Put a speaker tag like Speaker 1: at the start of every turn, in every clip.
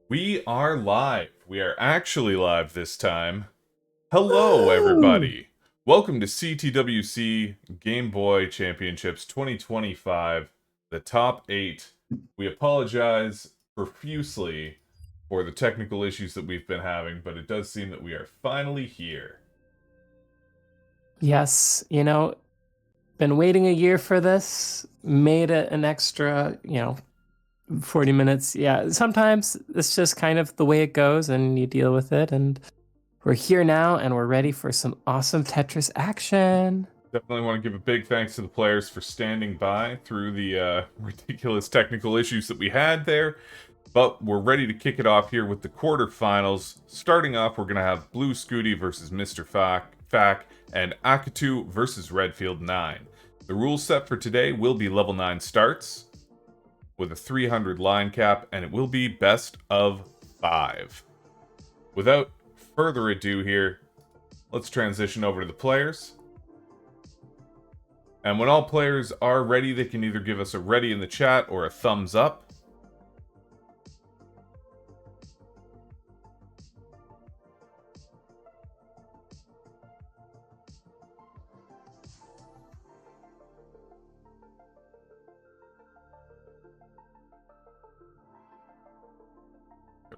Speaker 1: We are live. We are actually live this time. Hello,
Speaker 2: Woo!
Speaker 1: everybody. Welcome to CTWC Game Boy Championships 2025, the top 8. We apologize profusely for the technical issues that we've been having, but it does seem that we are finally here.
Speaker 2: Yes, been waiting a year for this, made it an extra, 40 minutes. Yeah, sometimes it's just kind of the way it goes and you deal with it. And we're here now and we're ready for some awesome Tetris action.
Speaker 1: Definitely want to give a big thanks to the players for standing by through the ridiculous technical issues that we had there. But we're ready to kick it off here with the quarterfinals. Starting off, we're going to have Blue Scooty versus Mr. Fack and Akatu versus Redfield 9. The rules set for today will be level 9 starts with a 300 line cap, and it will be best of 5. Without further ado here, let's transition over to the players. And when all players are ready, they can either give us a ready in the chat or a thumbs up.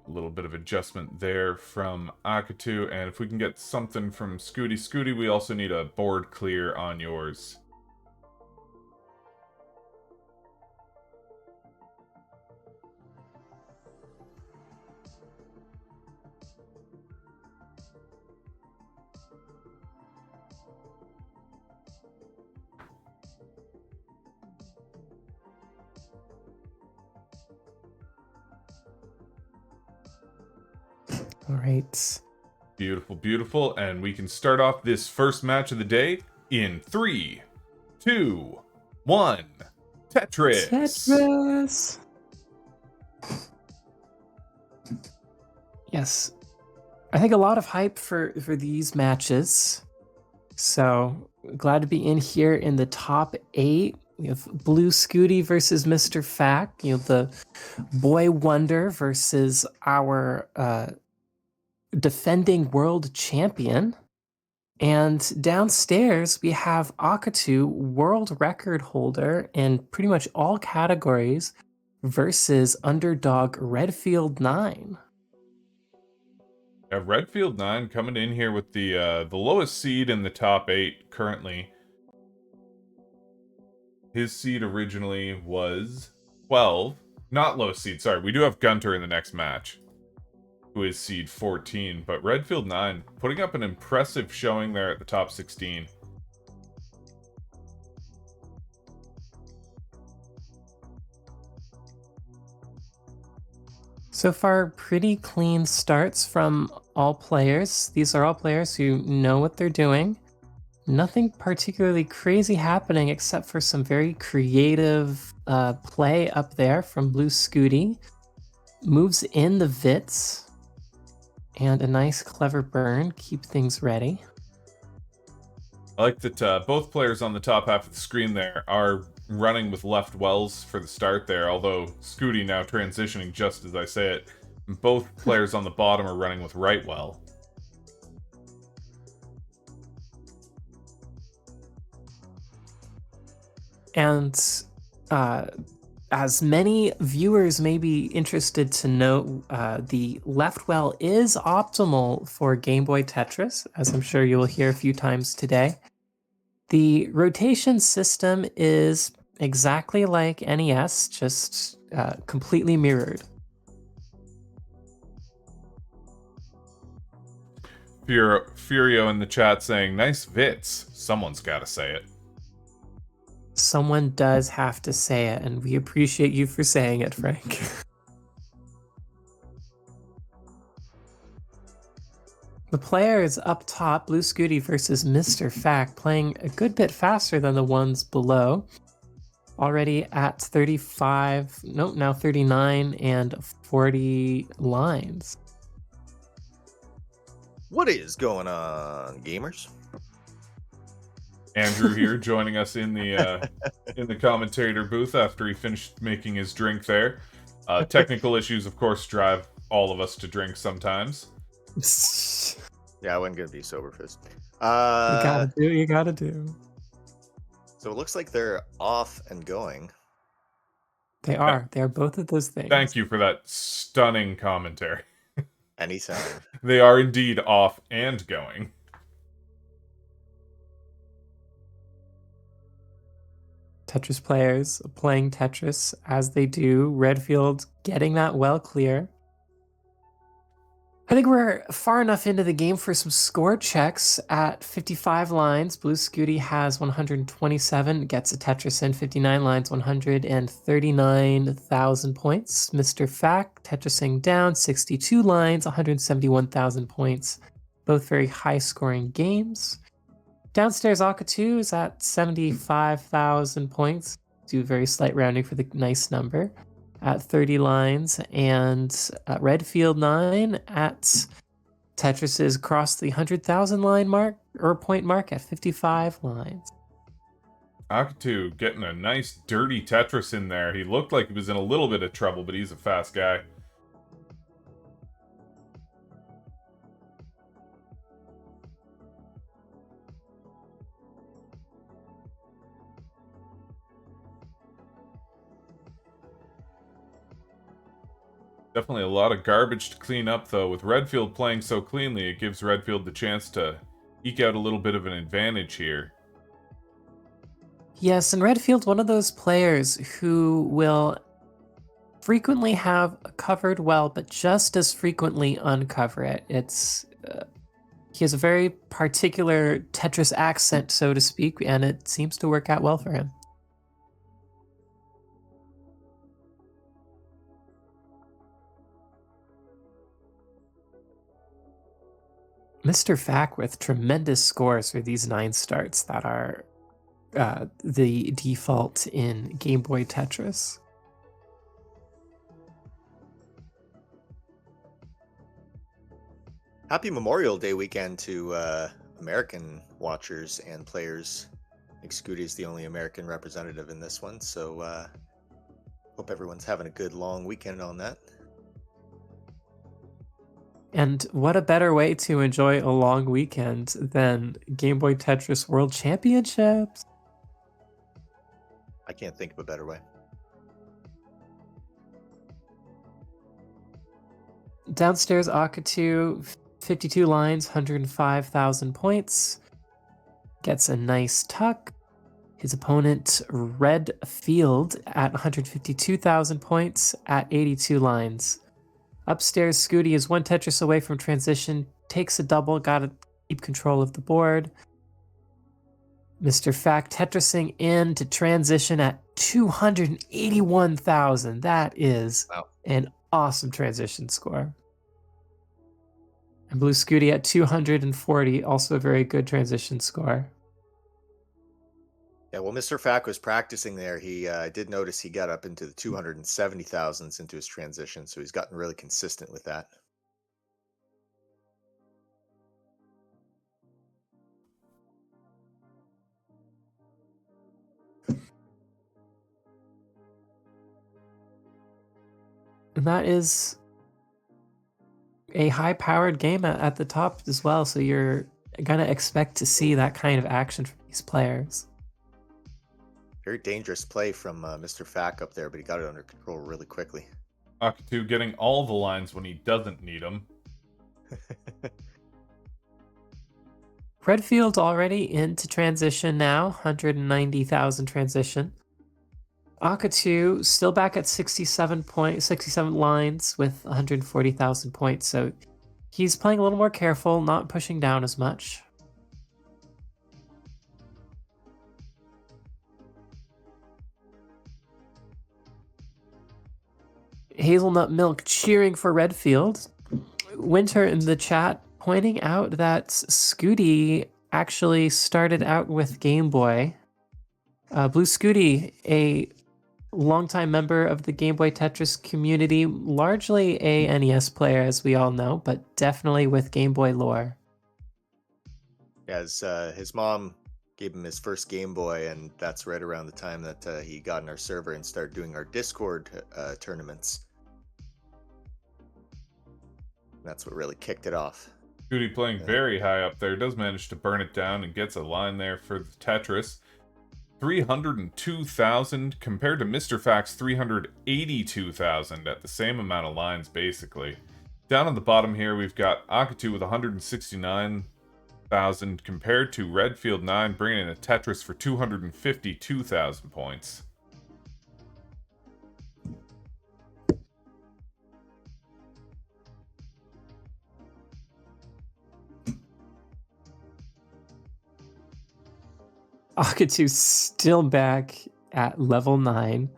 Speaker 1: A little bit of adjustment there from Akatu, and if we can get something from Scooty. Scooty, we also need a board clear on yours.
Speaker 2: All right.
Speaker 1: Beautiful, beautiful. And we can start off this first match of the day in 3, 2, 1. Tetris!
Speaker 2: Tetris! Yes. I think a lot of hype for these matches. So glad to be in here in the top 8. We have Blue Scooty versus Mr. Fack. The Boy Wonder versus our defending world champion. And downstairs we have Akatu, world record holder in pretty much all categories, versus underdog Redfield 9.
Speaker 1: Yeah, Redfield 9 coming in here with the lowest seed in the top 8 currently. His seed originally was 12. Not lowest seed, sorry. We do have Gunter in the next match, who is seed 14. But Redfield 9 putting up an impressive showing there at the top 16.
Speaker 2: So far, pretty clean starts from all players. These are all players who know what they're doing. Nothing particularly crazy happening except for some very creative play up there from Blue Scooty. Moves in the Vits. And a nice clever burn. Keep things ready.
Speaker 1: I like that both players on the top half of the screen there are running with left wells for the start there, although Scooty now transitioning just as I say it. Both players on the bottom are running with right well.
Speaker 2: And as many viewers may be interested to know, the left well is optimal for Game Boy Tetris, as I'm sure you will hear a few times today. The rotation system is exactly like NES, just completely mirrored.
Speaker 1: Furio in the chat saying, nice Vits. Someone's gotta say it.
Speaker 2: Someone does have to say it, and we appreciate you for saying it, Frank. The players up top, Blue Scooty versus Mr. Fack, playing a good bit faster than the ones below. Already at 35, nope, now 39 and 40 lines.
Speaker 3: What is going on, gamers?
Speaker 1: Andrew here joining us in the commentator booth after he finished making his drink there. Technical issues, of course, drive all of us to drink sometimes.
Speaker 3: Yeah, I wasn't gonna be sober fist.
Speaker 2: You gotta do what you gotta do.
Speaker 3: So it looks like they're off and going.
Speaker 2: They are. They are both of those things.
Speaker 1: Thank you for that stunning commentary.
Speaker 3: Anytime.
Speaker 1: They are indeed off and going.
Speaker 2: Tetris players playing Tetris as they do. Redfield getting that well clear. I think we're far enough into the game for some score checks. At 55 lines, Blue Scooty has 127, gets a Tetris in. 59 lines, 139,000 points. Mr. Fack, Tetrising down, 62 lines, 171,000 points. Both very high-scoring games. Downstairs, Akatu is at 75,000 points. Do very slight rounding for the nice number. At 30 lines, and Redfield 9 at Tetris is across the 100,000 line mark or point mark at 55 lines.
Speaker 1: Akatu getting a nice dirty Tetris in there. He looked like he was in a little bit of trouble, but he's a fast guy. Definitely a lot of garbage to clean up, though. With Redfield playing so cleanly, it gives Redfield the chance to eke out a little bit of an advantage here.
Speaker 2: Yes, and Redfield's one of those players who will frequently have covered well, but just as frequently uncover it. He has a very particular Tetris accent, so to speak, and it seems to work out well for him. Mr. Fack with tremendous scores for these 9 starts that are the default in Game Boy Tetris.
Speaker 3: Happy Memorial Day weekend to American watchers and players. I think Scooty is the only American representative in this one, so hope everyone's having a good long weekend on that.
Speaker 2: And what a better way to enjoy a long weekend than Game Boy Tetris World Championships?
Speaker 3: I can't think of a better way.
Speaker 2: Downstairs, Akatu, 52 lines, 105,000 points. Gets a nice tuck. His opponent, Redfield, at 152,000 points at 82 lines. Upstairs, Scooty is 1 Tetris away from transition, takes a double, gotta keep control of the board. Mr. Fack Tetrising in to transition at 281,000. That is an awesome transition score. And Blue Scooty at 240, also a very good transition score.
Speaker 3: Yeah, well, Mr. Fack was practicing there. He did notice he got up into the 270,000s into his transition, so he's gotten really consistent with that.
Speaker 2: And that is a high-powered game at the top as well, so you're gonna expect to see that kind of action from these players.
Speaker 3: Very dangerous play from Mr. Fack up there, but he got it under control really quickly.
Speaker 1: Akatu getting all the lines when he doesn't need them.
Speaker 2: Redfield already into transition now, 190,000 transition. Akatu still back at 67 lines with 140,000 points, so he's playing a little more careful, not pushing down as much. Hazelnut Milk cheering for Redfield. Winter in the chat pointing out that Scooty actually started out with Game Boy. Blue Scooty, a longtime member of the Game Boy Tetris community, largely a NES player, as we all know, but definitely with Game Boy lore.
Speaker 3: As his mom gave him his first Game Boy, and that's right around the time that he got in our server and started doing our Discord tournaments. That's what really kicked it off.
Speaker 1: Scooty playing very high up there, does manage to burn it down and gets a line there for the Tetris. 302,000 compared to Mr. Fact's 382,000 at the same amount of lines, basically. Down on the bottom here, we've got Akatu with 169,000 compared to Redfield 9, bringing in a Tetris for 252,000 points.
Speaker 2: Akatu still back at level 9.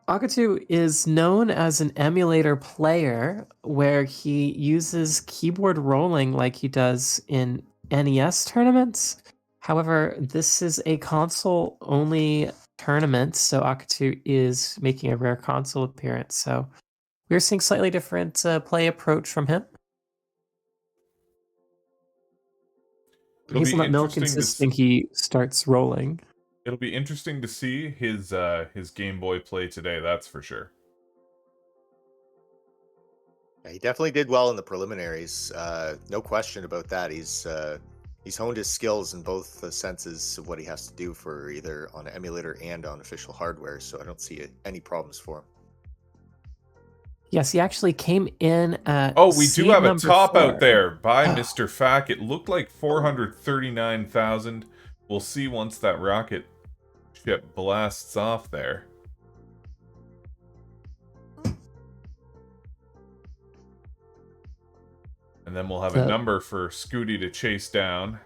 Speaker 2: Akatu is known as an emulator player where he uses keyboard rolling like he does in NES tournaments. However, this is a console-only tournament, so Akatu is making a rare console appearance. So we're seeing slightly different play approach from him. He's not milk insisting he starts rolling.
Speaker 1: It'll be interesting to see his Game Boy play today, that's for sure.
Speaker 3: Yeah, he definitely did well in the preliminaries. No question about that. He's honed his skills in both the senses of what he has to do for either on emulator and on official hardware, so I don't see any problems for him.
Speaker 2: Yes, he actually came in at
Speaker 1: Oh, we do have a top
Speaker 2: 4.
Speaker 1: out there by Mr. Fack. It looked like 439,000. We'll see once that rocket ship blasts off there. And then we'll have a number for Scooty to chase down.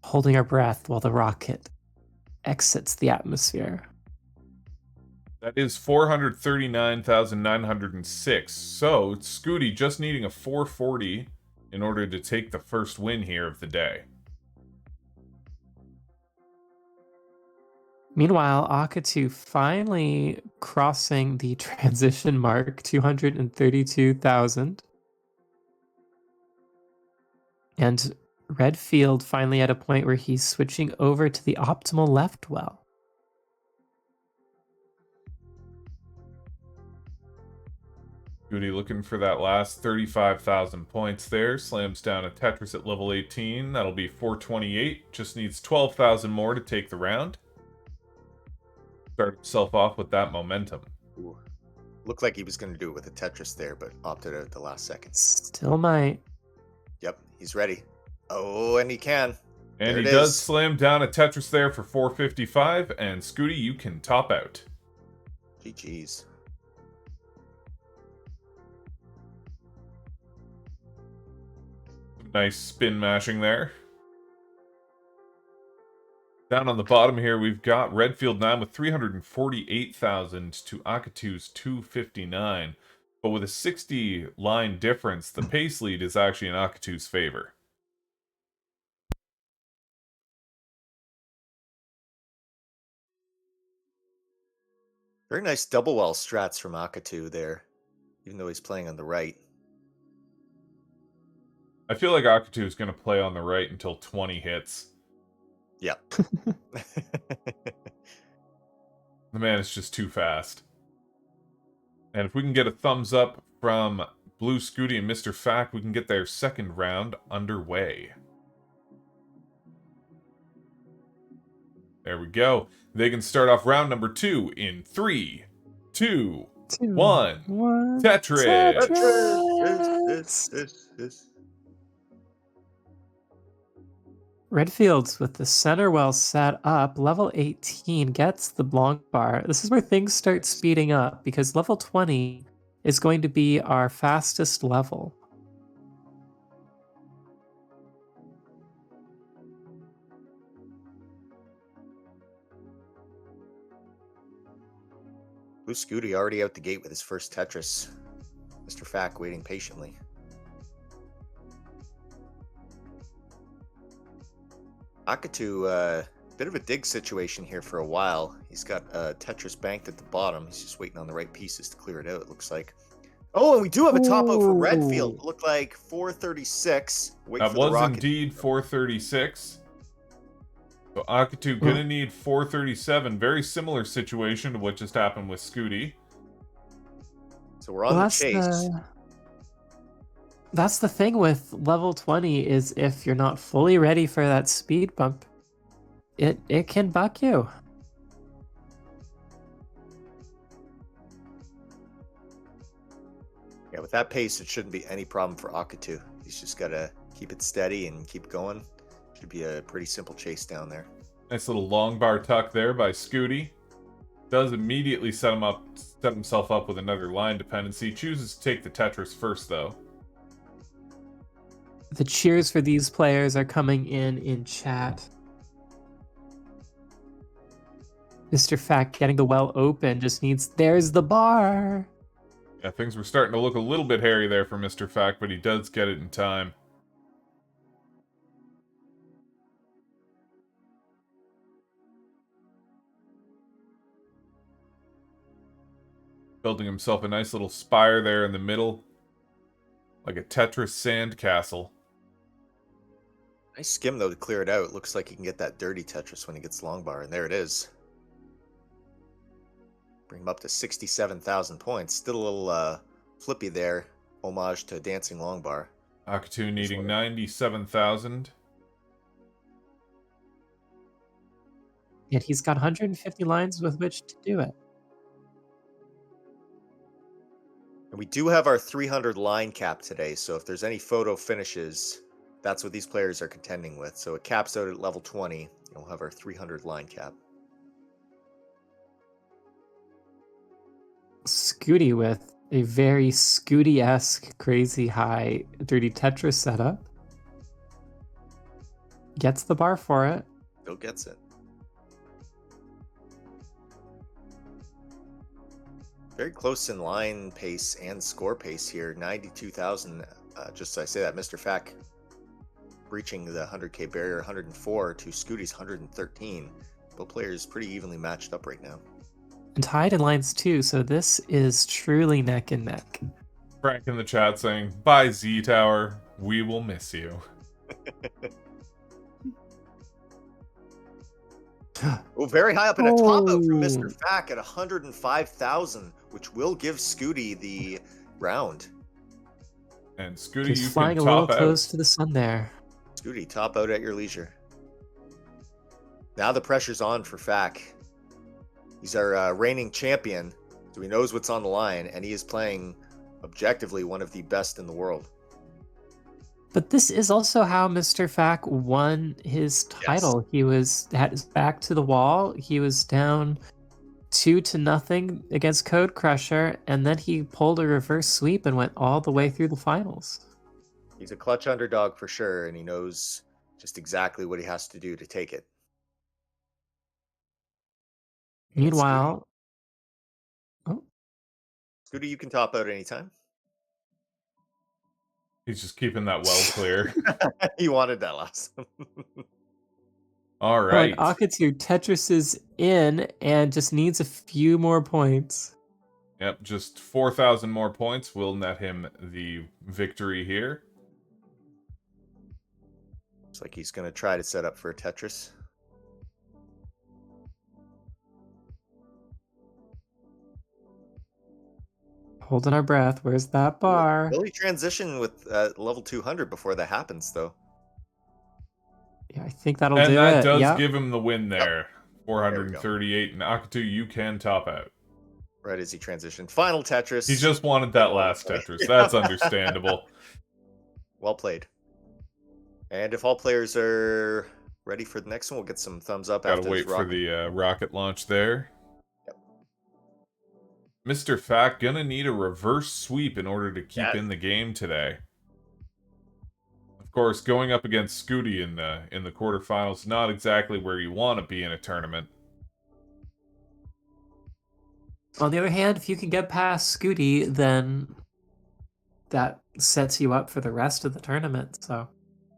Speaker 2: Holding our breath while the rocket exits the atmosphere.
Speaker 1: That is 439,906. So, Scooty just needing a 440 in order to take the first win here of the day.
Speaker 2: Meanwhile, Akatu finally crossing the transition mark, 232,000. And Redfield finally at a point where he's switching over to the optimal left well.
Speaker 1: Scooty looking for that last 35,000 points there. Slams down a Tetris at level 18. That'll be 428. Just needs 12,000 more to take the round. Start himself off with that momentum.
Speaker 3: Ooh. Looked like he was going to do it with a Tetris there, but opted out at the last second.
Speaker 2: Still might.
Speaker 3: Yep, he's ready. Oh, and he can.
Speaker 1: And he does slam down a Tetris there for 455. And Scooty, you can top out.
Speaker 3: GG's.
Speaker 1: Nice spin mashing there. Down on the bottom here, we've got Redfield 9 with 348,000 to Akatu's 259. But with a 60 line difference, the pace lead is actually in Akatu's favor.
Speaker 3: Very nice double well strats from Akatu there, even though he's playing on the right.
Speaker 1: I feel like Akatu is going to play on the right until 20 hits.
Speaker 3: Yep.
Speaker 1: The man is just too fast. And if we can get a thumbs up from Blue Scooty and Mr. Fack, we can get their second round underway. There we go. They can start off round number 2 in 3, 2, 1. Tetris!
Speaker 3: Tetris!
Speaker 2: Redfields with the center well set up, level 18 gets the blanc bar. This is where things start speeding up because level 20 is going to be our fastest level.
Speaker 3: Blue Scooty already out the gate with his first Tetris. Mr. Fack waiting patiently. Akatu, bit of a dig situation here for a while. He's got Tetris banked at the bottom. He's just waiting on the right pieces to clear it out, it looks like. Oh, and we do have a top out from Redfield. Look like 436.
Speaker 1: That was indeed 436. So Akatu gonna need 437. Very similar situation to what just happened with Scooty.
Speaker 3: So we're on the chase.
Speaker 2: That's the thing with level 20 is if you're not fully ready for that speed bump, it can buck you.
Speaker 3: Yeah, with that pace, it shouldn't be any problem for Akatu. He's just got to keep it steady and keep going. Should be a pretty simple chase down there.
Speaker 1: Nice little long bar tuck there by Scooty. Does immediately set himself up with another line dependency. Chooses to take the Tetris first, though.
Speaker 2: The cheers for these players are coming in chat. Mr. Fact getting the well open just needs... There's the bar!
Speaker 1: Yeah, things were starting to look a little bit hairy there for Mr. Fact, but he does get it in time. Building himself a nice little spire there in the middle. Like a Tetris sandcastle.
Speaker 3: Nice skim, though, to clear it out. Looks like he can get that dirty Tetris when he gets long bar, and there it is. Bring him up to 67,000 points. Still a little flippy there. Homage to Dancing Long Bar.
Speaker 1: Akatu needing 97,000.
Speaker 2: Yet he's got 150 lines with which to do it.
Speaker 3: And we do have our 300 line cap today, so if there's any photo finishes, that's what these players are contending with. So it caps out at level 20, and we'll have our 300 line cap.
Speaker 2: Scooty with a very Scooty-esque crazy high dirty Tetris setup. Gets the bar for it.
Speaker 3: Still gets it. Very close in line pace and score pace here. 92,000. Just so I say that, Mr. Fack breaching the 100k barrier, 104 to Scooty's 113. Both players pretty evenly matched up right now.
Speaker 2: And tied in lines too, so this is truly neck and neck.
Speaker 1: Frank in the chat saying, "Bye Z Tower, we will miss you."
Speaker 3: Oh, very high up in a top out from Mr. Fack at 105,000, which will give Scooty the round.
Speaker 1: And Scooty,
Speaker 2: Just
Speaker 1: you
Speaker 2: flying
Speaker 1: can
Speaker 2: a little
Speaker 1: top out.
Speaker 2: close to the sun there.
Speaker 3: Scooty, top out at your leisure. Now the pressure's on for Fack. He's our reigning champion, so he knows what's on the line, and he is playing objectively one of the best in the world.
Speaker 2: But this is also how Mr. Fack won his title. Yes. He had his back to the wall. He was down 2-0 against Code Crusher, and then he pulled a reverse sweep and went all the way through the finals.
Speaker 3: He's a clutch underdog for sure, and he knows just exactly what he has to do to take it.
Speaker 2: Meanwhile...
Speaker 3: Scooty, you can top out anytime.
Speaker 1: He's just keeping that well clear.
Speaker 3: He wanted that last.
Speaker 1: All right.
Speaker 2: Akatu Tetris is in and just needs a few more points.
Speaker 1: Yep, just 4,000 more points will net him the victory here.
Speaker 3: Looks like he's going to try to set up for a Tetris.
Speaker 2: Holding our breath. Where's that bar?
Speaker 3: Will he transition with level 200 before that happens, though?
Speaker 2: Yeah, I think that'll do it.
Speaker 1: And that does give him the win there.
Speaker 3: Yep.
Speaker 1: 438. And Akatu, you can top out.
Speaker 3: Right as he transitioned. Final Tetris.
Speaker 1: He just wanted that last Tetris. That's understandable.
Speaker 3: Well played. And if all players are ready for the next one, we'll get some thumbs up.
Speaker 1: Gotta wait for the rocket launch there. Mr. Fack gonna need a reverse sweep in order to keep in the game today. Of course, going up against Scooty in the quarterfinals, not exactly where you want to be in a tournament.
Speaker 2: On the other hand, if you can get past Scooty, then that sets you up for the rest of the tournament. So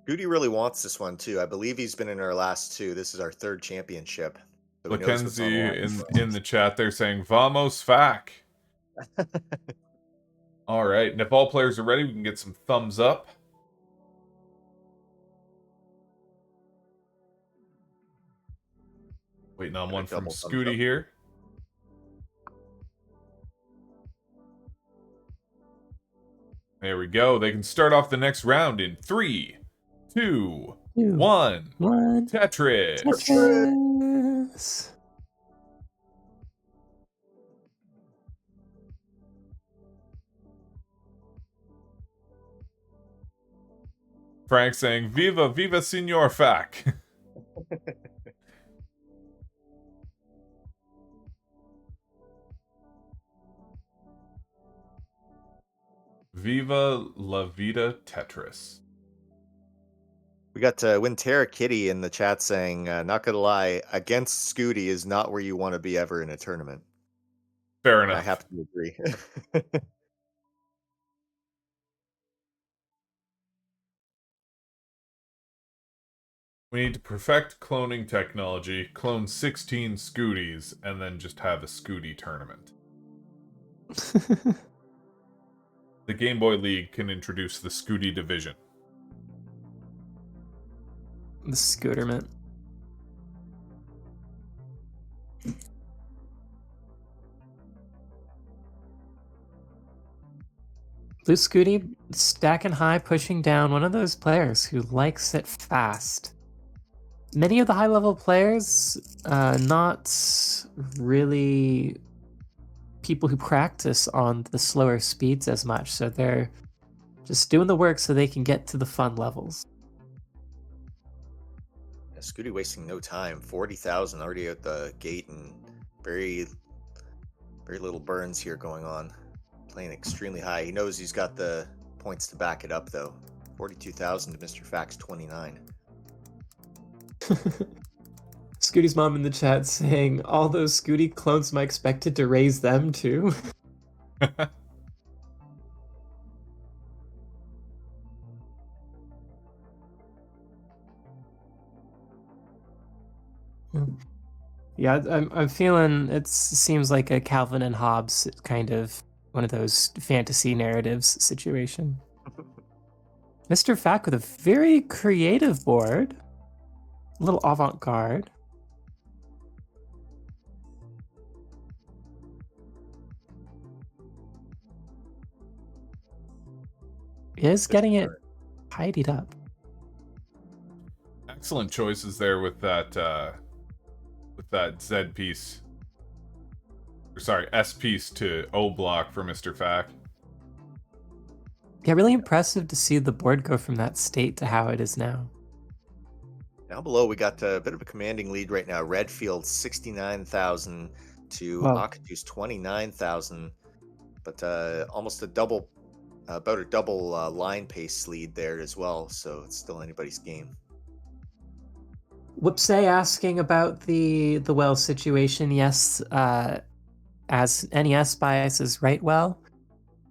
Speaker 3: Scooty really wants this one too. I believe he's been in our last two. This is our third championship. So
Speaker 1: Mackenzie in the chat there saying, "Vamos, Fack." All right, and if all players are ready, we can get some thumbs up. Waiting on
Speaker 3: Got a
Speaker 1: one from
Speaker 3: double thumbs
Speaker 1: Scooty
Speaker 3: up.
Speaker 1: here. There we go. They can start off the next round in 3, 2, 1.
Speaker 2: 1.
Speaker 1: Tetris.
Speaker 2: Tetris.
Speaker 1: Frank saying, "Viva, viva, Senor Fac." Viva la vida Tetris.
Speaker 3: We got Winterra Kitty in the chat saying, not gonna lie, against Scooty is not where you want to be ever in a tournament.
Speaker 1: Fair
Speaker 3: And I
Speaker 1: enough.
Speaker 3: have to agree.
Speaker 1: We need to perfect cloning technology, clone 16 Scooties, and then just have a Scooty tournament. The Game Boy League can introduce the Scooty division.
Speaker 2: The Scooterment. Blue Scooty stacking high, pushing down, one of those players who likes it fast. Many of the high-level players, not really people who practice on the slower speeds as much, so they're just doing the work so they can get to the fun levels.
Speaker 3: Yeah, Scooty wasting no time. 40,000 already at the gate, and very little burns here going on. Playing extremely high. He knows he's got the points to back it up, though. 42,000 to Mr. Fax 29.
Speaker 2: Scooty's mom in the chat saying, all those Scooty clones, am I expected to raise them too? Yeah, I'm feeling it seems like a Calvin and Hobbes kind of one of those fantasy narratives situation. Mr. Fack with a very creative board. A little avant-garde. He is getting it tidied up.
Speaker 1: Excellent choices there with that Z piece. Or sorry, S piece to O block for Mr. Fac.
Speaker 2: Yeah, really impressive to see the board go from that state to how it is now.
Speaker 3: Down below, we got a bit of a commanding lead right now. Redfield 69,000 to Akatu's 29,000, but almost a double, about a double line pace lead there as well. So it's still anybody's game.
Speaker 2: Whoopsay asking about the well situation. Yes, as NES bias is right well,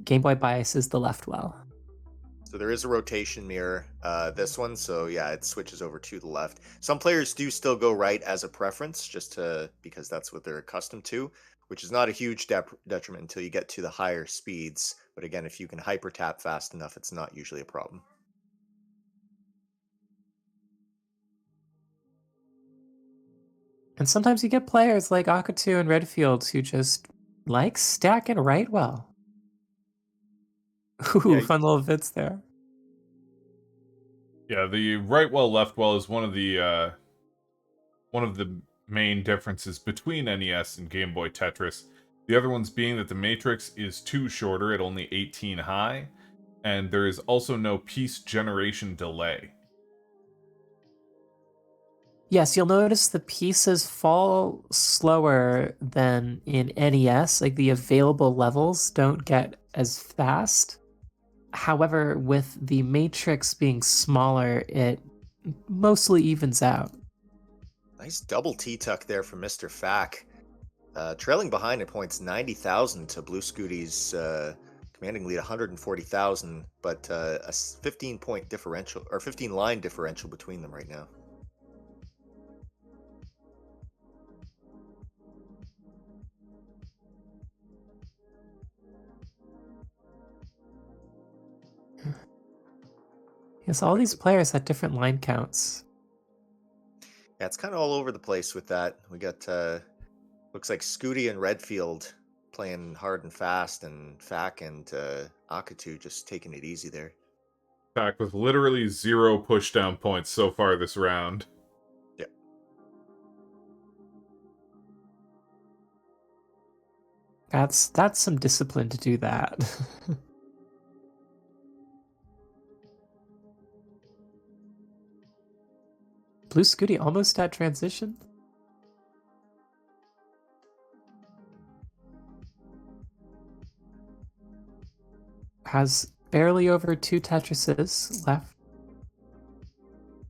Speaker 2: Game Boy bias is the left well.
Speaker 3: So there is a rotation mirror, this one, so yeah, it switches over to the left. Some players do still go right as a preference, just because that's what they're accustomed to, which is not a huge detriment until you get to the higher speeds. But again, if you can hyper tap fast enough, it's not usually a problem.
Speaker 2: And sometimes you get players like Akatu and Redfield who just like stacking right well. Ooh,
Speaker 3: Yeah,
Speaker 2: fun little bits there.
Speaker 1: Yeah, the right well, left well is one of the main differences between NES and Game Boy Tetris. The other ones being that the matrix is 2 shorter at only 18 high, and there is also no piece generation delay.
Speaker 2: Yes, you'll notice the pieces fall slower than in NES. Like the available levels don't get as fast. However, with the matrix being smaller, it mostly evens out.
Speaker 3: nice double T-tuck there from Mr. Fack. Trailing behind at points 90,000 to Blue Scooty's commanding lead 140,000, but a 15-point differential, or 15-line differential between them right now.
Speaker 2: Yes, all these players had different line counts.
Speaker 3: Yeah, it's kind of all over the place with that. We got looks like Scooty and Redfield playing hard and fast, and Fak and Akatu just taking it easy there.
Speaker 1: Back with literally 0 pushdown points so far this round.
Speaker 3: Yep.
Speaker 2: That's some discipline to do that. Blue Scooty almost at transition. Has barely over 2 Tetrises left.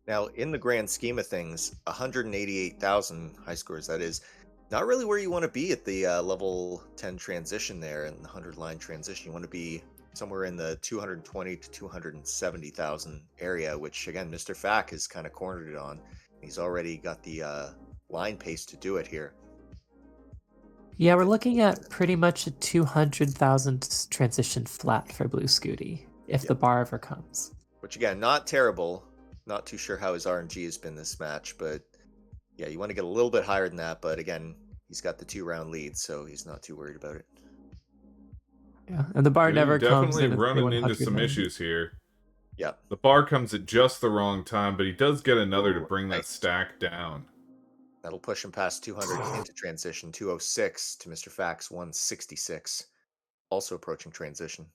Speaker 3: Now, in the grand scheme of things, 188,000 high scores, that is not really where you want to be at the level 10 transition there and the 100 line transition. You want to be somewhere in the 220 to 270,000 area, which again, Mr. Fak has kind of cornered it on. He's already got the line pace to do it here.
Speaker 2: Yeah, we're looking at pretty much a 200,000 transition flat for Blue Scooty, if the bar ever comes.
Speaker 3: Which again, not terrible. Not too sure how his RNG has been this match, but yeah, you want to get a little bit higher than that. But again, he's got the 2-round lead, so he's not too worried about it.
Speaker 2: Yeah, and the bar never comes.
Speaker 1: Definitely
Speaker 2: in
Speaker 1: running into some issues here.
Speaker 3: Yeah.
Speaker 1: The bar comes at just the wrong time, but he does get another to bring that stack down.
Speaker 3: That'll push him past 200 into transition. 206 to Mr. Fak's 166. Also approaching transition.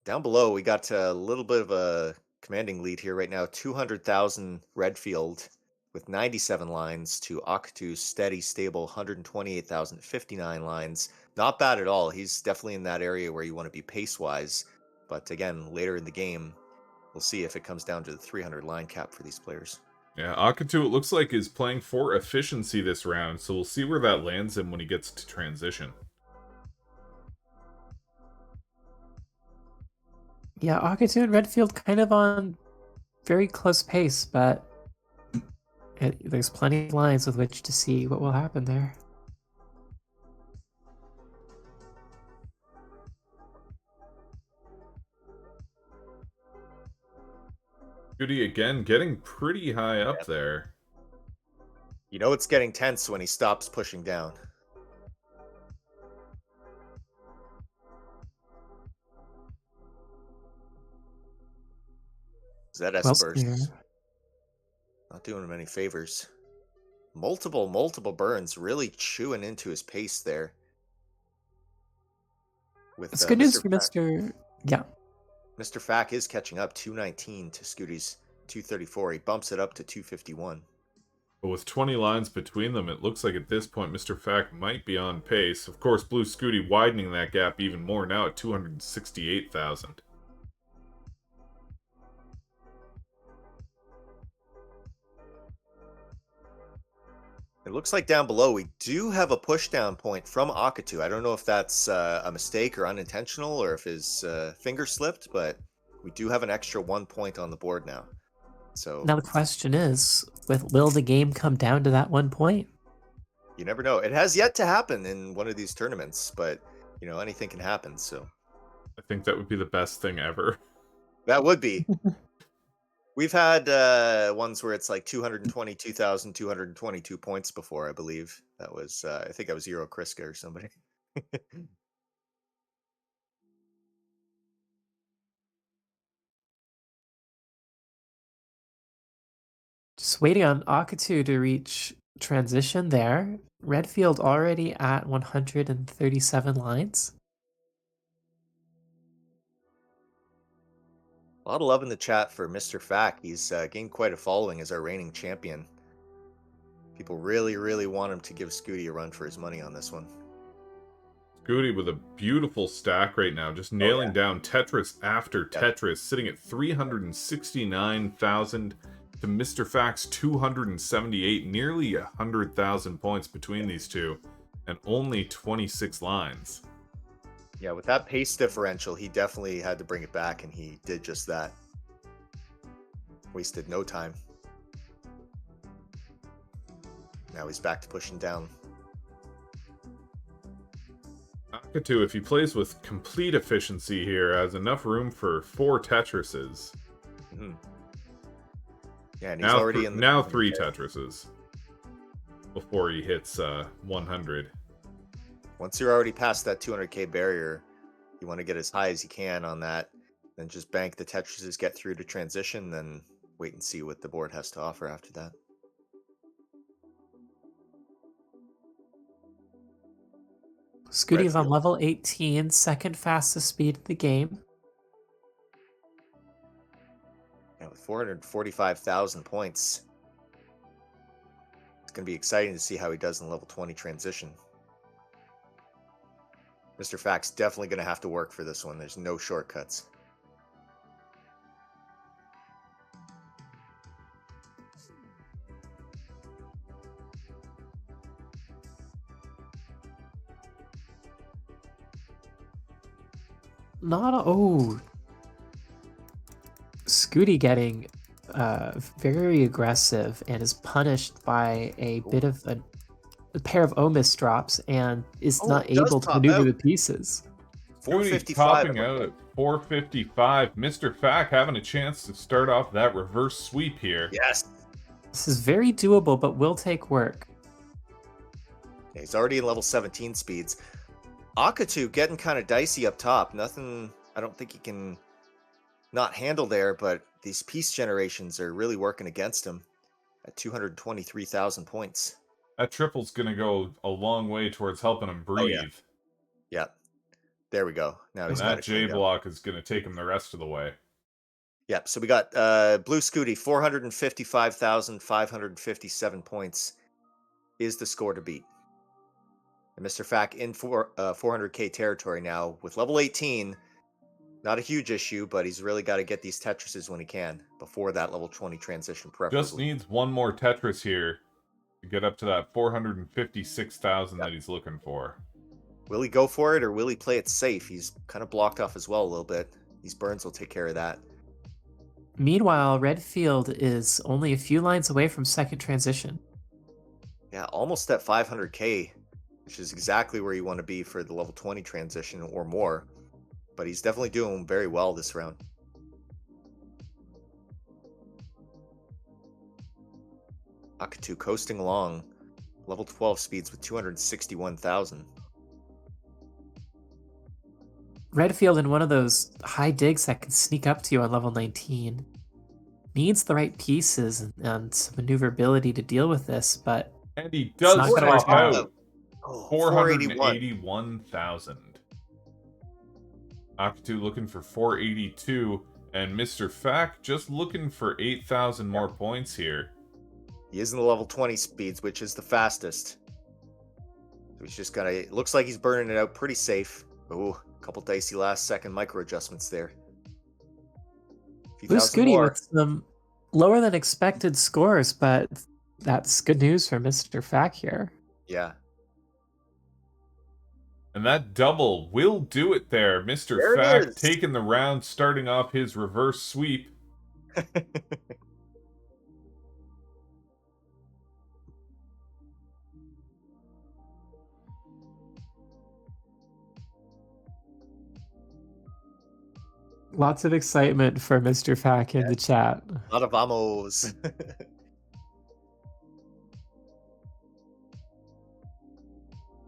Speaker 3: Down below, we got a little bit of a commanding lead here right now. 200,000 Redfield with 97 lines to Akatu's steady, stable 128,059 lines. Not bad at all. He's definitely in that area where you want to be pace-wise. But again, later in the game, we'll see if it comes down to the 300 line cap for these players.
Speaker 1: Yeah, Akatu, it looks like, is playing for efficiency this round, so we'll see where that lands him when he gets to transition.
Speaker 2: Yeah, Akatu and Redfield kind of on very close pace, but there's plenty of lines with which to see what will happen there.
Speaker 1: Judy again getting pretty high up there.
Speaker 3: You know it's getting tense when he stops pushing down. Zespers not doing him any favors. Multiple burns, really chewing into his pace there.
Speaker 2: It's good news for Mr. Yeah.
Speaker 3: Mr. Fak is catching up, 219 to Scooty's 234. He bumps it up to 251.
Speaker 1: But with 20 lines between them, it looks like at this point Mr. Fak might be on pace. Of course, Blue Scooty widening that gap even more now at 268,000.
Speaker 3: It looks like down below we do have a pushdown point from Akatu. I don't know if that's a mistake or unintentional or if his finger slipped, but we do have an extra 1 point on the board now. So
Speaker 2: now the question is, will the game come down to that 1 point?
Speaker 3: You never know. It has yet to happen in one of these tournaments, but you know, anything can happen. So
Speaker 1: I think that would be the best thing ever.
Speaker 3: That would be. We've had ones where it's like 222,222 points before, I believe. That was, I think that was Euro Kriska or somebody.
Speaker 2: Just waiting on Akatu to reach transition there. Redfield already at 137 lines.
Speaker 3: A lot of love in the chat for Mr. Fak. He's gained quite a following as our reigning champion. People really, really want him to give Scooty a run for his money on this one.
Speaker 1: Scooty with a beautiful stack right now, just nailing down Tetris after Tetris, sitting at 369,000 to Mr. Fak's 278, nearly 100,000 points between these two, and only 26 lines.
Speaker 3: Yeah, with that pace differential, he definitely had to bring it back, and he did just that. Wasted no time. Now he's back to pushing down.
Speaker 1: Akatu, if he plays with complete efficiency here, has enough room for 4 Tetrises.
Speaker 3: Mm-hmm. Yeah, and he's already in the
Speaker 1: now 3 Tetrises before he hits 100.
Speaker 3: Once you're already past that 200k barrier, you want to get as high as you can on that, then just bank the Tetrises, get through to transition, then wait and see what the board has to offer after that.
Speaker 2: Scooty's on level 18, second fastest speed in the game.
Speaker 3: Yeah, with 445,000 points. It's going to be exciting to see how he does in level 20 transition. Mr. Fact's definitely going to have to work for this one. There's no shortcuts.
Speaker 2: Scooty getting very aggressive and is punished by a bit of a pair of O-miss drops and is not able to maneuver the pieces.
Speaker 1: Scooty topping out at 455. Mr. Fack having a chance to start off that reverse sweep here.
Speaker 3: Yes.
Speaker 2: This is very doable, but will take work.
Speaker 3: Yeah, he's already in level 17 speeds. Akatu getting kind of dicey up top. Nothing I don't think he can not handle there, but these piece generations are really working against him at 223,000 points.
Speaker 1: That triple's going to go a long way towards helping him breathe.
Speaker 3: Oh, yeah. There we go. Now he's
Speaker 1: that J block is going to take him the rest of the way.
Speaker 3: Yep. So we got Blue Scooty, 455,557 points is the score to beat. And Mr. Fack in for 400k territory now with level 18. Not a huge issue, but he's really got to get these Tetrises when he can before that level 20 transition preferably.
Speaker 1: Just needs one more Tetris here to get up to that 456,000 that he's looking for.
Speaker 3: Will he go for it or will he play it safe? He's kind of blocked off as well a little bit. These burns will take care of that.
Speaker 2: Meanwhile, Redfield is only a few lines away from second transition.
Speaker 3: Yeah, almost at 500k, which is exactly where you want to be for the level 20 transition or more. But he's definitely doing very well this round. Akatu coasting along, level 12 speeds with 261,000.
Speaker 2: Redfield in one of those high digs that can sneak up to you on level 19. Needs the right pieces and some maneuverability to deal with this, but...
Speaker 1: And he does top out
Speaker 3: 481,000.
Speaker 1: 481,000. Akatu looking for 482, and Mr. Fack just looking for 8,000 more points here.
Speaker 3: He is in the level 20 speeds, which is the fastest. So he's just gonna... It looks like he's burning it out pretty safe. Ooh, a couple dicey last second micro adjustments there.
Speaker 2: Blue Scooty with some lower than expected scores, but that's good news for Mr. Fack here.
Speaker 3: Yeah.
Speaker 1: And that double will do it there. Mr. Fack taking the round, starting off his reverse sweep.
Speaker 2: Lots of excitement for Mr. Fack in the chat.
Speaker 3: A lot of vamos.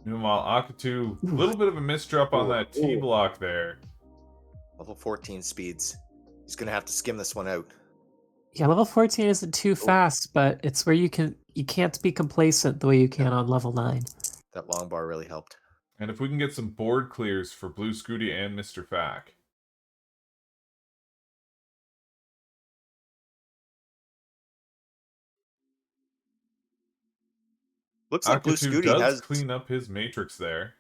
Speaker 1: Meanwhile, Akatu, a little bit of a misdrop on that T block there.
Speaker 3: Level 14 speeds. He's going to have to skim this one out.
Speaker 2: Yeah, level 14 isn't too fast, but it's where you can't be complacent the way you can on level 9.
Speaker 3: That long bar really helped.
Speaker 1: And if we can get some board clears for Blue Scooty and Mr. Fack.
Speaker 3: Looks like Blue
Speaker 1: Akatu
Speaker 3: Scooty
Speaker 1: does
Speaker 3: has
Speaker 1: clean up his matrix there.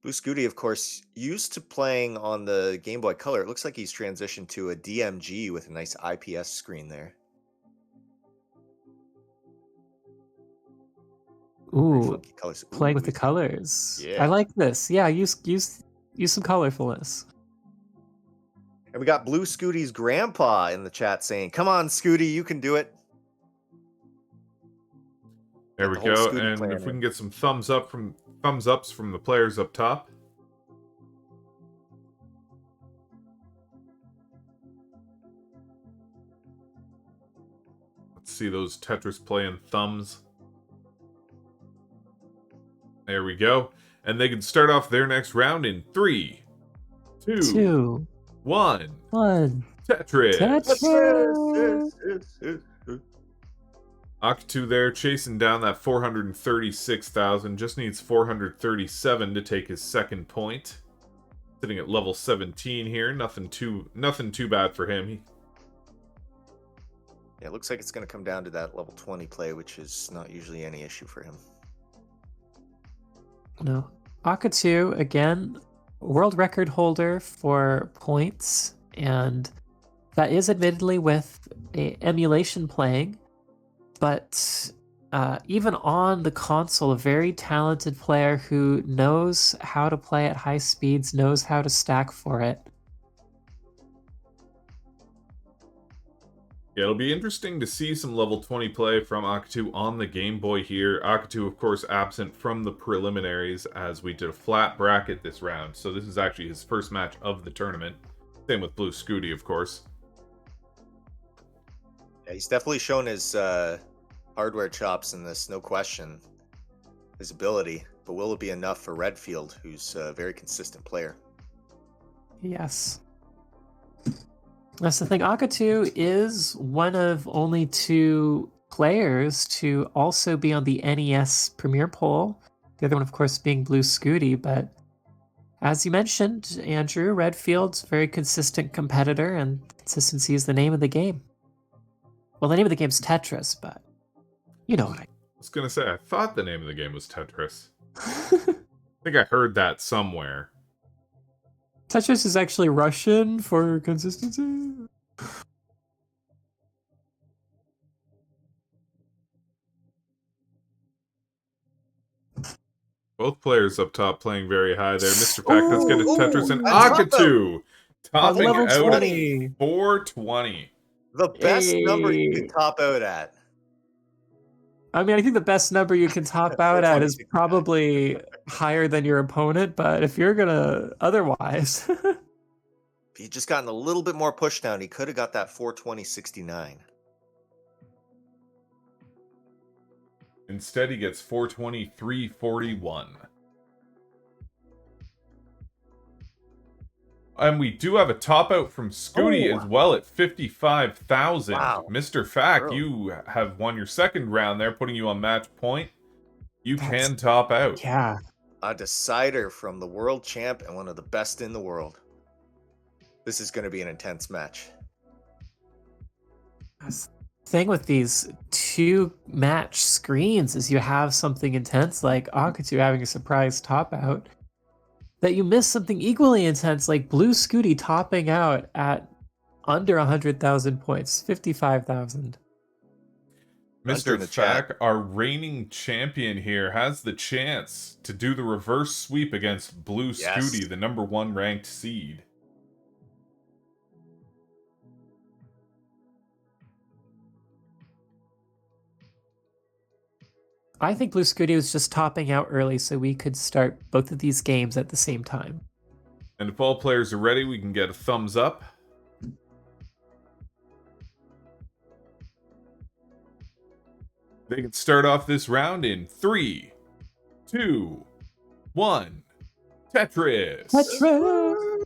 Speaker 3: Blue Scooty, of course, used to playing on the Game Boy Color. It looks like he's transitioned to a DMG with a nice IPS screen there.
Speaker 2: Ooh, playing with the colors.
Speaker 3: Yeah.
Speaker 2: I like this. Yeah, use some colorfulness.
Speaker 3: And we got Blue Scooty's grandpa in the chat saying, "Come on, Scooty, you can do it."
Speaker 1: There we go, and if we can get some thumbs ups from the players up top. Let's see those Tetris playing thumbs. There we go. And they can start off their next round in 3, 2,
Speaker 2: 2,
Speaker 1: 1.
Speaker 2: 1.
Speaker 1: Tetris!
Speaker 2: Tetris!
Speaker 1: Octu there chasing down that 436,000. Just needs 437 to take his second point. Sitting at level 17 here. Nothing too bad for him.
Speaker 3: Yeah, it looks like it's going to come down to that level 20 play, which is not usually any issue for him.
Speaker 2: No. Akatu, again, world record holder for points, and that is admittedly with emulation playing, but even on the console, a very talented player who knows how to play at high speeds, knows how to stack for it.
Speaker 1: Yeah, it'll be interesting to see some level 20 play from Akatu on the Game Boy here. Akatu, of course, absent from the preliminaries as we did a flat bracket this round. So this is actually his first match of the tournament. Same with Blue Scooty, of course.
Speaker 3: Yeah, he's definitely shown his hardware chops in this, no question. His ability. But will it be enough for Redfield, who's a very consistent player?
Speaker 2: Yes. That's the thing. Akatu is one of only 2 players to also be on the NES Premier Poll. The other one, of course, being Blue Scooty. But as you mentioned, Andrew, Redfield's a very consistent competitor, and consistency is the name of the game. Well, the name of the game's Tetris, but you know what I
Speaker 1: was going to say, I thought the name of the game was Tetris. I think I heard that somewhere.
Speaker 2: Tetris is actually Russian for consistency.
Speaker 1: Both players up top playing very high there. Mr. Pack does get a Tetris and
Speaker 3: that's
Speaker 1: Akatu topping
Speaker 2: level
Speaker 1: out
Speaker 2: 20.
Speaker 1: at 420.
Speaker 3: The best number you
Speaker 2: Hey.
Speaker 3: can top out at.
Speaker 2: I mean, I think the best number you can top out at is
Speaker 3: 420.
Speaker 2: probably higher than your opponent, but if you're gonna otherwise.
Speaker 3: If he'd just gotten a little bit more push down, he could have got that 420.69.
Speaker 1: Instead, he gets 423.41. And we do have a top out from Scooty as well at 55,000.
Speaker 3: Wow.
Speaker 1: Mr. Fack,
Speaker 3: Bro.
Speaker 1: you have won your second round there, putting you on match point. You can top out.
Speaker 2: Yeah.
Speaker 3: A decider from the world champ and one of the best in the world. This is going to be an intense match.
Speaker 2: That's the thing with these 2 match screens is you have something intense like Akatu having a surprise top out, that you miss something equally intense like Blue Scooty topping out at under 100,000 points, 55,000.
Speaker 1: Mr. Fack, our reigning champion here, has the chance to do the reverse sweep against Blue Scooty, the #1 ranked seed.
Speaker 2: I think Blue Scooty was just topping out early so we could start both of these games at the same time.
Speaker 1: And if all players are ready, we can get a thumbs up. They can start off this round in 3, 2, 1. Tetris!
Speaker 2: Tetris!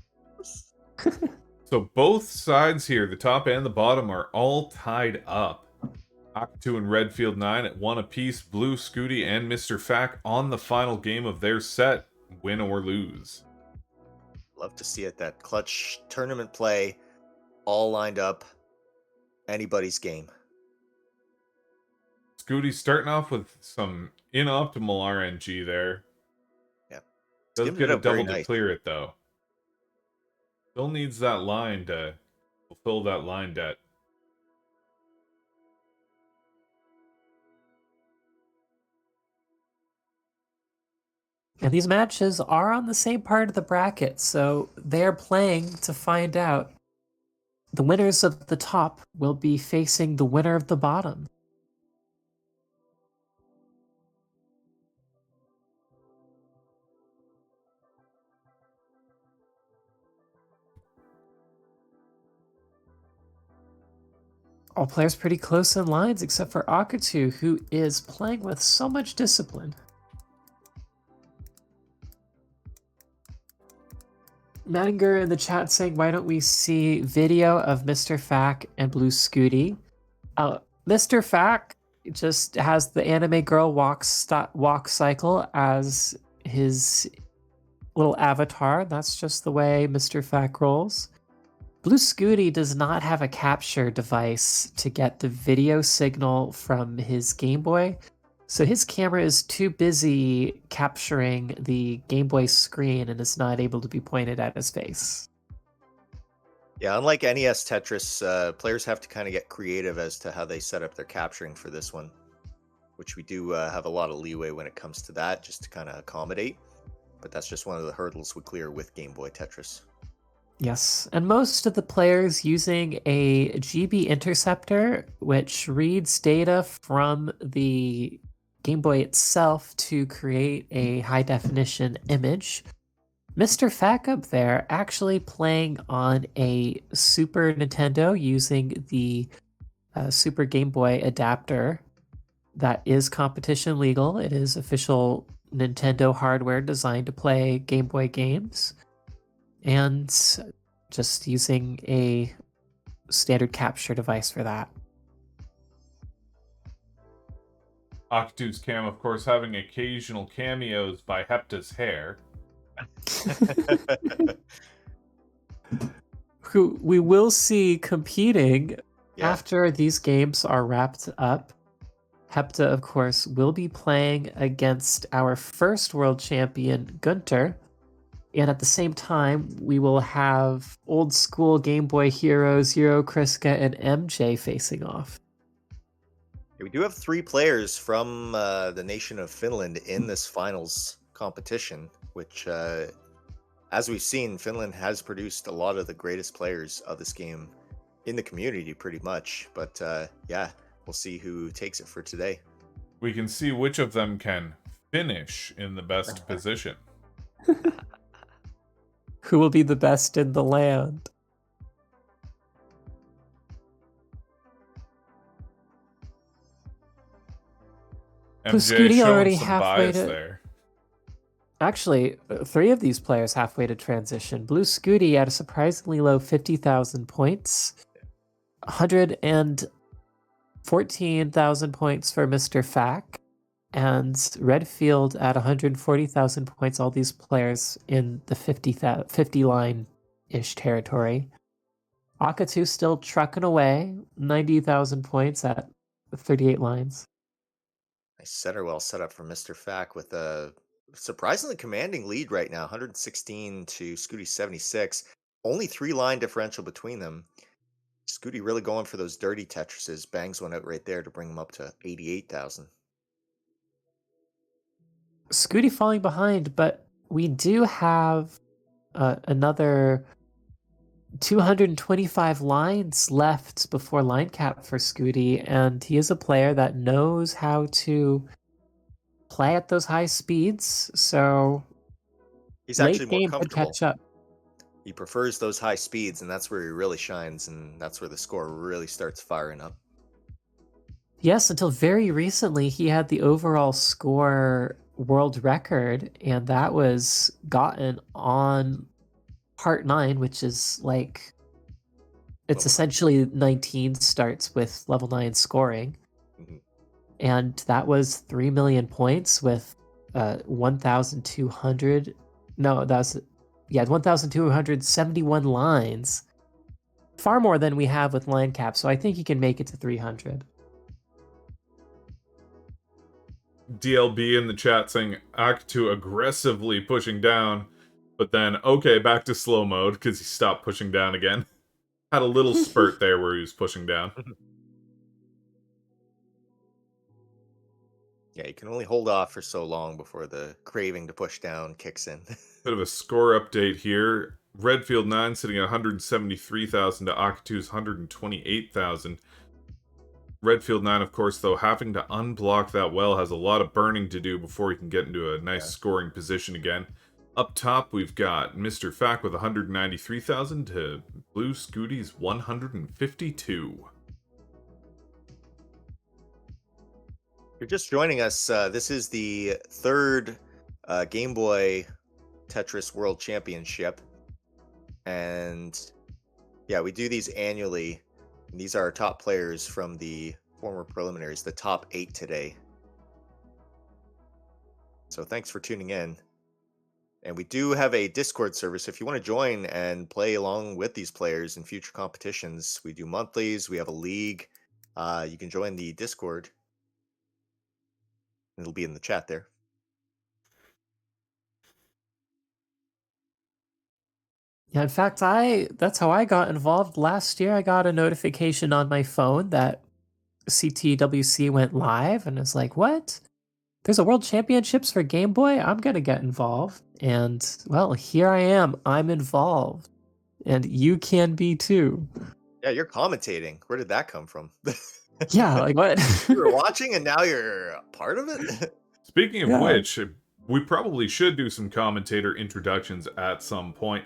Speaker 1: So both sides here, the top and the bottom, are all tied up. Akatu and Redfield 9 at 1 apiece. Blue Scooty and Mr. Fack on the final game of their set, win or lose.
Speaker 3: Love to see it. That clutch tournament play, all lined up. Anybody's game.
Speaker 1: Scooty starting off with some inoptimal RNG there.
Speaker 3: Yeah.
Speaker 1: Does get a double to clear it, though. Still needs that line to fulfill that line debt.
Speaker 2: And these matches are on the same part of the bracket, so they're playing to find out. The winners of the top will be facing the winner of the bottom. All players pretty close in lines, except for Akatu, who is playing with so much discipline. Mattinger in the chat saying, why don't we see video of Mr. Fack and Blue Scooty? Mr. Fack just has the anime girl walk cycle as his little avatar. That's just the way Mr. Fack rolls. Blue Scooty does not have a capture device to get the video signal from his Game Boy, so his camera is too busy capturing the Game Boy screen and is not able to be pointed at his face.
Speaker 3: Yeah, unlike NES Tetris, players have to kind of get creative as to how they set up their capturing for this one, which we do have a lot of leeway when it comes to that, just to kind of accommodate. But that's just one of the hurdles we clear with Game Boy Tetris.
Speaker 2: Yes, and most of the players using a GB interceptor, which reads data from the Game Boy itself to create a high-definition image. Mr. Fack up there actually playing on a Super Nintendo using the Super Game Boy adapter that is competition legal. It is official Nintendo hardware designed to play Game Boy games. And just using a standard capture device for that.
Speaker 1: Octu's cam, of course, having occasional cameos by Hepta's hair.
Speaker 2: Who we will see competing after these games are wrapped up. Hepta, of course, will be playing against our first world champion, Gunter. And at the same time, we will have old school Game Boy heroes, Hiro, Kriska, and MJ facing off.
Speaker 3: Yeah, we do have 3 players from the nation of Finland in this finals competition, which, as we've seen, Finland has produced a lot of the greatest players of this game in the community, pretty much. But yeah, we'll see who takes it for today.
Speaker 1: We can see which of them can finish in the best position.
Speaker 2: Who will be the best in the land?
Speaker 1: MJ
Speaker 2: already
Speaker 1: some
Speaker 2: halfway
Speaker 1: bias
Speaker 2: to...
Speaker 1: there.
Speaker 2: Actually, 3 of these players halfway to transition. Blue Scooty at a surprisingly low 50,000 points. 114,000 points for Mr. Fack. And Redfield at 140,000 points, all these players in the 50 line-ish territory. Akatu still trucking away, 90,000 points at 38 lines.
Speaker 3: Nice center well set up for Mr. Fack with a surprisingly commanding lead right now, 116 to Scooty 76. Only 3 line differential between them. Scooty really going for those dirty Tetrises, bangs one out right there to bring him up to 88,000.
Speaker 2: Scooty falling behind, but we do have another 225 lines left before line cap for Scooty, and he is a player that knows how to play at those high speeds, so
Speaker 3: he's actually
Speaker 2: late
Speaker 3: more
Speaker 2: game
Speaker 3: comfortable.
Speaker 2: could catch up.
Speaker 3: He prefers those high speeds, and that's where he really shines, and that's where the score really starts firing up.
Speaker 2: Yes, until very recently, he had the overall score world record, and that was gotten on Part 9, which is like... It's essentially 19 starts with level 9 scoring.
Speaker 3: Mm-hmm.
Speaker 2: And that was 3 million points with 1,200... No, that was... Yeah, 1,271 lines. Far more than we have with line cap, so I think he can make it to 300.
Speaker 1: DLB in the chat saying Aktu aggressively pushing down, but then, okay, back to slow mode because he stopped pushing down again. Had a little spurt there where he was pushing down.
Speaker 3: Yeah, you can only hold off for so long before the craving to push down kicks in.
Speaker 1: Bit of a score update here. Redfield 9 sitting at 173,000 to Akatu's 128,000. Redfield 9, of course, though, having to unblock that well, has a lot of burning to do before he can get into a nice scoring position again. Up top, we've got Mr. Fack with 193,000 to Blue Scooty's 152.
Speaker 3: you're just joining us, this is the third Game Boy Tetris World Championship. And yeah, we do these annually. And these are our top players from the former preliminaries, the top 8 today. So thanks for tuning in. And we do have a Discord server, so if you want to join and play along with these players in future competitions, we do monthlies, we have a league. You can join the Discord. It'll be in the chat there.
Speaker 2: Yeah, in fact, that's how I got involved last year. I got a notification on my phone that CTWC went live, and it's like, what? There's a World Championships for Game Boy? I'm gonna get involved. And well, here I am. I'm involved. And you can be too.
Speaker 3: Yeah, you're commentating. Where did that come from?
Speaker 2: Yeah, like what?
Speaker 3: You were watching and now you're a part of it?
Speaker 1: Speaking of
Speaker 2: Yeah.
Speaker 1: which, we probably should do some commentator introductions at some point.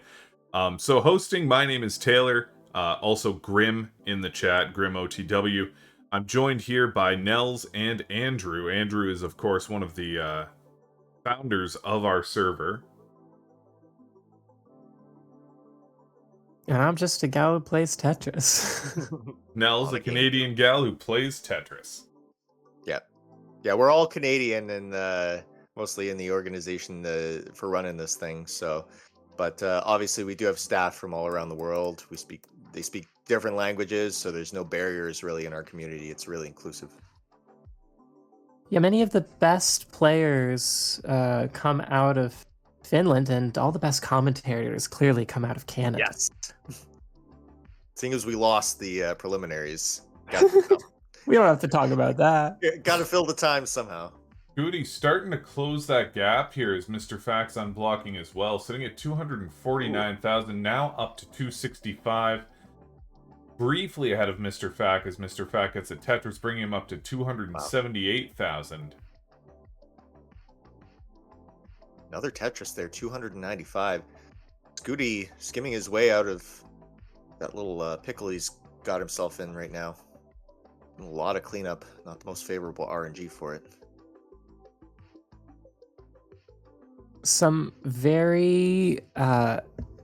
Speaker 1: So hosting, my name is Taylor, also Grim in the chat, Grim OTW. I'm joined here by Nels and Andrew. Andrew is, of course, one of the founders of our server.
Speaker 2: And I'm just a gal who plays Tetris.
Speaker 1: Nels,
Speaker 3: On
Speaker 1: a
Speaker 3: the game.
Speaker 1: Canadian gal who plays Tetris.
Speaker 3: Yeah, we're all Canadian and mostly in the organization for running this thing. So, but obviously we do have staff from all around the world. They speak different languages, so there's no barriers really in our community. It's really inclusive.
Speaker 2: Yeah, many of the best players come out of Finland, and all the best commentators clearly come out of Canada.
Speaker 3: Yes. Seeing as we lost the preliminaries,
Speaker 2: We don't have to talk about that.
Speaker 3: got to fill the time somehow.
Speaker 1: Goody starting to close that gap here is Mr. Fax unblocking as well, sitting at 249,000, now up to 265. Briefly ahead of Mr. Fack as Mr. Fack gets a Tetris, bringing him up to 278,000.
Speaker 3: Another Tetris there, 295. Scooty skimming his way out of that little pickle he's got himself in right now. A lot of cleanup, not the most favorable RNG for it.
Speaker 2: Some very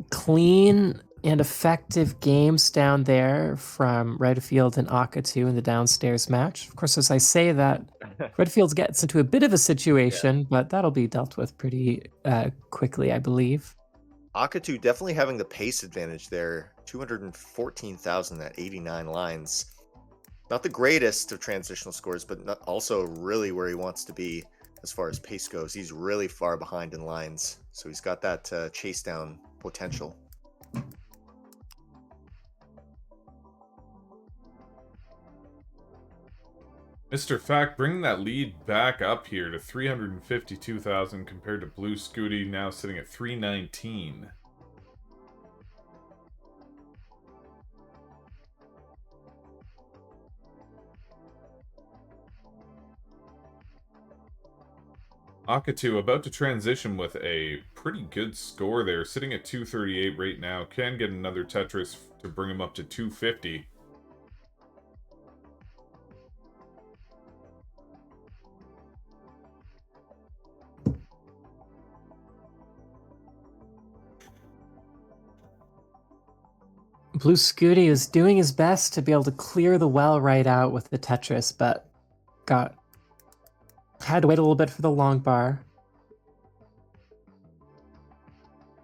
Speaker 2: clean and effective games down there from Redfield and Akatu in the downstairs match. Of course, as I say that, Redfield gets into a bit of a situation, but that'll be dealt with pretty quickly, I believe.
Speaker 3: Akatu definitely having the pace advantage there. 214,000 at 89 lines. Not the greatest of transitional scores, but also really where he wants to be as far as pace goes. He's really far behind in lines, so he's got that chase down potential.
Speaker 1: Mr. Fack bringing that lead back up here to 352,000 compared to Blue Scooty, now sitting at 319. Akatu about to transition with a pretty good score there, sitting at 238 right now. Can get another Tetris to bring him up to 250.
Speaker 2: Blue Scooty is doing his best to be able to clear the well right out with the Tetris, but had to wait a little bit for the long bar.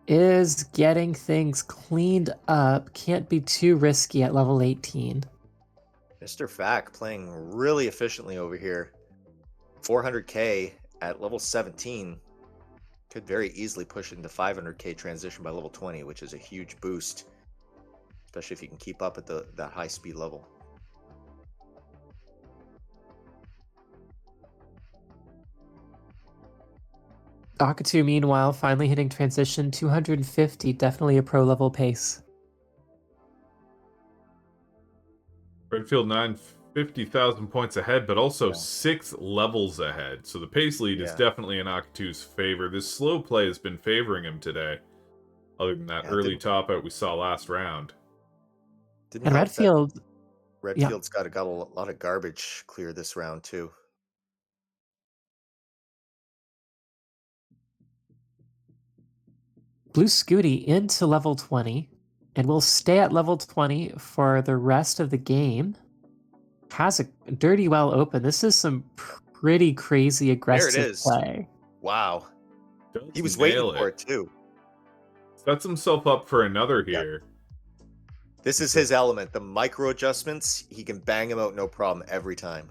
Speaker 2: Is getting things cleaned up. Can't be too risky at level 18.
Speaker 3: Mr. Fack playing really efficiently over here. 400k at level 17. Could very easily push into 500k transition by level 20, which is a huge boost, especially if you can keep up at that high speed level.
Speaker 2: Akatu, meanwhile, finally hitting transition 250, definitely a pro level pace.
Speaker 1: Redfield 950,000 points ahead, but also 6 levels ahead. So the pace lead is definitely in Akatu's favor. This slow play has been favoring him today, other than that early top out we saw last round.
Speaker 2: And Redfield's
Speaker 3: got a lot of garbage clear this round too.
Speaker 2: Blue Scooty into level 20 and will stay at level 20 for the rest of the game. Has a dirty well open. This is some pretty crazy aggressive
Speaker 3: There it is.
Speaker 2: play.
Speaker 3: Wow.
Speaker 1: Does
Speaker 3: He was
Speaker 1: nail
Speaker 3: waiting for it too.
Speaker 1: Sets himself up for another here.
Speaker 3: This is his element. The micro adjustments, he can bang them out no problem every time.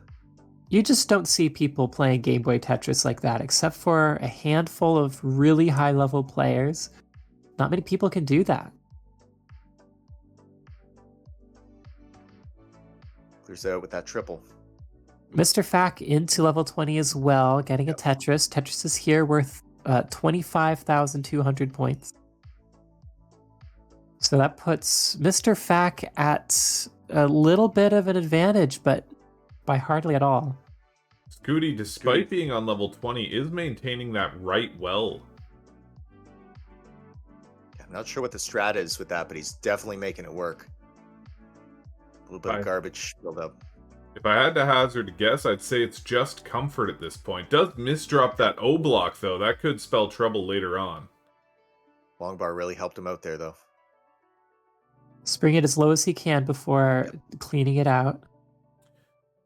Speaker 2: You just don't see people playing Game Boy Tetris like that, except for a handful of really high-level players. Not many people can do that.
Speaker 3: Clears out with that triple.
Speaker 2: Mr. Fack into level 20 as well, getting a Tetris. Tetris is here worth 25,200 points. So that puts Mr. Fack at a little bit of an advantage, but by hardly at all.
Speaker 1: Scooty, despite being on level 20, is maintaining that right well.
Speaker 3: I'm not sure what the strat is with that, but he's definitely making it work. A little bit of garbage build up.
Speaker 1: If I had to hazard a guess, I'd say it's just comfort at this point. Does misdrop that O block, though. That could spell trouble later on.
Speaker 3: Long bar really helped him out there, though.
Speaker 2: Bring it as low as he can before cleaning it out.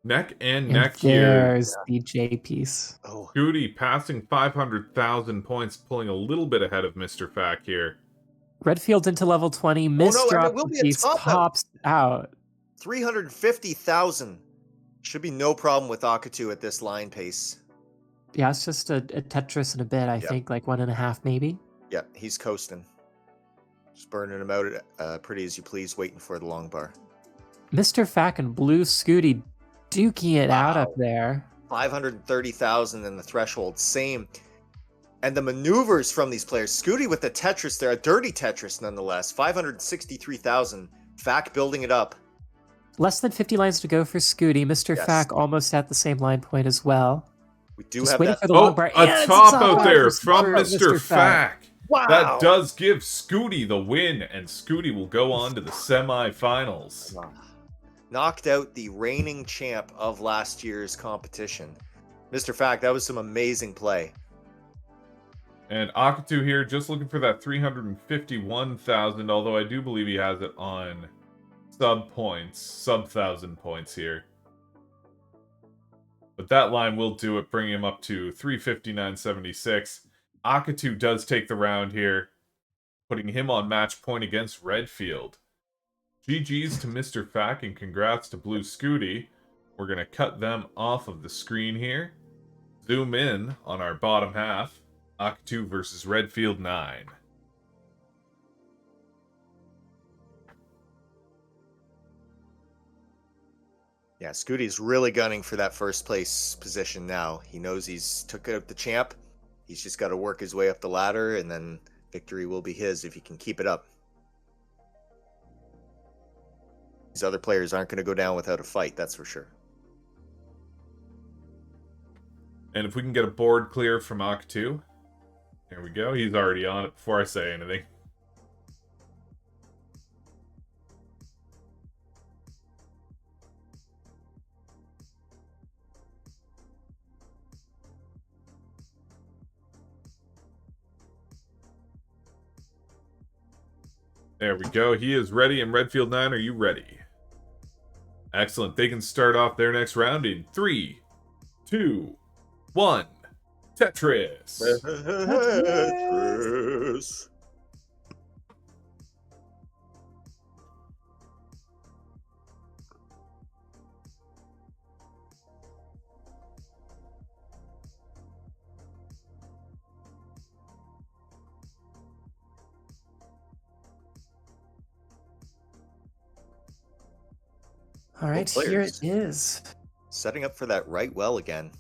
Speaker 1: Neck and
Speaker 2: And
Speaker 1: neck here.
Speaker 2: there's the J piece.
Speaker 3: Oh,
Speaker 1: Scooty passing 500,000 points, pulling a little bit ahead of Mr. Fack here.
Speaker 2: Redfield into level 20,
Speaker 3: no, and it
Speaker 2: misdrop
Speaker 3: will be a
Speaker 2: piece
Speaker 3: top out.
Speaker 2: pops out.
Speaker 3: 350,000. Should be no problem with Akatu at this line pace.
Speaker 2: Yeah, it's just a Tetris and a bit, I think, like 1.5 maybe.
Speaker 3: Yeah, he's coasting. Just burning him out pretty as you please, waiting for the long bar.
Speaker 2: Mr. Fack and Blue Scooty duking it out up there.
Speaker 3: 530,000 in the threshold, same. And the maneuvers from these players. Scooty with the Tetris there, a dirty Tetris nonetheless. 563,000. Fack building it up.
Speaker 2: Less than 50 lines to go for Scooty. Mr.
Speaker 3: Yes.
Speaker 2: Fack almost at the same line point as well.
Speaker 3: We do
Speaker 2: Just
Speaker 3: have
Speaker 2: waiting
Speaker 3: that.
Speaker 2: for the long bar.
Speaker 1: A
Speaker 2: And it's
Speaker 1: top
Speaker 2: a
Speaker 1: out there
Speaker 2: for
Speaker 1: from Mr. Fack.
Speaker 3: Wow.
Speaker 1: That does give Scooty the win, and Scooty will go on to the semifinals.
Speaker 3: Knocked out the reigning champ of last year's competition. Mr. Fack, that was some amazing play.
Speaker 1: And Akatu here, just looking for that 351,000, although I do believe he has it on sub 1,000 points here. But that line will do it, bringing him up to 359.76. Akatu does take the round here, putting him on match point against Redfield. GG's to Mr. Fack and congrats to Blue Scooty. We're going to cut them off of the screen here. Zoom in on our bottom half. Akatu versus Redfield 9.
Speaker 3: Yeah, Scooty's really gunning for that first place position now. He knows he's took out the champ. He's just got to work his way up the ladder, and then victory will be his if he can keep it up. These other players aren't going to go down without a fight, that's for sure.
Speaker 1: And if we can get a board clear from Akatu. There we go. He's already on it before I say anything. There we go. He is ready. And Redfield 9, are you ready? Excellent. They can start off their next round in 3, 2, 1. Tetris.
Speaker 3: Tetris.
Speaker 2: All right, here it is.
Speaker 3: Setting up for that right well again.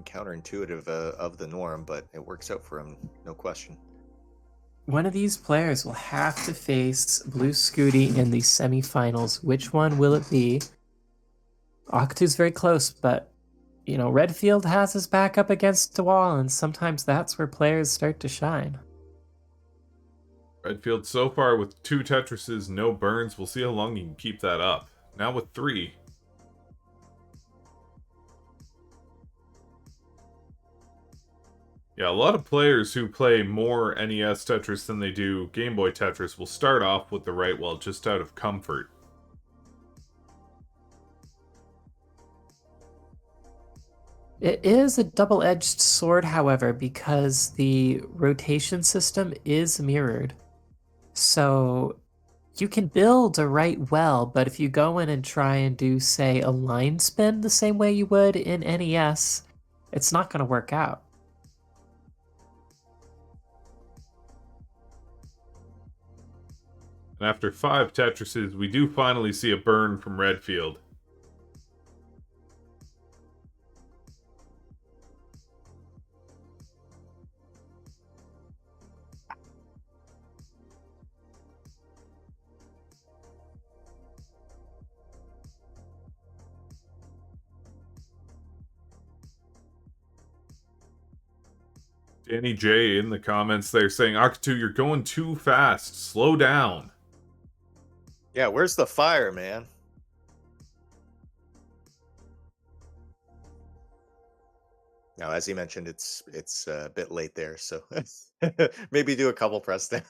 Speaker 3: Counterintuitive of the norm, but it works out for him, no question.
Speaker 2: One of these players will have to face Blue Scooty in the semifinals. Which one will it be? Akatu's very close, but you know, Redfield has his back up against the wall, and sometimes that's where players start to shine.
Speaker 1: Redfield so far with 2 Tetrises, no burns. We'll see how long he can keep that up. Now with 3. Yeah, a lot of players who play more NES Tetris than they do Game Boy Tetris will start off with the right wall just out of comfort.
Speaker 2: It is a double-edged sword, however, because the rotation system is mirrored. So you can build a right well, but if you go in and try and do, say, a line spin the same way you would in NES, it's not going to work out.
Speaker 1: And after 5 Tetrises, we do finally see a burn from Redfield. Danny J in the comments there saying, Akutu, you're going too fast. Slow down.
Speaker 3: Yeah, where's the fire, man? Now, as he mentioned, it's a bit late there, so maybe do a couple press down.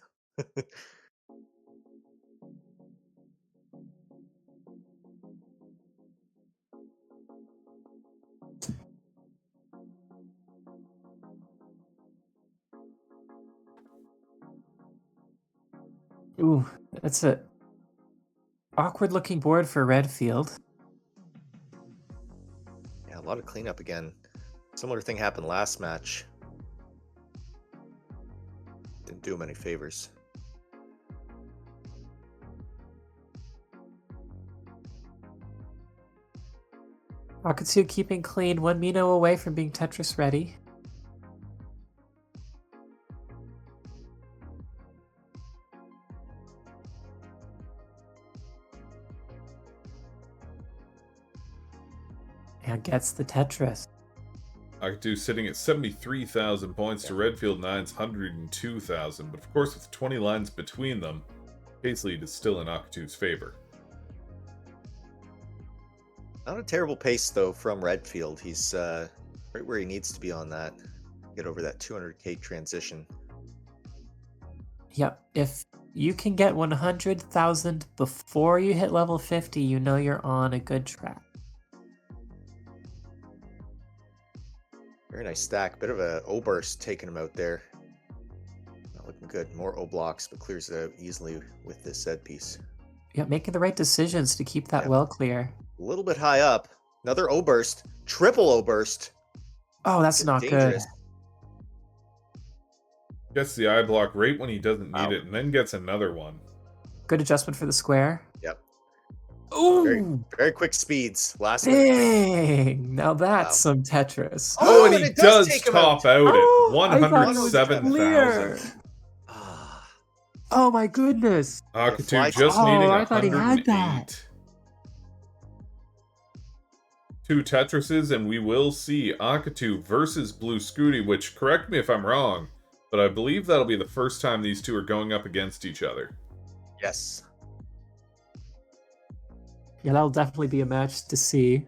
Speaker 2: Ooh, that's a awkward-looking board for Redfield.
Speaker 3: Yeah, a lot of cleanup again. Similar thing happened last match. Didn't do him any favors.
Speaker 2: Akatsu keeping clean, 1 Mino away from being Tetris ready. And gets the Tetris.
Speaker 1: Akutu sitting at 73,000 points to Redfield 9's 102,000, but of course with 20 lines between them, pace lead is still in Akutu's favor.
Speaker 3: Not a terrible pace, though, from Redfield. He's right where he needs to be on that. Get over that 200k transition.
Speaker 2: Yep, if you can get 100,000 before you hit level 50, you know you're on a good track.
Speaker 3: Very nice stack. Bit of a O-burst taking him out there. Not looking good. More O-blocks, but clears it out easily with this Z piece.
Speaker 2: Yep, making the right decisions to keep that well clear.
Speaker 3: A little bit high up. Another O-burst. Triple O-burst.
Speaker 2: Oh, that's not dangerous.
Speaker 1: Good. Gets the eye block right when he doesn't need it, and then gets another one.
Speaker 2: Good adjustment for the square.
Speaker 3: Yep.
Speaker 2: Ooh!
Speaker 3: Very quick speeds. Last
Speaker 2: Dang! Now that's some Tetris.
Speaker 1: Oh, and he does top out at 107,000.
Speaker 2: Oh my goodness!
Speaker 1: Akutu just needing
Speaker 2: I thought he had that.
Speaker 1: 2 Tetrises, and we will see Akutu versus Blue Scooty, which, correct me if I'm wrong, but I believe that'll be the first time these two are going up against each other.
Speaker 3: Yes.
Speaker 2: Yeah, that'll definitely be a match to see.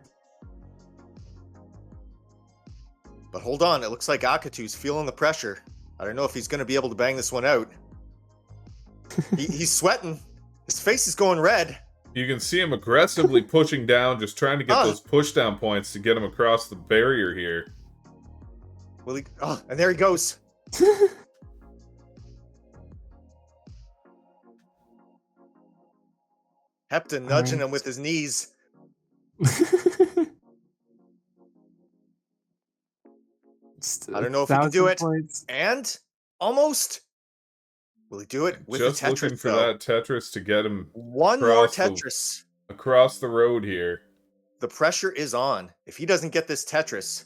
Speaker 3: But hold on, it looks like Akutu's feeling the pressure. I don't know if he's going to be able to bang this one out. He's sweating. His face is going red.
Speaker 1: You can see him aggressively pushing down, just trying to get those push-down points to get him across the barrier here.
Speaker 3: Will he? Oh, and there he goes. Hepta nudging him with his knees. I don't know if he can do it. And almost. Will he do it with
Speaker 1: just
Speaker 3: the Tetris?
Speaker 1: Looking for that Tetris to get him
Speaker 3: one more Tetris
Speaker 1: across the road here.
Speaker 3: The pressure is on. If he doesn't get this Tetris,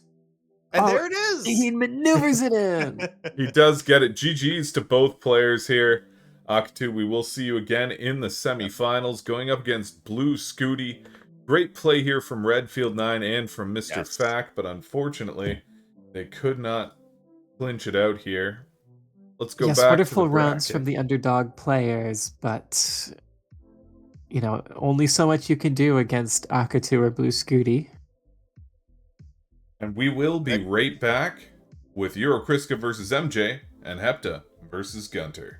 Speaker 3: and there it is.
Speaker 2: He maneuvers it in.
Speaker 1: He does get it. GG's to both players here. Akutu, we will see you again in the semifinals, going up against Blue Scooty. Great play here from Redfield 9 and from Mr. Fack, but unfortunately, they could not clinch it out here. Let's go back to the
Speaker 2: wonderful runs
Speaker 1: bracket.
Speaker 2: from the underdog players, but you know, only so much you can do against Akutu or Blue Scooty.
Speaker 1: And we will be right back with Eurokriska versus MJ and Hepta versus Gunter.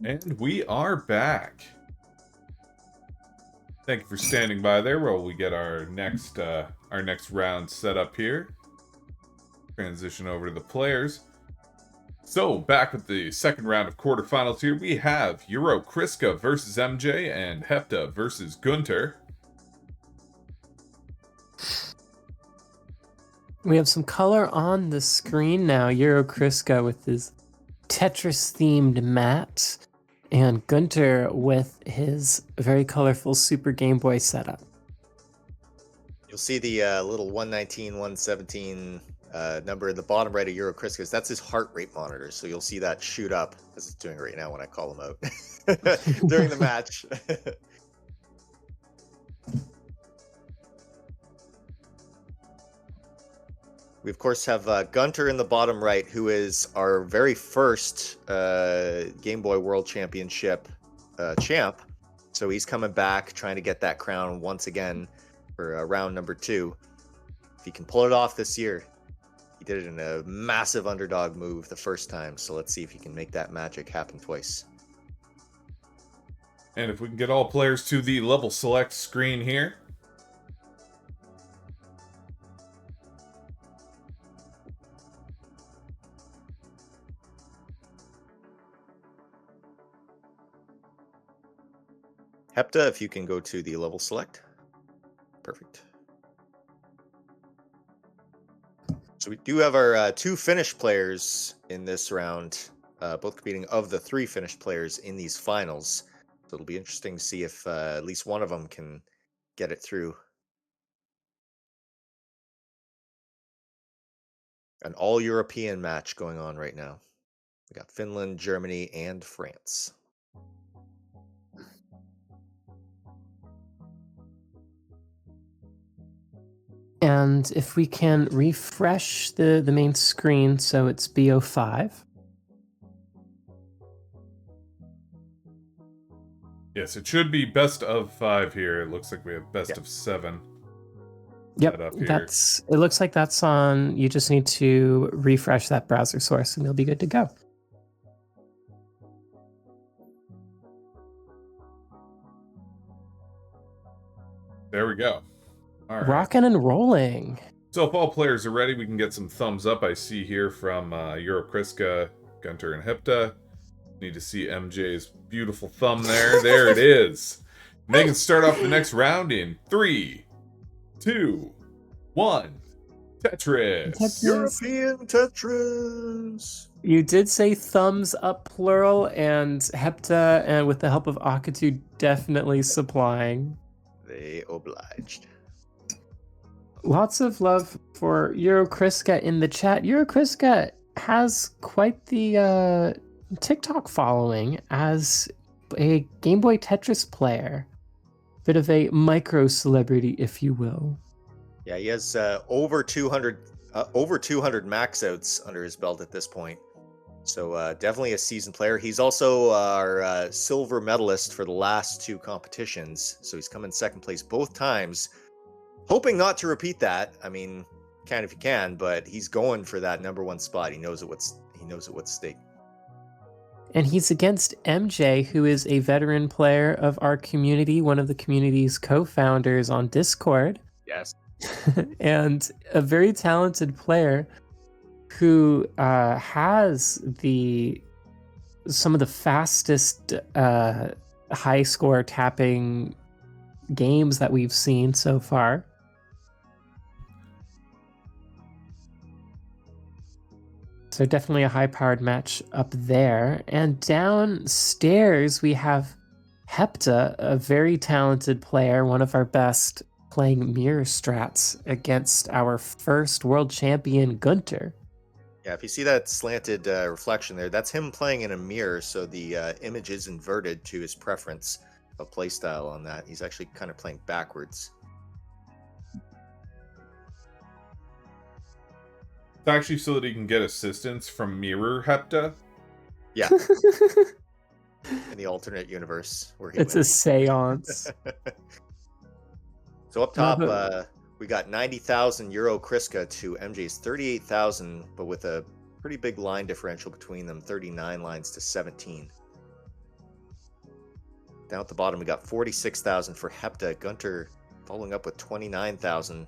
Speaker 1: And we are back. Thank you for standing by there while we get our next round set up here. Transition over to the players. So, back with the second round of quarterfinals here, we have Euro Kriska versus MJ and Hepta versus Gunter.
Speaker 2: We have some color on the screen now. Euro Kriska with his Tetris-themed mat, and Gunter with his very colorful Super Game Boy setup.
Speaker 3: You'll see the little 119, 117 number in the bottom right of Euro Kriska's. That's his heart rate monitor. So you'll see that shoot up, as it's doing right now when I call him out during the match. We, of course, have Gunter in the bottom right, who is our very first Game Boy World Championship champ. So he's coming back, trying to get that crown once again for round number 2. If he can pull it off this year, he did it in a massive underdog move the first time. So let's see if he can make that magic happen twice.
Speaker 1: And if we can get all players to the level select screen here.
Speaker 3: Hepta, if you can go to the level select. Perfect. So we do have our 2 Finnish players in this round, both competing of the 3 Finnish players in these finals. So it'll be interesting to see if at least one of them can get it through. An all-European match going on right now. We got Finland, Germany, and France.
Speaker 2: And if we can refresh the main screen so it's BO5.
Speaker 1: Yes, it should be best of 5 here. It looks like we have best of 7.
Speaker 2: Yep, it looks like that's on. You just need to refresh that browser source and you'll be good to go.
Speaker 1: There we go. All right.
Speaker 2: Rocking and rolling.
Speaker 1: So if all players are ready, we can get some thumbs up. I see here from Euro Kriska, Gunter, and Hepta. Need to see MJ's beautiful thumb there. There it is. And they can start off the next round in 3, 2, 1. Tetris.
Speaker 3: European Tetris.
Speaker 2: You did say thumbs up plural, and Hepta, and with the help of Akatu, definitely supplying.
Speaker 3: They obliged.
Speaker 2: Lots of love for Euro Kriska in the chat. Euro Kriska has quite the TikTok following as a Game Boy Tetris player. Bit of a micro celebrity, if you will.
Speaker 3: Yeah, he has over 200 max outs under his belt at this point. So definitely a seasoned player. He's also our silver medalist for the last 2 competitions. So he's come in second place both times. Hoping not to repeat that. I mean, can if you can, but he's going for that number 1 spot. He knows what's at stake.
Speaker 2: And he's against MJ, who is a veteran player of our community, one of the community's co-founders on Discord.
Speaker 3: Yes.
Speaker 2: And a very talented player who has some of the fastest high score tapping games that we've seen so far. So definitely a high-powered match up there. And downstairs we have Hepta, a very talented player, one of our best, playing mirror strats against our first world champion, Gunter.
Speaker 3: Yeah, if you see that slanted reflection there, that's him playing in a mirror, so the image is inverted to his preference of playstyle on that. He's actually kind of playing backwards.
Speaker 1: It's actually so that he can get assistance from Mirror Hepta.
Speaker 3: Yeah. In the alternate universe where he
Speaker 2: It's
Speaker 3: wins.
Speaker 2: a seance.
Speaker 3: So up top, We got 90,000 Euro Kriska to MJ's 38,000, but with a pretty big line differential between them, 39 lines to 17. Down at the bottom, we got 46,000 for Hepta. Gunter following up with 29,000.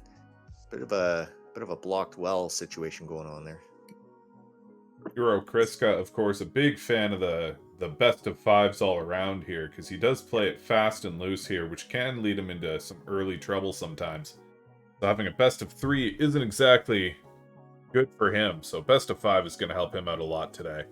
Speaker 3: Bit of a blocked well situation going on there.
Speaker 1: Euro Kriska, of course, a big fan of the best of fives all around here, because he does play it fast and loose here, which can lead him into some early trouble sometimes. So having a best of 3 isn't exactly good for him, so best of 5 is going to help him out a lot today.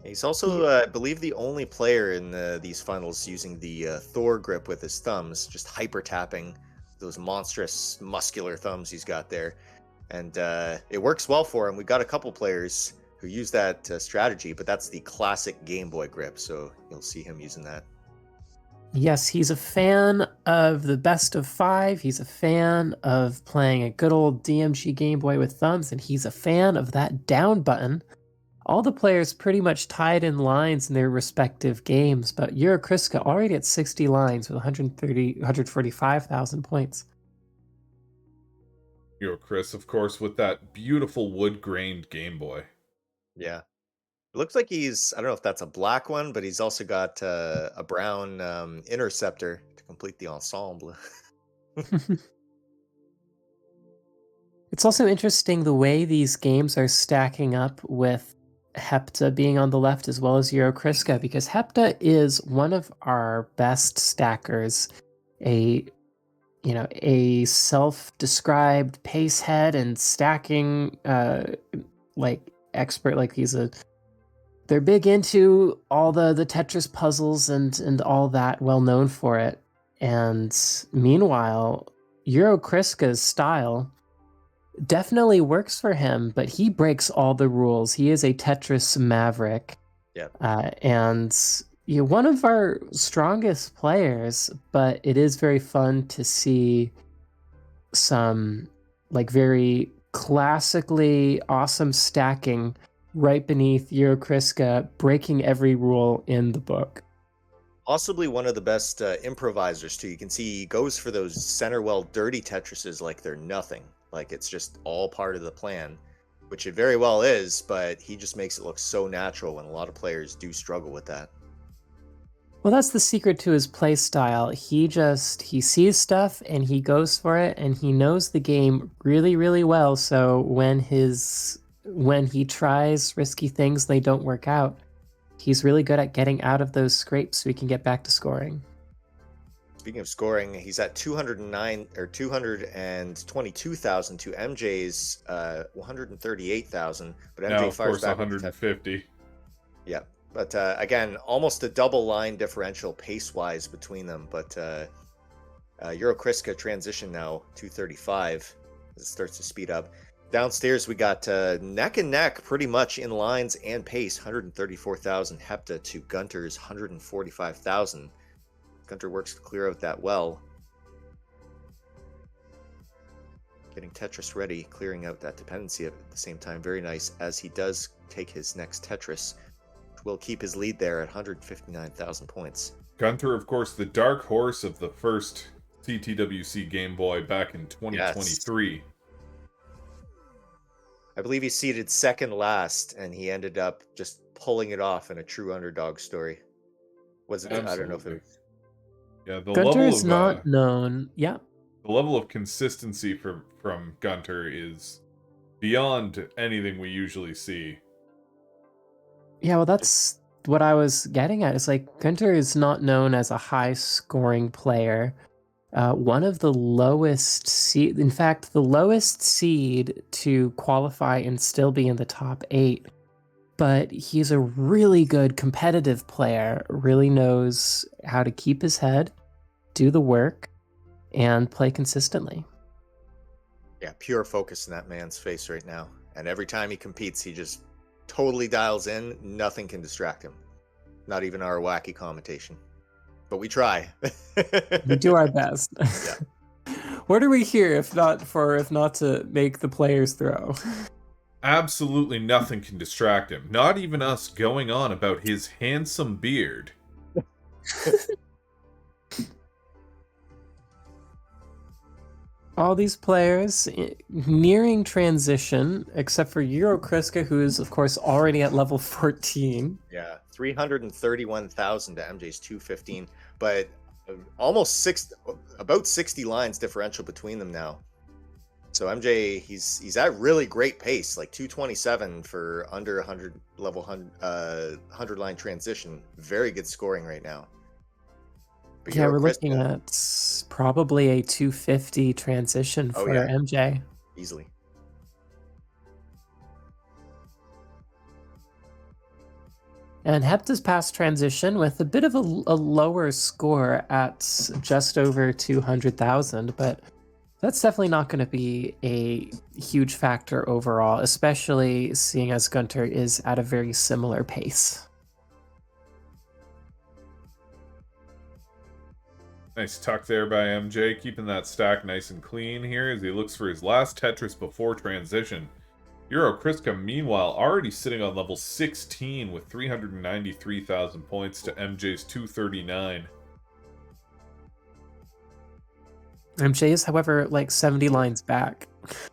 Speaker 3: He's also, I believe, the only player in these finals using the Thor grip with his thumbs, just hyper tapping those monstrous muscular thumbs he's got there. And it works well for him. We've got a couple players who use that strategy, but that's the classic Game Boy grip, so you'll see him using that.
Speaker 2: Yes, he's a fan of the best of 5. He's a fan of playing a good old DMG Game Boy with thumbs, and he's a fan of that down button. All the players pretty much tied in lines in their respective games, but Euro Kriska already at 60 lines with 145,000 points.
Speaker 1: Euro Chris, of course, with that beautiful wood-grained Game Boy.
Speaker 3: Yeah. It looks like he's, I don't know if that's a black one, but he's also got a brown interceptor to complete the ensemble.
Speaker 2: It's also interesting the way these games are stacking up with Hepta being on the left as well as Euro Kriska, because Hepta is one of our best stackers, a self-described pace head and stacking expert. Like they're big into all the Tetris puzzles and all that, well known for it. And meanwhile, Euro Kriska's style definitely works for him, but he breaks all the rules. He is a Tetris maverick.
Speaker 3: Yeah.
Speaker 2: And one of our strongest players, but it is very fun to see some very classically awesome stacking right beneath Euro Kriska, breaking every rule in the book.
Speaker 3: Possibly one of the best improvisers, too. You can see he goes for those center well dirty Tetrises like they're nothing. Like it's just all part of the plan, which it very well is, but he just makes it look so natural when a lot of players do struggle with that.
Speaker 2: Well, that's the secret to his play style. He sees stuff and he goes for it, and he knows the game really, really well. So when he tries risky things, they don't work out. He's really good at getting out of those scrapes so he can get back to scoring.
Speaker 3: Speaking of scoring, he's at 222,000 to MJ's 138,000, but MJ
Speaker 1: now, of
Speaker 3: fires
Speaker 1: course,
Speaker 3: back
Speaker 1: 150.
Speaker 3: Yeah, but again, almost a double line differential pace-wise between them. But Euro Kriska transition now 235 as it starts to speed up. Downstairs, we got neck and neck pretty much in lines and pace, 134,000 Hepta to Gunter's 145,000. Gunter works to clear out that well. Getting Tetris ready, clearing out that dependency at the same time. Very nice, as he does take his next Tetris, which will keep his lead there at 159,000 points.
Speaker 1: Gunter, of course, the dark horse of the first CTWC Game Boy back in 2023.
Speaker 3: Yes. I believe he seeded second last, and he ended up just pulling it off in a true underdog story. Was it?
Speaker 1: Absolutely.
Speaker 3: I don't know if it.
Speaker 1: Yeah,
Speaker 2: Gunter is not known. Yeah.
Speaker 1: The level of consistency from Gunter is beyond anything we usually see.
Speaker 2: Yeah, well, that's what I was getting at. It's like Gunter is not known as a high-scoring player. One of the lowest seed, in fact, the lowest seed to qualify and still be in the top 8. But he's a really good competitive player, really knows how to keep his head, do the work, and play consistently.
Speaker 3: Yeah, pure focus in that man's face right now. And every time he competes, he just totally dials in. Nothing can distract him. Not even our wacky commentation. But we try.
Speaker 2: We do our best.
Speaker 3: Yeah.
Speaker 2: What are we here if not to make the players throw?
Speaker 1: Absolutely nothing can distract him. Not even us going on about his handsome beard.
Speaker 2: All these players nearing transition, except for Euro Kriska, who is, of course, already at level 14.
Speaker 3: Yeah, 331,000 to MJ's 215, but about 60 lines differential between them now. So MJ, he's at really great pace, like 227 for under 100 level 100 line transition. Very good scoring right now. But
Speaker 2: Yeah,
Speaker 3: Euro
Speaker 2: we're looking
Speaker 3: Kriska,
Speaker 2: at probably a 250 transition for MJ.
Speaker 3: easily.
Speaker 2: And Hepta's past transition with a bit of a lower score at just over 200,000, but that's definitely not going to be a huge factor overall, especially seeing as Gunter is at a very similar pace.
Speaker 1: Nice tuck there by MJ, keeping that stack nice and clean here as he looks for his last Tetris before transition. Euro Kriska, meanwhile, already sitting on level 16 with 393,000 points to MJ's 239.
Speaker 2: MJ is, however, like 70 lines back.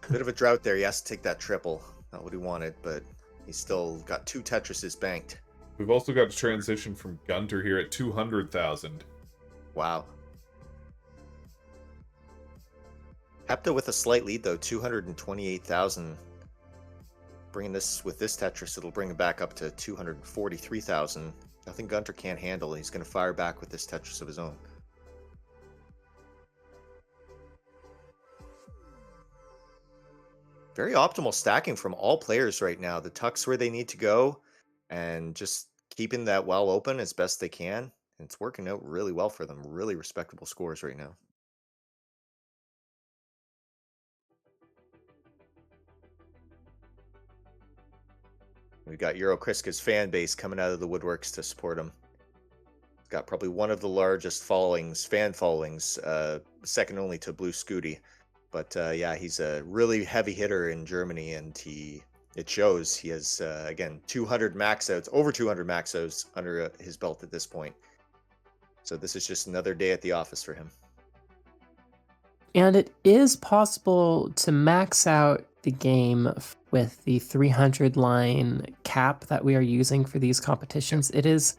Speaker 3: Bit of a drought there. He has to take that triple. Not what he wanted, but he's still got 2 Tetrises banked.
Speaker 1: We've also got a transition from Gunter here at 200,000.
Speaker 3: Wow. Hepta with a slight lead, though, 228,000. Bringing this with this Tetris, it'll bring it back up to 243,000. Nothing Gunter can't handle. He's going to fire back with this Tetris of his own. Very optimal stacking from all players right now. The tucks where they need to go and just keeping that well open as best they can. And it's working out really well for them. Really respectable scores right now. We've got Euro Kriska's fan base coming out of the woodworks to support him. He's got probably one of the largest fan followings, second only to Blue Scooty. But yeah, he's a really heavy hitter in Germany, and it shows. He has, again, 200 max outs, over 200 max outs under his belt at this point. So this is just another day at the office for him.
Speaker 2: And it is possible to max out the game with the 300 line cap that we are using for these competitions. It's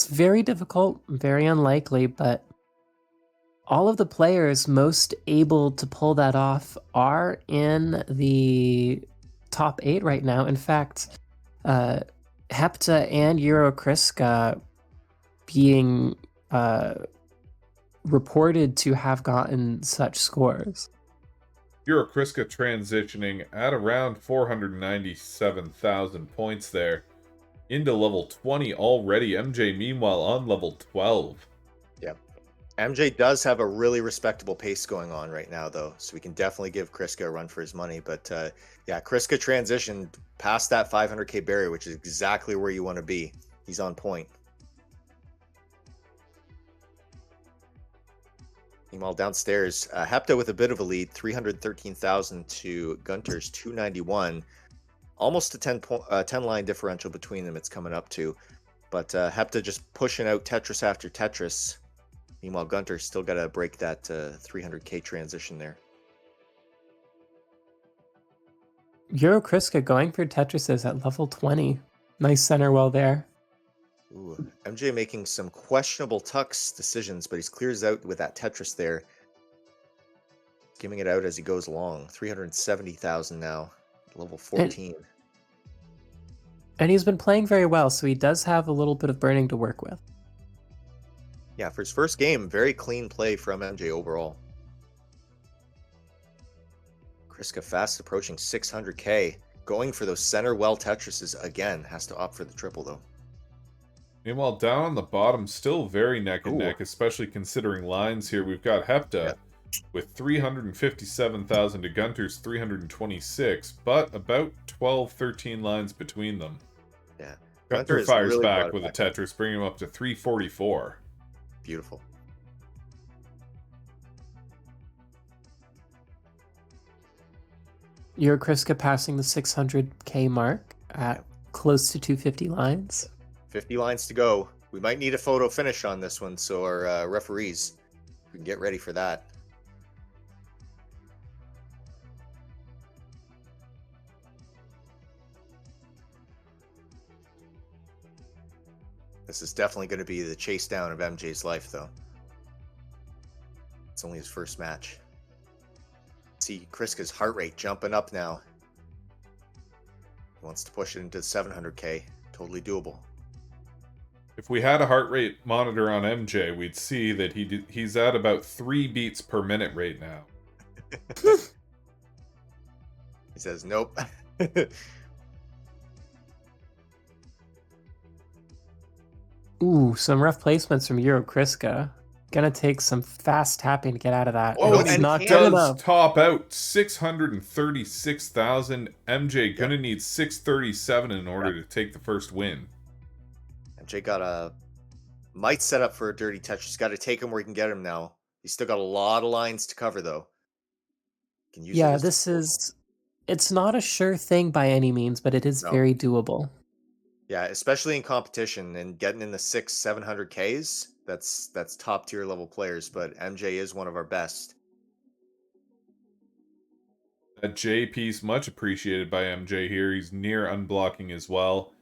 Speaker 2: very difficult, very unlikely, but all of the players most able to pull that off are in the top 8 right now. In fact, Hepta and Euro Kriska being reported to have gotten such scores.
Speaker 1: Euro Kriska transitioning at around 497,000 points there into level 20 already. MJ, meanwhile, on level 12.
Speaker 3: Yeah. MJ does have a really respectable pace going on right now, though, so we can definitely give Kriska a run for his money. But yeah, Kriska transitioned past that 500k barrier, which is exactly where you want to be. He's on point. Meanwhile, downstairs, Hepta with a bit of a lead, 313,000 to Gunter's 291. Almost a 10 line differential between them it's coming up to. But Hepta just pushing out Tetris after Tetris. Meanwhile, Gunter's still got to break that 300k transition there.
Speaker 2: Euro Kriska going for Tetrises at level 20. Nice center well there.
Speaker 3: Ooh, MJ making some questionable tucks decisions, but he's clears out with that Tetris there. Skimming it out as he goes along. 370,000 now, level 14.
Speaker 2: And he's been playing very well, so he does have a little bit of burning to work with.
Speaker 3: Yeah, for his first game, very clean play from MJ overall. Kriska fast approaching 600k. Going for those center well Tetrises again. Has to opt for the triple, though.
Speaker 1: Meanwhile, down on the bottom, still very neck and neck, especially considering lines here. We've got Hepta with 357,000 to Gunter's 326, but about 12, 13 lines between them.
Speaker 3: Yeah.
Speaker 1: Gunter fires really back with a Tetris, bringing him up to 344.
Speaker 3: Beautiful.
Speaker 2: Euro Kriska passing the 600k mark at close to 250 lines.
Speaker 3: 50 lines to go. We might need a photo finish on this one, so our referees, we can get ready for that. This is definitely going to be the chase down of MJ's life, though. It's only his first match. See Kriska's heart rate jumping up now. He wants to push it into 700k. Totally doable.
Speaker 1: If we had a heart rate monitor on MJ, we'd see that he's at about 3 beats per minute right now.
Speaker 3: He says, nope.
Speaker 2: Ooh, some rough placements from Euro Kriska. Gonna take some fast tapping to get out of that.
Speaker 1: Oh,
Speaker 2: It's
Speaker 3: and
Speaker 2: not
Speaker 3: he
Speaker 2: good
Speaker 1: does
Speaker 2: enough.
Speaker 1: top out 636,000. MJ gonna need 637 in order to take the first win.
Speaker 3: MJ might set up for a dirty touch. He's got to take him where he can get him now. He's still got a lot of lines to cover, though. Can use it
Speaker 2: Yeah,
Speaker 3: as
Speaker 2: it's not a sure thing by any means, but it is
Speaker 3: No.
Speaker 2: very doable.
Speaker 3: Yeah, especially in competition and getting in the 700Ks. That's top tier level players, but MJ is one of our best.
Speaker 1: That J piece, much appreciated by MJ here. He's near unblocking as well.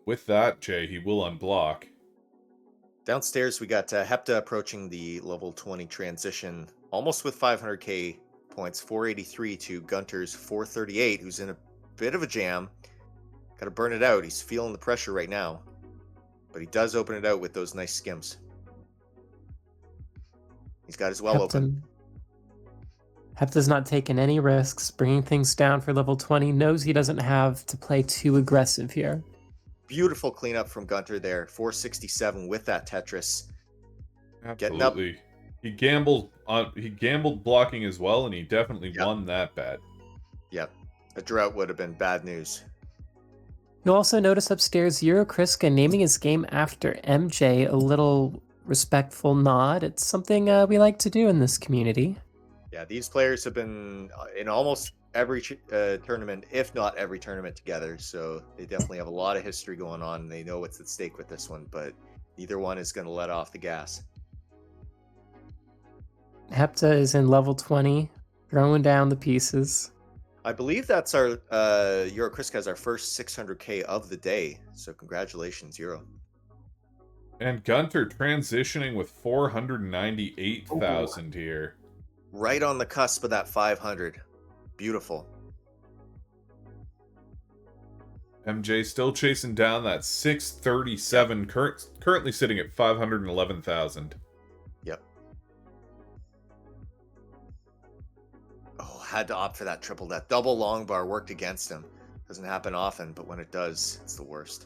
Speaker 1: With that, J, he will unblock.
Speaker 3: Downstairs, we got Hepta approaching the level 20 transition, almost with 500k points, 483 to Gunter's 438, who's in a bit of a jam. Got to burn it out. He's feeling the pressure right now, but he does open it out with those nice skims. He's got his well open.
Speaker 2: Hepta's not taking any risks, bringing things down for level 20, knows he doesn't have to play too aggressive here.
Speaker 3: Beautiful cleanup from Gunter there, 467 with that Tetris.
Speaker 1: Absolutely. He gambled blocking as well, and he definitely won that bet.
Speaker 3: Yep. A drought would have been bad news.
Speaker 2: You'll also notice upstairs Euro Kriska naming his game after MJ, a little respectful nod. It's something we like to do in this community.
Speaker 3: Yeah, these players have been in almost every tournament, if not every tournament together, so they definitely have a lot of history going on, and they know what's at stake with this one, but neither one is going to let off the gas.
Speaker 2: Hepta is in level 20, throwing down the pieces.
Speaker 3: I believe that's our Euro Kriska has our first 600k of the day, so congratulations, Euro.
Speaker 1: And Gunter transitioning with 498,000 here.
Speaker 3: Right on the cusp of that 500. Beautiful.
Speaker 1: MJ still chasing down that 637, currently sitting at 511,000.
Speaker 3: Yep. Oh, had to opt for that triple. That double long bar worked against him. Doesn't happen often, but when it does, it's the worst.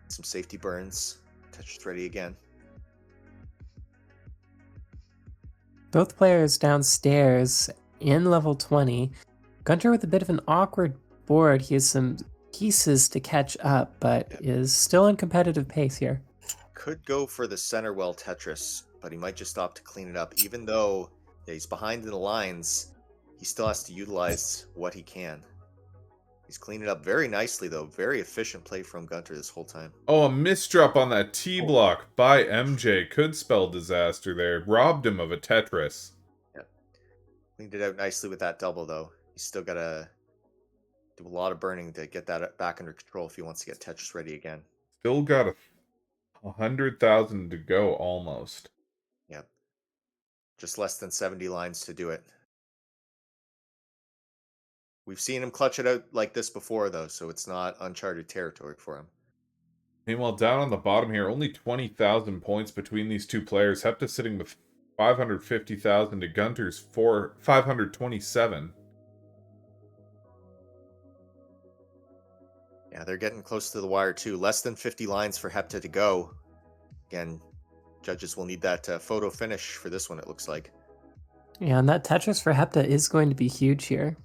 Speaker 3: Some safety burns. Tetris ready again.
Speaker 2: Both players downstairs in level 20. Gunter with a bit of an awkward board. He has some pieces to catch up, but is still in competitive pace here.
Speaker 3: Could go for the center well Tetris, but he might just opt to clean it up. Even though he's behind in the lines, he still has to utilize what he can. He's cleaned it up very nicely, though. Very efficient play from Gunter this whole time.
Speaker 1: Oh, a misdrop on that T-block by MJ could spell disaster there. Robbed him of a Tetris.
Speaker 3: Yep. Cleaned it out nicely with that double, though. He's still got to do a lot of burning to get that back under control if he wants to get Tetris ready again.
Speaker 1: Still got 100,000 to go, almost.
Speaker 3: Yep. Just less than 70 lines to do it. We've seen him clutch it out like this before, though, so it's not uncharted territory for him.
Speaker 1: Meanwhile, down on the bottom here, only 20,000 points between these two players. Hepta sitting with 550,000 to Gunter's 527.
Speaker 3: Yeah, they're getting close to the wire, too. Less than 50 lines for Hepta to go. Again, judges will need that photo finish for this one, it looks like.
Speaker 2: Yeah, and that Tetris for Hepta is going to be huge here.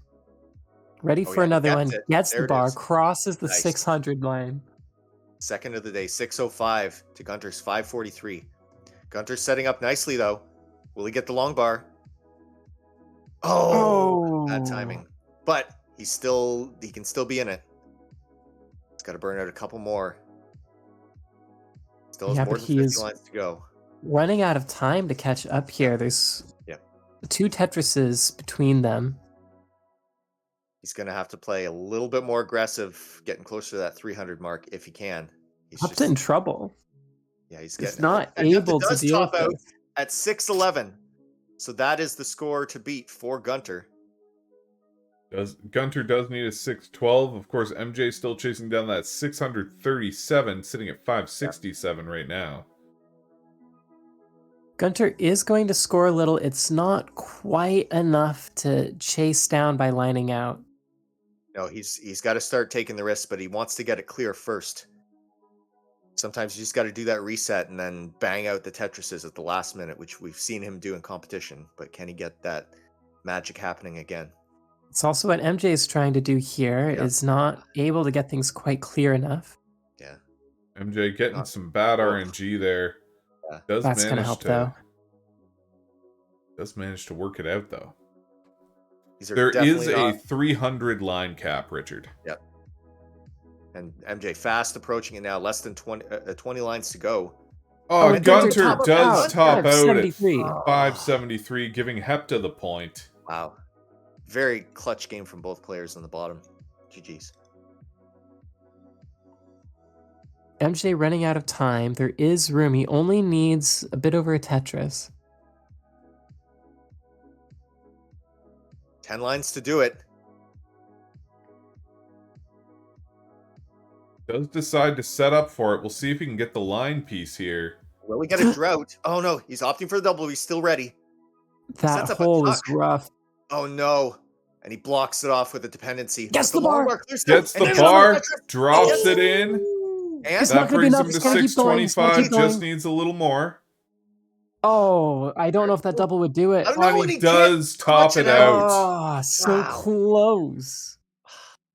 Speaker 2: Ready for another one. Gets the bar, crosses the 600 line.
Speaker 3: Second of the day, 605 to Gunter's 543. Gunter's setting up nicely, though. Will he get the long bar? Oh, bad timing. But he can still be in it. He's got to burn out a couple more. Still has more than 50 lines to go.
Speaker 2: Running out of time to catch up here. There's two Tetrises between them.
Speaker 3: He's going to have to play a little bit more aggressive, getting closer to that 300 mark if he can. He's
Speaker 2: Hepta in trouble.
Speaker 3: Yeah, he's
Speaker 2: It's
Speaker 3: getting
Speaker 2: not
Speaker 3: and Hepta
Speaker 2: able to
Speaker 3: does
Speaker 2: deal
Speaker 3: top
Speaker 2: with
Speaker 3: out
Speaker 2: this.
Speaker 3: at 6-11. So that is the score to beat for Gunter.
Speaker 1: Gunter does need a 612. Of course, MJ still chasing down that 637, sitting at 567 right now.
Speaker 2: Gunter is going to score a little. It's not quite enough to chase down by lining out.
Speaker 3: No, he's got to start taking the risks, but he wants to get it clear first. Sometimes you just got to do that reset and then bang out the Tetrises at the last minute, which we've seen him do in competition. But can he get that magic happening again?
Speaker 2: It's also what MJ is trying to do here, is not able to get things quite clear enough.
Speaker 3: Yeah.
Speaker 1: MJ getting some bad RNG there.
Speaker 3: Yeah.
Speaker 2: That's going to help, though.
Speaker 1: Does manage to work it out, though.
Speaker 3: There is
Speaker 1: a 300 line cap, Richard.
Speaker 3: Yep. And MJ fast approaching it now, less than 20 lines to go.
Speaker 1: Oh, Gunter does top out at
Speaker 2: 573.
Speaker 1: 573, giving Hepta the point.
Speaker 3: Wow. Very clutch game from both players on the bottom. GG's.
Speaker 2: MJ running out of time. There is room. He only needs a bit over a Tetris.
Speaker 3: 10 lines to do it.
Speaker 1: Does decide to set up for it. We'll see if he can get the line piece here.
Speaker 3: Will we get a drought? Oh no, he's opting for the double. He's still ready.
Speaker 2: That hole is rough.
Speaker 3: Oh no. And he blocks it off with a dependency.
Speaker 2: Gets the bar.
Speaker 1: Gets the bar, drops it in.
Speaker 3: And
Speaker 1: that brings him to 625. Just needs a little more.
Speaker 2: Oh, I don't know if that double would do it.
Speaker 1: He does top it out.
Speaker 2: Oh, so close.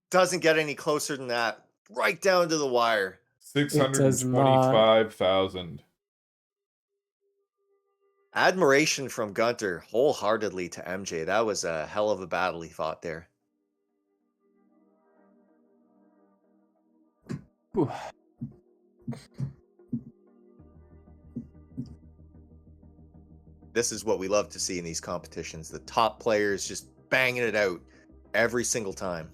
Speaker 3: Doesn't get any closer than that. Right down to the wire.
Speaker 1: 625,000.
Speaker 3: Admiration from Gunter wholeheartedly to MJ. That was a hell of a battle he fought there.
Speaker 2: Ooh.
Speaker 3: This is what we love to see in these competitions. The top players just banging it out every single time.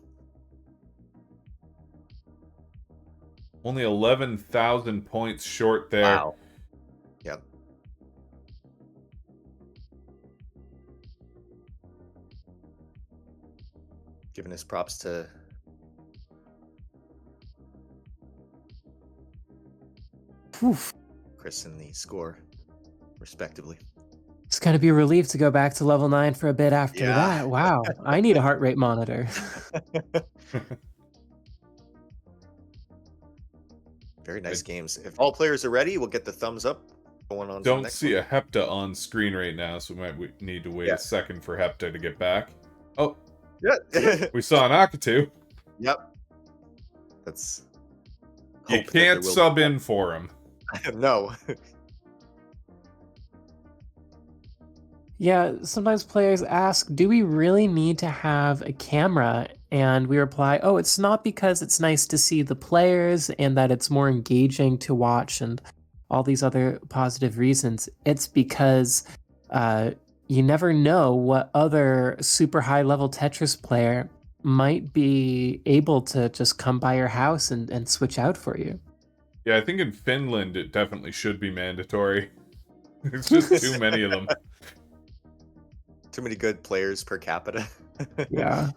Speaker 1: Only 11,000 points short there.
Speaker 3: Wow. Yep. Giving his props to Chris and the score, respectively.
Speaker 2: It's going to be a relief to go back to level 9 for a bit after that. Wow. I need a heart rate monitor.
Speaker 3: Very nice games. If all players are ready, we'll get the thumbs up going on.
Speaker 1: Don't see a Hepta on screen right now, so we might need to wait a second for Hepta to get back. Oh,
Speaker 3: yeah.
Speaker 1: We saw an Akatu.
Speaker 3: Yep. That's.
Speaker 1: You can't sub in for him.
Speaker 3: No.
Speaker 2: Yeah, sometimes players ask, do we really need to have a camera? And we reply, oh, it's not because it's nice to see the players and that it's more engaging to watch and all these other positive reasons. It's because you never know what other super high level Tetris player might be able to just come by your house and switch out for you.
Speaker 1: Yeah, I think in Finland it definitely should be mandatory. There's just too many of them.
Speaker 3: Too many good players per capita.
Speaker 2: Yeah.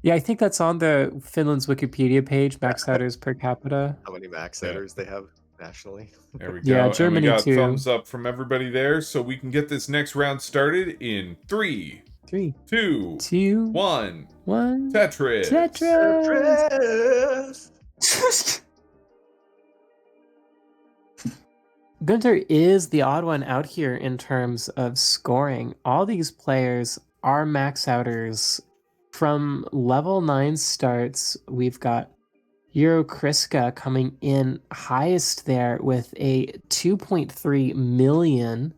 Speaker 2: Yeah, I think that's on the Finland's Wikipedia page, max outers per capita.
Speaker 3: How many max outers they have nationally.
Speaker 1: There we go.
Speaker 2: Yeah, Germany
Speaker 1: and we got
Speaker 2: too.
Speaker 1: Thumbs up from everybody there, so we can get this next round started in 3, 2, 1. Tetris.
Speaker 3: Tetris.
Speaker 2: Gunter is the odd one out here in terms of scoring. All these players are max outers. From level 9 starts, we've got Euro Kriska coming in highest there with a 2.3 million,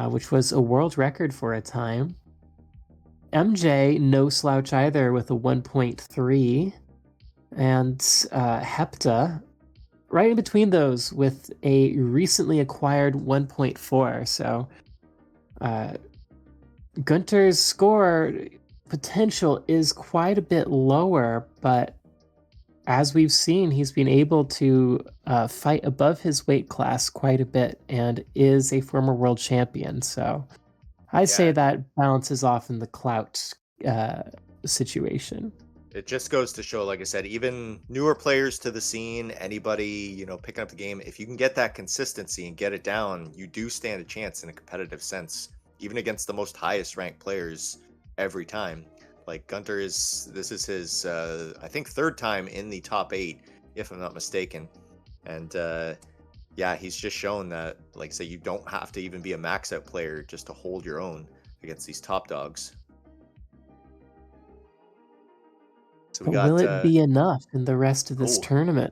Speaker 2: which was a world record for a time. MJ, no slouch either, with a 1.3. And Hepta, right in between those with a recently acquired 1.4. So Gunter's score potential is quite a bit lower, but as we've seen, he's been able to fight above his weight class quite a bit and is a former world champion. So I'd say
Speaker 3: Yeah.
Speaker 2: that balances off in the clout situation.
Speaker 3: It just goes to show, like I said, even newer players to the scene, anybody, you know, picking up the game, if you can get that consistency and get it down, you do stand a chance in a competitive sense, even against the most highest ranked players every time. Like Gunter this is his, I think, third time in the top 8, if I'm not mistaken. And yeah, he's just shown that, like I say, you don't have to even be a max out player just to hold your own against these top dogs. So we
Speaker 2: But
Speaker 3: got
Speaker 2: will it be enough in the rest of this tournament?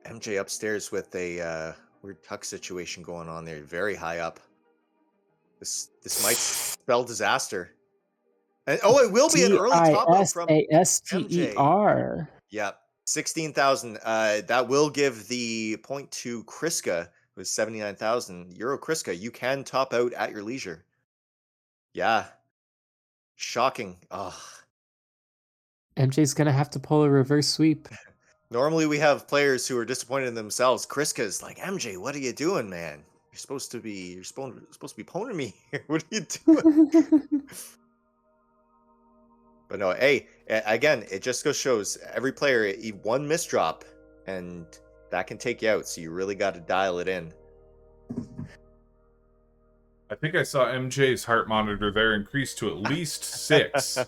Speaker 3: MJ upstairs with a weird tuck situation going on there, very high up. This might spell disaster. And it will be an early top up from
Speaker 2: DISASTER.
Speaker 3: Yeah, 16,000. That will give the point to Kriska, who is 79,000. Euro Kriska, you can top out at your leisure. Yeah. Shocking. Oh.
Speaker 2: MJ's gonna have to pull a reverse sweep.
Speaker 3: Normally we have players who are disappointed in themselves. Kriska's like, MJ, what are you doing, man? You're supposed to be pwning me here. What are you doing? But no, hey, again, it just shows every player, one misdrop, and that can take you out. So you really got to dial it in.
Speaker 1: I think I saw MJ's heart monitor there increase to at least 6.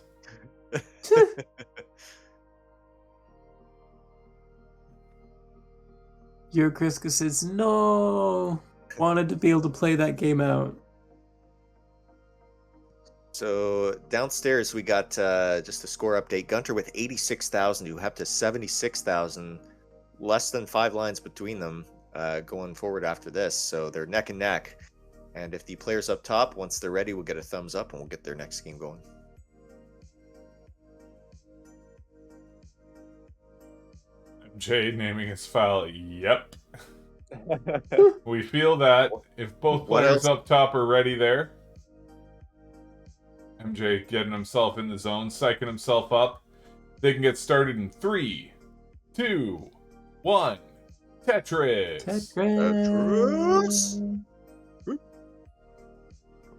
Speaker 2: Your Kriska says, no, wanted to be able to play that game out.
Speaker 3: So downstairs we got just a score update. Gunter with 86,000, you have to 76,000, less than 5 lines between them going forward after this. So they're neck and neck. And if the players up top, once they're ready, we'll get a thumbs up and we'll get their next game going.
Speaker 1: MJ naming his file, yep. We feel that if both players up top are ready there. MJ getting himself in the zone, psyching himself up. They can get started in 3, 2, 1. Tetris!
Speaker 3: Tetris!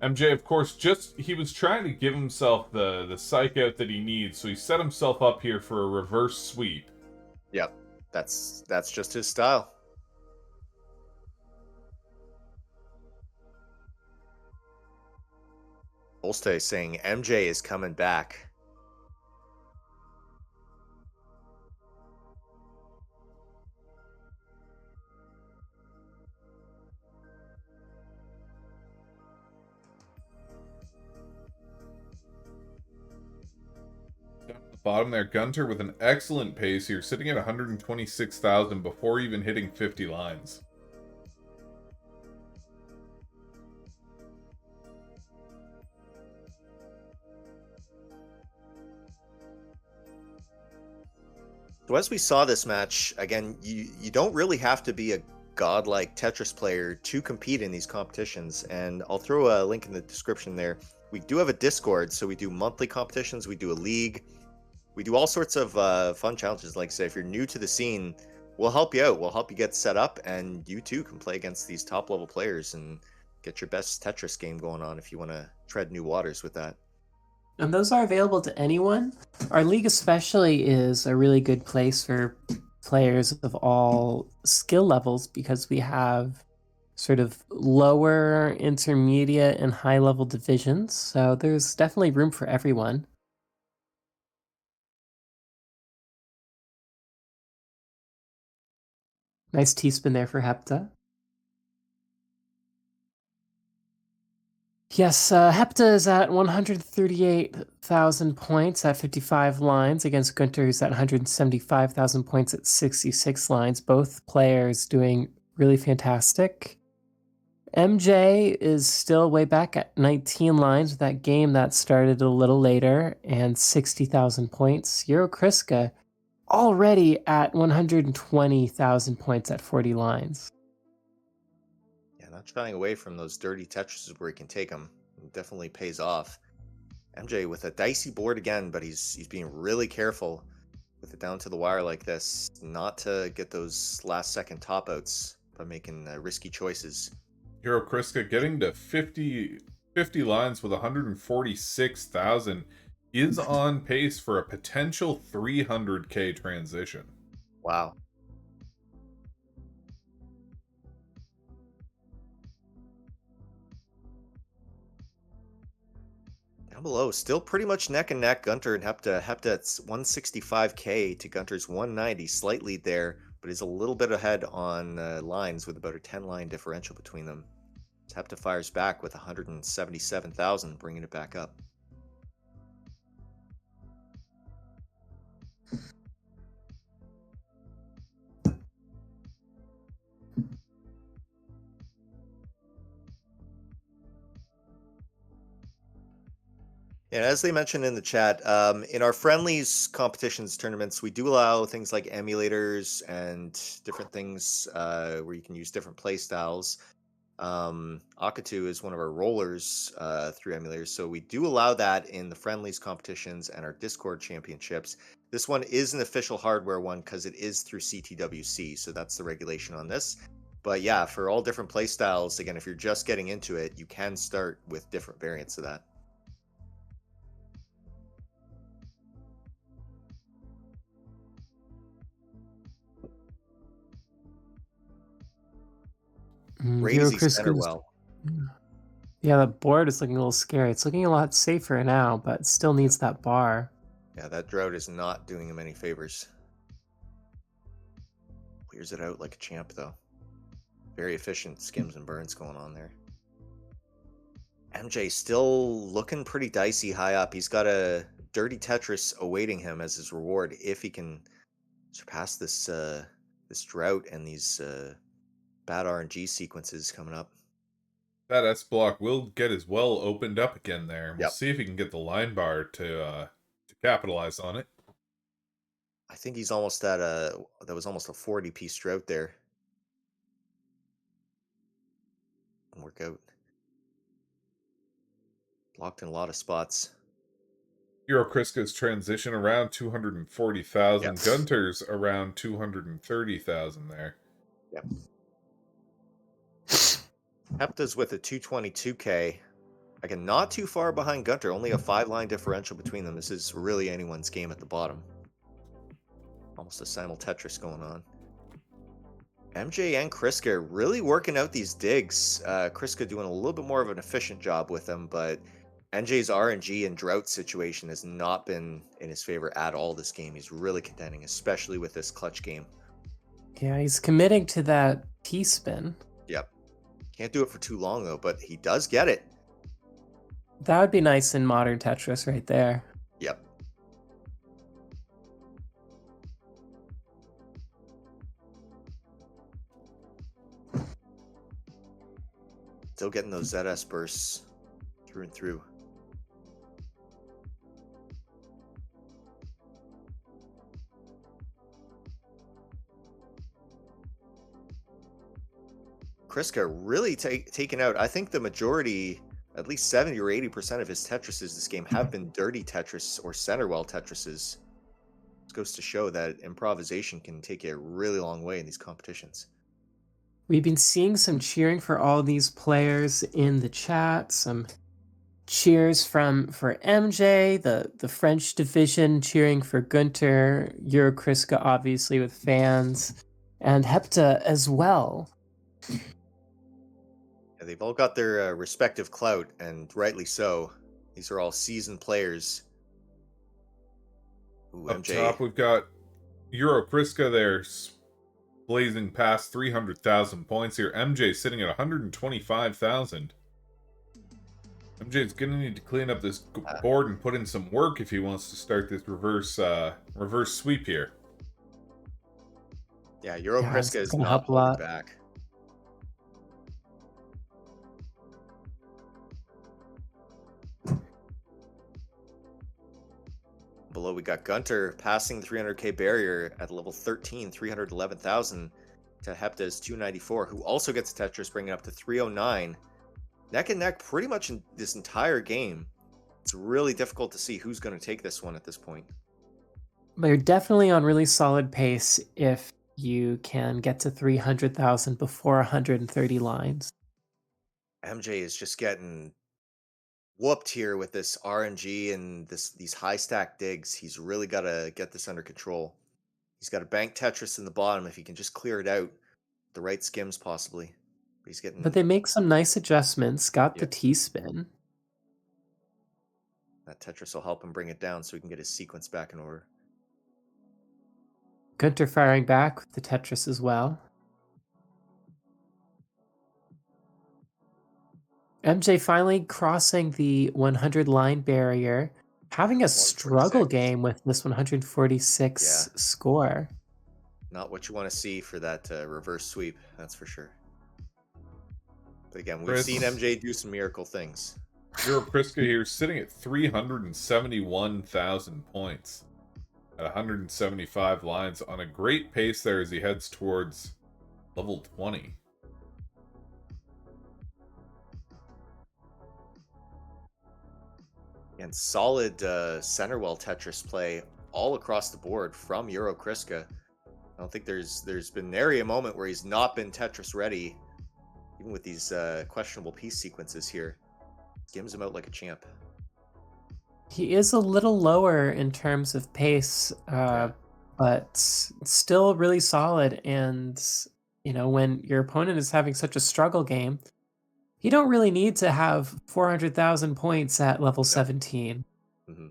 Speaker 1: MJ, of course, he was trying to give himself the psych out that he needs, so he set himself up here for a reverse sweep.
Speaker 3: Yep, that's just his style. Olste saying MJ is coming back.
Speaker 1: Down at the bottom there, Gunter with an excellent pace here, sitting at 126,000 before even hitting 50 lines.
Speaker 3: So as we saw this match, again, you don't really have to be a godlike Tetris player to compete in these competitions. And I'll throw a link in the description there. We do have a Discord, so we do monthly competitions, we do a league, we do all sorts of fun challenges. Like I say, if you're new to the scene, we'll help you out. We'll help you get set up, and you too can play against these top level players and get your best Tetris game going on if you want to tread new waters with that.
Speaker 2: And those are available to anyone. Our league especially is a really good place for players of all skill levels because we have sort of lower, intermediate, and high-level divisions. So there's definitely room for everyone. Nice T-spin there for Hepta. Yes, Hepta is at 138,000 points at 55 lines against Gunter, who's at 175,000 points at 66 lines. Both players doing really fantastic. MJ is still way back at 19 lines with that game that started a little later and 60,000 points. Euro Kriska already at 120,000 points at 40 lines.
Speaker 3: Yeah, not shying away from those dirty Tetrises where he can take them. It definitely pays off. MJ with a dicey board again, but he's being really careful with it down to the wire like this, not to get those last second top outs by making risky choices.
Speaker 1: Hero Kriska getting to 50 lines with 146,000 is on pace for a potential 300k transition.
Speaker 3: Wow. Down below, still pretty much neck and neck, Gunter and Hepta. Hepta's 165k to Gunter's 190, slight lead there, but is a little bit ahead on lines with about a 10-line differential between them. Hepta fires back with 177,000, bringing it back up. And as they mentioned in the chat, in our friendlies, competitions, tournaments, we do allow things like emulators and different things where you can use different play styles. Akatu is one of our rollers through emulators, so we do allow that in the friendlies competitions and our Discord championships. This one is an official hardware one because it is through CTWC, so that's the regulation on this. But yeah, for all different play styles, again, if you're just getting into it, you can start with different variants of that. Crazy center well.
Speaker 2: Yeah, the board is looking a little scary. It's looking a lot safer now, but it still needs that bar.
Speaker 3: Yeah, that drought is not doing him any favors. Clears it out like a champ, though. Very efficient skims and burns going on there. MJ still looking pretty dicey high up. He's got a dirty Tetris awaiting him as his reward if he can surpass this this drought and these bad RNG sequences coming up.
Speaker 1: That S block will get as well opened up again there. We'll
Speaker 3: Yep.
Speaker 1: see if he can get the line bar to capitalize on it.
Speaker 3: I think he's almost at that was almost a 40-piece drought there. Work out. Blocked in a lot of spots.
Speaker 1: Hero Kriska's transition around 240,000.
Speaker 3: Yep.
Speaker 1: Gunter's around 230,000 there.
Speaker 3: Yep. Hepta's with a 222k. Again, not too far behind Gunter, only a 5-line differential between them. This is really anyone's game at the bottom. Almost a simul Tetris going on. MJ and Kriska really working out these digs. Kriska doing a little bit more of an efficient job with them, but MJ's RNG and drought situation has not been in his favor at all this game. He's really contending, especially with this clutch game.
Speaker 2: Yeah, he's committing to that T-spin.
Speaker 3: Yep. Can't do it for too long, though, but he does get it.
Speaker 2: That would be nice in modern Tetris right there.
Speaker 3: Yep. Still getting those ZS bursts through and through. Kriska really taken out. I think the majority, at least 70 or 80% of his Tetrises this game have been dirty Tetris or center well Tetrises. This goes to show that improvisation can take you a really long way in these competitions.
Speaker 2: We've been seeing some cheering for all these players in the chat, some cheers for MJ, the French division cheering for Gunter, Euro Kriska obviously with fans, and Hepta as well.
Speaker 3: Yeah, they've all got their respective clout, and rightly so. These are all seasoned players. Ooh,
Speaker 1: Up
Speaker 3: MJ.
Speaker 1: top, we've got Euro Kriska there, blazing past 300,000 points here. MJ sitting at 125,000. MJ's gonna need to clean up this board and put in some work if he wants to start this reverse sweep here.
Speaker 3: Yeah, Euro Kriska is
Speaker 2: gonna
Speaker 3: not
Speaker 2: help a lot.
Speaker 3: holding back. Below, we got Gunter passing the 300k barrier at level 13, 311,000 to Hepta's 294, who also gets Tetris, bringing it up to 309. Neck and neck pretty much in this entire game. It's really difficult to see who's going to take this one at this point.
Speaker 2: But you're definitely on really solid pace if you can get to 300,000 before 130 lines.
Speaker 3: MJ is just getting whooped here with this RNG and these high stack digs. He's really got to get this under control. He's got a bank Tetris in the bottom. If he can just clear it out, the right skims possibly. But he's getting.
Speaker 2: But they make some nice adjustments. Got the
Speaker 3: Yep.
Speaker 2: T-spin.
Speaker 3: That Tetris will help him bring it down so he can get his sequence back in order.
Speaker 2: Gunter firing back with the Tetris as well. MJ finally crossing the 100 line barrier, having a struggle
Speaker 3: 146.
Speaker 2: game with this 146
Speaker 3: Yeah.
Speaker 2: score.
Speaker 3: Not what you want to see for that reverse sweep, that's for sure. But again, we've
Speaker 1: Chris.
Speaker 3: seen MJ do some miracle things.
Speaker 1: Europriska here sitting at 371,000 points at 175 lines on a great pace there as he heads towards level 20.
Speaker 3: And solid center well Tetris play all across the board from Kriska. I don't think there's been nary a moment where he's not been Tetris ready, even with these questionable piece sequences here. Skims him out like a champ.
Speaker 2: He is a little lower in terms of pace, but still really solid. And, when your opponent is having such a struggle game, you don't really need to have 400,000 points at level 17.
Speaker 3: Mm-hmm.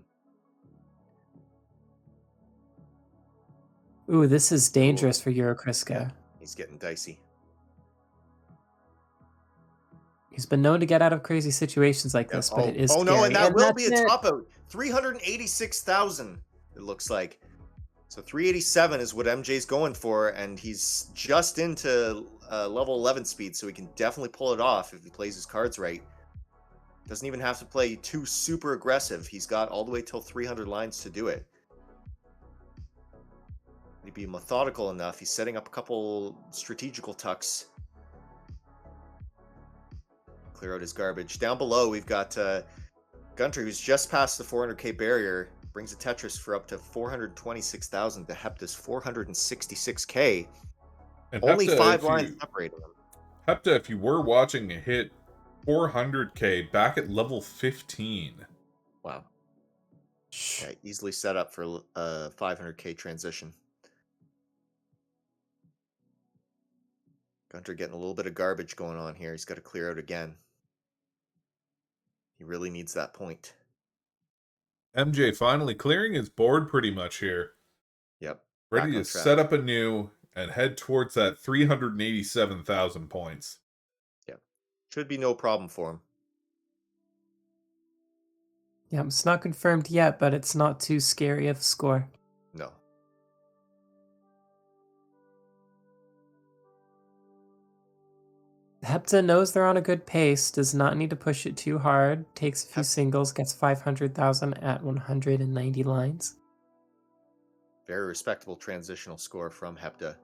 Speaker 2: Ooh, this is dangerous for Kriska.
Speaker 3: Yeah, he's getting dicey.
Speaker 2: He's been known to get out of crazy situations like this, but it is scary.
Speaker 3: No, and that will be a
Speaker 2: it.
Speaker 3: top out. 386,000, it looks like. So 387 is what MJ's going for, and he's just into level 11 speed, so he can definitely pull it off if he plays his cards right. Doesn't even have to play too super aggressive. He's got all the way till 300 lines to do it. He'd be methodical enough. He's setting up a couple strategical tucks. Clear out his garbage. Down below, we've got Gunter, who's just past the 400k barrier. Brings a Tetris for up to 426,000 to Hepta's 466k.
Speaker 1: And
Speaker 3: Only
Speaker 1: Hepta,
Speaker 3: 5 lines separating them.
Speaker 1: Hepta, if you were watching, hit 400k back at level 15.
Speaker 3: Wow. Yeah, easily set up for a 500k transition. Gunter getting a little bit of garbage going on here. He's got to clear out again. He really needs that point.
Speaker 1: MJ finally clearing his board pretty much here.
Speaker 3: Yep.
Speaker 1: Ready to set up anew and head towards that 387,000 points.
Speaker 3: Yep. Should be no problem for him.
Speaker 2: Yeah, it's not confirmed yet, but it's not too scary of a score.
Speaker 3: No.
Speaker 2: Hepta knows they're on a good pace, does not need to push it too hard, takes a few singles, gets 500,000 at 190 lines.
Speaker 3: Very respectable transitional score from Hepta.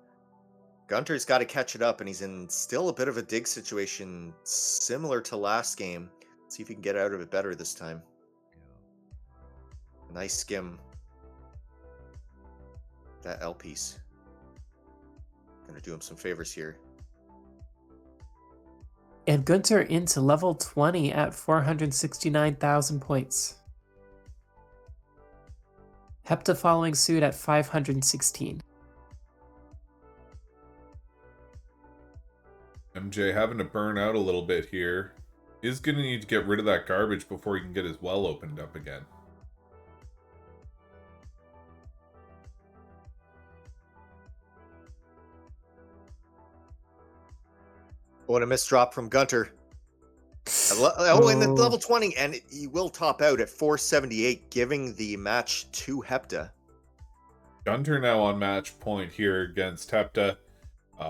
Speaker 3: Gunter's got to catch it up, and he's in still a bit of a dig situation similar to last game. Let's see if he can get out of it better this time. Nice skim. That L piece. Gonna do him some favors here.
Speaker 2: And Gunter into level 20 at 469,000 points. Hepta following suit at 516.
Speaker 1: MJ having to burn out a little bit here. Is going to need to get rid of that garbage before he can get his well opened up again.
Speaker 3: Oh, and a missed drop from Gunter. Oh, and then level 20, and he will top out at 478, giving the match to Hepta.
Speaker 1: Gunter now on match point here against Hepta.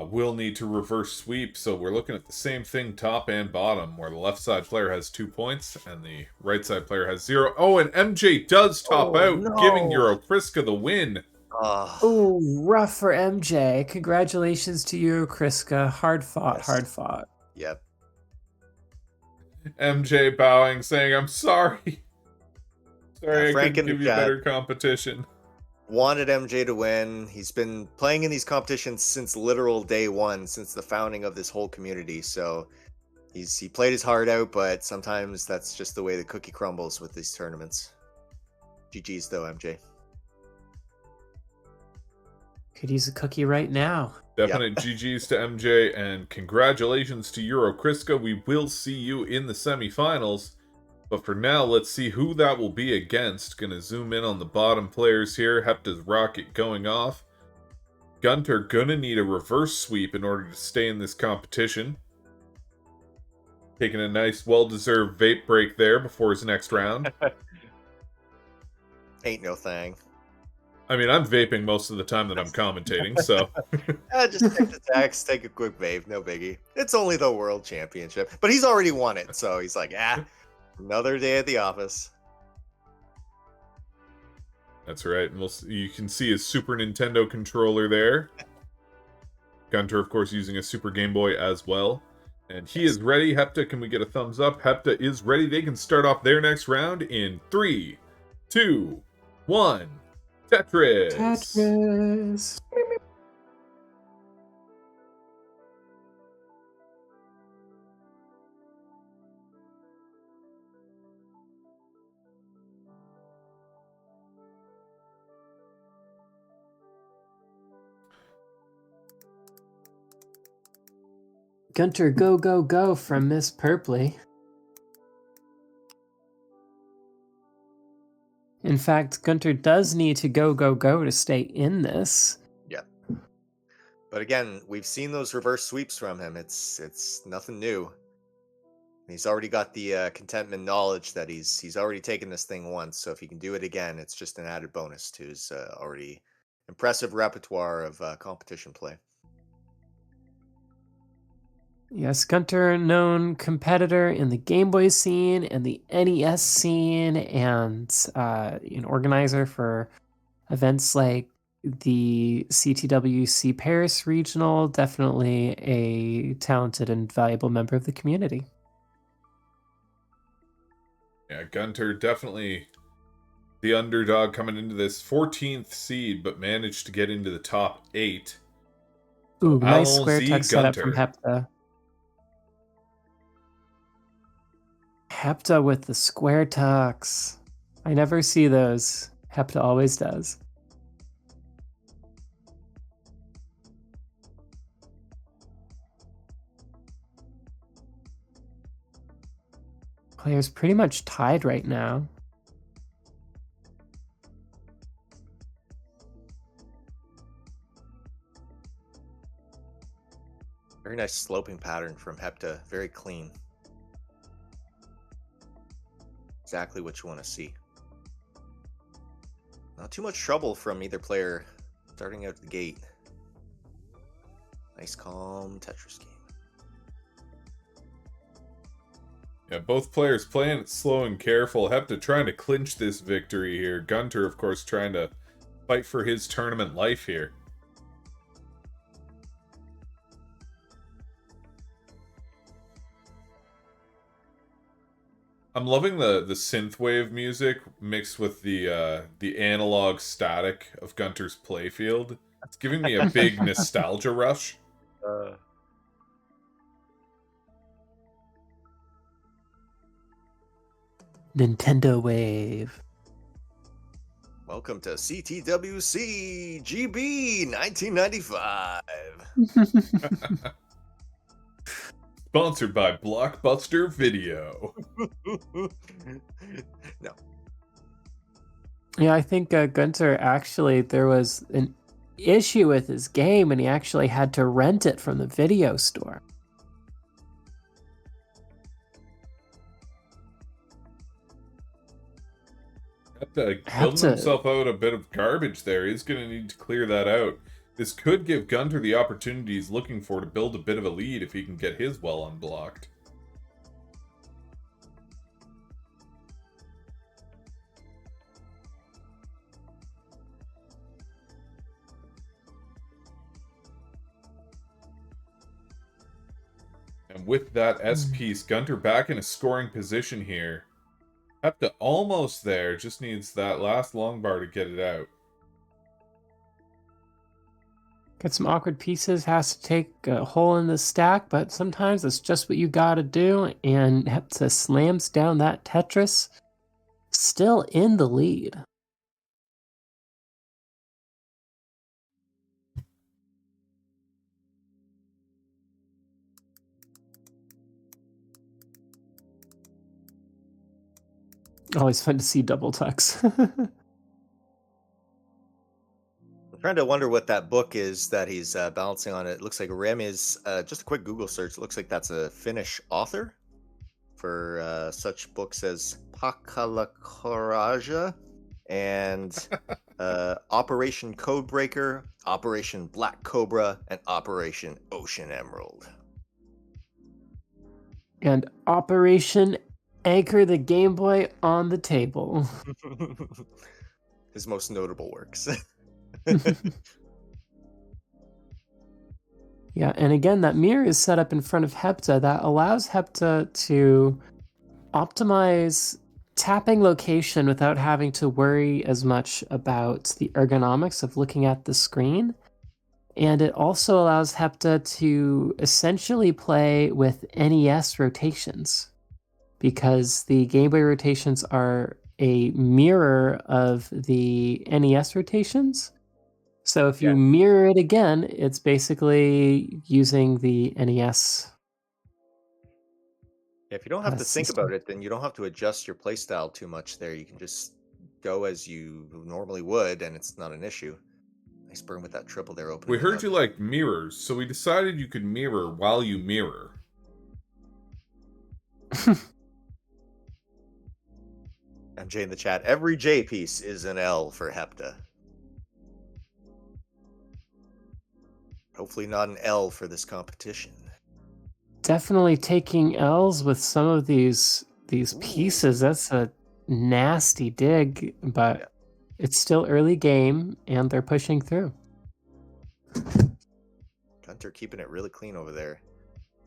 Speaker 1: Will need to reverse sweep, so we're looking at the same thing top and bottom, where the left side player has 2 points and the right side player has 0. Oh, and MJ does top out,
Speaker 3: no.
Speaker 1: giving Kriska the win.
Speaker 2: Oh, rough for MJ. Congratulations to Kriska. Hard fought, yes. Hard fought.
Speaker 3: Yep.
Speaker 1: MJ bowing, saying, "I'm sorry." Sorry, I
Speaker 3: Frank
Speaker 1: couldn't
Speaker 3: in the
Speaker 1: give you
Speaker 3: chat
Speaker 1: better competition.
Speaker 3: wanted MJ to win. He's been playing in these competitions since literal day one, since the founding of this whole community. So he played his heart out, but sometimes that's just the way the cookie crumbles with these tournaments. GG's though, MJ.
Speaker 2: Could use a cookie right now.
Speaker 1: Definite GG's to MJ, and congratulations to Euro Kriska. We will see you in the semifinals. But for now, let's see who that will be against. Gonna zoom in on the bottom players here. Hepta's rocket going off. Gunter gonna need a reverse sweep in order to stay in this competition. Taking a nice, well-deserved vape break there before his next round.
Speaker 3: Ain't no thing.
Speaker 1: I mean, I'm vaping most of the time that I'm commentating, so...
Speaker 3: Just take the text, take a quick vape, no biggie. It's only the World Championship. But he's already won it, so he's like, another day at the office.
Speaker 1: That's right. And you can see his Super Nintendo controller there. Gunter, of course, using a Super Game Boy as well. And he is ready. Hepta, can we get a thumbs up? Hepta is ready. They can start off their next round in 3, 2, 1. Tetris!
Speaker 2: Tetris! Gunter, go, go, go from Miss Purpley. In fact, Gunter does need to go, go, go to stay in this.
Speaker 3: Yeah. But again, we've seen those reverse sweeps from him. It's nothing new. He's already got the contentment knowledge that he's already taken this thing once. So if he can do it again, it's just an added bonus to his already impressive repertoire of competition play.
Speaker 2: Yes, Gunter, known competitor in the Game Boy scene and the NES scene, and an organizer for events like the CTWC Paris Regional. Definitely a talented and valuable member of the community.
Speaker 1: Yeah, Gunter definitely the underdog coming into this 14th seed, but managed to get into the top 8.
Speaker 2: Ooh, nice
Speaker 1: Allons-y,
Speaker 2: square tuck setup from
Speaker 1: Gunter.
Speaker 2: Hepta. Hepta with the square tucks. I never see those. Hepta always does. Players pretty much tied right now.
Speaker 3: Very nice sloping pattern from Hepta. Very clean. Exactly what you want to see. Not too much trouble from either player starting out the gate. Nice calm Tetris game.
Speaker 1: Yeah, both players playing it slow and careful. Hepta trying to clinch this victory here. Gunter, of course, trying to fight for his tournament life here. I'm loving the synthwave music mixed with the analog static of Gunter's playfield. It's giving me a big nostalgia rush.
Speaker 2: Nintendo Wave.
Speaker 3: Welcome to CTWC-GB 1995.
Speaker 1: Sponsored by Blockbuster Video.
Speaker 3: No.
Speaker 2: Yeah, I think Gunter actually, there was an issue with his game and he actually had to rent it from the video store.
Speaker 1: Building himself out a bit of garbage there. He's going to need to clear that out. This could give Gunter the opportunity he's looking for to build a bit of a lead if he can get his well unblocked. And with that S piece, Gunter back in a scoring position here. Hepta almost there, just needs that last long bar to get it out.
Speaker 2: Got some awkward pieces, has to take a hole in the stack, but sometimes it's just what you gotta do, and Hepta slams down that Tetris, still in the lead. Always fun to see double tucks.
Speaker 3: I'm trying to wonder what that book is that he's balancing on. It looks like Rem is, just a quick Google search, it looks like that's a Finnish author for such books as Pakalakoraja and Operation Codebreaker, Operation Black Cobra, and Operation Ocean Emerald.
Speaker 2: And Operation Anchor the Game Boy on the Table.
Speaker 3: His most notable works.
Speaker 2: Yeah, and again, that mirror is set up in front of Hepta. That allows Hepta to optimize tapping location without having to worry as much about the ergonomics of looking at the screen. And it also allows Hepta to essentially play with NES rotations, because the Game Boy rotations are a mirror of the NES rotations. So if you mirror it again, it's basically using the NES.
Speaker 3: If you don't have to think about it, then you don't have to adjust your playstyle too much there. You can just go as you normally would, and it's not an issue. Nice burn with that triple there open.
Speaker 1: We heard you like mirrors, so we decided you could mirror while you mirror.
Speaker 3: MJ in the chat, every J piece is an L for Hepta. Hopefully not an L for this competition.
Speaker 2: Definitely taking L's with some of these pieces. That's a nasty dig, but it's still early game, and they're pushing through.
Speaker 3: Gunter keeping it really clean over there.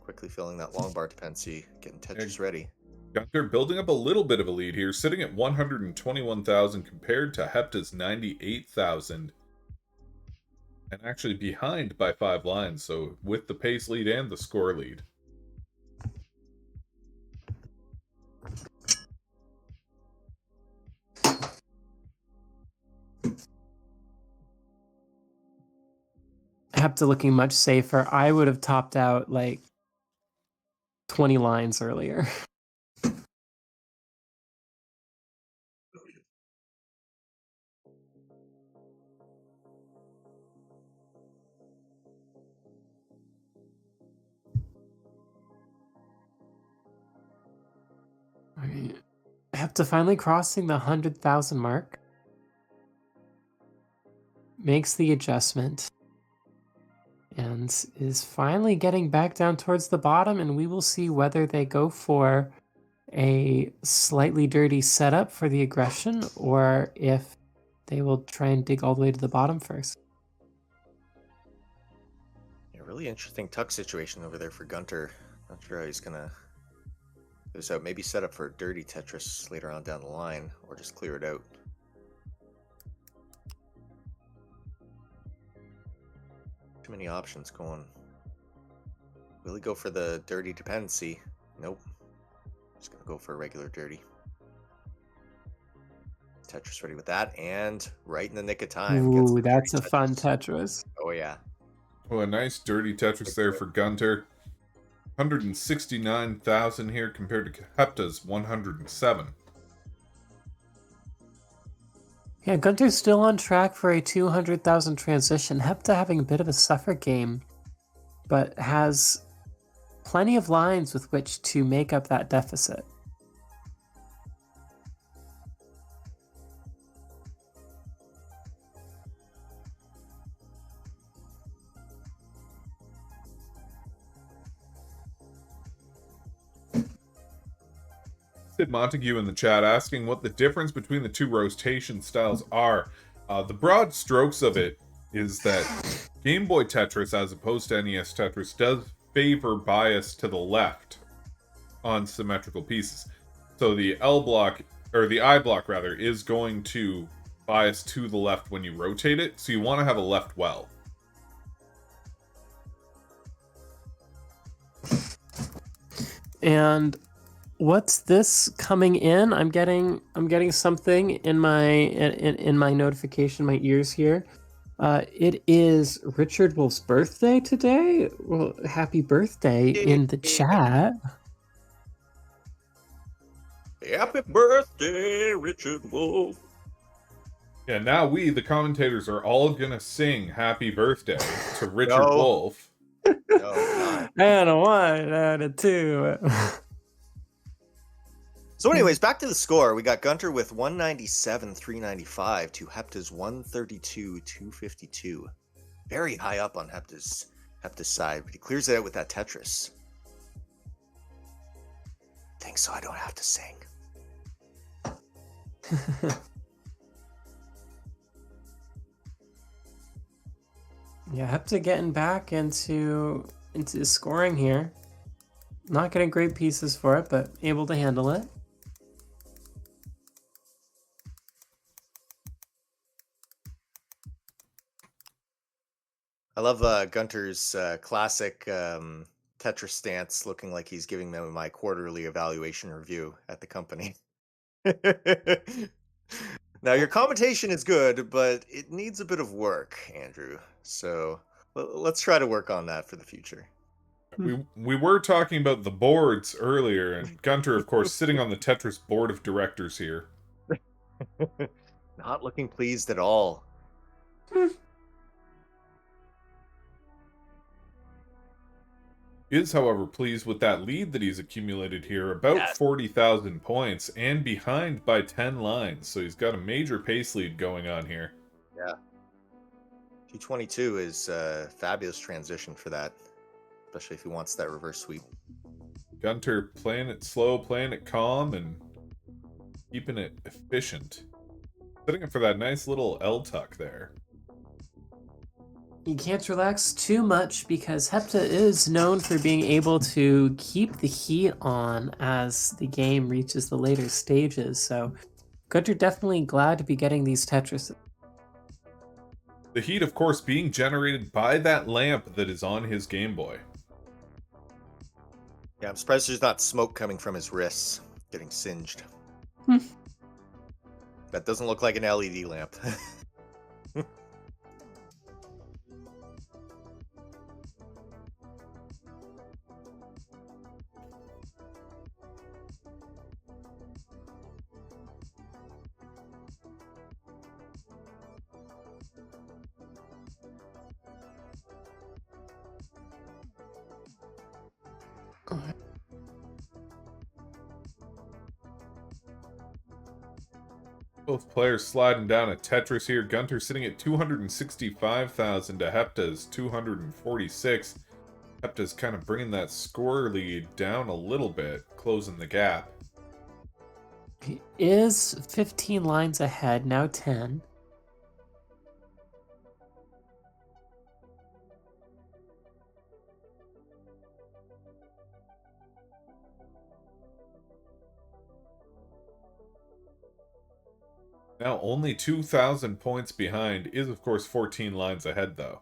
Speaker 3: Quickly filling that long bar dependency, getting Tetris ready.
Speaker 1: Gunter building up a little bit of a lead here, sitting at 121,000 compared to Hepta's 98,000. And actually behind by 5 lines, so with the pace lead and the score lead.
Speaker 2: Hepta looking much safer. I would have topped out like 20 lines earlier. Hepta finally crossing the 100,000 mark. Makes the adjustment. And is finally getting back down towards the bottom, and we will see whether they go for a slightly dirty setup for the aggression, or if they will try and dig all the way to the bottom first.
Speaker 3: Yeah, really interesting tuck situation over there for Gunter. Not sure how he's gonna do this out. Maybe set up for a dirty Tetris later on down the line, or just clear it out. Too many options going. Will he go for the dirty dependency? Nope. Just gonna go for a regular dirty. Tetris ready with that, and right in the nick of time.
Speaker 2: Ooh, that's a fun Tetris.
Speaker 3: Oh yeah.
Speaker 1: Oh, a nice dirty Tetris there for Gunter. 169,000 here compared to Hepta's 107.
Speaker 2: Yeah, Gunter's still on track for a 200,000 transition. Hepta having a bit of a suffer game, but has plenty of lines with which to make up that deficit.
Speaker 1: Sid Montague in the chat asking what the difference between the two rotation styles are. The broad strokes of it is that Game Boy Tetris, as opposed to NES Tetris, does favor bias to the left on symmetrical pieces. So the L block or the eye block rather, is going to bias to the left when you rotate it, so you want to have a left well.
Speaker 2: And what's this coming in? I'm getting something in my notification, my ears here. It is Richard Wolf's birthday today. Well, happy birthday in the chat.
Speaker 3: Happy birthday, Richard Wolf.
Speaker 1: Yeah, now we, the commentators, are all gonna sing happy birthday to Richard
Speaker 3: No.
Speaker 1: Wolf.
Speaker 3: No, not.
Speaker 2: And a 1 and a 2.
Speaker 3: So anyways, back to the score. We got Gunter with 197, 395 to Hepta's 132, 252. Very high up on Hepta's side, but he clears it out with that Tetris. Thanks, so I don't have to sing.
Speaker 2: Yeah, Hepta getting back into scoring here. Not getting great pieces for it, but able to handle it.
Speaker 3: I love Gunter's classic Tetris stance, looking like he's giving me my quarterly evaluation review at the company. Now, your commentation is good, but it needs a bit of work, Andrew. So let's try to work on that for the future.
Speaker 1: We were talking about the boards earlier, and Gunter, of course, sitting on the Tetris board of directors here.
Speaker 3: Not looking pleased at all.
Speaker 1: Is, however, pleased with that lead that he's accumulated here, about 40,000 points, and behind by 10 lines, so he's got a major pace lead going on here.
Speaker 3: Yeah. 222 is a fabulous transition for that, especially if he wants that reverse sweep.
Speaker 1: Gunter playing it slow, playing it calm, and keeping it efficient. Setting up for that nice little L-tuck there.
Speaker 2: You can't relax too much because Hepta is known for being able to keep the heat on as the game reaches the later stages, so Gunter definitely glad to be getting these Tetris.
Speaker 1: The heat, of course, being generated by that lamp that is on his Game Boy.
Speaker 3: Yeah, I'm surprised there's not smoke coming from his wrists, getting singed. That doesn't look like an LED lamp.
Speaker 1: Both players sliding down a Tetris here. Gunter sitting at 265,000 to Hepta's 246. Hepta's kind of bringing that score lead down a little bit, closing the gap.
Speaker 2: He is 15 lines ahead, now 10.
Speaker 1: Now only 2,000 points behind, is of course 14 lines ahead though.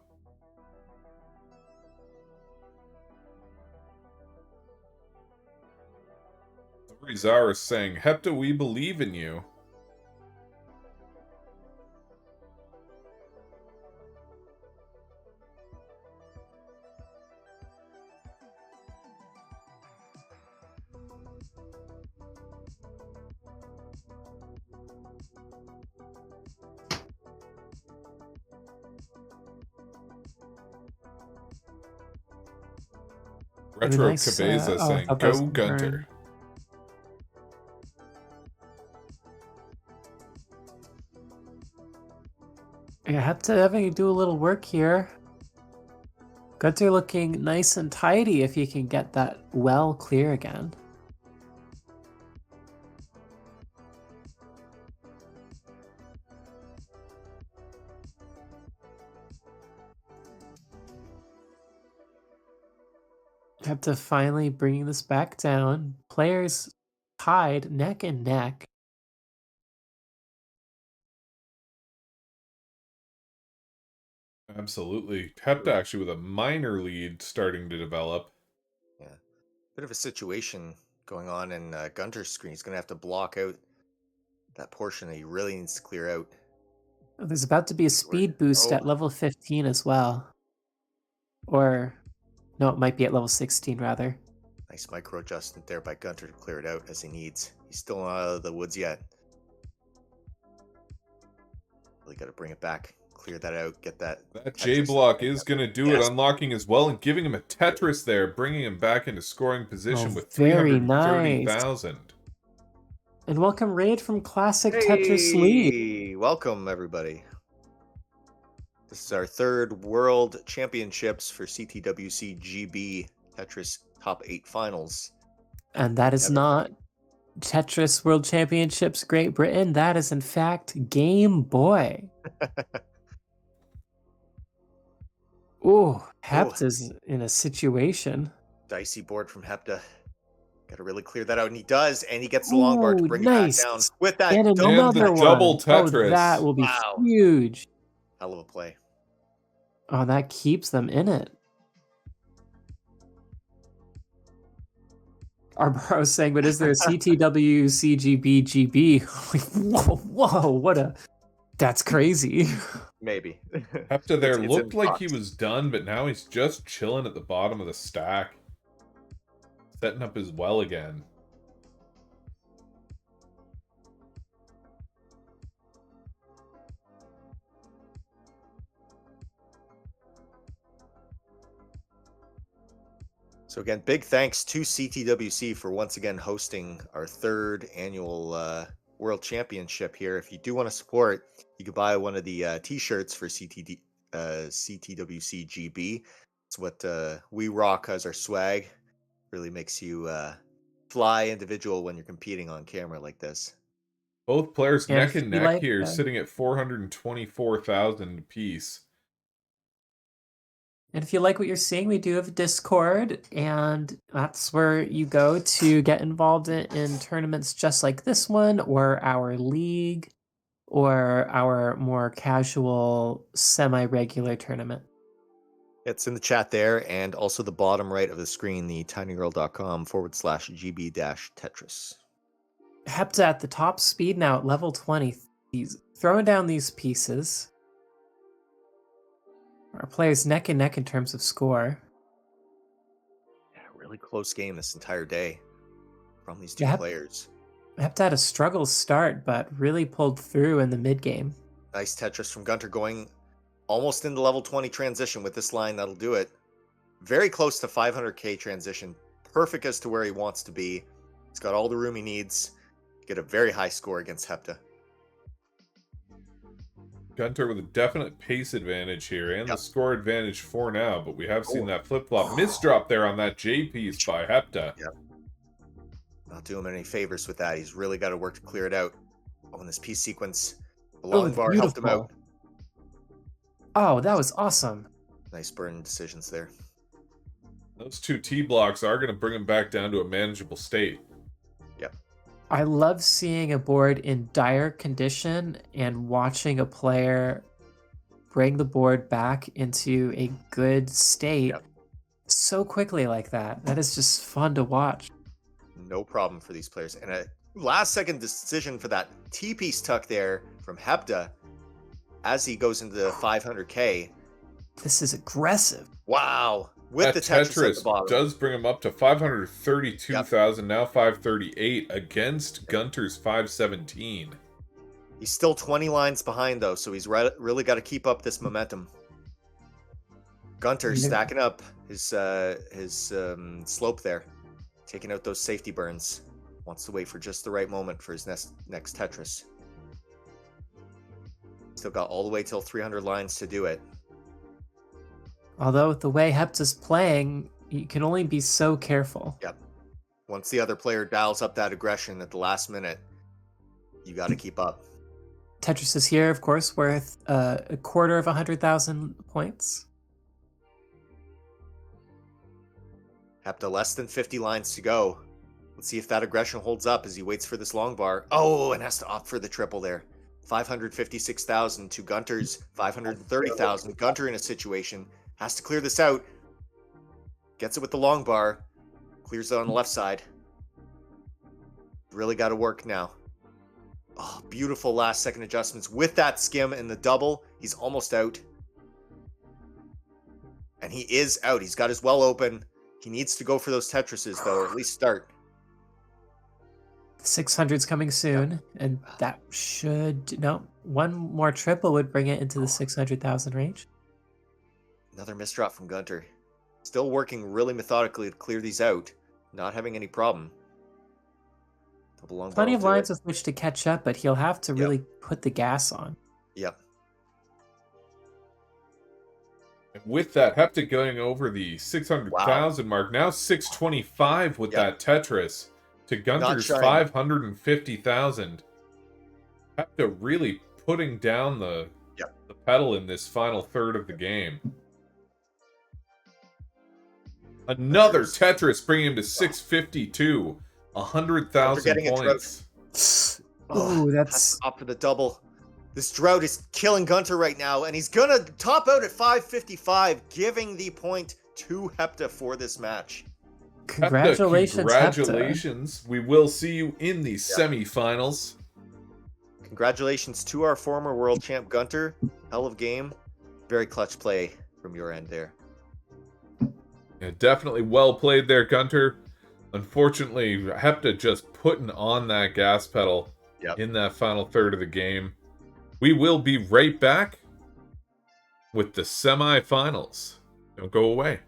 Speaker 1: Rizar is saying, Hepta, we believe in you. Retro
Speaker 2: Nice,
Speaker 1: Cabeza
Speaker 2: I
Speaker 1: saying,
Speaker 2: thought that was
Speaker 1: go
Speaker 2: the
Speaker 1: Gunter.
Speaker 2: turn. I have to having to do a little work here. Gunter looking nice and tidy if you can get that well clear again. Have to finally bring this back down. Players tied neck and neck.
Speaker 1: Absolutely. Hepta actually with a minor lead starting to develop.
Speaker 3: Yeah. Bit of a situation going on in Gunter's screen. He's going to have to block out that portion that he really needs to clear out.
Speaker 2: There's about to be a speed boost
Speaker 3: Oh.
Speaker 2: at level 15 as well. Or, no, it might be at level 16 rather.
Speaker 3: Nice micro adjustment there by Gunter to clear it out as he needs. He's still not out of the woods yet. Really got to bring it back, clear that out, get that.
Speaker 1: That J block is going to do it, unlocking as well and giving him a Tetris there, bringing him back into scoring position with
Speaker 2: very
Speaker 1: 330,000.
Speaker 2: And welcome Raid from Classic Tetris League.
Speaker 3: Welcome everybody. This is our third World Championships for CTWC-GB Tetris Top 8 Finals.
Speaker 2: And that is not Tetris World Championships Great Britain. That is in fact Game Boy. Ooh, Hepta's in a situation.
Speaker 3: Dicey board from Hepta. Got to really clear that out, and he does, and he gets the long bar to bring it back down with that
Speaker 1: double Tetris.
Speaker 2: Oh, that will be huge.
Speaker 3: Hell of a play.
Speaker 2: Oh, that keeps them in it. Arbaro saying, but is there a CTWC-GB? Whoa, what a... That's crazy.
Speaker 3: Maybe.
Speaker 1: Hepta there looked like he was done, but now he's just chilling at the bottom of the stack. Setting up his well again.
Speaker 3: So again, big thanks to CTWC for once again hosting our third annual World Championship here. If you do want to support, you can buy one of the t-shirts for CTWC-GB. It's what we rock as our swag. Really makes you fly individual when you're competing on camera like this.
Speaker 1: Both players neck and neck here, sitting at 424,000 apiece.
Speaker 2: And if you like what you're seeing, we do have a Discord, and that's where you go to get involved in tournaments just like this one, or our league, or our more casual, semi-regular tournament.
Speaker 3: It's in the chat there, and also the bottom right of the screen, the tinygirl.com/GB-Tetris.
Speaker 2: Hepta at the top speed now at level 20. He's throwing down these pieces. Our players neck and neck in terms of score.
Speaker 3: Yeah, really close game this entire day from these two players.
Speaker 2: Hepta had a struggle start, but really pulled through in the mid game.
Speaker 3: Nice Tetris from Gunter going almost into level 20 transition with this line. That'll do it. Very close to 500k transition. Perfect as to where he wants to be. He's got all the room he needs to get a very high score against Hepta.
Speaker 1: Gunter with a definite pace advantage here, and the score advantage for now, but we have seen that flip-flop misdrop there on that J piece by Hepta.
Speaker 3: Yep. Not doing him any favors with that. He's really got to work to clear it out. Oh, in this piece sequence, the long bar helped him out.
Speaker 2: Oh, that was awesome.
Speaker 3: Nice burn decisions there.
Speaker 1: Those two T blocks are going to bring him back down to a manageable state.
Speaker 3: Yep.
Speaker 2: I love seeing a board in dire condition and watching a player bring the board back into a good state so quickly like that. That is just fun to watch.
Speaker 3: No problem for these players. And a last-second decision for that T-piece tuck there from Hepta as he goes into the 500k.
Speaker 2: This is aggressive.
Speaker 3: Wow. With that the Tetris at the bottom.
Speaker 1: Does bring him up to 532,000, now 538 against Gunter's 517.
Speaker 3: He's still 20 lines behind though, so he's really got to keep up this momentum. Gunter stacking up his slope there, taking out those safety burns. Wants to wait for just the right moment for his next Tetris. Still got all the way till 300 lines to do it.
Speaker 2: Although with the way Hepta's playing, you can only be so careful.
Speaker 3: Yep. Once the other player dials up that aggression at the last minute, you got to keep up.
Speaker 2: Tetris is here, of course, worth a quarter of 100,000 points.
Speaker 3: Hepta less than 50 lines to go. Let's see if that aggression holds up as he waits for this long bar. Oh, and has to opt for the triple there. 556,000 to Gunter's 530,000. Gunter in a situation, has to clear this out. Gets it with the long bar. Clears it on the left side. Really got to work now. Oh, beautiful last second adjustments with that skim and the double. He's almost out. And he is out. He's got his well open. He needs to go for those Tetrises, though, or at least start.
Speaker 2: 600's coming soon, and that should... No, one more triple would bring it into the 600,000 range.
Speaker 3: Another misdrop from Gunter. Still working really methodically to clear these out. Not having any problem. Double long
Speaker 2: Plenty
Speaker 3: bar
Speaker 2: of
Speaker 3: will do
Speaker 2: lines
Speaker 3: it.
Speaker 2: with which to catch up, but he'll have to really put the gas on.
Speaker 3: Yep.
Speaker 1: With that, Hepta going over the 600,000 mark. Now 625 with that Tetris to Gunter's 550,000. Hepta really putting down the pedal in this final third of the game. Another Tetris bringing him to 652. 100,000 points.
Speaker 2: Ooh, that's...
Speaker 3: Up for the double. This drought is killing Gunter right now, and he's gonna top out at 555, giving the point to Hepta for this match.
Speaker 2: Congratulations,
Speaker 1: Hepta, congratulations. We will see you in the semifinals.
Speaker 3: Congratulations to our former world champ Gunter. Hell of game. Very clutch play from your end there.
Speaker 1: Yeah, definitely well played there, Gunter. Unfortunately, Hepta just putting on that gas pedal in that final third of the game. We will be right back with the semifinals. Don't go away.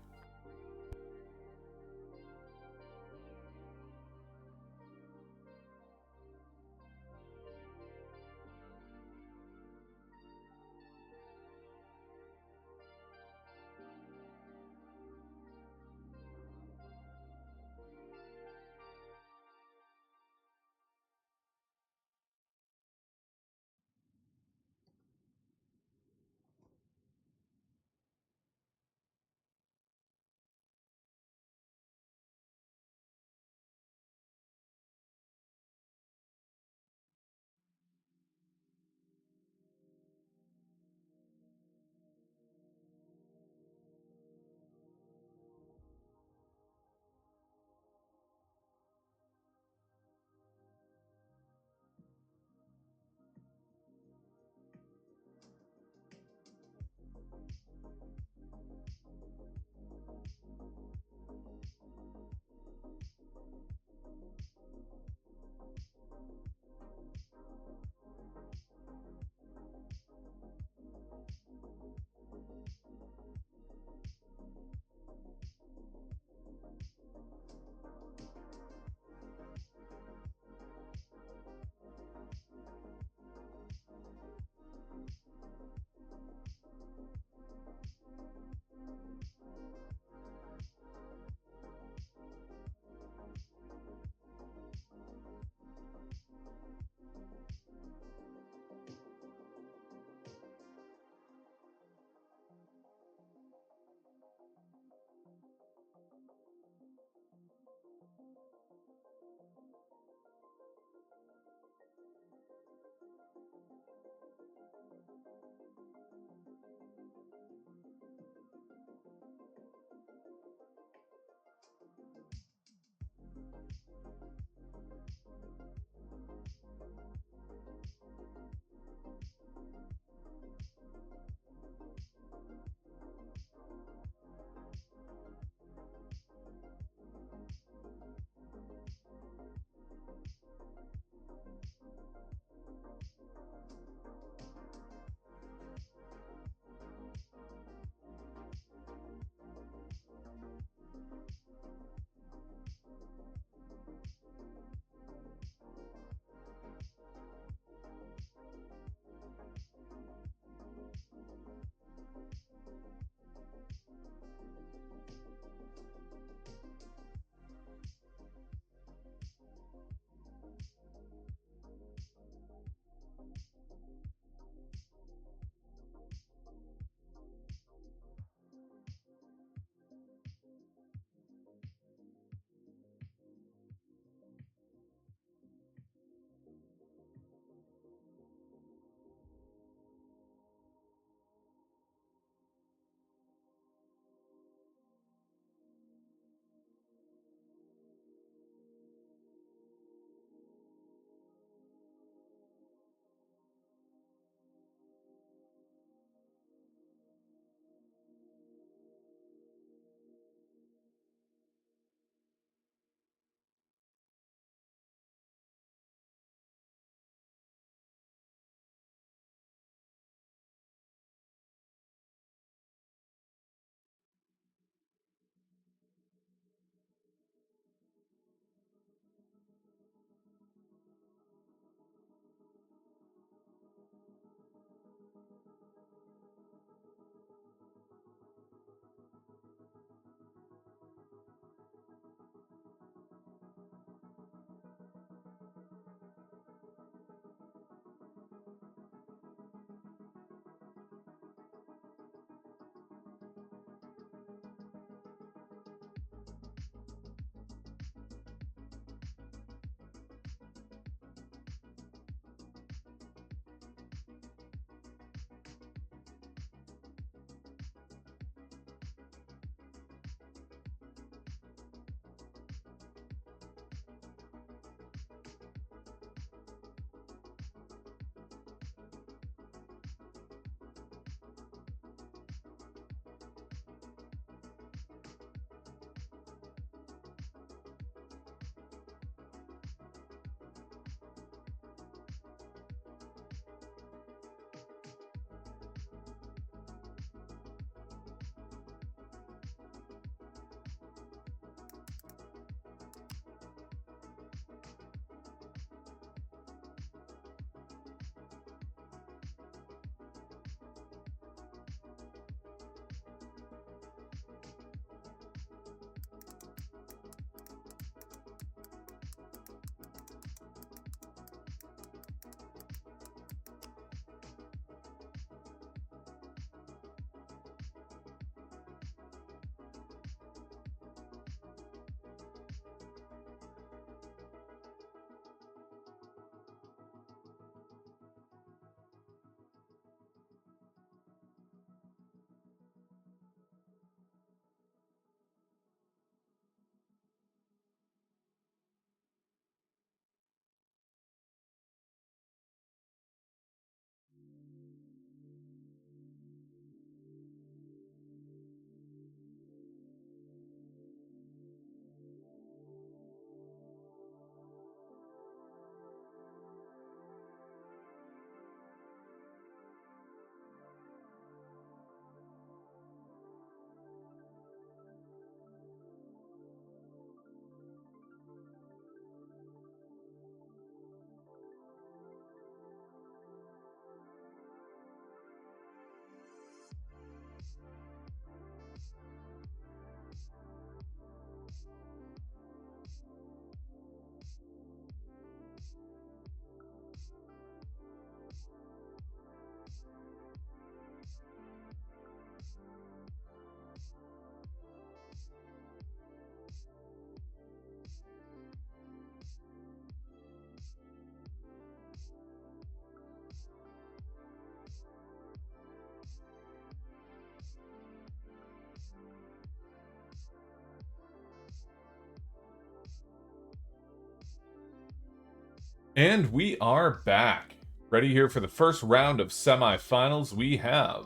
Speaker 1: And we are back. Ready here for the first round of semifinals. We have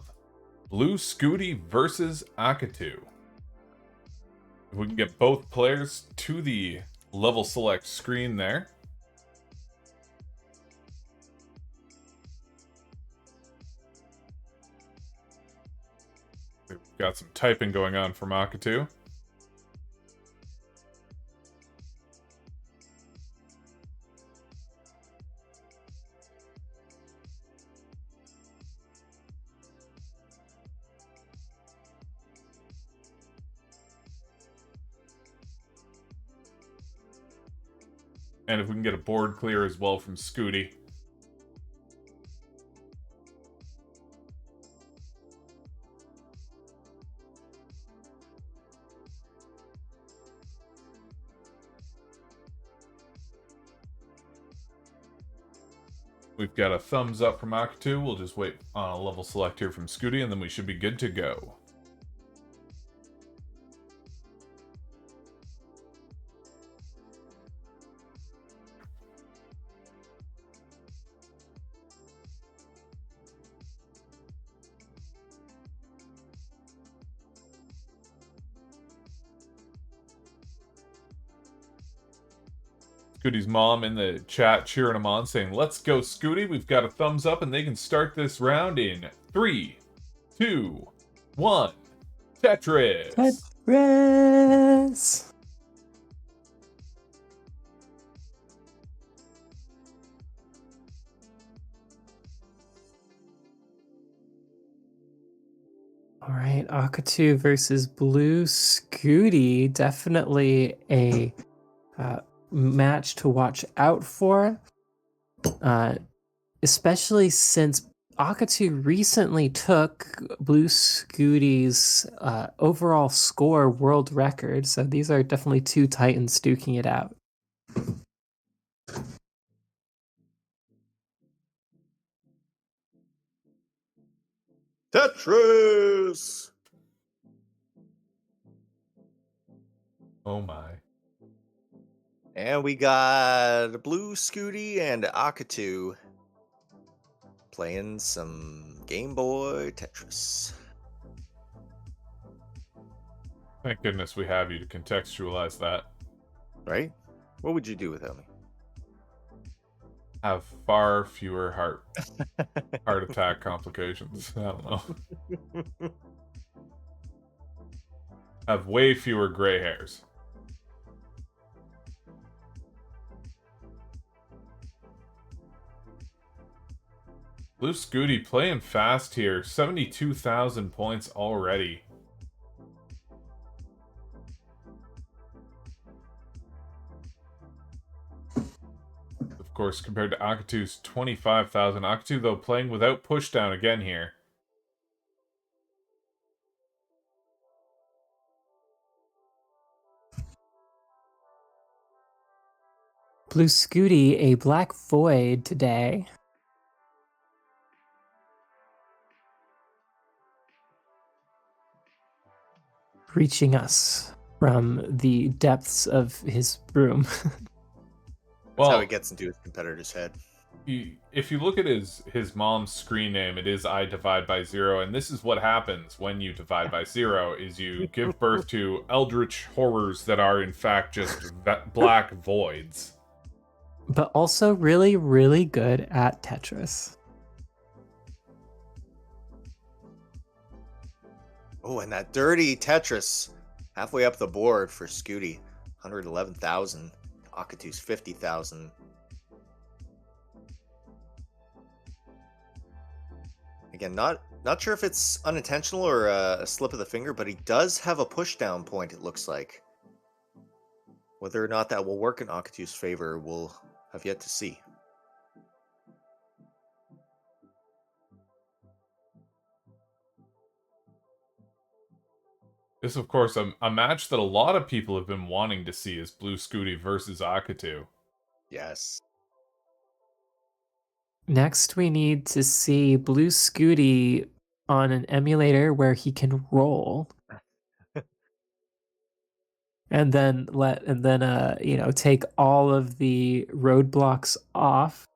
Speaker 1: Blue Scooty versus Akatu. If we can get both players to the level select screen there. We've got some typing going on from Akatu. And if we can get a board clear as well from Scooty. We've got a thumbs up from Akatu. We'll just wait on a level select here from Scooty, and then we should be good to go. Scooty's mom in the chat cheering him on, saying, "Let's go, Scooty." We've got a thumbs up, and they can start this round in 3, 2, 1. Tetris!
Speaker 2: Tetris! All right, Akatu versus Blue Scooty. Definitely a match to watch out for, especially since Akatu recently took Blue Scooty's overall score world record. So these are definitely two titans duking it out.
Speaker 3: Tetris!
Speaker 1: Oh my.
Speaker 3: And we got Blue Scooty and Akatu playing some Game Boy Tetris.
Speaker 1: Thank goodness we have you to contextualize that.
Speaker 3: Right? What would you do without me?
Speaker 1: Have far fewer heart attack complications. I don't know. Have way fewer gray hairs. Blue Scooty playing fast here. 72,000 points already. Of course, compared to Akatu's 25,000. Akatu, though, playing without pushdown again here.
Speaker 2: Blue Scooty, a black void today. Reaching us from the depths of his room.
Speaker 3: That's how he gets into his competitor's head.
Speaker 1: If you look at his mom's screen name, it is I divide by 0, and this is what happens when you divide by 0, is you give birth to eldritch horrors that are in fact just black voids.
Speaker 2: But also really, really good at Tetris.
Speaker 3: Oh, and that dirty Tetris halfway up the board for Scooty. 111,000. Akatu's 50,000. Again, not sure if it's unintentional or a slip of the finger, but he does have a pushdown point, it looks like. Whether or not that will work in Akatu's favor, we'll have yet to see.
Speaker 1: This, of course, a match that a lot of people have been wanting to see is Blue Scooty versus Akatu.
Speaker 3: Yes.
Speaker 2: Next, we need to see Blue Scooty on an emulator where he can roll. and then take all of the roadblocks off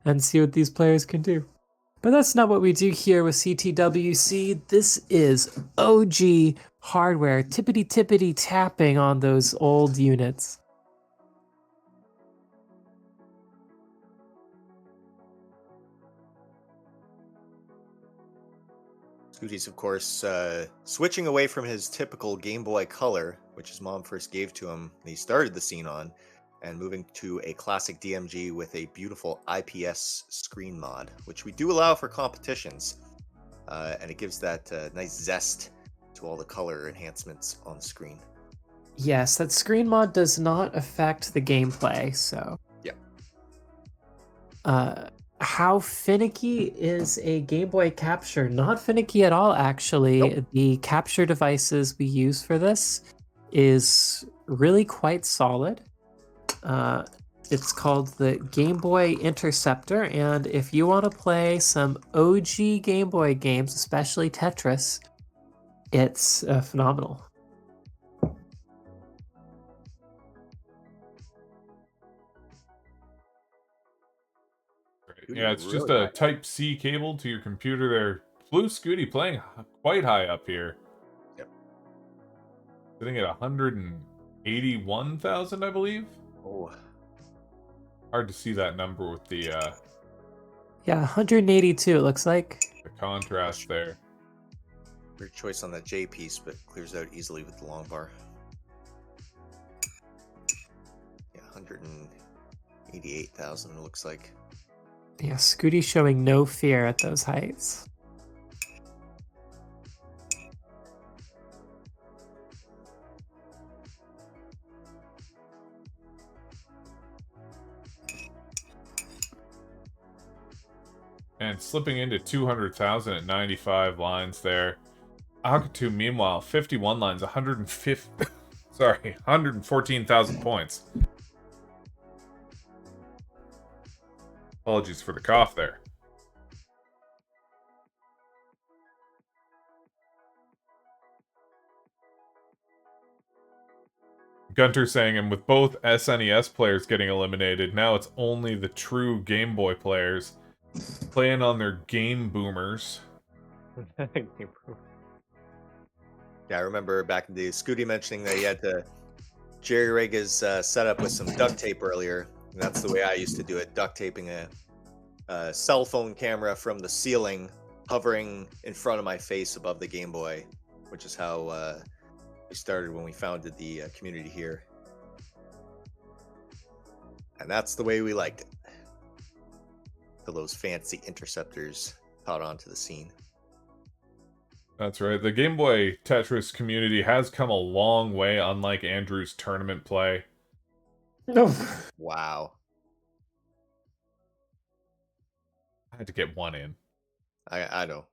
Speaker 2: and see what these players can do. But that's not what we do here with CTWC. This is OG hardware, tippity tippity tapping on those old units.
Speaker 3: Scooty's, of course, switching away from his typical Game Boy Color, which his mom first gave to him and he started the scene on, and moving to a classic DMG with a beautiful IPS screen mod, which we do allow for competitions. And it gives that nice zest to all the color enhancements on the screen.
Speaker 2: Yes, that screen mod does not affect the gameplay, so...
Speaker 3: Yep.
Speaker 2: How finicky is a Game Boy capture? Not finicky at all, actually.
Speaker 3: Nope.
Speaker 2: The capture devices we use for this is really quite solid. It's called the Game Boy Interceptor, and if you want to play some OG Game Boy games, especially Tetris, it's phenomenal.
Speaker 1: Yeah, it's just a Type-C cable to your computer there. Blue Scooty playing quite high up here.
Speaker 3: Yep.
Speaker 1: Sitting at 181,000, I believe.
Speaker 3: Oh.
Speaker 1: Hard to see that number with the
Speaker 2: Yeah, 182 it looks like.
Speaker 1: the contrast there.
Speaker 3: Weird choice on that J piece, but clears out easily with the long bar. Yeah, 188,000 it looks like.
Speaker 2: Yeah, Scooty showing no fear at those heights.
Speaker 1: And slipping into 200,000 at 95 lines there. Akatu, meanwhile, 51 lines, 114,000 points. Apologies for the cough there. Gunter saying, and with both SNES players getting eliminated, now it's only the true Game Boy players playing on their Game Boomers.
Speaker 3: Yeah, I remember back in the day, Scooty mentioning that he had to jerry-rig his setup with some duct tape earlier. And that's the way I used to do it, duct taping a cell phone camera from the ceiling, hovering in front of my face above the Game Boy, which is how we started when we founded the community here. And that's the way we liked it. Till those fancy interceptors caught onto the scene.
Speaker 1: That's right. The Game Boy Tetris community has come a long way, unlike Andrew's tournament play.
Speaker 2: No.
Speaker 3: Wow.
Speaker 1: I had to get one in.
Speaker 3: I know.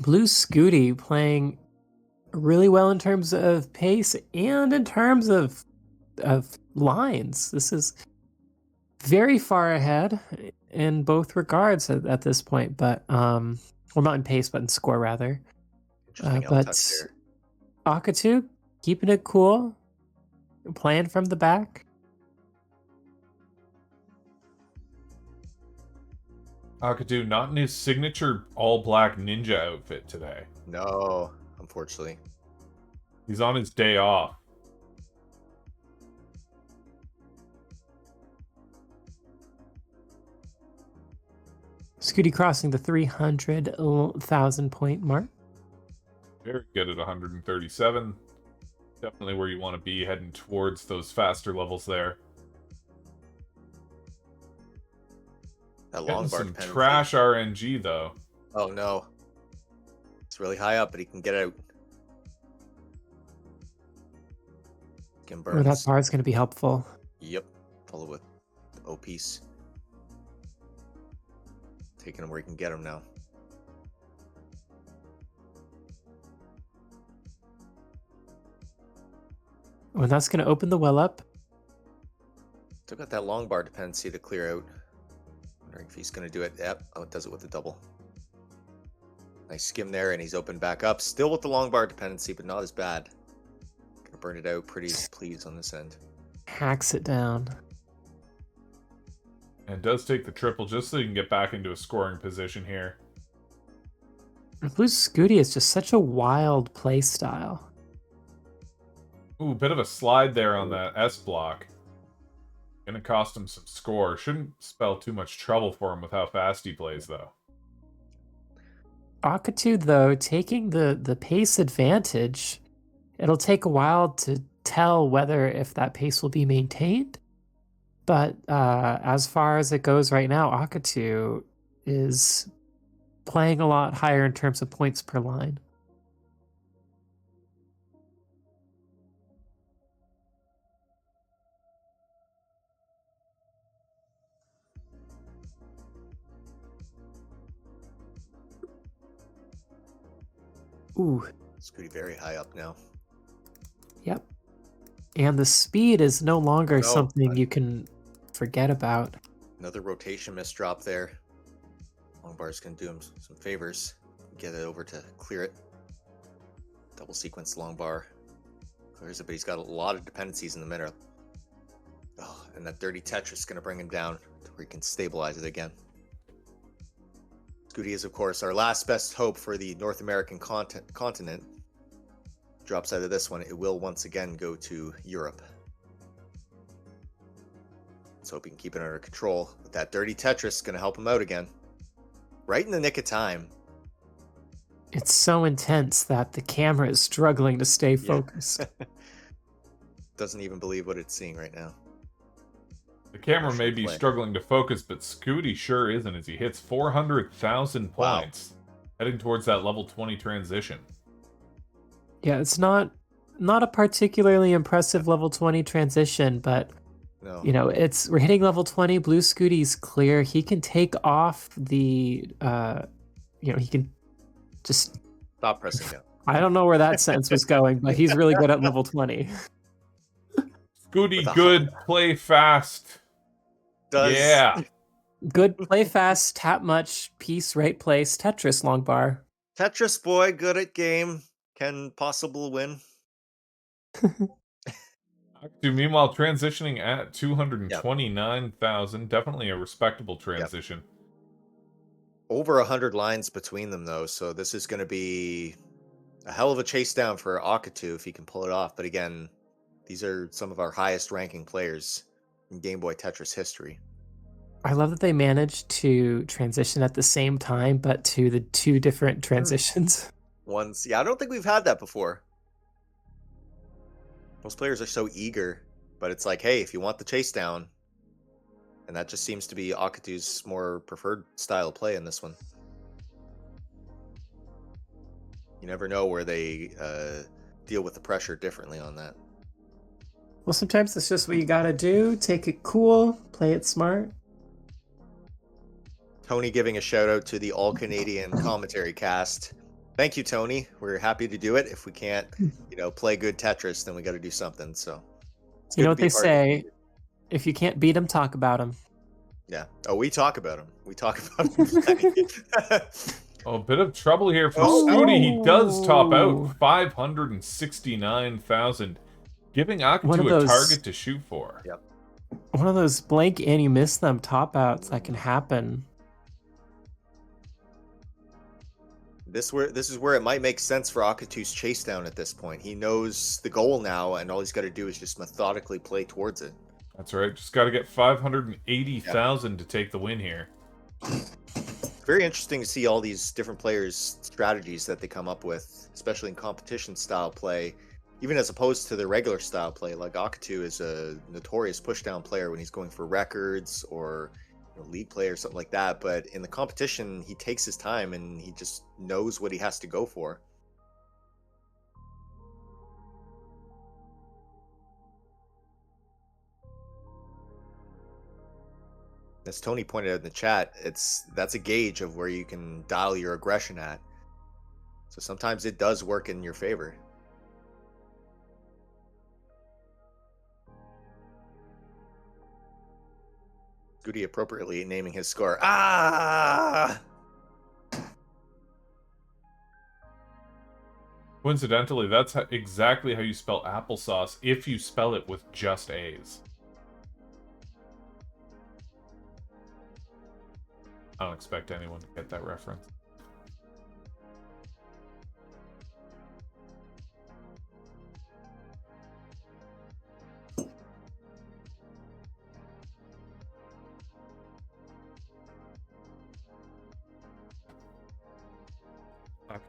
Speaker 2: Blue Scooty playing really well in terms of pace and in terms of lines. This is very far ahead in both regards at this point, but well, not in pace, but in score rather. But Akatu keeping it cool, playing from the back.
Speaker 1: Akadu not in his signature all-black ninja outfit today.
Speaker 3: No, unfortunately.
Speaker 1: He's on his day off.
Speaker 2: Scooty crossing the 300,000 point mark.
Speaker 1: Very good at 137. Definitely where you want to be, heading towards those faster levels there.
Speaker 3: That long bar
Speaker 1: some trash RNG, though.
Speaker 3: Oh, no. It's really high up, but he can get out.
Speaker 2: Oh, that bar is going to be helpful.
Speaker 3: Yep. Follow with the O piece. Taking him where he can get him now.
Speaker 2: Oh, and that's going to open the well up.
Speaker 3: Still got that long bar dependency to clear out. if he's going to do it. Yep. Oh, it does it with the double. Nice skim there, and he's opened back up. Still with the long bar dependency, but not as bad. Gonna burn it out pretty pleased on this end.
Speaker 2: Hacks it down.
Speaker 1: And does take the triple just so you can get back into a scoring position here.
Speaker 2: Blue Scooty is just such a wild play style.
Speaker 1: Ooh, bit of a slide there on that S block. Gonna cost him some score. Shouldn't spell too much trouble for him with how fast he plays, though.
Speaker 2: Akatu, though, taking the pace advantage, it'll take a while to tell whether if that pace will be maintained. But as far as it goes right now, Akatu is playing a lot higher in terms of points per line. Ooh.
Speaker 3: Scooty very high up now.
Speaker 2: Yep. And the speed is no longer something you can forget about.
Speaker 3: Another rotation misdrop there. Long bar's going to do him some favors. Get it over to clear it. Double sequence long bar. Clears it, but he's got a lot of dependencies in the middle. Oh, and that dirty Tetris is going to bring him down to where he can stabilize it again. Scooty is, of course, our last best hope for the North American continent. Drops out of this one, it will once again go to Europe. Let's hope he can keep it under control. But that dirty Tetris is going to help him out again. Right in the nick of time.
Speaker 2: It's so intense that the camera is struggling to stay focused.
Speaker 3: Doesn't even believe what it's seeing right now.
Speaker 1: The camera may be struggling to focus, but Scooty sure isn't as he hits 400,000 points. Heading towards that level 20 transition.
Speaker 2: Yeah, it's not a particularly impressive level 20 transition, but
Speaker 3: no.
Speaker 2: You know, we're hitting level 20. Blue Scooty's clear. He can take off the he can just
Speaker 3: stop pressing down.
Speaker 2: I don't know where that sentence was going, but he's really good at level 20.
Speaker 1: Scooty, good, play fast. Yeah.
Speaker 2: Good, play fast, tap much, piece, right place, Tetris long bar.
Speaker 3: Tetris boy, good at game. Can possible win.
Speaker 1: Meanwhile, transitioning at 229,000. Definitely a respectable transition.
Speaker 3: Yep. Over 100 lines between them, though, so this is going to be a hell of a chase down for Akatu if he can pull it off. But again, these are some of our highest ranking players in Game Boy Tetris history.
Speaker 2: I love that they managed to transition at the same time, but to the two different transitions.
Speaker 3: I don't think we've had that before. Most players are so eager, but it's like, hey, if you want the chase down, and that just seems to be Akatu's more preferred style of play in this one. You never know where they deal with the pressure differently on that.
Speaker 2: Well, sometimes it's just what you gotta do. Take it cool, play it smart.
Speaker 3: Tony giving a shout out to the all-Canadian commentary cast. Thank you, Tony. We're happy to do it. If we can't, play good Tetris, then we got to do something. So,
Speaker 2: you know what they say: if you can't beat them, talk about them.
Speaker 3: Yeah. Oh, we talk about them. We talk about them.
Speaker 1: Oh, a bit of trouble here for Scooty. He does top out 569,000, giving Akatu a target to shoot for.
Speaker 3: Yep.
Speaker 2: One of those blank and you miss them top outs that can happen.
Speaker 3: This is where it might make sense for Akatu's chase down at this point. He knows the goal now, and all he's got to do is just methodically play towards it.
Speaker 1: That's right. Just got to get 580,000 to take the win here.
Speaker 3: Very interesting to see all these different players' strategies that they come up with, especially in competition style play, even as opposed to the regular style play. Like Akatu is a notorious pushdown player when he's going for records or league play or something like that, but in the competition he takes his time and he just knows what he has to go for. As Tony pointed out in the chat, that's a gauge of where you can dial your aggression at. So sometimes it does work in your favor. Scooty appropriately naming his score. Ah!
Speaker 1: Coincidentally, that's exactly how you spell applesauce if you spell it with just A's. I don't expect anyone to get that reference.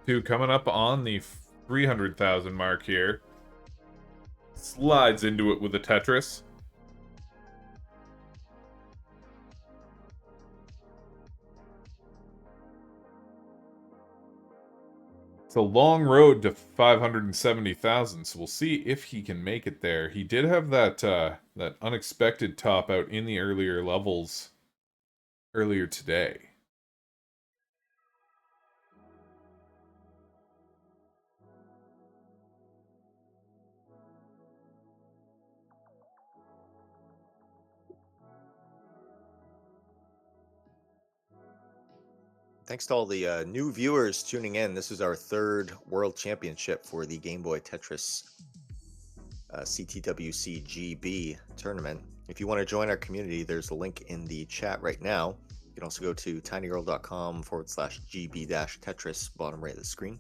Speaker 1: Two coming up on the 300,000 mark here. Slides into it with a Tetris. It's a long road to 570,000, so we'll see if he can make it there. He did have that that unexpected top out in the earlier levels earlier today.
Speaker 3: Thanks to all the new viewers tuning in. This is our third World Championship for the Game Boy Tetris CTWC-GB tournament. If you want to join our community, there's a link in the chat right now. You can also go to tinyurl.com/GB-Tetris, bottom right of the screen.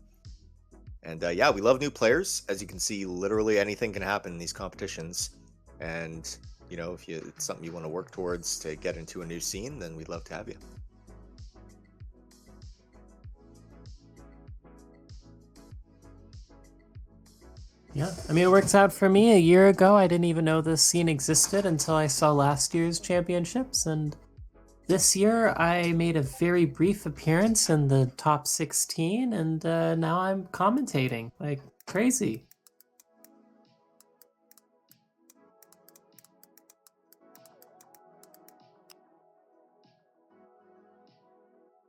Speaker 3: And yeah, we love new players. As you can see, literally anything can happen in these competitions. And, you know, if it's something you want to work towards to get into a new scene, then we'd love to have you.
Speaker 2: Yeah, I mean, it worked out for me. A year ago, I didn't even know this scene existed until I saw last year's championships, and this year I made a very brief appearance in the top 16, and now I'm commentating like crazy.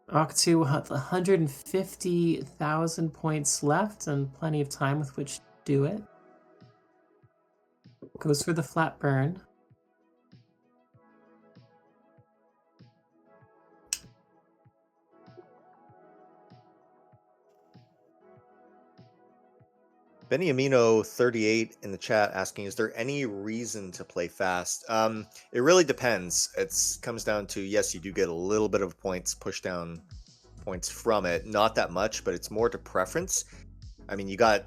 Speaker 2: Octu has 150,000 points left and plenty of time with which to do it. Goes for the flat burn.
Speaker 3: Beniamino38 in the chat asking, is there any reason to play fast? It really depends. It comes down to, yes, you do get a little bit of points, push down points from it. Not that much, but it's more to preference. I mean, you got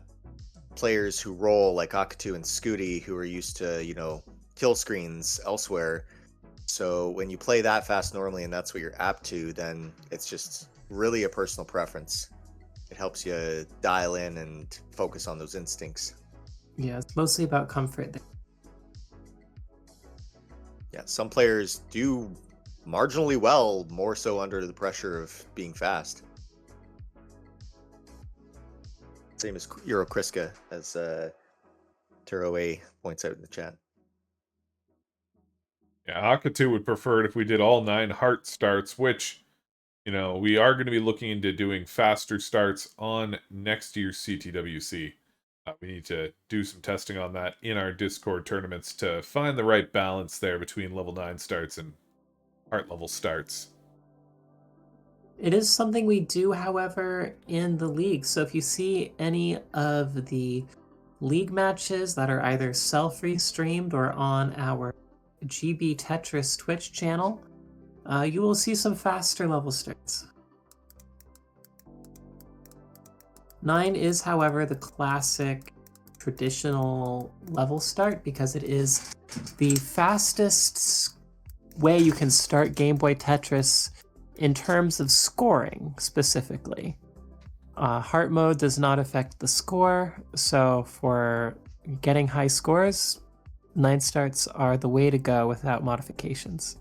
Speaker 3: players who roll like Akatu and Scooty who are used to, you know, kill screens elsewhere. So when you play that fast normally and that's what you're apt to, then it's just really a personal preference. It helps you dial in and focus on those instincts.
Speaker 2: Yeah, it's mostly about comfort.
Speaker 3: Yeah, some players do marginally well, more so under the pressure of being fast. Same as Euro Kriska, as Turo A points out in the chat.
Speaker 1: Yeah, Akatu would prefer it if we did all 9 heart starts, which, you know, we are going to be looking into doing faster starts on next year's CTWC. We need to do some testing on that in our Discord tournaments to find the right balance there between level 9 starts and heart level starts.
Speaker 2: It is something we do, however, in the league. So if you see any of the league matches that are either self-restreamed or on our GB Tetris Twitch channel, you will see some faster level starts. 9 is, however, the classic traditional level start because it is the fastest way you can start Game Boy Tetris in terms of scoring specifically. Heart mode does not affect the score, so for getting high scores, 9 starts are the way to go without modifications.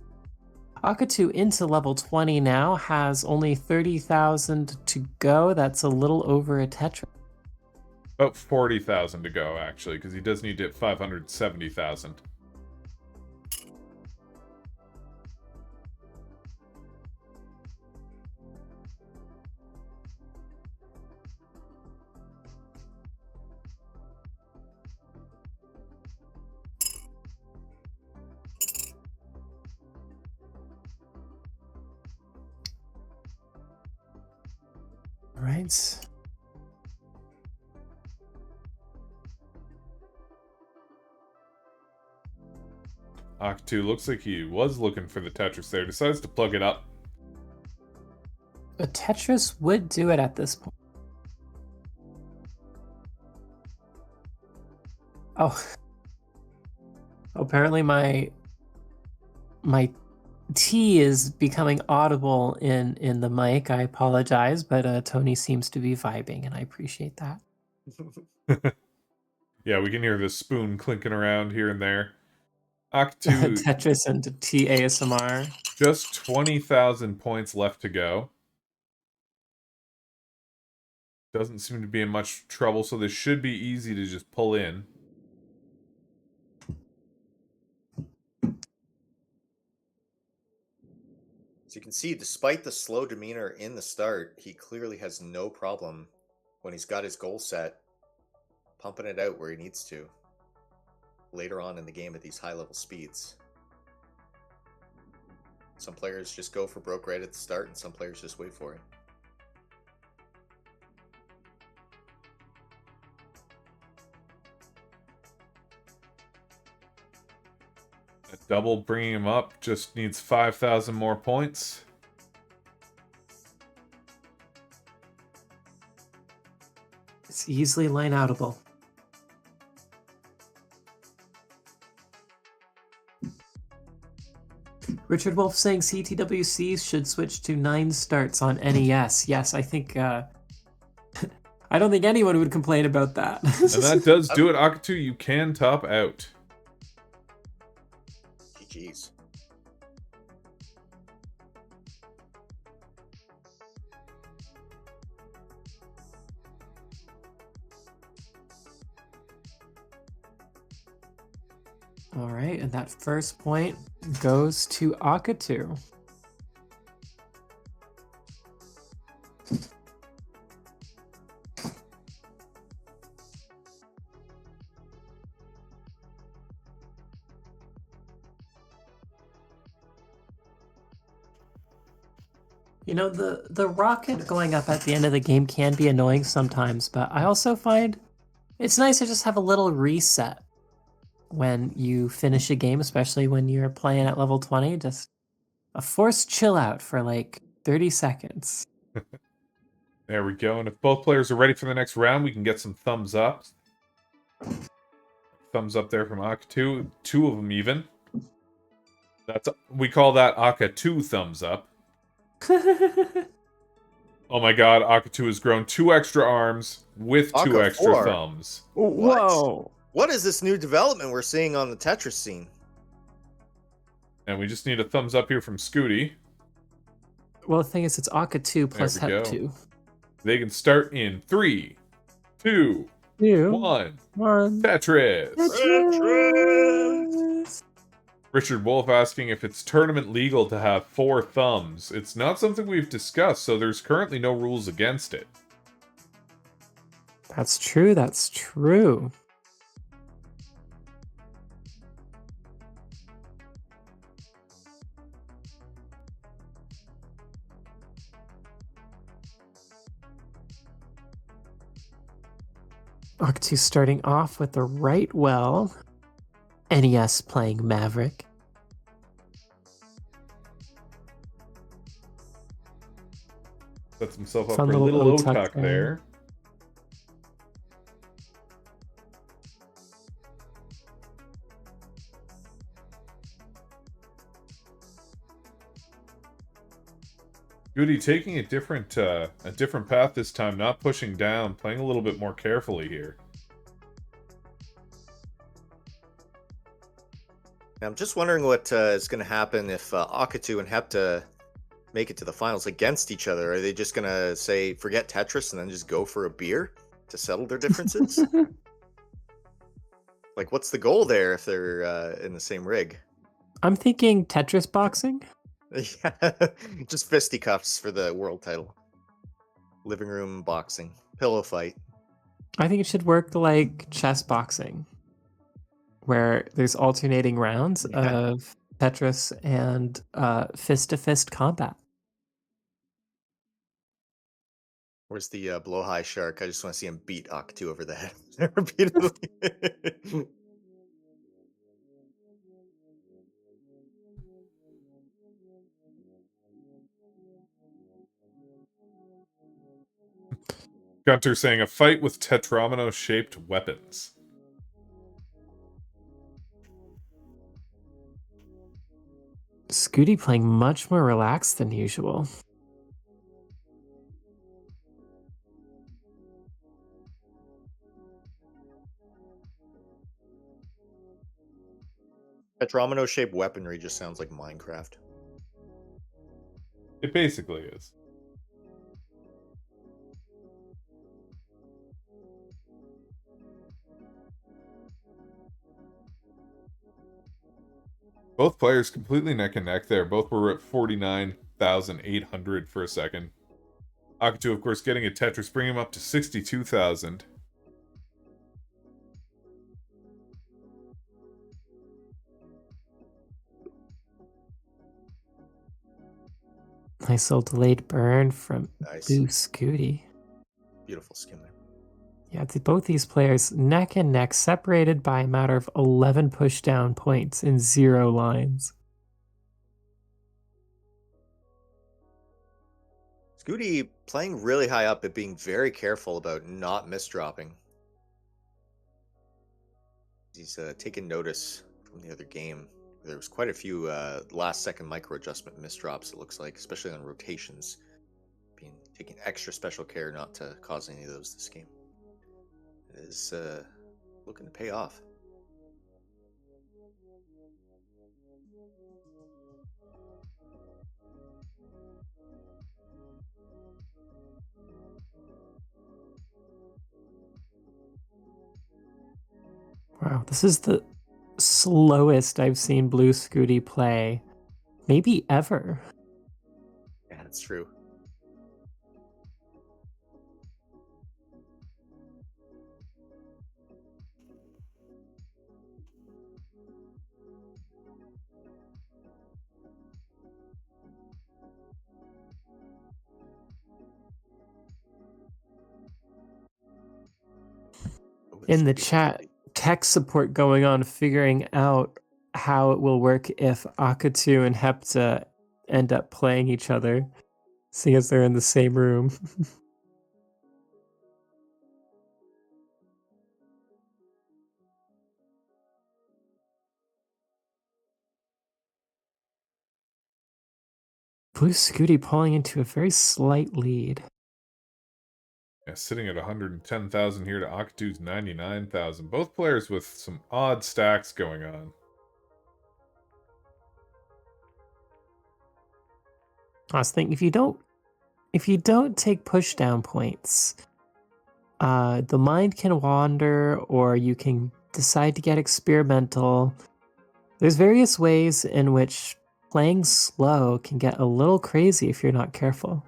Speaker 2: Akatu into level 20 now has only 30,000 to go. That's a little over a Tetris.
Speaker 1: About 40,000 to go, actually, because he does need to hit 570,000.
Speaker 2: right.
Speaker 1: Octu looks like he was looking for the Tetris there. Decides to plug it up.
Speaker 2: A Tetris would do it at this point. Oh. Apparently my T is becoming audible in the mic. I apologize, but Tony seems to be vibing, and I appreciate that.
Speaker 1: Yeah, we can hear the spoon clinking around here and there. Octu,
Speaker 2: Tetris and T ASMR.
Speaker 1: just 20,000 points left to go. Doesn't seem to be in much trouble, so this should be easy to just pull in.
Speaker 3: So you can see, despite the slow demeanor in the start, he clearly has no problem when he's got his goal set, pumping it out where he needs to later on in the game at these high-level speeds. Some players just go for broke right at the start, and some players just wait for it.
Speaker 1: A double bringing him up, just needs 5,000 more points.
Speaker 2: It's easily line-outable. Richard Wolf saying CTWC should switch to 9 starts on NES. Yes, I think... I don't think anyone would complain about that.
Speaker 1: And that does do it, Akatu. You can top out.
Speaker 3: GG's.
Speaker 2: All right, and that first point goes to Akatu. You know, the rocket going up at the end of the game can be annoying sometimes, but I also find it's nice to just have a little reset when you finish a game, especially when you're playing at level 20. Just a forced chill out for like 30 seconds.
Speaker 1: There we go. And if both players are ready for the next round, we can get some thumbs up. Thumbs up there from Akatu. 2 of them even. We call that Akatu thumbs up. Oh my god, Akatu has grown 2 extra arms with 2 extra
Speaker 3: 4.
Speaker 1: thumbs.
Speaker 2: Whoa!
Speaker 3: What is this new development we're seeing on the Tetris scene?
Speaker 1: And we just need a thumbs up here from Scooty.
Speaker 2: Well, the thing is, it's Akatu plus
Speaker 1: There we
Speaker 2: Hep
Speaker 1: go.
Speaker 2: 2.
Speaker 1: They can start in 3, 2, 1. Tetris!
Speaker 2: Tetris!
Speaker 1: Richard Wolf asking if it's tournament legal to have 4 thumbs. It's not something we've discussed, so there's currently no rules against it.
Speaker 2: That's true, that's true. Octu starting off with the right well. NES playing Maverick.
Speaker 1: Sets himself up
Speaker 2: Fun
Speaker 1: for a
Speaker 2: little
Speaker 1: little
Speaker 2: O-tuck
Speaker 1: O-tuck there. Goody taking a different path this time, not pushing down, playing a little bit more carefully here.
Speaker 3: I'm just wondering what is going to happen if Akatu and Hepta make it to the finals against each other. Are they just going to say, forget Tetris, and then just go for a beer to settle their differences? Like, what's the goal there if they're in the same rig?
Speaker 2: I'm thinking Tetris boxing.
Speaker 3: Yeah, just fisticuffs for the world title. Living room boxing. Pillow fight.
Speaker 2: I think it should work like chess boxing, where there's alternating rounds of Tetris and fist-to-fist combat.
Speaker 3: Where's the blow high shark? I just want to see him beat Octu over the head repeatedly.
Speaker 1: Gunter saying a fight with tetromino-shaped weapons.
Speaker 2: Scooty playing much more relaxed than usual.
Speaker 3: Tetromino shaped weaponry just sounds like Minecraft.
Speaker 1: It basically is. Both players completely neck and neck there. Both were at 49,800 for a second. Akatu, of course, getting a Tetris, bringing him up to 62,000.
Speaker 2: Nice little delayed burn from
Speaker 3: Nice.
Speaker 2: Blue Scooty.
Speaker 3: Beautiful skim there.
Speaker 2: Yeah, both these players neck and neck, separated by a matter of 11 pushdown points in 0 lines.
Speaker 3: Scooty playing really high up but being very careful about not misdropping. He's taken notice from the other game. There was quite a few last second micro adjustment misdrops, it looks like, especially on rotations. Taking extra special care not to cause any of those this game. It is looking to pay off.
Speaker 2: Wow, this is the slowest I've seen Blue Scooty play, maybe ever.
Speaker 3: Yeah, that's true.
Speaker 2: In the chat, tech support going on, figuring out how it will work if Akatu and Hepta end up playing each other, seeing as they're in the same room. Blue Scooty pulling into a very slight lead.
Speaker 1: Yeah, sitting at 110,000 here to Akatu's 99,000. Both players with some odd stacks going on.
Speaker 2: I was thinking, if you don't take pushdown points, the mind can wander, or you can decide to get experimental. There's various ways in which playing slow can get a little crazy if you're not careful.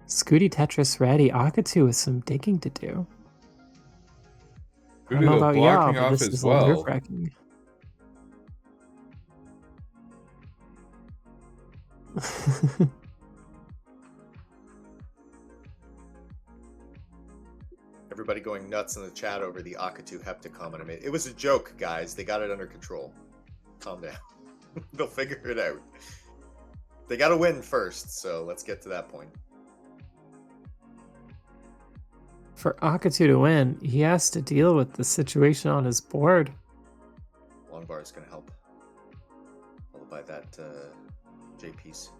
Speaker 2: Scooty Tetris ready. Akatu with some digging to do. I don't know about y'all, but this is a little nerve-wracking.
Speaker 3: Everybody going nuts in the chat over the Akatu Hepta comment I made. It was a joke, guys. They got it under control. Calm down. They'll figure it out. They got to win first, so let's get to that point.
Speaker 2: For Akatu to win, he has to deal with the situation on his board.
Speaker 3: Long bar is going to help. Followed by that J piece.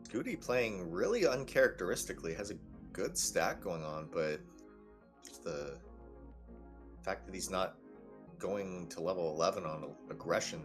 Speaker 3: Scooty playing really uncharacteristically, has a good stack going on, but just the fact that he's not going to level 11 on aggression.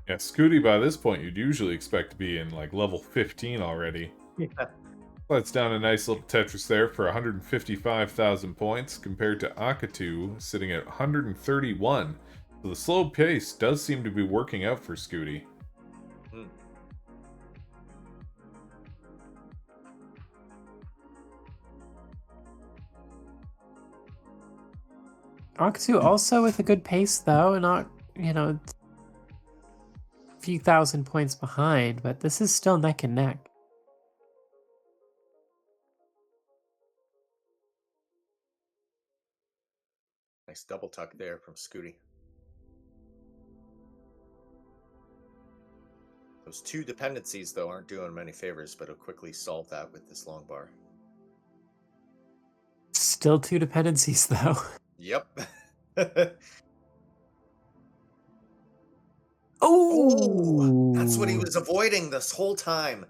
Speaker 1: Yeah, Scooty, by this point, you'd usually expect to be in, like, level 15 already.
Speaker 3: Yeah.
Speaker 1: That's down a nice little Tetris there for 155,000 points, compared to Akatu sitting at 131. So the slow pace does seem to be working out for Scooty.
Speaker 3: Hmm.
Speaker 2: Aksu also with a good pace though, not, a few thousand points behind, but this is still neck and neck.
Speaker 3: Nice double tuck there from Scooty. Those two dependencies, though, aren't doing him any favors, but he'll quickly solve that with this long bar.
Speaker 2: Still two dependencies though.
Speaker 3: Yep.
Speaker 2: Oh,
Speaker 3: that's what he was avoiding this whole time.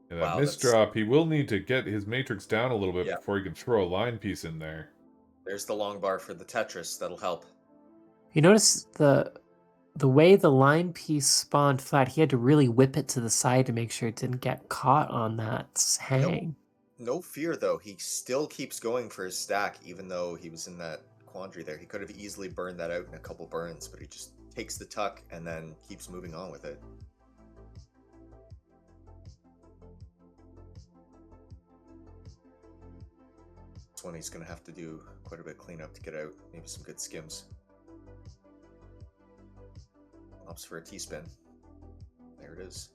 Speaker 1: Yeah, that
Speaker 3: Wow,
Speaker 1: misdrop, he will need to get his matrix down a little bit
Speaker 3: Yeah.
Speaker 1: before he can throw a line piece in there.
Speaker 3: There's the long bar for the Tetris. That'll help.
Speaker 2: You notice the way the line piece spawned flat, he had to really whip it to the side to make sure it didn't get caught on that hang.
Speaker 3: No fear, though. He still keeps going for his stack, even though he was in that quandary there. He could have easily burned that out in a couple burns, but he just takes the tuck and then keeps moving on with it. This one he's going to have to do quite a bit of cleanup to get out. Maybe some good skims. Opts for a T-spin. There it is.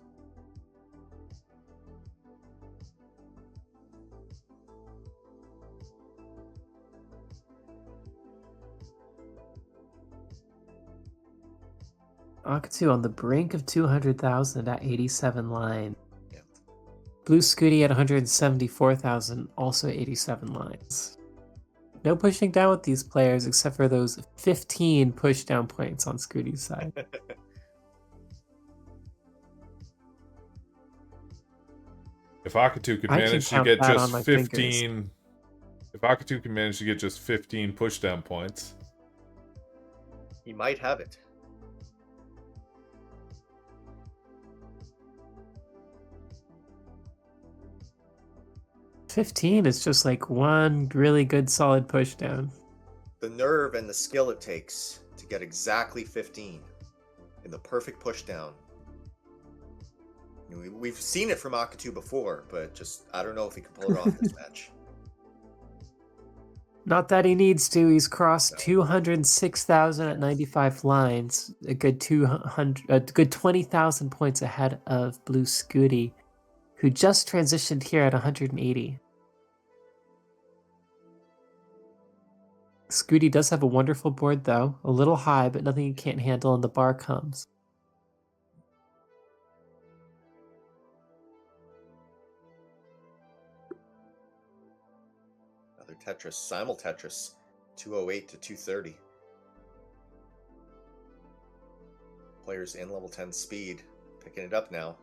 Speaker 2: Akatu on the brink of 200,000 at 87 lines.
Speaker 3: Yeah.
Speaker 2: Blue Scooty at 174,000, also 87 lines. No pushing down with these players except for those 15 push down points on Scooty's side.
Speaker 1: If Akatu could
Speaker 2: I can
Speaker 1: manage to
Speaker 2: count
Speaker 1: get
Speaker 2: that on
Speaker 1: just
Speaker 2: my
Speaker 1: 15... If Akatu can manage to get just 15 pushdown points...
Speaker 3: He might have it.
Speaker 2: $15 is just like one really good solid push down.
Speaker 3: The nerve and the skill it takes to get exactly 15 in the perfect pushdown. We've seen it from Akatu before, but just I don't know if he can pull it off this match.
Speaker 2: Not that he needs to. He's crossed 206,000 at 95 lines. A good 20,000 points ahead of Blue Scooty, who just transitioned here at 180. Scooty does have a wonderful board though, a little high, but nothing he can't handle, and the bar comes.
Speaker 3: Another Tetris, simul Tetris, 208 to 230. Players in level 10 speed, picking it up now.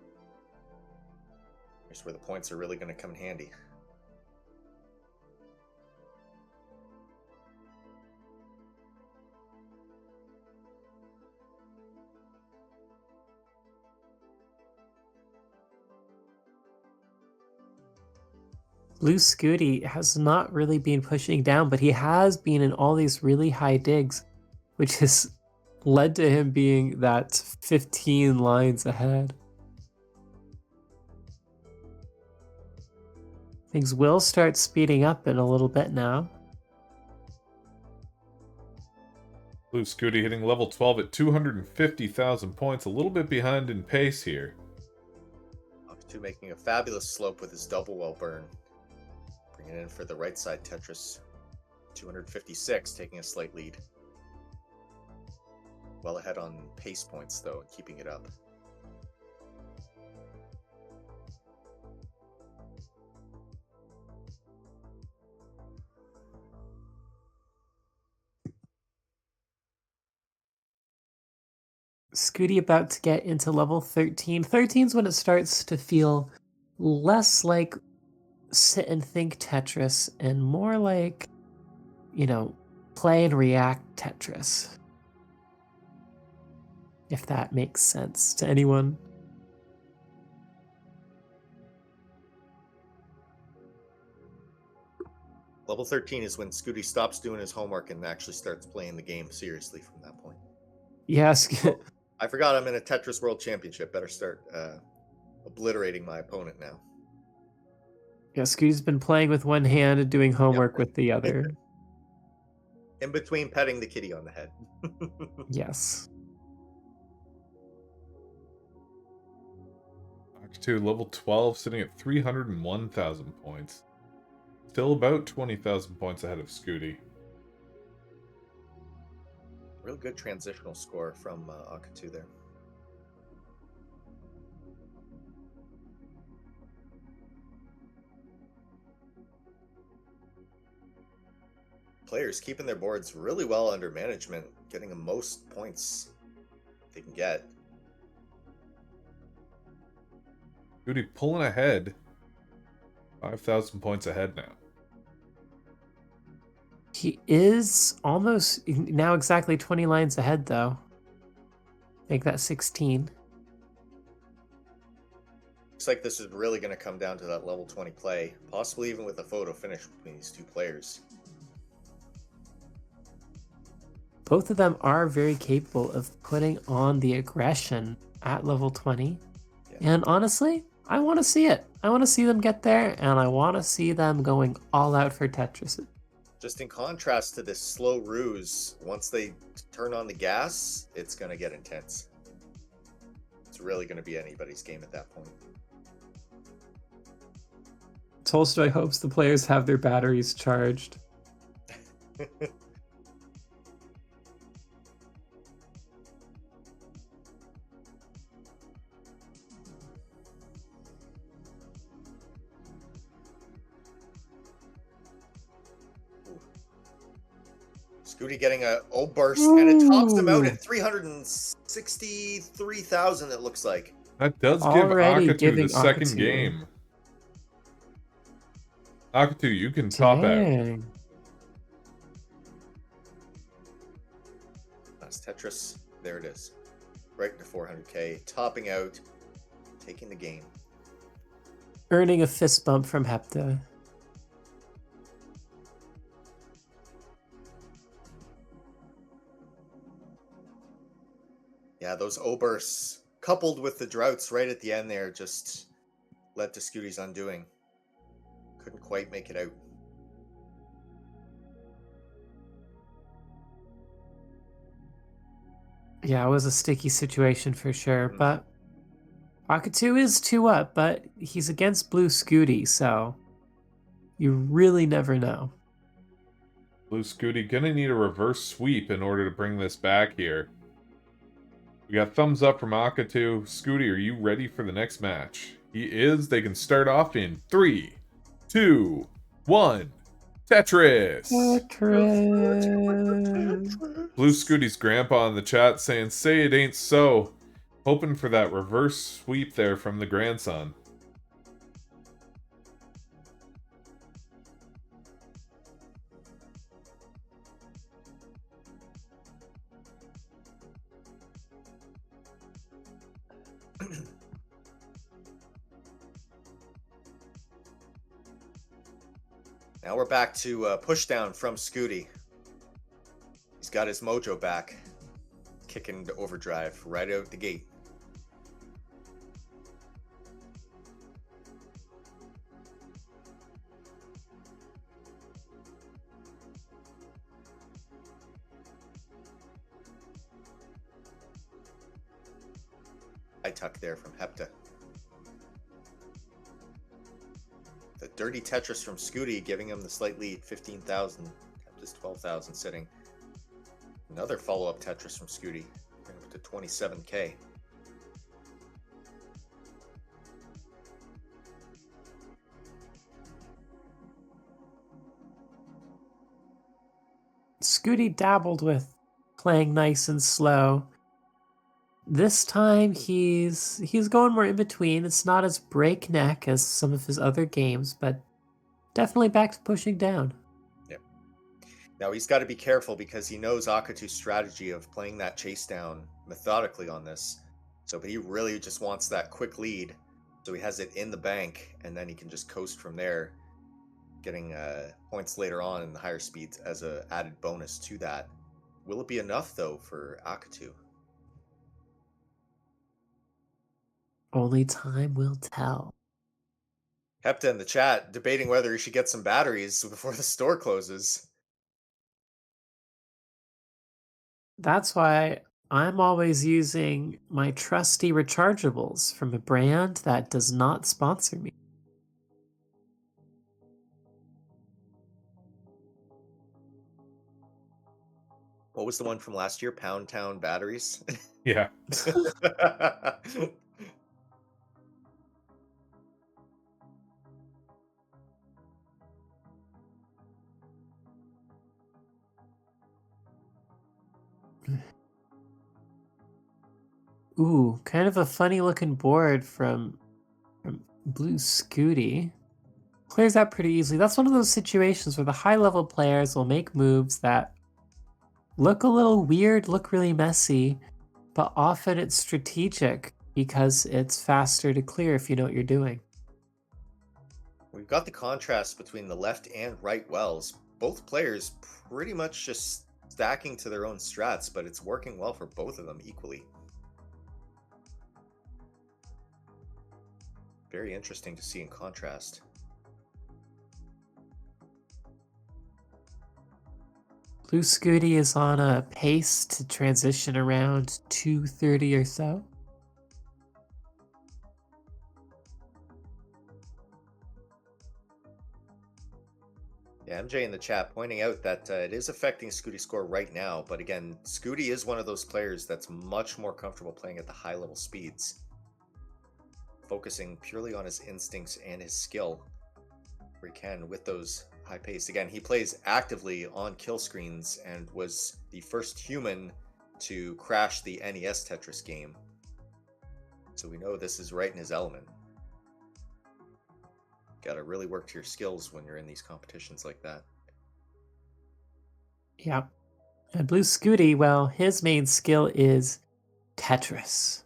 Speaker 3: Here's where the points are really going to come in handy.
Speaker 2: Blue Scooty has not really been pushing down, but he has been in all these really high digs, which has led to him being that 15 lines ahead. Things will start speeding up in a little bit now.
Speaker 1: Blue Scooty hitting level 12 at 250,000 points, a little bit behind in pace here.
Speaker 3: Akatu making a fabulous slope with his double well burn. Bringing in for the right side Tetris. 256, taking a slight lead. Well ahead on pace points, though, and keeping it up.
Speaker 2: Scooty about to get into level 13. 13's when it starts to feel less like sit and think Tetris and more like, play and react Tetris. If that makes sense to anyone.
Speaker 3: Level 13 is when Scooty stops doing his homework and actually starts playing the game seriously from that point.
Speaker 2: Yes.
Speaker 3: Oh, I forgot I'm in a Tetris World Championship. Better start obliterating my opponent now.
Speaker 2: Yeah, Scooty's been playing with one hand and doing homework with the other.
Speaker 3: In between petting the kitty on the head.
Speaker 2: Yes.
Speaker 1: To level 12, sitting at 301,000 points. Still about 20,000 points ahead of Scooty.
Speaker 3: Real good transitional score from Akatu there. Players keeping their boards really well under management, getting the most points they can get.
Speaker 1: Scooty pulling ahead. 5,000 points ahead now.
Speaker 2: He is almost now exactly 20 lines ahead, though. Make that 16.
Speaker 3: Looks like this is really going to come down to that level 20 play, possibly even with a photo finish between these two players.
Speaker 2: Both of them are very capable of putting on the aggression at level 20. Yeah. And honestly, I want to see it. I want to see them get there, and I want to see them going all out for Tetris.
Speaker 3: Just in contrast to this slow ruse, once they turn on the gas, it's going to get intense. It's really going to be anybody's game at that point.
Speaker 2: Tolstoy hopes the players have their batteries charged.
Speaker 3: Scooty getting a burst, and it tops him out at 363,000, it looks like.
Speaker 1: That does give Akatu the second game. Akatu, you can top out.
Speaker 3: Last Tetris. There it is. Right into 400k. Topping out. Taking the game.
Speaker 2: Earning a fist bump from Hepta.
Speaker 3: Yeah, those O-bursts, coupled with the droughts right at the end there, just led to Scooty's undoing. Couldn't quite make it out.
Speaker 2: Yeah, it was a sticky situation for sure, but Akatu is 2 up, but he's against Blue Scooty, so you really never know.
Speaker 1: Blue Scooty gonna need a reverse sweep in order to bring this back here. We got thumbs up from Akatu. Scooty, are you ready for the next match? He is. They can start off in 3, 2, 1. Tetris! Blue Scooty's grandpa in the chat saying, "Say it ain't so." Hoping for that reverse sweep there from the grandson.
Speaker 3: Now we're back to push down from Scooty. He's got his mojo back. Kicking to overdrive right out the gate. High tuck there from Hepta. The dirty Tetris from Scooty giving him the slight lead, 15,000. Hepta's 12,000 sitting. Another follow-up Tetris from Scooty, bringing him to 27k.
Speaker 2: Scooty dabbled with playing nice and slow. This time he's going more in between. It's not as breakneck as some of his other games, but definitely back to pushing down.
Speaker 3: Yep. Now he's got to be careful because he knows Akatu's strategy of playing that chase down methodically on this. But he really just wants that quick lead. So he has it in the bank, and then he can just coast from there, getting points later on in the higher speeds as an added bonus to that. Will it be enough, though, for Akatu?
Speaker 2: Only time will tell.
Speaker 3: Hepta in the chat debating whether he should get some batteries before the store closes.
Speaker 2: That's why I'm always using my trusty rechargeables from a brand that does not sponsor me.
Speaker 3: What was the one from last year? Pound Town batteries?
Speaker 1: Yeah.
Speaker 2: Ooh, kind of a funny looking board from Blue Scooty. Clears out pretty easily. That's one of those situations where the high level players will make moves that look a little weird, look really messy, but often it's strategic because it's faster to clear if you know what you're doing.
Speaker 3: We've got the contrast between the left and right wells. Both players pretty much just stacking to their own strats, but it's working well for both of them equally. Very interesting to see in contrast.
Speaker 2: Blue Scooty is on a pace to transition around 230 or so.
Speaker 3: Yeah, MJ in the chat pointing out that it is affecting Scooty's score right now, but again, Scooty is one of those players that's much more comfortable playing at the high level speeds, focusing purely on his instincts and his skill where he can with those high pace. Again, he plays actively on kill screens and was the first human to crash the NES Tetris game. So we know this is right in his element. Got to really work to your skills when you're in these competitions like that.
Speaker 2: Yeah. And Blue Scooty, well, his main skill is Tetris.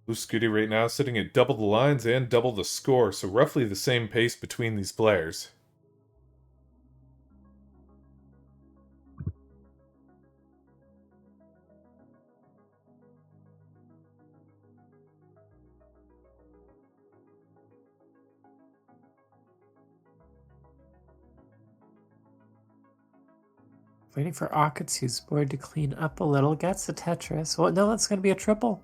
Speaker 1: Blue Scooty right now sitting at double the lines and double the score, so roughly the same pace between these players.
Speaker 2: Waiting for Akatsu's board to clean up a little. Gets the Tetris. Well, no, that's going to be a triple.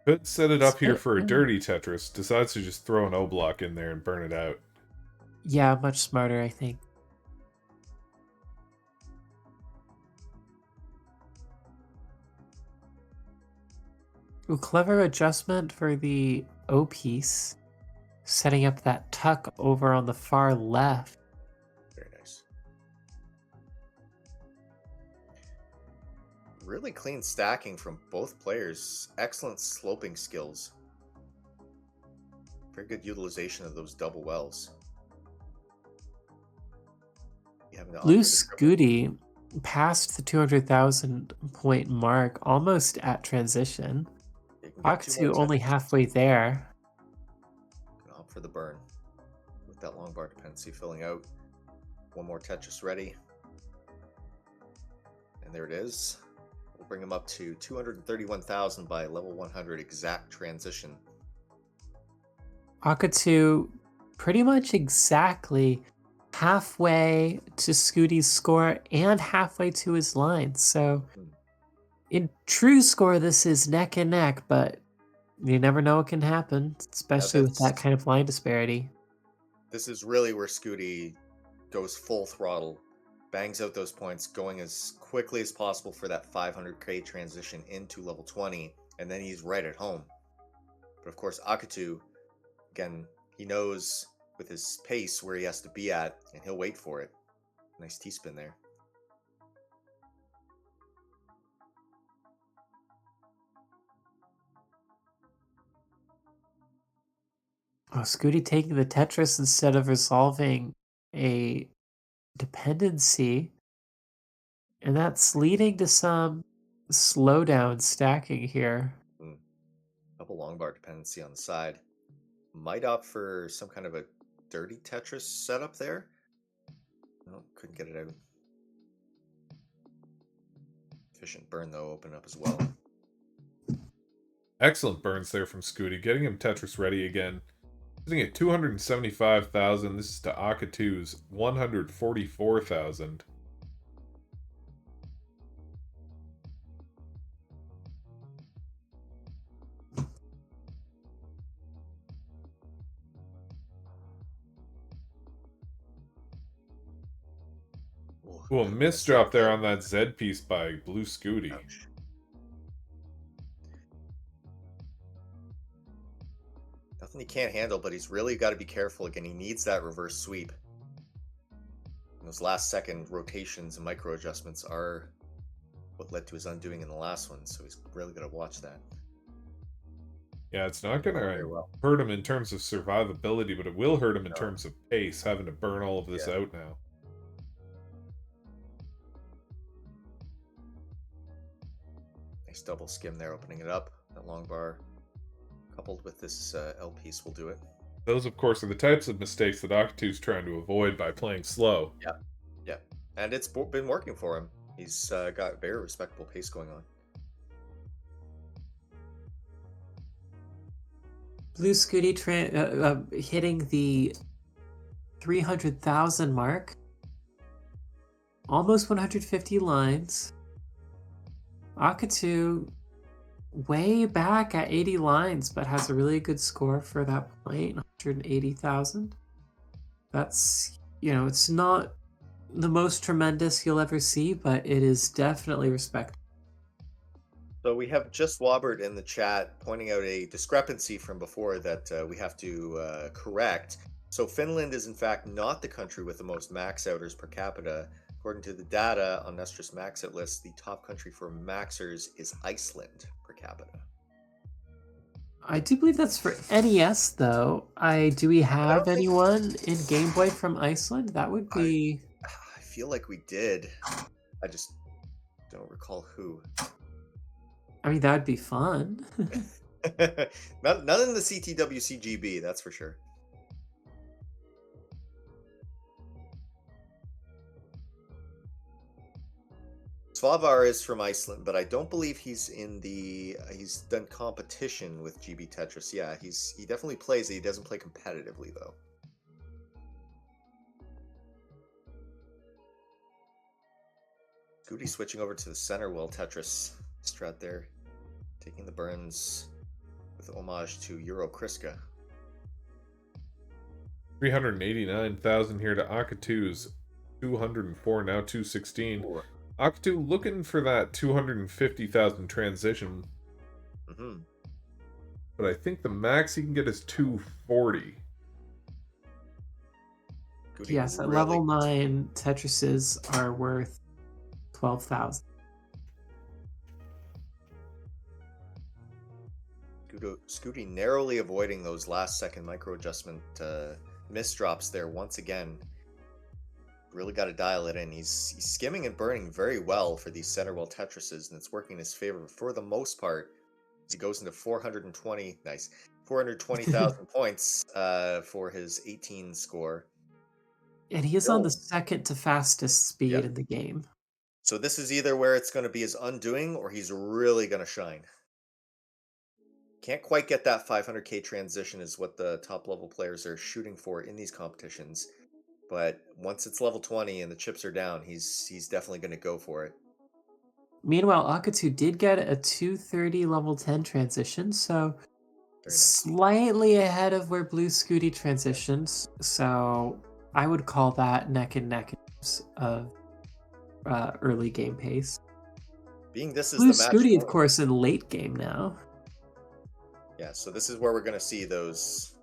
Speaker 1: Could set it up here for a dirty Tetris. Decides to just throw an O-block in there and burn it out.
Speaker 2: Yeah, much smarter, I think. Ooh, clever adjustment for the O piece. Setting up that tuck over on the far left.
Speaker 3: Very nice. Really clean stacking from both players. Excellent sloping skills. Very good utilization of those double wells.
Speaker 2: Blue Scooty passed the 200,000 point mark almost at transition. Akatu only halfway there.
Speaker 3: Opt for the burn with that long bar dependency filling out. One more Tetris ready. And there it is. We'll bring him up to 231,000 by level 100 exact transition.
Speaker 2: Akatu pretty much exactly halfway to Scooty's score and halfway to his line. So in true score, this is neck and neck, but you never know what can happen, especially with that kind of line disparity.
Speaker 3: This is really where Scooty goes full throttle, bangs out those points, going as quickly as possible for that 500k transition into level 20, and then he's right at home. But of course, Akatu, again, he knows with his pace where he has to be at, and he'll wait for it. Nice T-spin there.
Speaker 2: Oh, Scooty taking the Tetris instead of resolving a dependency. And that's leading to some slowdown stacking here.
Speaker 3: Double long bar dependency on the side. Might opt for some kind of a dirty Tetris setup there. No, couldn't get it out. Efficient burn, though, open up as well.
Speaker 1: Excellent burns there from Scooty, getting him Tetris ready again. Sitting at 275,000. This is to Akatu's 144,000. Ooh, a miss drop there on that Z piece by Blue Scooty.
Speaker 3: Ouch. Nothing he can't handle, but he's really got to be careful again. He needs that reverse sweep. And those last second rotations and micro adjustments are what led to his undoing in the last one, so he's really got to watch that.
Speaker 1: Yeah, it's not going to hurt him in terms of survivability, but it will hurt him in terms of pace, having to burn all of this out now.
Speaker 3: Nice double skim there, opening it up. That long bar, coupled with this L piece, will do it.
Speaker 1: Those, of course, are the types of mistakes that Akatu's trying to avoid by playing slow.
Speaker 3: Yeah. And it's been working for him. He's got very respectable pace going on.
Speaker 2: Blue Scooty hitting the 300,000 mark. Almost 150 lines. Akatu way back at 80 lines, but has a really good score for that point, 180,000. That's, it's not the most tremendous you'll ever see, but it is definitely respectable.
Speaker 3: So we have just Wobbert in the chat pointing out a discrepancy from before that we have to correct. So Finland is in fact not the country with the most max outers per capita. According to the data on Nestra's max out list, the top country for maxers is Iceland per capita.
Speaker 2: I do believe that's for NES, though. Do we have anyone in Game Boy from Iceland? That would be...
Speaker 3: I feel like we did. I just don't recall who.
Speaker 2: I mean, that'd be fun.
Speaker 3: None in the CTWC-GB, that's for sure. Svavar is from Iceland, but I don't believe he's in he's done competition with GB Tetris. Yeah, he definitely plays it. He doesn't play competitively, though. Scooty switching over to the center well Tetris strat there, taking the burns with homage to Euro Kriska.
Speaker 1: 389,000 here to Akatu's 204, now 216. Akatu looking for that 250,000 transition. But I think the max he can get is 240.
Speaker 2: Yes, at level 9, Tetrises are worth 12,000.
Speaker 3: Scooty narrowly avoiding those last second micro adjustment misdrops there once again. Really got to dial it in. He's skimming and burning very well for these center well Tetrises, and it's working in his favor for the most part. He goes into 420,000 points for his 18 score.
Speaker 2: And he is on the second to fastest speed in the game.
Speaker 3: So this is either where it's going to be his undoing or he's really going to shine. Can't quite get that 500k transition is what the top level players are shooting for in these competitions. But once it's level 20 and the chips are down, he's definitely going to go for it.
Speaker 2: Meanwhile, Akatu did get a 230 level 10 transition, so slightly ahead of where Blue Scooty transitions. So I would call that neck and neck of early game pace.
Speaker 3: Being this is
Speaker 2: Blue
Speaker 3: the match
Speaker 2: Scooty, of course, in late game now.
Speaker 3: Yeah, so this is where we're going to see those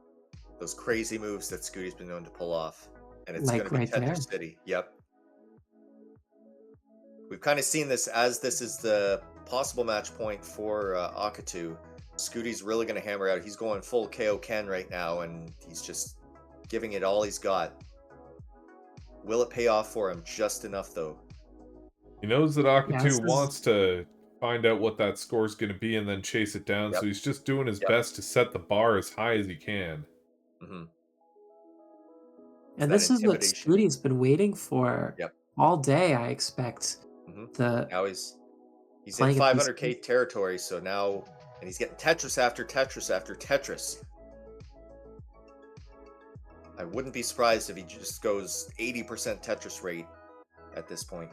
Speaker 3: crazy moves that Scooty's been known to pull off. And it's going to be Tetris City. Yep. We've kind of seen this as this is the possible match point for Akatu. Scooty's really going to hammer out. He's going full KO Ken right now, and he's just giving it all he's got. Will it pay off for him just enough, though?
Speaker 1: He knows that
Speaker 2: Yeah, this
Speaker 1: Akatu
Speaker 2: is-
Speaker 1: wants to find out what that score is going to be and then chase it down,
Speaker 3: Yep.
Speaker 1: so he's just doing his
Speaker 3: Yep.
Speaker 1: best to set the bar as high as he can.
Speaker 3: Mm-hmm.
Speaker 2: And this is what Scooty's been waiting for
Speaker 3: Yep.
Speaker 2: all day, I expect.
Speaker 3: Mm-hmm. Now he's in
Speaker 2: playing at these-
Speaker 3: 500k territory, so now, and he's getting Tetris after Tetris after Tetris. I wouldn't be surprised if he just goes 80% Tetris rate at this point.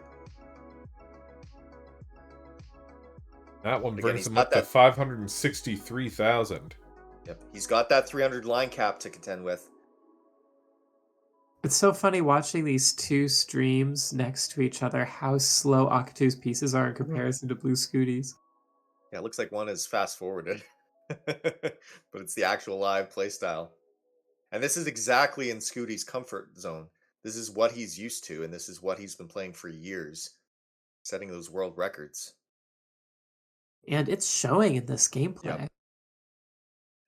Speaker 1: That one
Speaker 3: Again,
Speaker 1: brings
Speaker 3: he's
Speaker 1: him
Speaker 3: got
Speaker 1: up to
Speaker 3: that-
Speaker 1: 563,000.
Speaker 3: Yep, he's got that 300 line cap to contend with.
Speaker 2: It's so funny watching these two streams next to each other, how slow Akatu's pieces are in comparison to Blue Scooty's.
Speaker 3: Yeah, it looks like one is fast forwarded, but it's the actual live playstyle. And this is exactly in Scooty's comfort zone. This is what he's used to, and this is what he's been playing for years, setting those world records.
Speaker 2: And it's showing in this gameplay.
Speaker 3: Yep.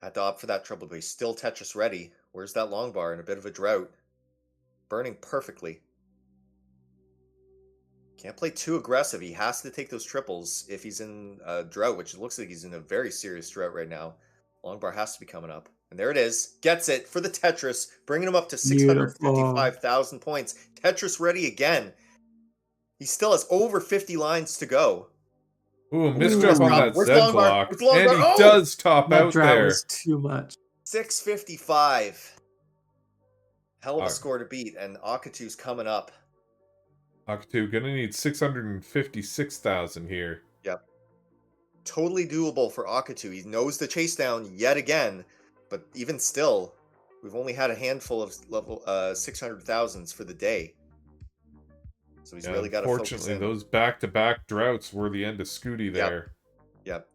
Speaker 3: Had to opt for that trouble, but he's still Tetris ready. Where's that long bar in a bit of a drought? Burning perfectly. Can't play too aggressive. He has to take those triples if he's in a drought, which it looks like he's in a very serious drought right now. Long bar has to be coming up. And there it is. Gets it for the Tetris, bringing him up to 655,000 points. Tetris ready again. He still has over 50 lines to go.
Speaker 1: Ooh, misjump on that
Speaker 3: Where's
Speaker 1: Z
Speaker 3: long bar?
Speaker 1: block.
Speaker 3: Where's long
Speaker 1: And
Speaker 3: bar?
Speaker 1: he
Speaker 3: Oh!
Speaker 1: does top
Speaker 2: That
Speaker 1: out
Speaker 2: drought
Speaker 1: there.
Speaker 2: was too much.
Speaker 3: 655. Hell of a
Speaker 1: Alright.
Speaker 3: score to beat, and Akatu's coming up.
Speaker 1: Akatu gonna need 656,000 here.
Speaker 3: Yep. Totally doable for Akatu. He knows the chase down yet again, but even still, we've only had a handful of level 600,000s for the day. So he's really got to focus
Speaker 1: unfortunately,
Speaker 3: in.
Speaker 1: those back-to-back droughts were the end of Scooty there.
Speaker 3: Yep.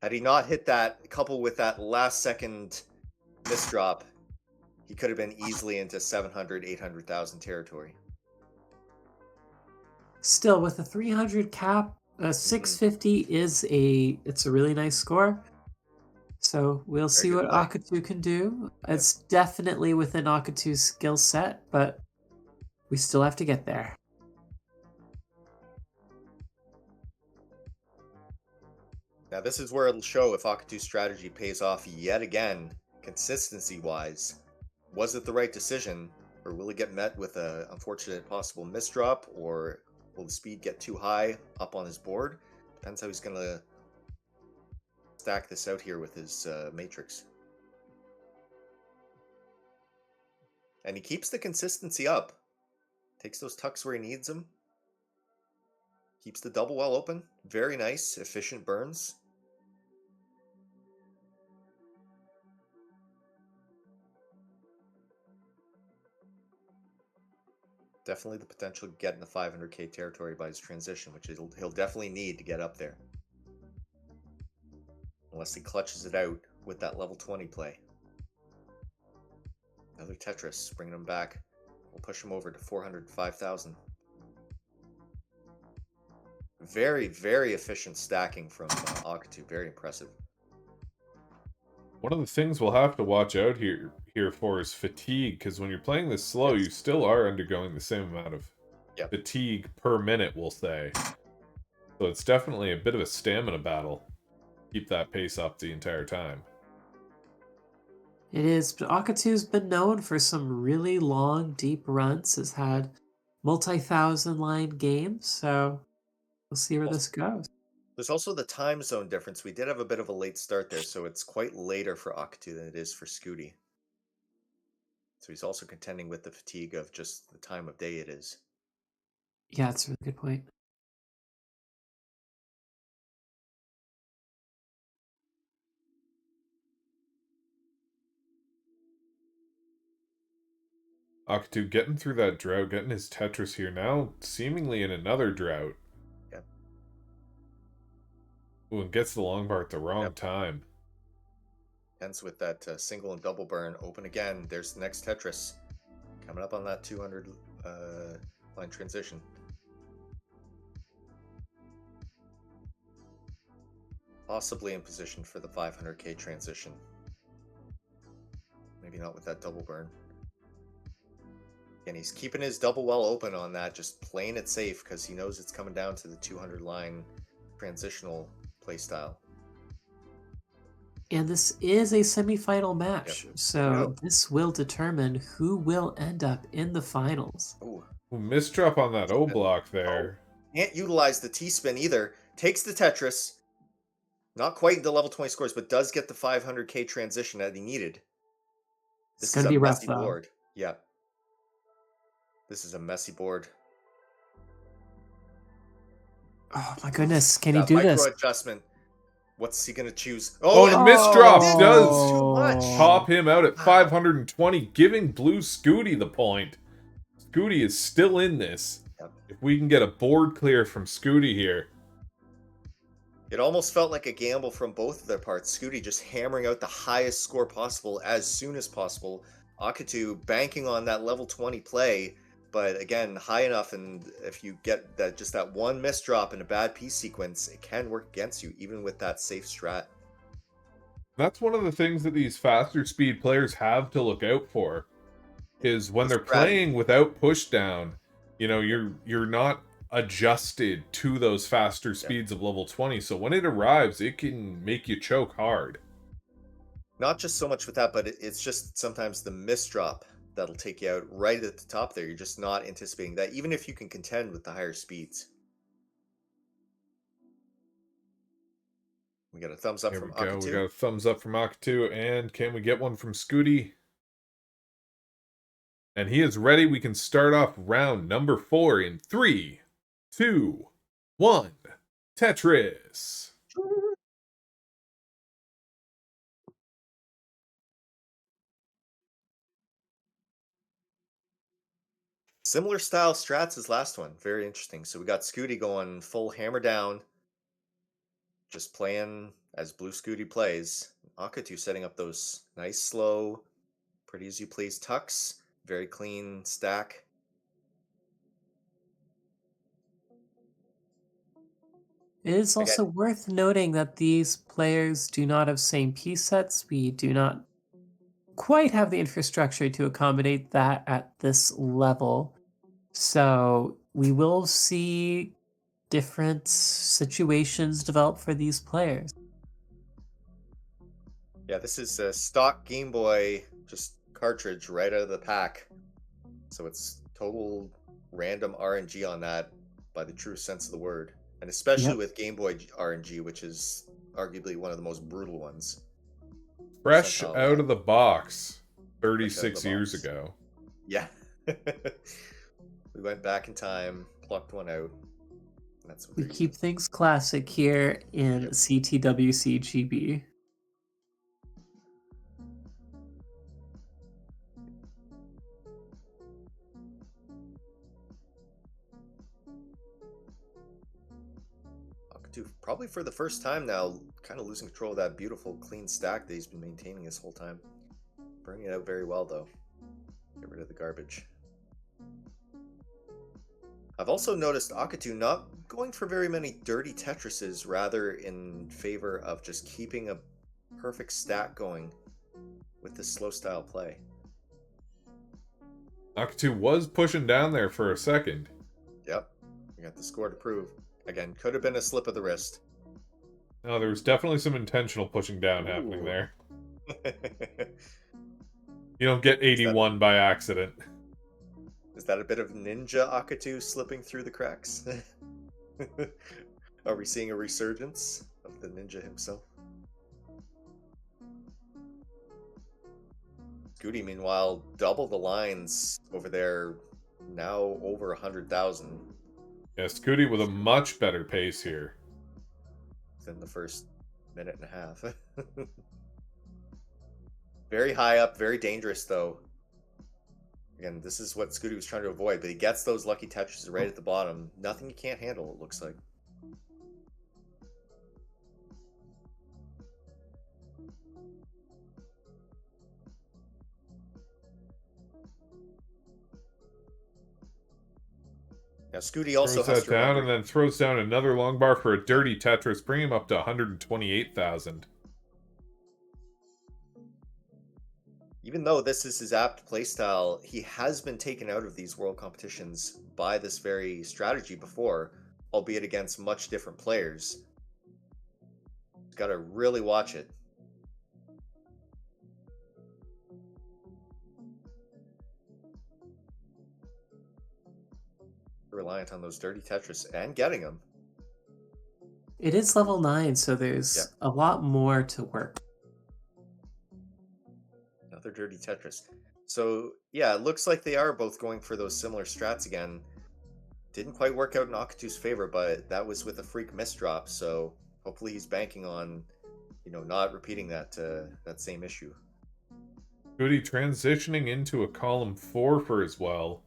Speaker 3: Had he not hit that, coupled with that last second misdrop, he could have been easily into 700, 800,000 territory.
Speaker 2: Still, with a 300 cap, 650 it's a really nice score. So we'll see
Speaker 3: good
Speaker 2: what
Speaker 3: play.
Speaker 2: Akatu can do. It's definitely within Akatu's skill set, but we still have to get there.
Speaker 3: Now this is where it'll show if Akatu's strategy pays off yet again, consistency-wise. Was it the right decision, or will he get met with an unfortunate possible misdrop, or will the speed get too high up on his board? Depends how he's going to stack this out here with his matrix. And he keeps the consistency up. Takes those tucks where he needs them. Keeps the double well open. Very nice, efficient burns. Definitely the potential to get in the 500k territory by his transition, which he'll definitely need to get up there. Unless he clutches it out with that level 20 play. Another Tetris, bringing him back. We'll push him over to 405,000. Very, very efficient stacking from Akatu. Very impressive.
Speaker 1: One of the things we'll have to watch out here for is fatigue, because when you're playing this slow, you still are undergoing the same amount of fatigue per minute, we'll say. So it's definitely a bit of a stamina battle. Keep that pace up the entire time.
Speaker 2: It is, but Akatu's been known for some really long, deep runs. Has had multi-thousand line games, so we'll see where this goes.
Speaker 3: There's also the time zone difference. We did have a bit of a late start there, so it's quite later for Akatu than it is for Scooty. So he's also contending with the fatigue of just the time of day it is.
Speaker 2: Yeah, that's a really good point.
Speaker 1: Akatu getting through that drought, getting his Tetris here now, seemingly in another drought.
Speaker 3: Yep.
Speaker 1: Ooh, and gets the long bar at the wrong time.
Speaker 3: Ends with that single and double burn. Open again. There's the next Tetris. Coming up on that 200 line transition. Possibly in position for the 500k transition. Maybe not with that double burn. And he's keeping his double well open on that, just playing it safe because he knows it's coming down to the 200 line transitional playstyle.
Speaker 2: And this is a semifinal match, so
Speaker 3: Yep.
Speaker 2: this will determine who will end up in the finals.
Speaker 3: Ooh.
Speaker 1: Misdrop on that O block there.
Speaker 3: Can't utilize the T-spin either. Takes the Tetris. Not quite into level 20 scores, but does get the 500k transition that he needed.
Speaker 2: It's
Speaker 3: This
Speaker 2: going
Speaker 3: is
Speaker 2: to
Speaker 3: a
Speaker 2: be rough,
Speaker 3: messy
Speaker 2: though.
Speaker 3: board. Yeah. This is a messy board.
Speaker 2: Oh my goodness, can he
Speaker 3: That
Speaker 2: do
Speaker 3: micro
Speaker 2: this?
Speaker 3: adjustment. What's he gonna choose?
Speaker 1: Oh, and a misdrop
Speaker 3: did
Speaker 1: does
Speaker 3: too much.
Speaker 1: top him out at
Speaker 3: Wow.
Speaker 1: 520, giving Blue Scooty the point. Scooty is still in this.
Speaker 3: Yep.
Speaker 1: If we can get a board clear from Scooty here.
Speaker 3: It almost felt like a gamble from both of their parts. Scooty just hammering out the highest score possible as soon as possible. Akatu banking on that level 20 play, but again, high enough, and if you get that just that one misdrop in a bad piece sequence, it can work against you, even with that safe strat.
Speaker 1: That's one of the things that these faster speed players have to look out for. Is when they're playing without pushdown, you know, you're not adjusted to those faster speeds of level 20, so when it arrives, it can make you choke hard.
Speaker 3: Not just so much with that, but it's just sometimes the misdrop that'll take you out right at the top there. You're just not anticipating that, even if you can contend with the higher speeds. We got a thumbs up from Akatu.
Speaker 1: We got a thumbs up from Akatu, and can we get one from Scooty? And he is ready. We can start off round number 4 in 3, 2, 1. Tetris.
Speaker 3: Similar style strats as last one. Very interesting. So we got Scooty going full hammer down, just playing as Blue Scooty plays. Akatu setting up those nice, slow, pretty as you please tucks. Very clean stack.
Speaker 2: It is also
Speaker 3: Again,
Speaker 2: worth noting that these players do not have same piece sets. We do not quite have the infrastructure to accommodate that at this level. So we will see different situations develop for these players.
Speaker 3: yeah, this is a stock Game Boy, just cartridge right out of the pack. So it's total random RNG on that by the true sense of the word. And especially with Game Boy RNG, which is arguably one of the most brutal ones.
Speaker 1: Fresh out of the box 36 years ago.
Speaker 3: Yeah. We went back in time, plucked one out. That's what
Speaker 2: we keep things classic here in CTWC-GB.
Speaker 3: Probably for the first time now, kind of losing control of that beautiful, clean stack that he's been maintaining this whole time. Bringing it out very well, though. Get rid of the garbage. I've also noticed Akatu not going for very many dirty Tetrises, rather in favor of just keeping a perfect stack going with this slow style play.
Speaker 1: Akatu was pushing down there for a second.
Speaker 3: Yep, we got the score to prove. Again, could have been a slip of the wrist.
Speaker 1: No, there was definitely some intentional pushing down happening there. You don't get 81 by accident.
Speaker 3: Is that a bit of ninja Akatu slipping through the cracks? Are we seeing a resurgence of the ninja himself? Scooty, meanwhile, double the lines over there, now over 100,000.
Speaker 1: Yeah, Scooty with a much better pace here.
Speaker 3: Within the first minute and a half. Very high up, very dangerous though. Again, this is what Scooty was trying to avoid, but he gets those lucky Tetris right at the bottom. Nothing you can't handle, it looks like. Now, Scooty also
Speaker 1: Throws
Speaker 3: has
Speaker 1: that
Speaker 3: to
Speaker 1: down
Speaker 3: remember,
Speaker 1: and then throws down another long bar for a dirty Tetris, bringing him up to 128,000.
Speaker 3: even though this is his apt playstyle, he has been taken out of these world competitions by this very strategy before, albeit against much different players. He's got to really watch it. Reliant on those dirty Tetris and getting them.
Speaker 2: It is level 9, so there's
Speaker 3: Yep.
Speaker 2: a lot more to work.
Speaker 3: Another dirty Tetris. So, yeah, it looks like they are both going for those similar strats again. Didn't quite work out in Akatu's favor, but that was with a freak misdrop, so hopefully he's banking on, not repeating that same issue.
Speaker 1: Goody transitioning into a column 4 for as well.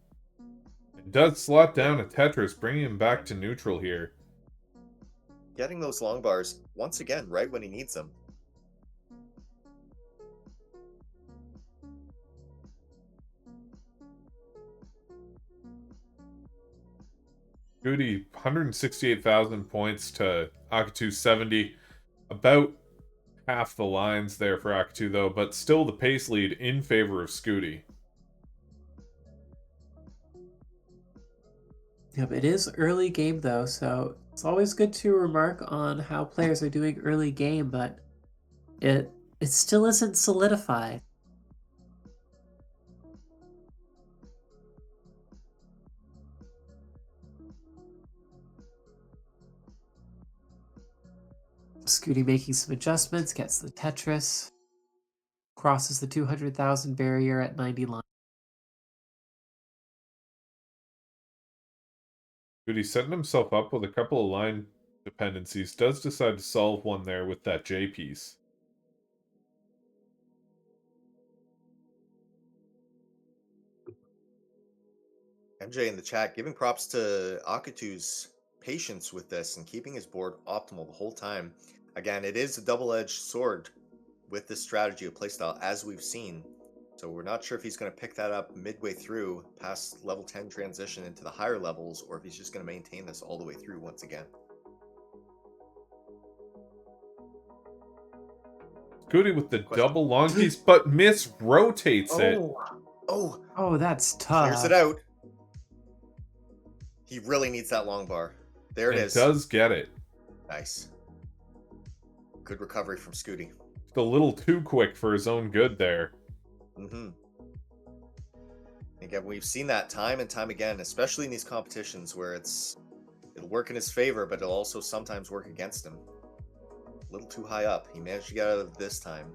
Speaker 1: It does slot down a Tetris, bringing him back to neutral here.
Speaker 3: Getting those long bars, once again, right when he needs them.
Speaker 1: Goody, 168,000 points to Akatu's 70. About half the lines there for Akatu, though, but still the pace lead in favor of Scooty.
Speaker 2: Yep, it is early game though, so it's always good to remark on how players are doing early game, but it still isn't solidified. Scooty making some adjustments, gets the Tetris, crosses the 200,000 barrier at 90 lines.
Speaker 1: Goody setting himself up with a couple of line dependencies, does decide to solve one there with that J piece.
Speaker 3: MJ in the chat giving props to Akatu's patience with this and keeping his board optimal the whole time. Again, it is a double-edged sword with this strategy of playstyle, as we've seen. So we're not sure if he's going to pick that up midway through past level 10 transition into the higher levels, or if he's just going to maintain this all the way through once again.
Speaker 1: Goody with the double long piece, but rotates it.
Speaker 3: Oh,
Speaker 2: that's tough.
Speaker 3: Clears it out. He really needs that long bar. There it is.
Speaker 1: Does get it.
Speaker 3: Nice. Good recovery from Scooty.
Speaker 1: Just a little too quick for his own good there.
Speaker 3: Again, we've seen that time and time again, especially in these competitions where it'll work in his favor, but it'll also sometimes work against him. A little too high up. He managed to get out of it this time.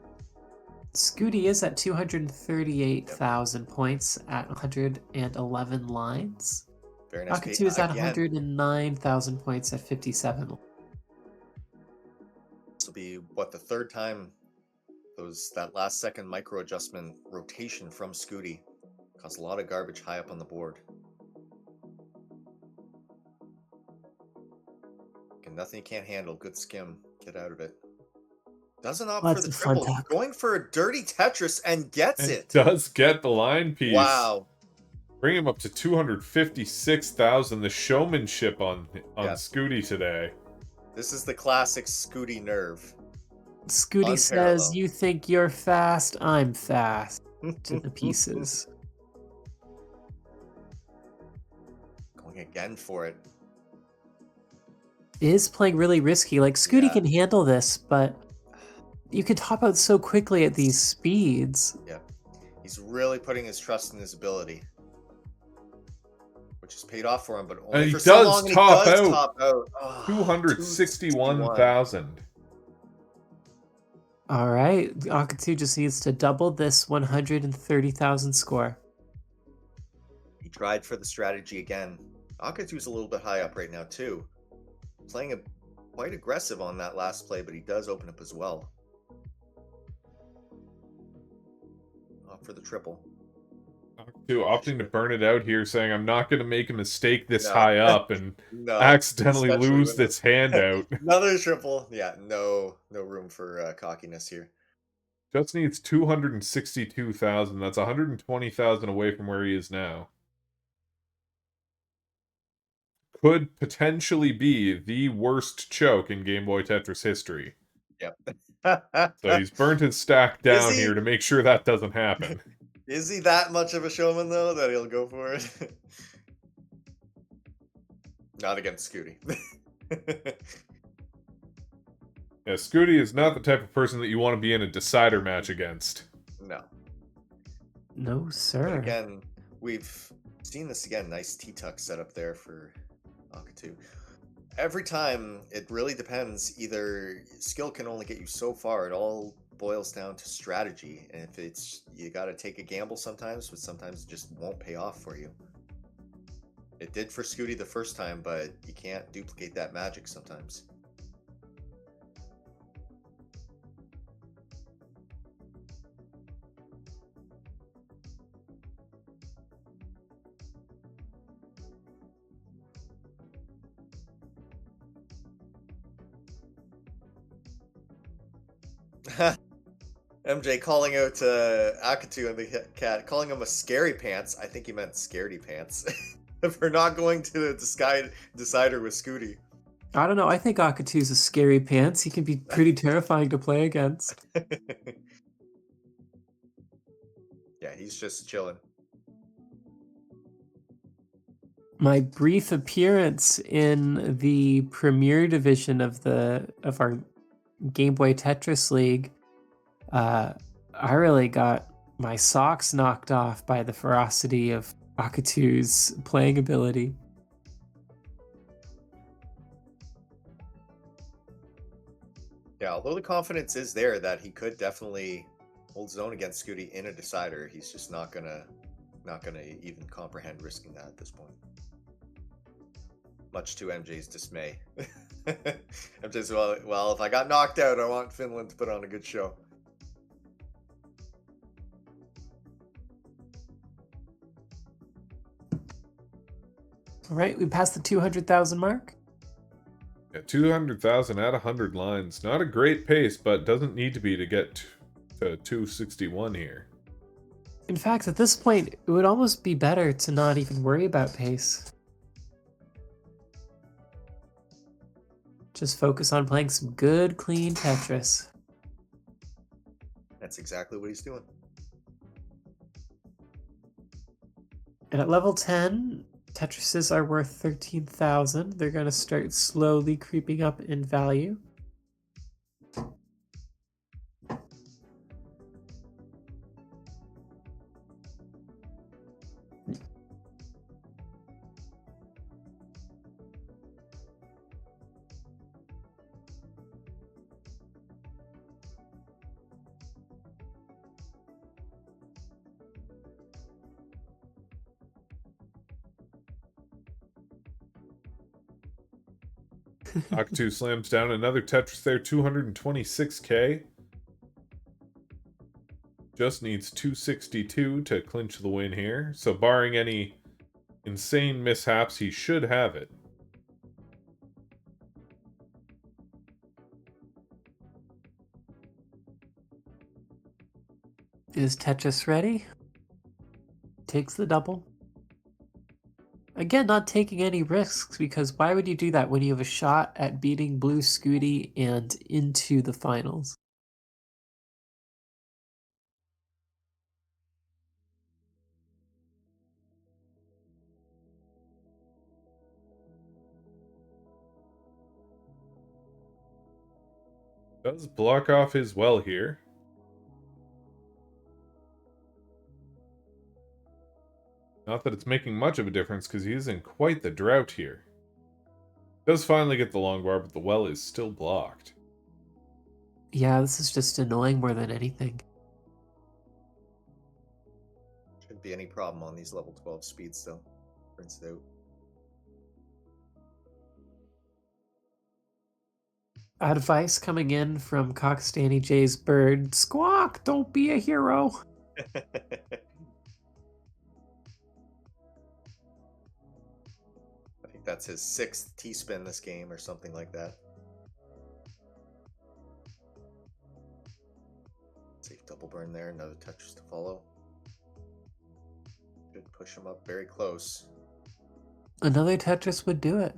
Speaker 2: Scooty is at 238,000 points at 111 lines.
Speaker 3: Very nice.
Speaker 2: Akatu is at 109,000 points at 57.
Speaker 3: This will be, what, the third time that last second micro adjustment rotation from Scooty caused a lot of garbage high up on the board. Okay, nothing you can't handle. Good skim. Get out of it. Doesn't opt for the triple. Going for a dirty Tetris and gets it.
Speaker 1: Does get the line piece.
Speaker 3: Wow.
Speaker 1: Bring him up to 256,000. The showmanship on Scooty today.
Speaker 3: This is the classic Scooty nerve.
Speaker 2: Scooty says, "You think you're fast? I'm fast." To the pieces.
Speaker 3: Going again for it.
Speaker 2: Is playing really risky. Like, Scooty can handle this, but you can top out so quickly at these speeds.
Speaker 3: Yeah. He's really putting his trust in his ability. Which has paid off for him, but only for so long.
Speaker 1: He does top out.
Speaker 3: Oh,
Speaker 1: 261,000.
Speaker 2: All right, Akatu just needs to double this 130,000 score.
Speaker 3: He tried for the strategy again. Akatu's a little bit high up right now too. Playing quite aggressive on that last play, but he does open up as well. Opt for the triple.
Speaker 1: Akatu opting to burn it out here, saying, "I'm not going to make a mistake this high up and accidentally lose this handout."
Speaker 3: Another triple. Yeah, no room for cockiness here.
Speaker 1: Just needs 262,000. That's 120,000 away from where he is now. could potentially be the worst choke in Game Boy Tetris history.
Speaker 3: Yep.
Speaker 1: So he's burnt his stack down here to make sure that doesn't happen.
Speaker 3: Is he that much of a showman, though, that he'll go for it? Not against Scooty.
Speaker 1: Yeah, Scooty is not the type of person that you want to be in a decider match against.
Speaker 3: No.
Speaker 2: No, sir.
Speaker 3: But again, we've seen this again. Nice T-Tuck setup there for Akatu. Every time, it really depends. Either skill can only get you so far. It all boils down to strategy. And if it's, you got to take a gamble sometimes, but sometimes it just won't pay off for you. It did for Scooty the first time, but you can't duplicate that magic sometimes. MJ calling out Akatu and the cat, calling him a scary pants. I think he meant scaredy pants for not going to the decider with Scooty.
Speaker 2: I don't know. I think Akatu's a scary pants. He can be pretty terrifying to play against.
Speaker 3: Yeah, he's just chilling.
Speaker 2: My brief appearance in the Premier Division of our Game Boy Tetris League, I really got my socks knocked off by the ferocity of Akatu's playing ability.
Speaker 3: Yeah, although the confidence is there that he could definitely hold his own against Scooty in a decider, he's just not gonna even comprehend risking that at this point. Much to MJ's dismay. MJ's, well, if I got knocked out, I want Finland to put on a good show.
Speaker 2: All right, we passed the 200,000 mark.
Speaker 1: Yeah, 200,000 at 100 lines. Not a great pace, but doesn't need to be to get to 261 here.
Speaker 2: In fact, at this point, it would almost be better to not even worry about pace. Just focus on playing some good, clean Tetris.
Speaker 3: That's exactly what he's doing.
Speaker 2: And at level 10, Tetrises are worth 13,000. They're going to start slowly creeping up in value.
Speaker 1: Akatu slams down another Tetris there, 226k. Just needs 262 to clinch the win here. So barring any insane mishaps, he should have it.
Speaker 2: Is Tetris ready? Takes the double. Again, not taking any risks, because why would you do that when you have a shot at beating Blue Scooty and into the finals?
Speaker 1: Does block off his well here. Not that it's making much of a difference, because he is in quite the drought here. Does finally get the long bar, but the well is still blocked.
Speaker 2: Yeah, this is just annoying more than anything.
Speaker 3: Shouldn't be any problem on these level 12 speeds, though. Rinse it out.
Speaker 2: Advice coming in from Cockstanny J's bird. Squawk, don't be a hero.
Speaker 3: I think that's his 6th T-spin this game or something like that. Safe double burn there, another Tetris to follow. Should push him up very close.
Speaker 2: Another Tetris would do it.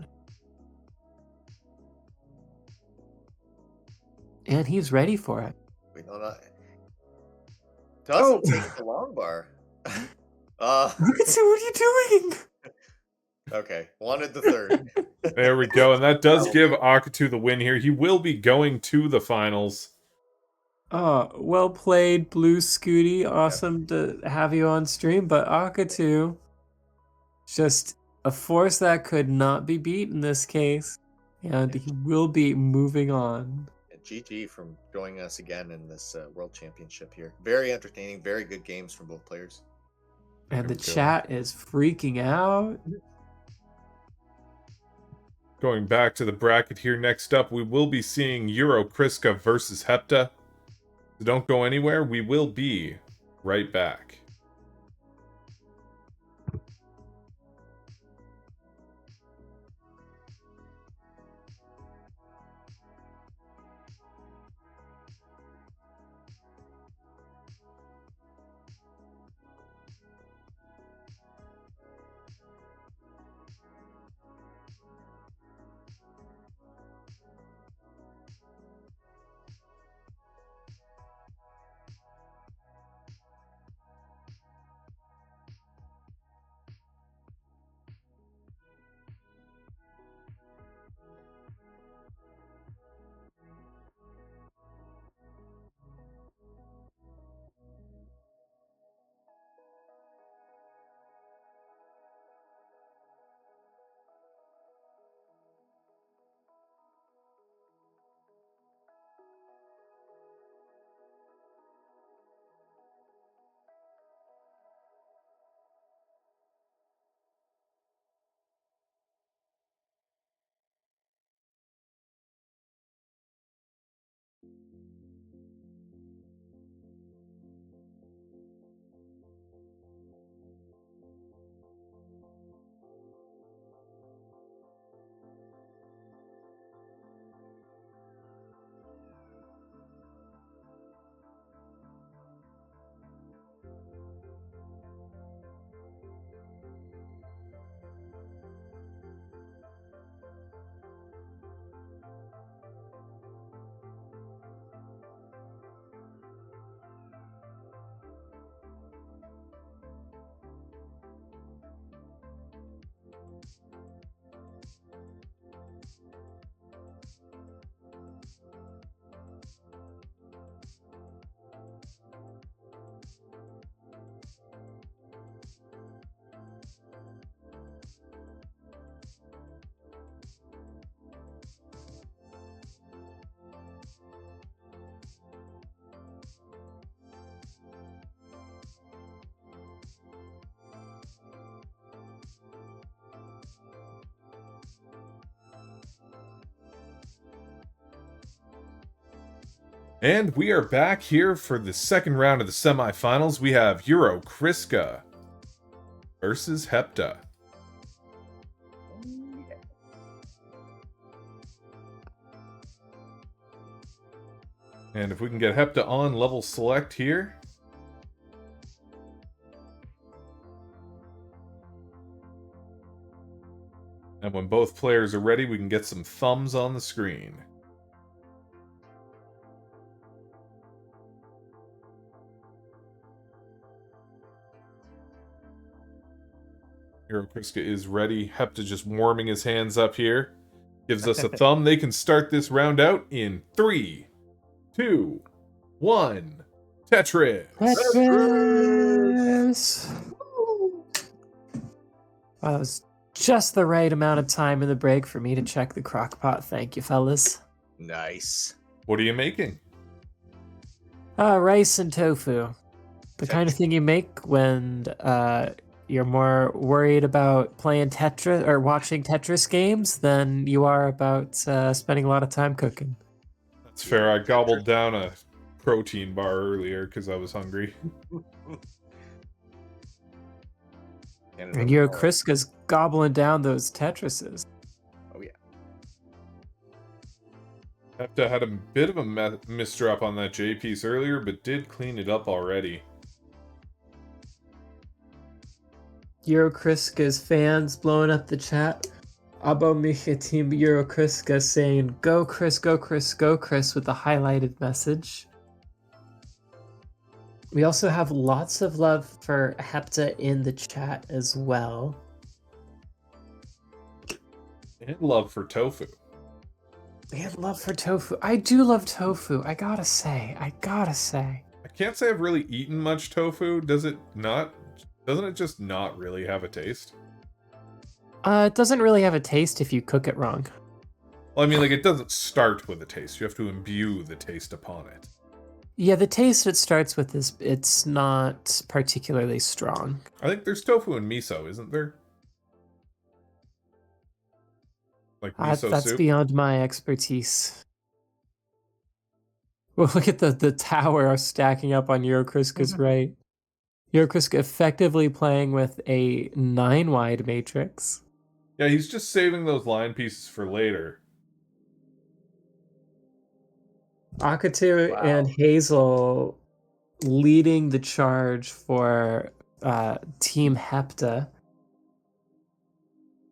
Speaker 2: And he's ready for it.
Speaker 3: We don't know. Doesn't take the long bar.
Speaker 2: Akatu, what are you doing?
Speaker 3: Okay, wanted the third.
Speaker 1: There we go, and that does give Akatu the win here. He will be going to the finals.
Speaker 2: Oh, well played, Blue Scooty. Awesome to have you on stream. But Akatu, just a force that could not be beat in this case. And he will be moving on.
Speaker 3: GG from joining us again in this World Championship here. Very entertaining, very good games from both players.
Speaker 2: And the chat is freaking out.
Speaker 1: Going back to the bracket here, next up, we will be seeing Euro Kriska versus Hepta. So don't go anywhere. We will be right back. And we are back here for the second round of the semifinals. We have Euro Kriska versus Hepta. And if we can get Hepta on level select here. And when both players are ready, we can get some thumbs on the screen. Euro Kriska is ready. Hepta just warming his hands up here. Gives us a thumb. They can start this round out in 3, 2, 1. Tetris!
Speaker 2: Tetris! Wow, that was just the right amount of time in the break for me to check the crock pot. Thank you, fellas.
Speaker 3: Nice.
Speaker 1: What are you making?
Speaker 2: Rice and tofu. The kind of thing you make when you're more worried about playing Tetris or watching Tetris games than you are about spending a lot of time cooking.
Speaker 1: That's fair. I gobbled down a protein bar earlier because I was hungry.
Speaker 2: And your Kriska's gobbling down those Tetrises.
Speaker 3: Oh, yeah.
Speaker 1: Hepta had a bit of a misdrop on that J piece earlier, but did clean it up already.
Speaker 2: Eurokriska's fans blowing up the chat. Abo Micha Team Eurokriska saying, "Go Chris, go Chris, go Chris," with a highlighted message. We also have lots of love for Hepta in the chat as well.
Speaker 1: And love for tofu.
Speaker 2: And love for tofu. I do love tofu, I gotta say.
Speaker 1: I can't say I've really eaten much tofu. Doesn't it just not really have a taste?
Speaker 2: It doesn't really have a taste if you cook it wrong.
Speaker 1: Well, I mean, like, it doesn't start with a taste. You have to imbue the taste upon it.
Speaker 2: Yeah, the taste it starts with is it's not particularly strong.
Speaker 1: I think there's tofu and miso, isn't there? Like miso
Speaker 2: That's
Speaker 1: soup?
Speaker 2: beyond my expertise. Well, look at the tower stacking up on Eurokriska's right. Eurokriska effectively playing with a 9-wide matrix.
Speaker 1: Yeah, he's just saving those line pieces for later.
Speaker 2: Akatu and Hazel leading the charge for Team Hepta.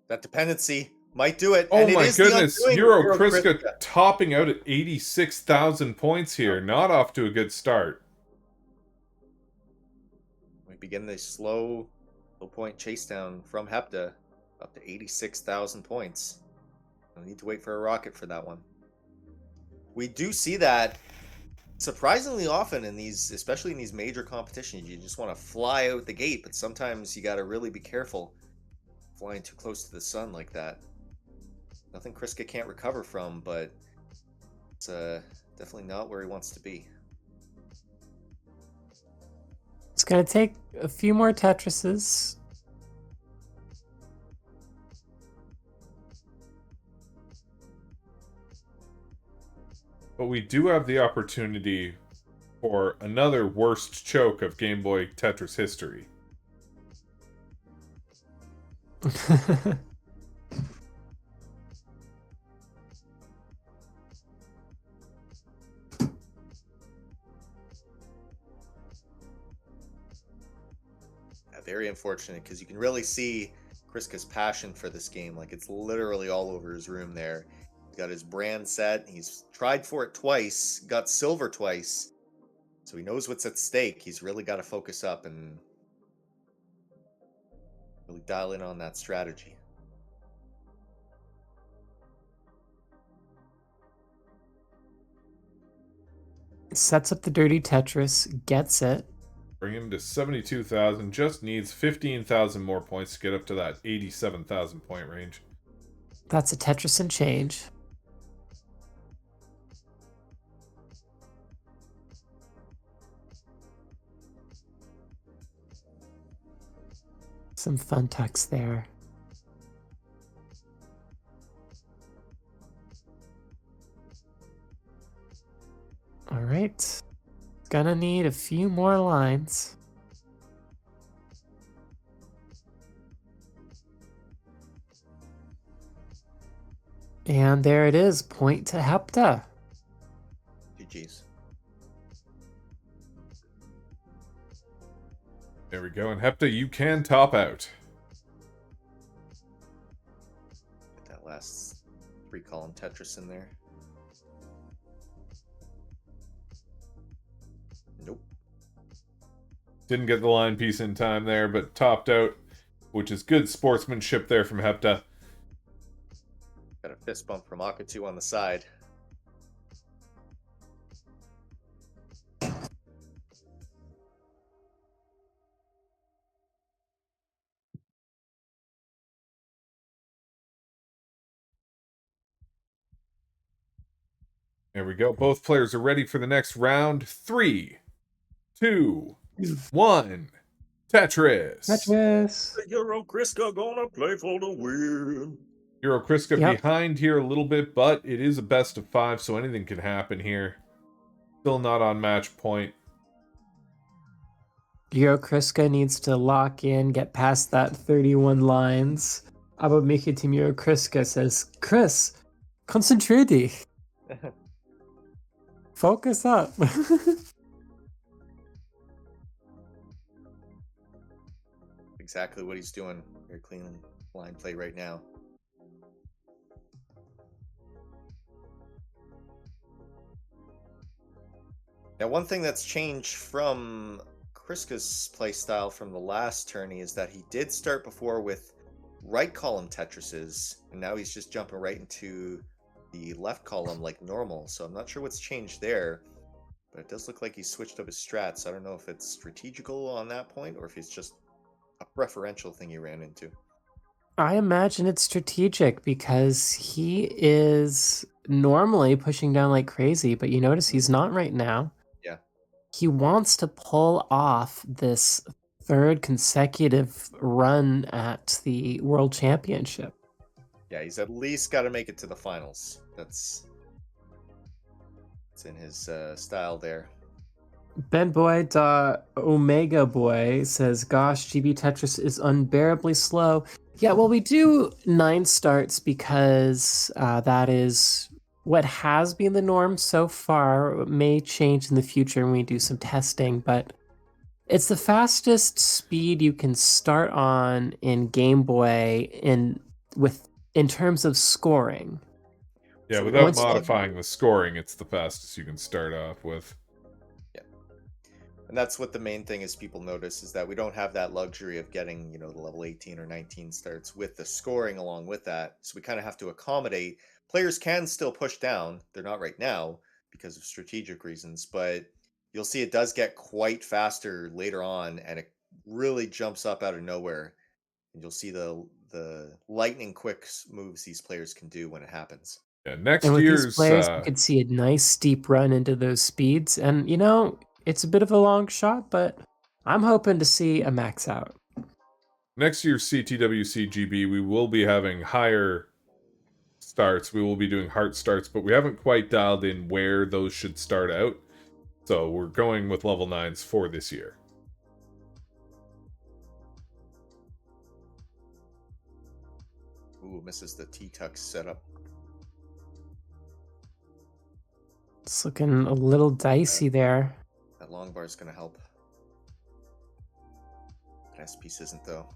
Speaker 3: That dependency might do it.
Speaker 1: Oh
Speaker 3: and
Speaker 1: my
Speaker 3: it is
Speaker 1: goodness,
Speaker 3: Eurokriska
Speaker 1: topping out at 86,000 points here. Not off to a good start.
Speaker 3: We begin the slow point chase down from Hepta up to 86,000 points. No need to wait for a rocket for that one. We do see that surprisingly often in these, especially in these major competitions. You just want to fly out the gate, but sometimes you got to really be careful flying too close to the sun like that. Nothing Kriska can't recover from, but it's definitely not where he wants to be.
Speaker 2: It's going to take a few more Tetrises.
Speaker 1: But we do have the opportunity for another worst choke of Game Boy Tetris history.
Speaker 3: Very unfortunate, because you can really see Kriska's passion for this game. Like, it's literally all over his room there. He's got his brand set. He's tried for it twice, got silver twice. So he knows what's at stake. He's really got to focus up and really dial in on that strategy.
Speaker 2: Sets up the dirty Tetris, gets it.
Speaker 1: Bring him to 72,000. Just needs 15,000 more points to get up to that 87,000 point range.
Speaker 2: That's a Tetris and change. Some fun tucks there. All right. Gonna need a few more lines. And there it is, point to Hepta.
Speaker 3: GG's.
Speaker 1: There we go, and Hepta, you can top out.
Speaker 3: Get that last 3-column Tetris in there. Nope.
Speaker 1: Didn't get the line piece in time there, but topped out, which is good sportsmanship there from Hepta.
Speaker 3: Got a fist bump from Akatu on the side.
Speaker 1: There we go. Both players are ready for the next round. 3, 2, 1. Tetris.
Speaker 2: Tetris.
Speaker 3: Eurokriska gonna play for the win.
Speaker 1: Eurokriska
Speaker 2: Yep.
Speaker 1: behind here a little bit, but it is a best of 5, so anything can happen here. Still not on match point.
Speaker 2: Eurokriska needs to lock in, get past that 31 lines. Aber Michi Team Eurokriska says, Chris, concentrate dich. Focus up.
Speaker 3: exactly what he's doing. Very clean line play right now. Now, one thing that's changed from Kriska's playstyle from the last tourney is that he did start before with right column Tetrises, and now he's just jumping right into the left column like normal. So I'm not sure what's changed there, but it does look like he's switched up his strats. I don't know if it's strategical on that point or if it's just a preferential thing he ran into.
Speaker 2: I imagine it's strategic because he is normally pushing down like crazy, but you notice he's not right now.
Speaker 3: Yeah.
Speaker 2: He wants to pull off this third consecutive run at the World Championship.
Speaker 3: Yeah, he's at least got to make it to the finals. It's in his style there.
Speaker 2: Ben Boy Omega Boy says, "Gosh, GB Tetris is unbearably slow." Yeah, well, we do 9 starts because that is what has been the norm so far. It may change in the future when we do some testing, but it's the fastest speed you can start on in Game Boy in terms of scoring.
Speaker 1: Yeah,
Speaker 3: So we
Speaker 1: without
Speaker 2: once you get-
Speaker 1: modifying the scoring, it's the fastest you can start off with.
Speaker 3: And that's what the main thing is people notice is that we don't have that luxury of getting, the level 18 or 19 starts with the scoring along with that. So we kind of have to accommodate. Players can still push down. They're not right now because of strategic reasons, but you'll see it does get quite faster later on and it really jumps up out of nowhere. And you'll see the lightning quick moves these players can do when it happens.
Speaker 1: Yeah,
Speaker 2: And
Speaker 1: next
Speaker 2: with these
Speaker 1: year's
Speaker 2: players, you could see a nice steep run into those speeds. And, it's a bit of a long shot, but I'm hoping to see a max out.
Speaker 1: next year's CTWC-GB, we will be having higher starts. We will be doing heart starts, but we haven't quite dialed in where those should start out. So we're going with level 9s for this year.
Speaker 3: Ooh, misses the T-Tux setup.
Speaker 2: It's looking a little dicey there.
Speaker 3: That long bar is going to help. Last piece isn't, though.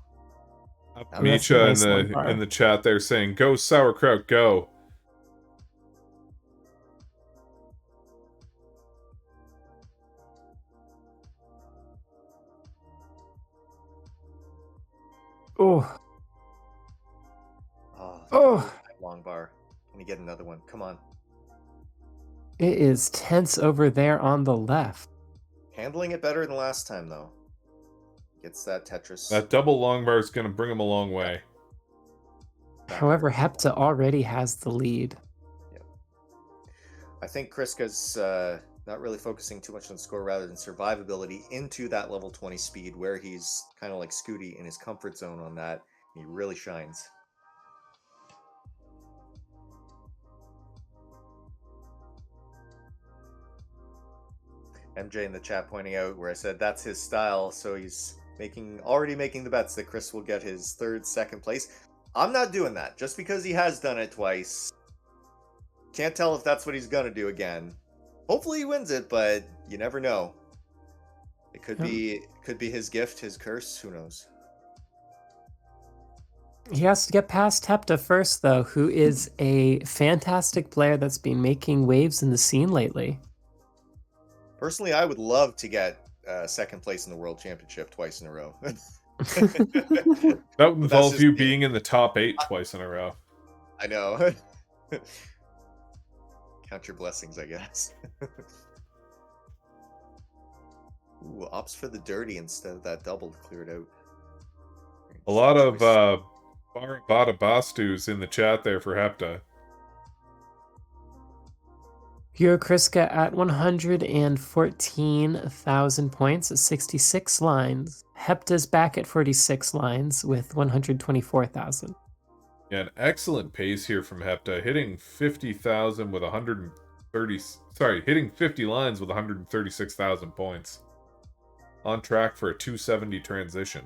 Speaker 2: Oh, that's a
Speaker 1: Micha
Speaker 2: nice long bar.
Speaker 1: in the chat there saying, "Go sauerkraut, go!"
Speaker 2: Oh,
Speaker 3: Oh, long bar. Can you get another one? Come on.
Speaker 2: it is tense over there on the left.
Speaker 3: Handling it better than last time, though. Gets that Tetris.
Speaker 1: That double long bar is going to bring him a long way.
Speaker 2: However, Hepta already has the lead.
Speaker 3: Yep. I think Kriska's not really focusing too much on score rather than survivability into that level 20 speed where he's kind of like Scooty in his comfort zone on that. He really shines. MJ in the chat pointing out where I said that's his style, so he's already making the bets that Chris will get his second place. I'm not doing that just because he has done it twice. Can't tell if that's what he's gonna do again. Hopefully he wins it, but you never know. It could be his gift, his curse. Who knows?
Speaker 2: He has to get past Hepta first, though, who is a fantastic player that's been making waves in the scene lately.
Speaker 3: Personally, I would love to get second place in the World Championship twice in a row.
Speaker 1: That would involve you being in the top 8 twice in a row.
Speaker 3: I know. Count your blessings, I guess. Ooh, opts for the dirty instead of that double to clear it out.
Speaker 1: A lot of Baravada Bastus in the chat there for Hepta.
Speaker 2: Hero Kriska at 114,000 points at 66 lines. Hepta's back at 46 lines with 124,000.
Speaker 1: Yeah, an excellent pace here from Hepta, hitting 50,000 with 130. Sorry, hitting 50 lines with 136,000 points. On track for a 270 transition.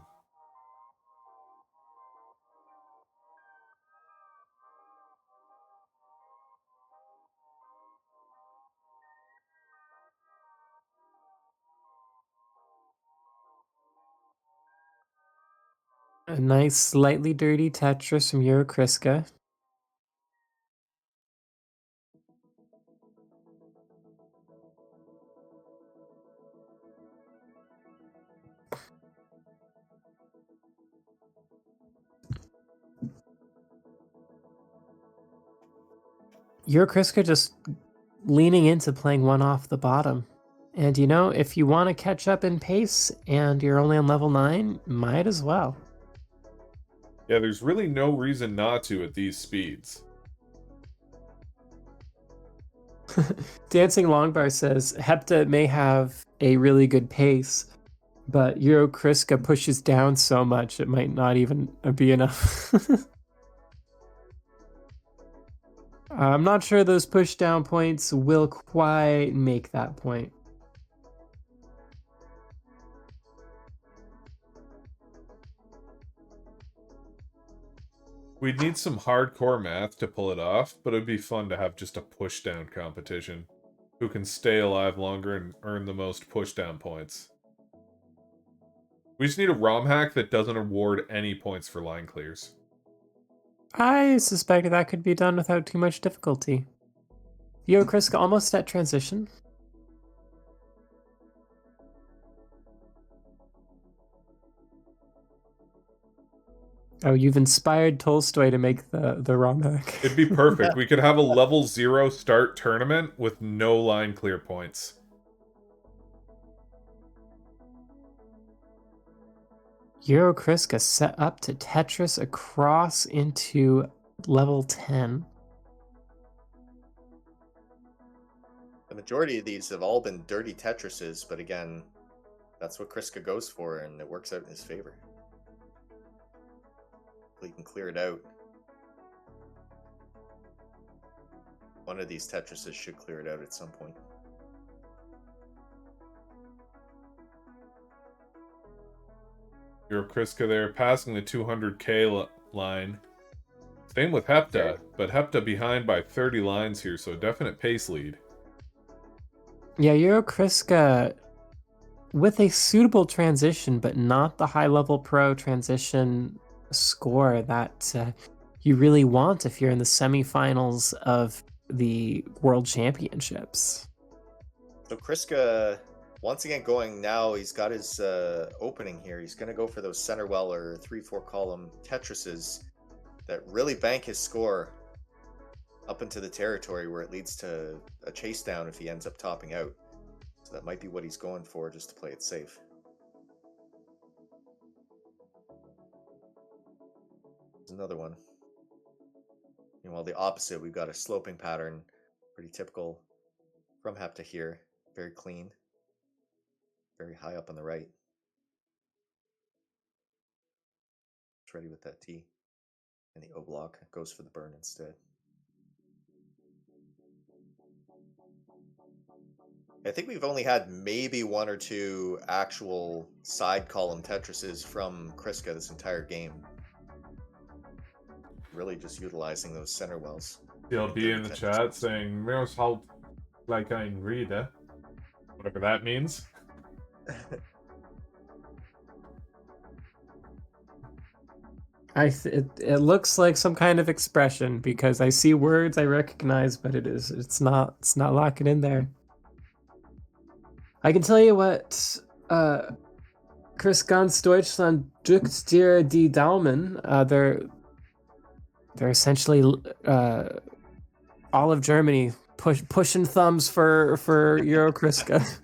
Speaker 2: A nice, slightly dirty Tetris from Eurokriska. Eurokriska just leaning into playing one off the bottom. And you know, if you want to catch up in pace and you're only on level 9, might as well.
Speaker 1: Yeah, there's really no reason not to at these speeds.
Speaker 2: Dancing Longbar says Hepta may have a really good pace, but Eurokriska pushes down so much it might not even be enough. I'm not sure those push down points will quite make that point.
Speaker 1: We'd need some hardcore math to pull it off, but it'd be fun to have just a push-down competition. Who can stay alive longer and earn the most push-down points. We just need a ROM hack that doesn't award any points for line clears.
Speaker 2: I suspect that could be done without too much difficulty. Eurokriska almost at transition. Oh, you've inspired Tolstoy to make the ROM hack.
Speaker 1: It'd be perfect. We could have a level 0 start tournament with no line clear points.
Speaker 2: Eurokriska set up to Tetris across into level 10.
Speaker 3: The majority of these have all been dirty Tetrises, but again, that's what Kriska goes for, and it works out in his favor. He can clear it out. One of these Tetrises should clear it out at some point.
Speaker 1: Eurokriska there, passing the 200k line. Same with Hepta, but Hepta behind by 30 lines here, so a definite pace lead.
Speaker 2: Yeah, Eurokriska with a suitable transition, but not the high-level pro transition score that you really want if you're in the semifinals of the World Championships.
Speaker 3: So Kriska, once again going now, he's got his opening here. He's going to go for those center well or 3-4 column Tetrises that really bank his score up into the territory where it leads to a chase down if he ends up topping out. So that might be what he's going for, just to play it safe. There's another one. Meanwhile, the opposite, we've got a sloping pattern, pretty typical from Hepta here. Very clean, very high up on the right. It's ready with that T. And the O block goes for the burn instead. I think we've only had maybe one or two actual side column Tetrises from Kriska this entire game. Really just utilizing those center wells.
Speaker 1: CLB in the chat saying, "Mirrors halt like ein Rede." Whatever that means.
Speaker 2: It looks like some kind of expression because I see words I recognize, but it's not locking in there. I can tell you what Chris Ganz Deutschland drückt dir die Daumen. They're essentially all of Germany pushing thumbs for Eurokriska.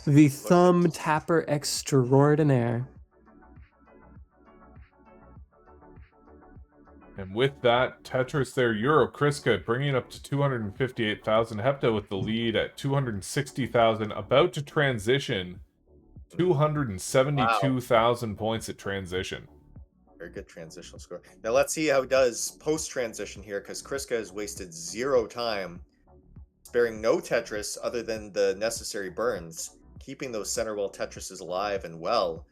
Speaker 2: The thumb tapper extraordinaire.
Speaker 1: And with that, Tetris there, Eurokriska bringing up to 258,000. Hepta with the lead at 260,000, about to transition 272,000 points at transition.
Speaker 3: Very good transitional score. Now let's see how he does post-transition here, because Kriska has wasted 0 time, sparing no Tetris other than the necessary burns, keeping those center well Tetrises alive and well.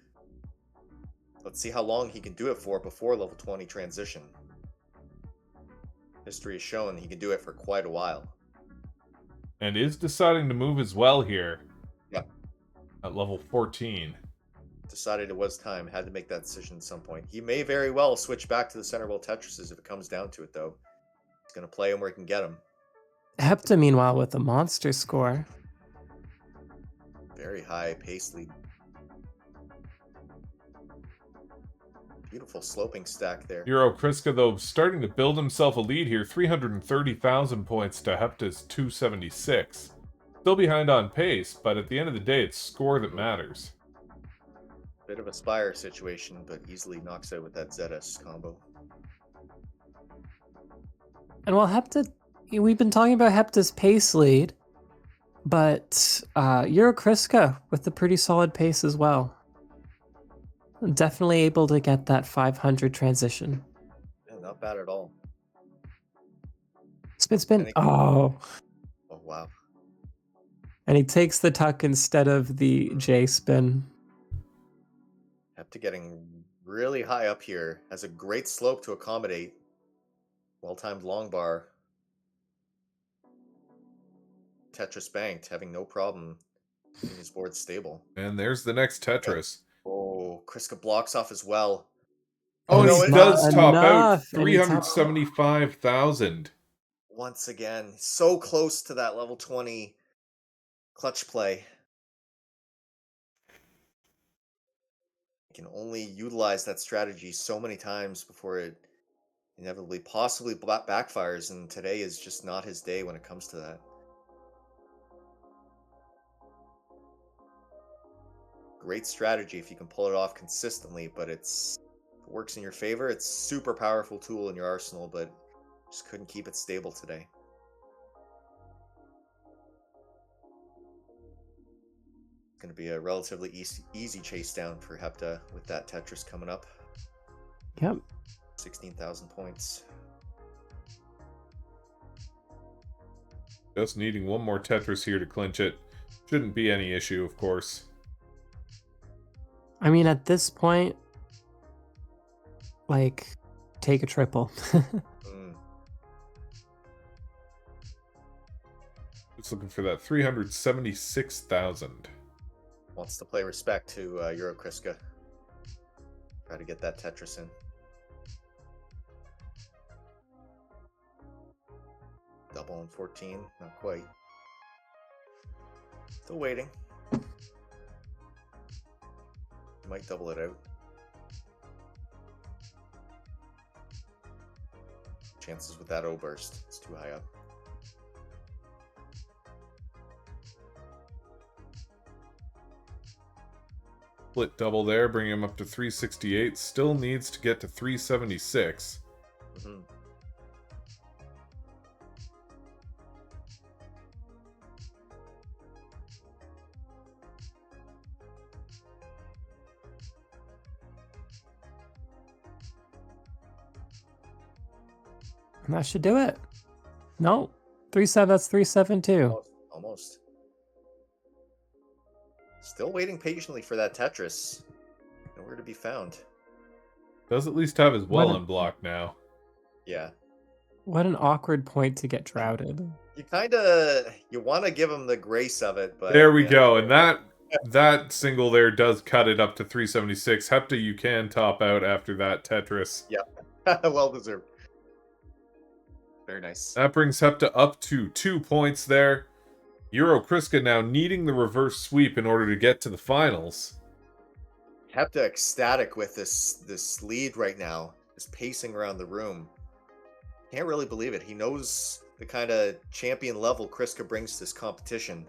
Speaker 3: Let's see how long he can do it for before level 20 transition. History has shown he can do it for quite a while.
Speaker 1: And is deciding to move as well here.
Speaker 3: Yep.
Speaker 1: At level 14.
Speaker 3: decided it was time. Had to make that decision at some point. He may very well switch back to the center wheel Tetrises if it comes down to it, though. He's going to play him where he can get him.
Speaker 2: Hepta, meanwhile, with a monster score.
Speaker 3: Very high pace lead. Beautiful sloping stack there.
Speaker 1: Euro Kriska, though, starting to build himself a lead here. 330,000 points to Hepta's 276. Still behind on pace, but at the end of the day, it's score that matters.
Speaker 3: Bit of a Spire situation, but easily knocks out with that ZS combo.
Speaker 2: And while Hepta, we've been talking about Hepta's pace lead, but Euro Kriska with a pretty solid pace as well. Definitely able to get that 500 transition.
Speaker 3: Yeah, not bad at all.
Speaker 2: Spin, spin. Oh,
Speaker 3: Wow.
Speaker 2: and he takes the tuck instead of the J spin.
Speaker 3: Hepta getting really high up here. Has a great slope to accommodate. Well-timed long bar. Tetris banked, having no problem keeping his board stable.
Speaker 1: And there's the next Tetris.
Speaker 3: Oh, Kriska blocks off as well.
Speaker 1: Oh,
Speaker 3: no,
Speaker 1: and he
Speaker 3: it-
Speaker 1: does top out
Speaker 2: enough, and he tops-
Speaker 1: 375,000.
Speaker 3: Once again, so close to that level 20 clutch play. You can only utilize that strategy so many times before it inevitably possibly backfires, and today is just not his day when it comes to that. Great strategy if you can pull it off consistently, but if it works in your favor. It's super powerful tool in your arsenal, but just couldn't keep it stable today. It's going to be a relatively easy chase down for Hepta with that Tetris coming up.
Speaker 2: Yep.
Speaker 3: 16,000 points.
Speaker 1: Just needing one more Tetris here to clinch it. Shouldn't be any issue, of course.
Speaker 2: I mean, at this point, like, take a triple.
Speaker 1: Just looking for that 376,000.
Speaker 3: Wants to play respect to Euro Kriska. Try to get that Tetris in. Double on 14, not quite. Still waiting. Might double it out. Chances with that O burst. It's too high up.
Speaker 1: Split double there, bringing him up to 368. Still needs to get to 376.
Speaker 3: Mm-hmm.
Speaker 2: And that should do it. No, 3-7. That's 3-7-2.
Speaker 3: Almost. Still waiting patiently for that Tetris. Nowhere to be found.
Speaker 1: Does at least have his well
Speaker 2: What a-
Speaker 1: unblocked now.
Speaker 3: Yeah.
Speaker 2: What an awkward point to get droughted.
Speaker 3: You want to give him the grace of it, but
Speaker 1: There we
Speaker 3: yeah.
Speaker 1: go, and that single there does cut it up to 376. Hepta, you can top out after that Tetris.
Speaker 3: Well deserved. Very nice.
Speaker 1: That brings Hepta up to 2 points there. Euro Kriska now needing the reverse sweep in order to get to the finals.
Speaker 3: Hepta ecstatic with this lead right now. Is pacing around the room. Can't really believe it. He knows the kind of champion level Kriska brings to this competition.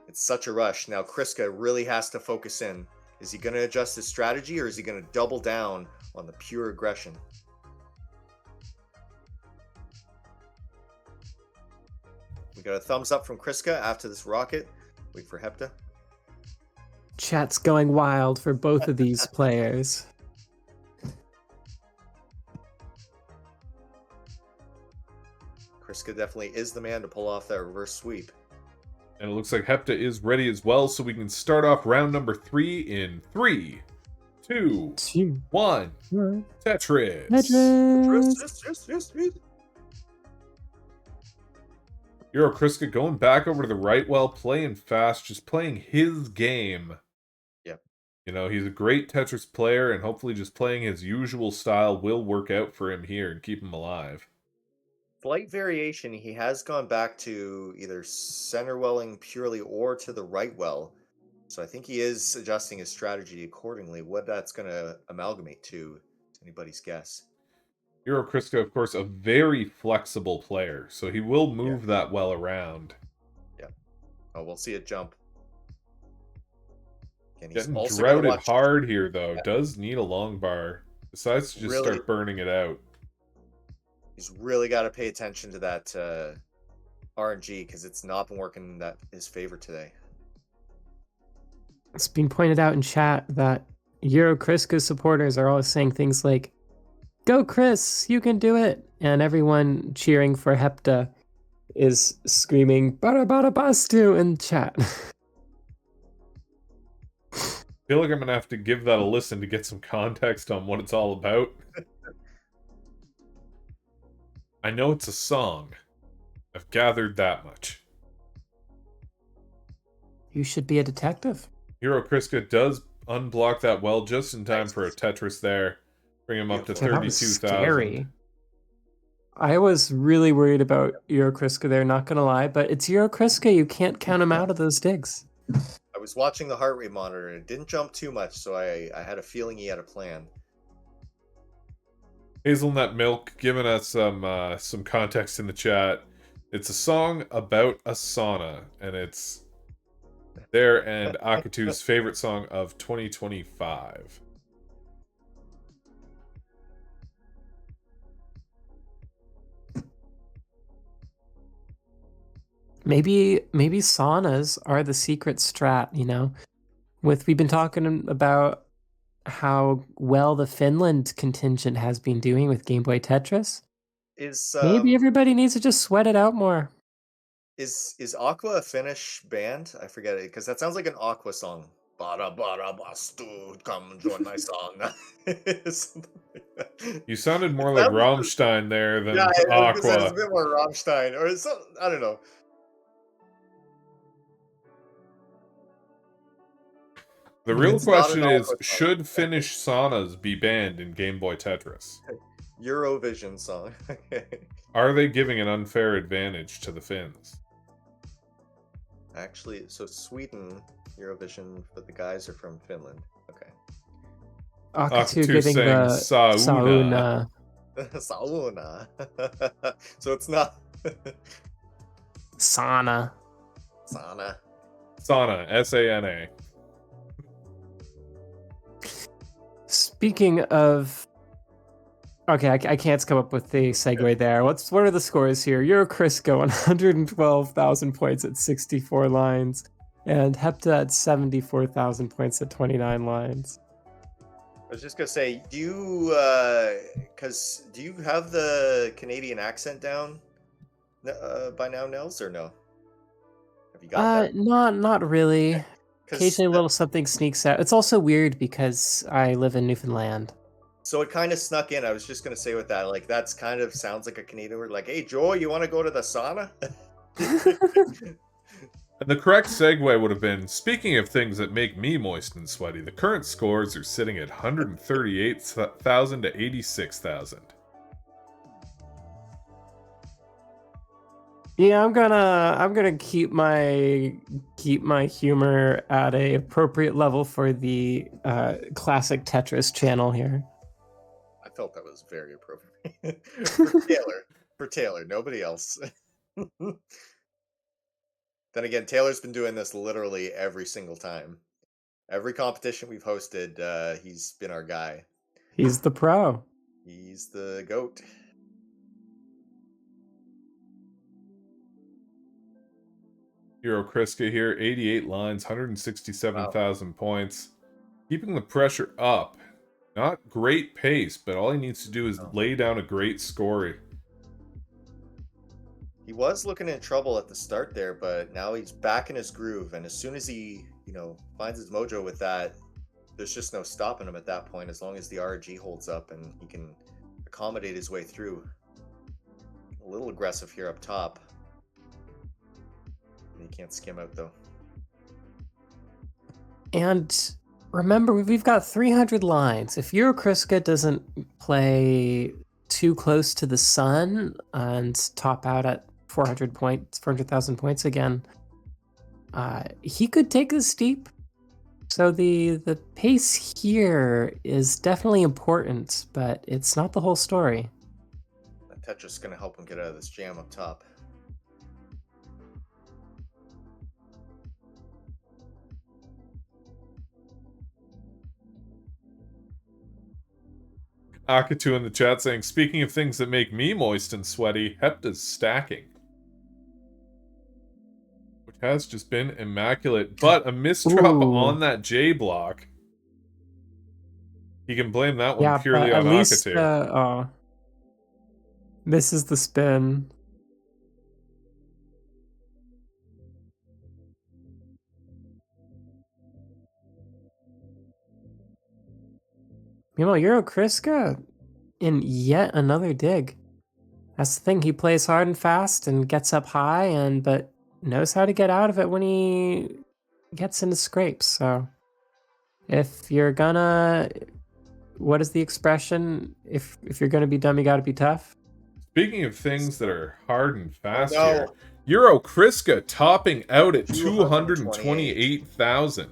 Speaker 3: It's such a rush. Now Kriska really has to focus in. Is he going to adjust his strategy, or is he going to double down on the pure aggression? We got a thumbs up from Kriska after this rocket. Wait for Hepta.
Speaker 2: Chat's going wild for both of these players.
Speaker 3: Kriska definitely is the man to pull off that reverse sweep.
Speaker 1: And it looks like Hepta is ready as well, so we can start off round number 3 in 3, 2, 1. Tetris.
Speaker 2: Tetris.
Speaker 1: Euro Kriska going back over to the right while playing fast, just playing his game.
Speaker 3: Yep.
Speaker 1: You know, he's a great Tetris player, and hopefully just playing his usual style will work out for him here and keep him alive.
Speaker 3: Slight variation. He has gone back to either center welling purely or to the right well. So I think he is adjusting his strategy accordingly. What that's going to amalgamate to is anybody's guess.
Speaker 1: Hero Crisco, of course, a very flexible player, so he will
Speaker 3: Yeah.
Speaker 1: move that well around.
Speaker 3: Yeah. Oh, we'll see it jump. And he's
Speaker 1: Getting
Speaker 3: also got to
Speaker 1: droughted
Speaker 3: watch.
Speaker 1: hard here, though.
Speaker 3: Yeah.
Speaker 1: Does need a long bar. Decides to just
Speaker 3: Really,
Speaker 1: start burning it out.
Speaker 3: he's really got to pay attention to that RNG because it's not been working in his favor today.
Speaker 2: It's been pointed out in chat that Euro Crisco supporters are always saying things like, "Go Chris, you can do it!" And everyone cheering for Hepta is screaming "Bara bara bastu" in chat.
Speaker 1: I feel like I'm gonna have to give that a listen to get some context on what it's all about. I know it's a song. I've gathered that much.
Speaker 2: You should be a detective.
Speaker 1: Hero Kriska does unblock that well just in time for a Tetris there. Bring him up to
Speaker 3: Beautiful.
Speaker 2: Yeah, that was
Speaker 1: 32,000.
Speaker 2: scary. I was really worried about Euro Crisco there, not gonna lie, but it's Euro Crisco. You can't count him out of those digs.
Speaker 3: I was watching the heart rate monitor and it didn't jump too much, so I had a feeling he had a plan.
Speaker 1: Hazelnut Milk giving us some context in the chat. It's a song about a sauna, and it's their and Akatu's favorite song of 2025.
Speaker 2: Maybe saunas are the secret strat, you know? We've been talking about how well the Finland contingent has been doing with Game Boy Tetris. Maybe everybody needs to just sweat it out more.
Speaker 3: Is Aqua a Finnish band? I forget it because that sounds like an Aqua song. Bara bara bastu, come join my song.
Speaker 1: You sounded more like Rammstein there than
Speaker 3: It's
Speaker 1: Aqua.
Speaker 3: a bit more Rammstein, or I don't know.
Speaker 1: The real question is, should Finnish saunas be banned in Game Boy Tetris?
Speaker 3: Eurovision song.
Speaker 1: Are they giving an unfair advantage to the Finns?
Speaker 3: Actually, so Sweden, Eurovision, but the guys are from Finland. Okay.
Speaker 2: Akatu giving the sauna.
Speaker 3: Sauna. So it's not
Speaker 2: Sauna.
Speaker 3: Sauna.
Speaker 1: Sauna, S-A-N-A.
Speaker 2: Speaking of... Okay, I can't come up with the segue there. What are the scores here? Euro Crisco, 112,000 points at 64 lines, and Hepta at 74,000 points at 29 lines.
Speaker 3: I was just gonna say, do you have the Canadian accent down by now, Nels, or no? Have you got that?
Speaker 2: Not really. Occasionally a little something sneaks out. It's also weird because I live in Newfoundland.
Speaker 3: So it kind of snuck in. I was just gonna say with that, like that's kind of sounds like a Canadian word. Like, hey Joe, you want to go to the sauna?
Speaker 1: And the correct segue would have been, speaking of things that make me moist and sweaty, the current scores are sitting at 138,000 to 86,000.
Speaker 2: Yeah, I'm gonna keep my humor at a appropriate level for the classic Tetris channel here.
Speaker 3: I felt that was very appropriate for Taylor, nobody else. Then again, Taylor's been doing this literally every single time. Every competition we've hosted, he's been our guy.
Speaker 2: He's the pro.
Speaker 3: He's the GOAT.
Speaker 1: Hero Kriska here, 88 lines, 167,000 points. Keeping the pressure up. Not great pace, but all he needs to do is lay down a great score.
Speaker 3: He was looking in trouble at the start there, but now he's back in his groove. And as soon as he, finds his mojo with that, there's just no stopping him at that point, as long as the RG holds up and he can accommodate his way through. A little aggressive here up top. He can't skim out though.
Speaker 2: And Remember, we've got 300 lines. If Eurokriska doesn't play too close to the sun and top out at 400 points, 400,000 points again, he could take the steep. So the pace here is definitely important, but it's not the whole story.
Speaker 3: Tetris is going to help him get out of this jam up top.
Speaker 1: Akitu in the chat saying, speaking of things that make me moist and sweaty, Hepta's stacking. Which has just been immaculate. But a misdrop
Speaker 2: Ooh.
Speaker 1: on that J block. He can blame that one
Speaker 2: Yeah,
Speaker 1: purely
Speaker 2: but
Speaker 1: on
Speaker 2: at least,
Speaker 1: Akitu.
Speaker 2: misses the spin. Meanwhile, Eurokriska in yet another dig. That's the thing. He plays hard and fast and gets up high, but knows how to get out of it when he gets into scrapes. So if you're gonna, what is the expression? If you're gonna be dumb, you gotta be tough.
Speaker 1: Speaking of things that are hard and fast
Speaker 3: Oh, no.
Speaker 1: here, Eurokriska topping out at
Speaker 3: 228,000.
Speaker 1: 228,000.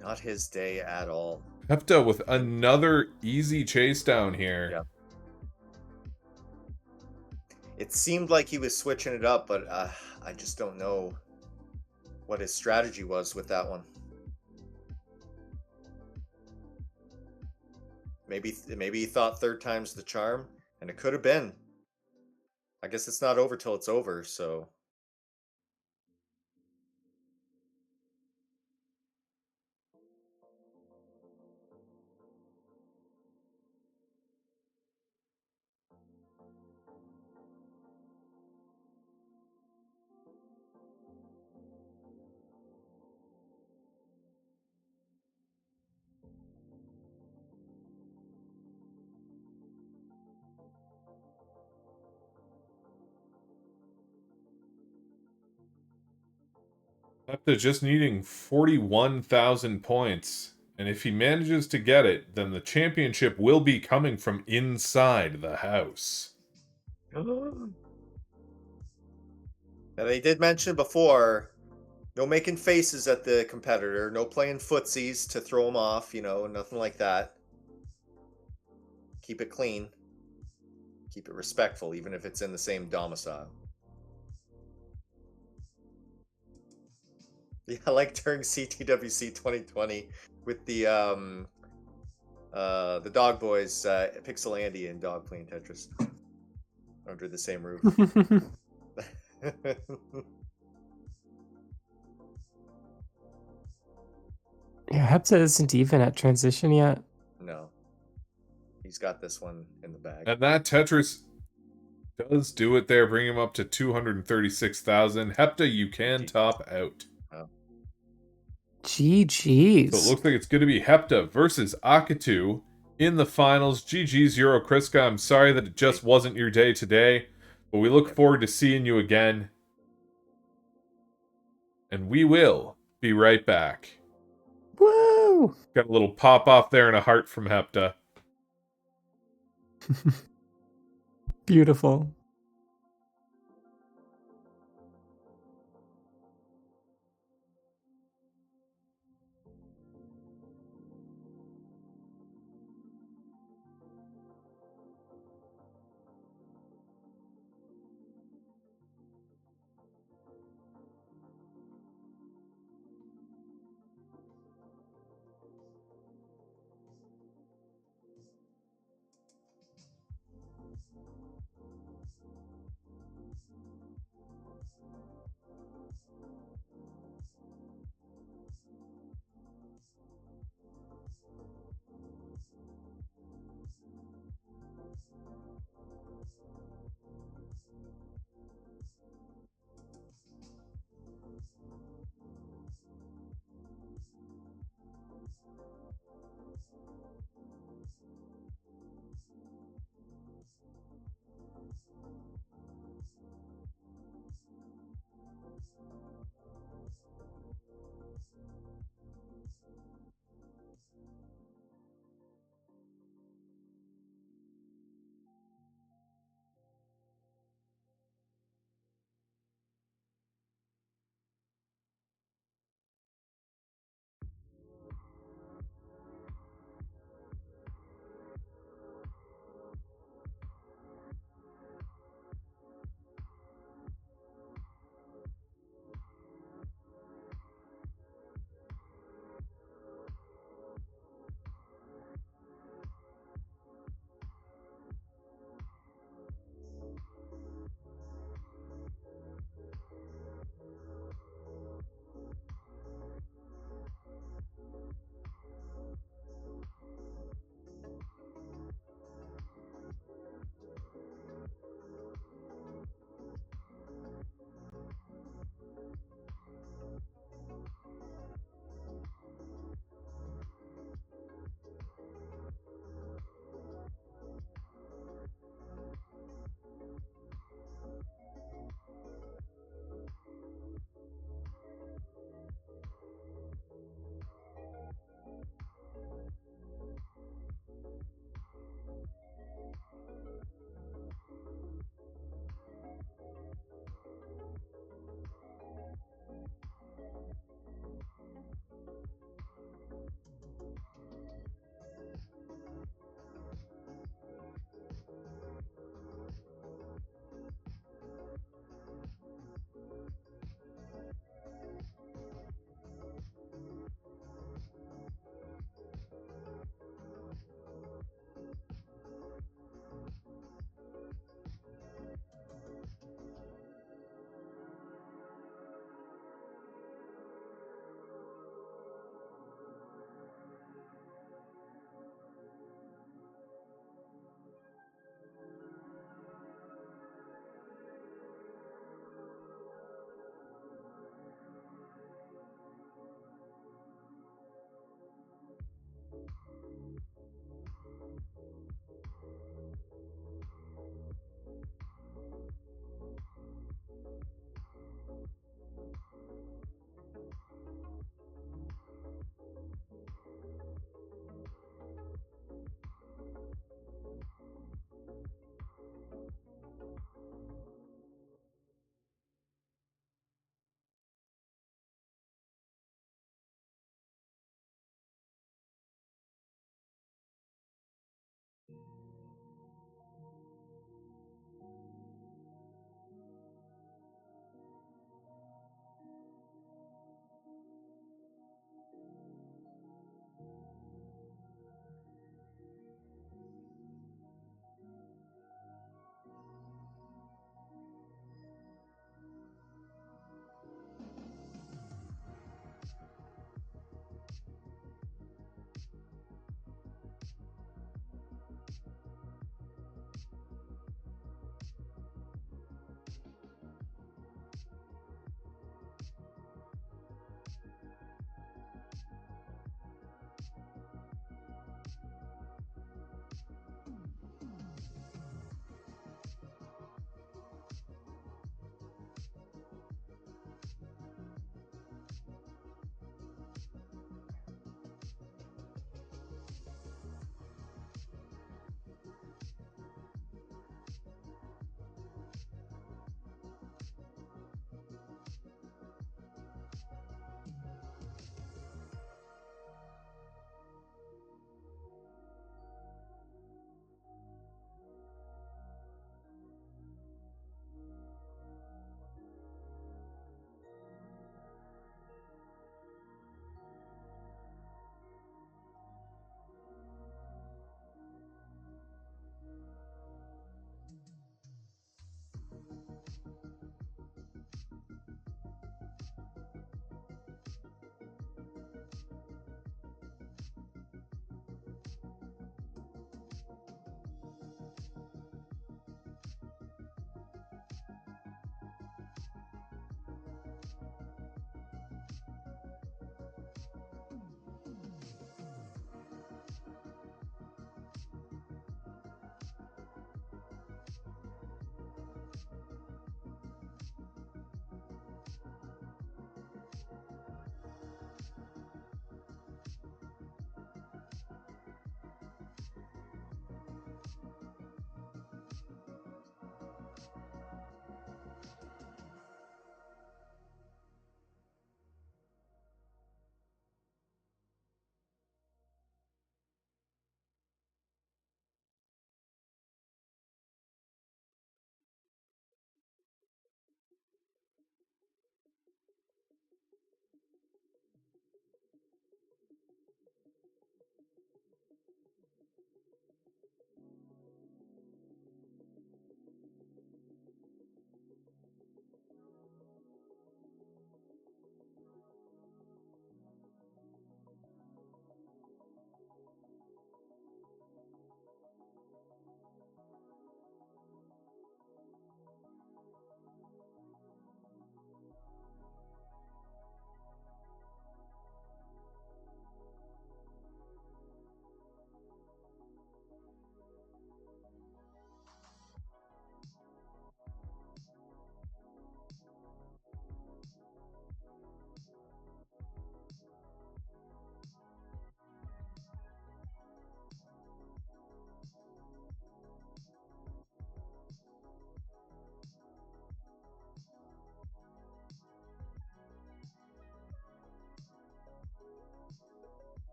Speaker 3: Not his day at all.
Speaker 1: Hepta with another easy chase down here.
Speaker 3: Yep. It seemed like he was switching it up, but I just don't know what his strategy was with that one. Maybe he thought third time's the charm, and it could have been. I guess it's not over till it's over, so...
Speaker 1: Hepta just needing 41,000 points. And if he manages to get it, then the championship will be coming from inside the house.
Speaker 3: Now, they did mention before, no making faces at the competitor, no playing footsies to throw him off, nothing like that. Keep it clean. Keep it respectful, even if it's in the same domicile. Yeah, like during CTWC 2020 with the Dog Boys, Pixel Andy and Dog playing Tetris under the same roof.
Speaker 2: Yeah, Hepta isn't even at transition yet.
Speaker 3: No. He's got this one in the bag.
Speaker 1: And that Tetris does do it there, bring him up to 236,000. Hepta, you can top out.
Speaker 3: Oh.
Speaker 2: GG's.
Speaker 1: So it looks like it's going to be Hepta versus Akitu in the finals. GG's Eurokriska. I'm sorry that it just wasn't your day today, but we look forward to seeing you again. And we will be right back.
Speaker 2: Woo!
Speaker 1: Got a little pop off there and a heart from Hepta.
Speaker 2: Beautiful.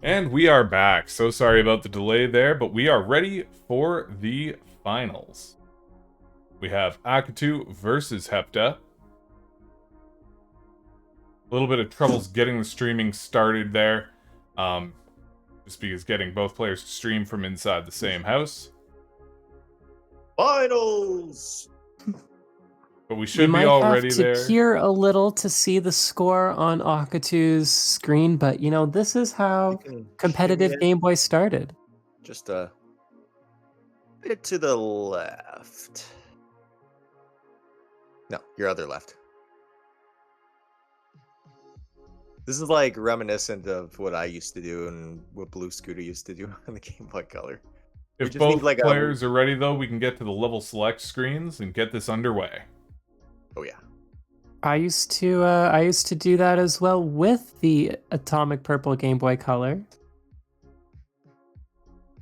Speaker 1: And we are back. So sorry about the delay there, but we are ready for the finals. We have Akatu versus Hepta. A little bit of troubles getting the streaming started there. Just because getting both players to stream from inside the same house.
Speaker 3: Finals!
Speaker 1: But we should be all ready there.
Speaker 2: We might have to peer a little to see the score on Akatu's screen, but you know, this is how competitive Game Boy started.
Speaker 3: Just a bit to the left. No, your other left. This is like reminiscent of what I used to do and what Blue Scooter used to do on the Game Boy Color.
Speaker 1: If both players are ready, though, we can get to the level select screens and get this underway.
Speaker 3: Oh yeah.
Speaker 2: I used to do that as well with the Atomic Purple Game Boy Color.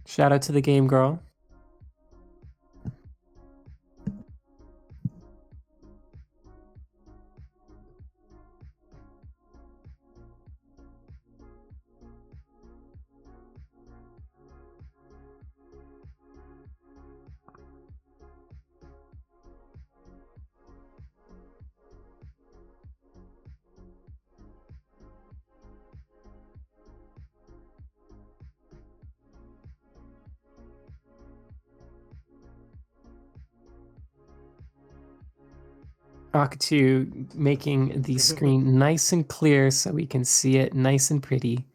Speaker 2: Shout out to the Game Girl. Akatu making the screen nice and clear so we can see it nice and pretty.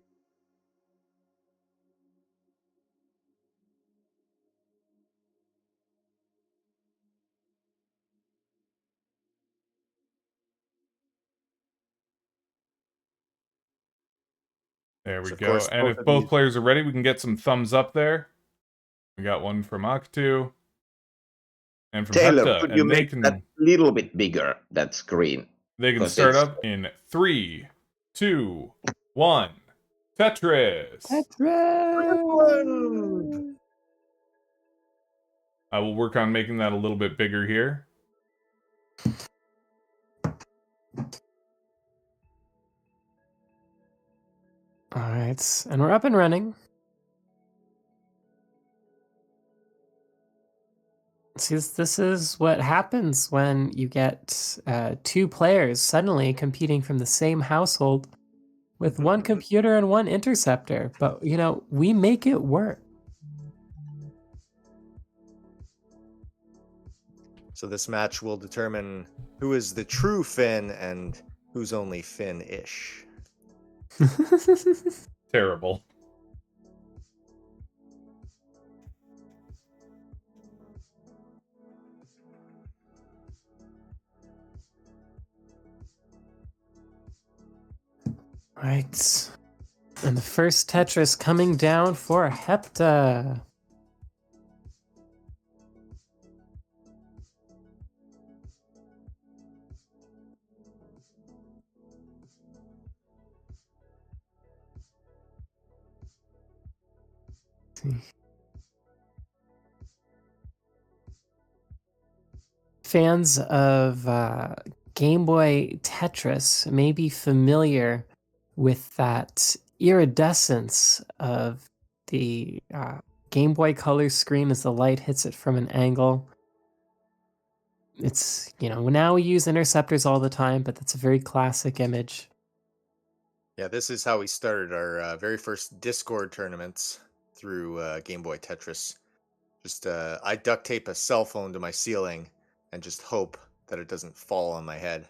Speaker 1: There we go. And if both players are ready, we can get some thumbs up there. We got one from Akatu. And from
Speaker 4: Taylor,
Speaker 1: Hepta.
Speaker 4: could you make that little bit bigger, that screen?
Speaker 1: They can start up in 3, 2, 1. Tetris!
Speaker 2: Tetris!
Speaker 1: I will work on making that a little bit bigger here.
Speaker 2: Alright, and we're up and running. See, this is what happens when you get two players suddenly competing from the same household with one computer and one interceptor. But, you know, we make it work.
Speaker 3: So this match will determine who is the true Finn and who's only Finn-ish.
Speaker 1: Terrible.
Speaker 2: Right. And the first Tetris coming down for Hepta. Fans of Game Boy Tetris may be familiar with that iridescence of the Game Boy Color screen as the light hits it from an angle. It's, you know, now we use interceptors all the time, but that's a very classic image.
Speaker 3: Yeah, this is how we started our very first Discord tournaments through Game Boy Tetris. Just I duct tape a cell phone to my ceiling and just hope that it doesn't fall on my head.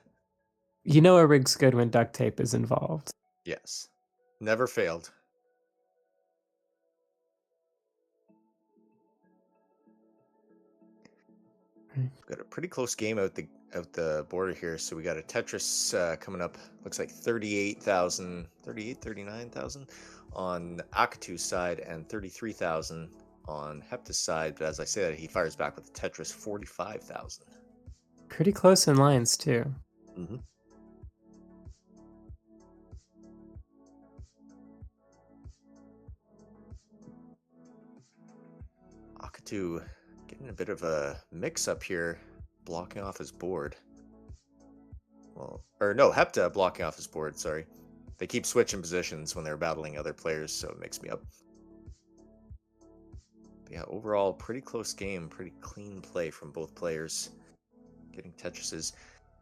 Speaker 2: You know a rig's good when duct tape is involved.
Speaker 3: Yes. Never failed. Got a pretty close game out the border here. So we got a Tetris coming up. Looks like 39,000 on Akatu's side and 33,000 on Hepta's side. But as I say that, he fires back with the Tetris 45,000.
Speaker 2: Pretty close in lines too.
Speaker 3: Mm-hmm. Akatu getting a bit of a mix-up here, blocking off his board. Well, or no, Hepta blocking off his board, sorry. They keep switching positions when they're battling other players, so it makes me up. But yeah, overall, pretty close game, pretty clean play from both players. Getting Tetrises.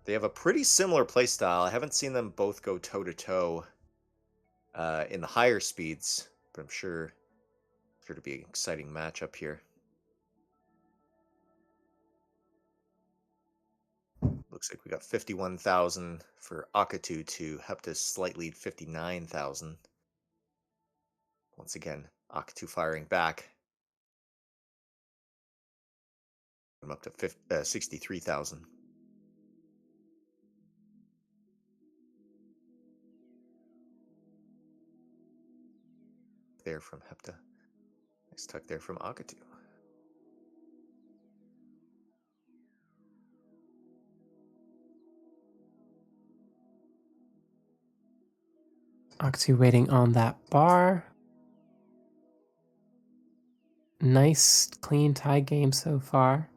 Speaker 3: They have a pretty similar play style. I haven't seen them both go toe-to-toe in the higher speeds, but I'm sure to be an exciting matchup here. Looks like we got 51,000 for Akatu to Hepta's slight lead 59,000. Once again, Akatu firing back. I'm up to 63,000. There from Hepta. Nice tuck there from Akatu.
Speaker 2: Akatu waiting on that bar. Nice, clean tie game so far.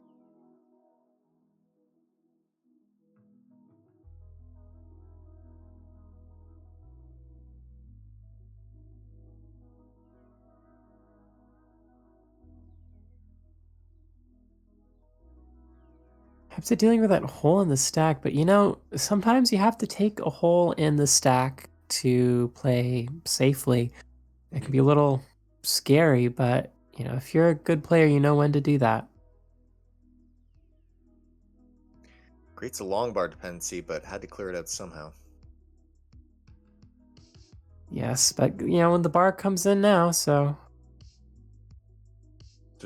Speaker 2: Hepta dealing with that hole in the stack, but you know, sometimes you have to take a hole in the stack to play safely. It can be a little scary, but you know, if you're a good player, you know when to do that.
Speaker 3: Creates a long bar dependency, but had to clear it out somehow.
Speaker 2: Yes, but you know, when the bar comes in now, so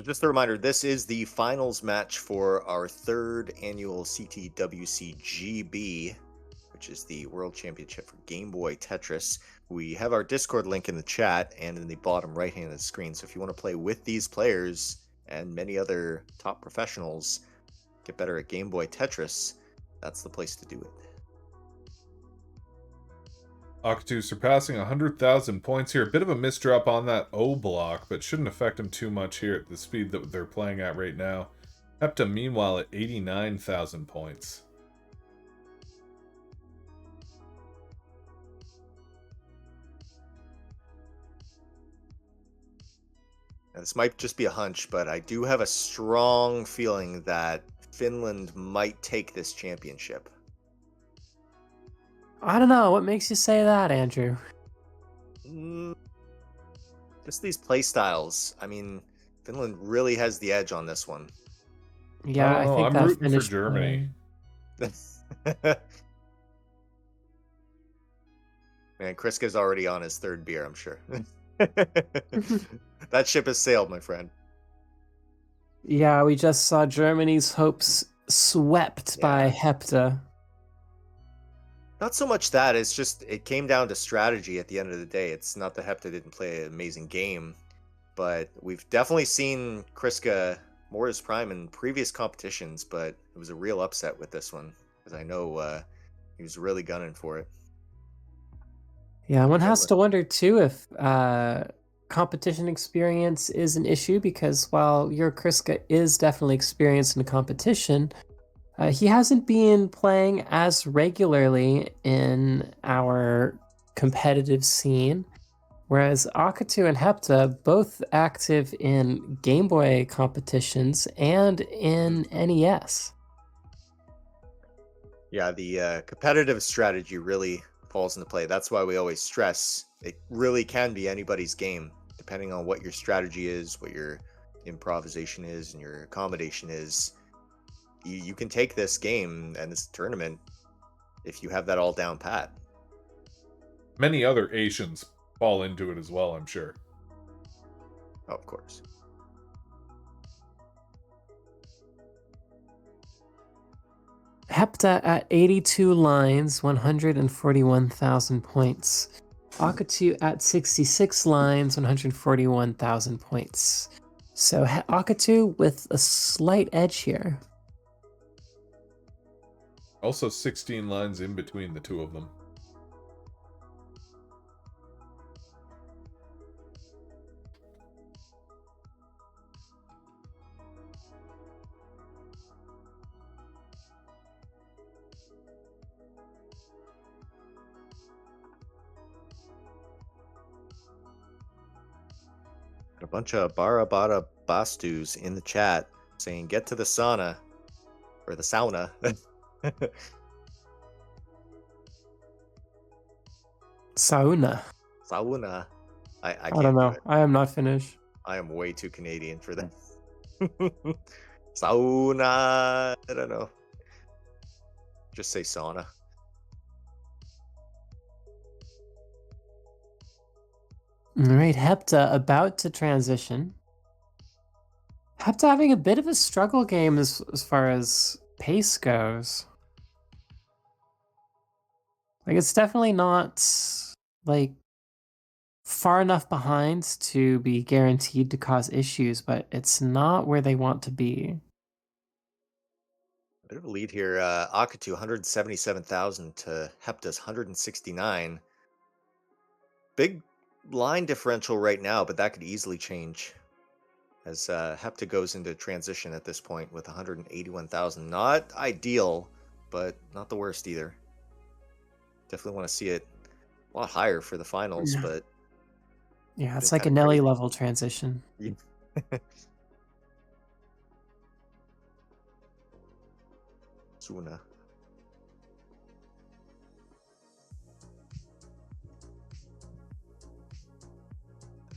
Speaker 3: just a reminder, this is the finals match for our third annual CTWC-GB, which is the World Championship for Game Boy Tetris. We have our Discord link in the chat and in the bottom right hand of the screen, so if you want to play with these players and many other top professionals, get better at Game Boy Tetris, that's the place to do it.
Speaker 1: Akatu surpassing 100,000 points here. A bit of a misdrop on that O block, but shouldn't affect him too much here at the speed that they're playing at right now. Hepta, meanwhile, at 89,000 points.
Speaker 3: Now, this might just be a hunch, but I do have a strong feeling that Finland might take this championship.
Speaker 2: I don't know. What makes you say that, Andrew?
Speaker 3: Just these play styles. I mean, Finland really has the edge on this one.
Speaker 2: Yeah, I think
Speaker 1: I'm
Speaker 2: that
Speaker 1: rooting for
Speaker 2: Finnish
Speaker 1: Germany.
Speaker 3: Man, Kriska's already on his third beer, I'm sure. That ship has sailed, my friend.
Speaker 2: Yeah, we just saw Germany's hopes swept by Hepta.
Speaker 3: Not so much that, it's just it came down to strategy at the end of the day. It's not that Hepta didn't play an amazing game, but we've definitely seen Kriska more his prime in previous competitions, but it was a real upset with this one, because I know he was really gunning for it.
Speaker 2: Yeah, one has to wonder too if competition experience is an issue, because while your Kriska is definitely experienced in competition, he hasn't been playing as regularly in our competitive scene, whereas Akatu and Hepta both active in Game Boy competitions and in NES.
Speaker 3: Yeah, the competitive strategy really falls into play. That's why we always stress it really can be anybody's game, depending on what your strategy is, what your improvisation is, and your accommodation is. You can take this game and this tournament if you have that all down pat.
Speaker 1: Many other Asians fall into it as well, I'm sure.
Speaker 3: Oh, of course.
Speaker 2: Hepta at 82 lines, 141,000 points. Akatu at 66 lines, 141,000 points. So Akatu with a slight edge here.
Speaker 1: Also 16 lines in between the two of them.
Speaker 3: A bunch of Barabata Bastus in the chat saying, get to the sauna. Or the sauna.
Speaker 2: Sauna.
Speaker 3: Sauna. I
Speaker 2: I
Speaker 3: can't
Speaker 2: don't
Speaker 3: do
Speaker 2: know.
Speaker 3: it.
Speaker 2: I am not Finnish.
Speaker 3: I am way too Canadian for that. Sauna. I don't know. Just say sauna.
Speaker 2: All right, Hepta about to transition. Hepta having a bit of a struggle game as far as pace goes. Like, it's definitely not, like, far enough behind to be guaranteed to cause issues, but it's not where they want to be.
Speaker 3: A bit of a lead here. Akatu 177,000 to Hepta's 169. Big line differential right now, but that could easily change as Hepta goes into transition at this point with 181,000. Not ideal, but not the worst either. Definitely want to see it a lot higher for the finals,
Speaker 2: Yeah.
Speaker 3: but
Speaker 2: Yeah, it's
Speaker 3: been
Speaker 2: like a
Speaker 3: kinda
Speaker 2: Nelly
Speaker 3: crazy.
Speaker 2: level transition.
Speaker 3: Suna.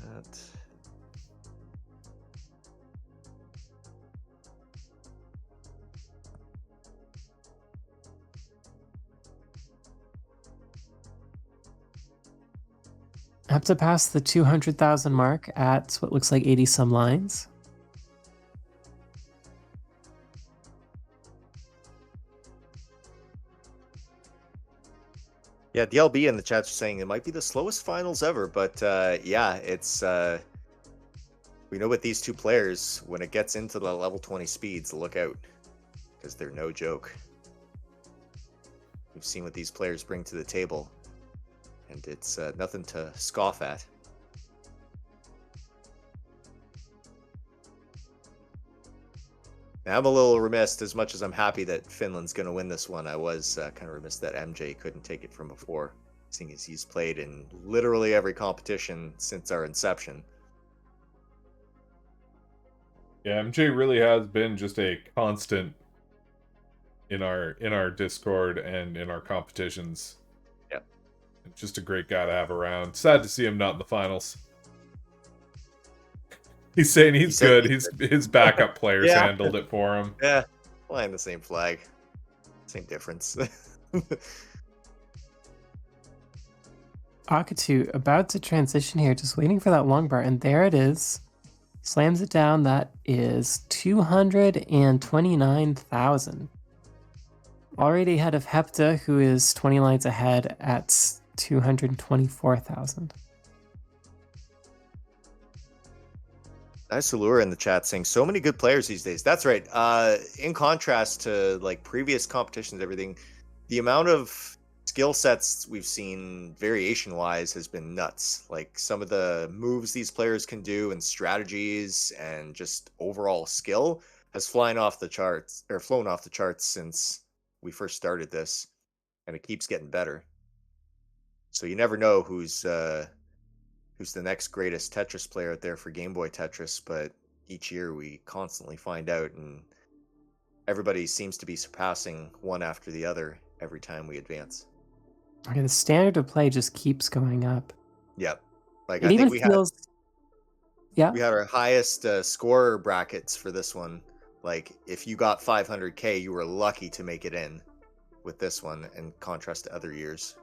Speaker 3: That.
Speaker 2: Hepta passed the 200,000 mark at what looks like 80 some lines.
Speaker 3: Yeah, DLB in the chat's saying it might be the slowest finals ever, but yeah, it's we know with these two players, when it gets into the level 20 speeds, look out, because they're no joke. We've seen what these players bring to the table, and it's nothing to scoff at. Now, I'm a little remiss, as much as I'm happy that Finland's going to win this one. I was kind of remiss that MJ couldn't take it from before, seeing as he's played in literally every competition since our inception.
Speaker 1: Yeah, MJ really has been just a constant in our Discord and in our competitions.
Speaker 3: Yep.
Speaker 1: Just a great guy to have around. Sad to see him not in the finals. He's saying he's good. His backup players
Speaker 3: Yeah.
Speaker 1: handled it for him.
Speaker 3: Yeah, flying the same flag. Same difference.
Speaker 2: Akatu about to transition here, just waiting for that long bar, and there it is. Slams it down. That is 229,000. Already ahead of Hepta, who is 20 lines ahead at 224,000.
Speaker 3: Nice Allure in the chat saying so many good players these days. That's right. In contrast to like previous competitions, everything, the amount of skill sets we've seen variation wise has been nuts. Like some of the moves these players can do and strategies and just overall skill has flown off the charts since we first started this, and it keeps getting better. So you never know who's the next greatest Tetris player out there for Game Boy Tetris, but each year we constantly find out, and everybody seems to be surpassing one after the other every time we advance.
Speaker 2: Okay, the standard of play just keeps going up.
Speaker 3: Yep. Like
Speaker 2: It
Speaker 3: I
Speaker 2: even
Speaker 3: think
Speaker 2: feels... Yeah.
Speaker 3: we had our highest scorer brackets for this one. Like if you got 500k, you were lucky to make it in with this one, in contrast to other years.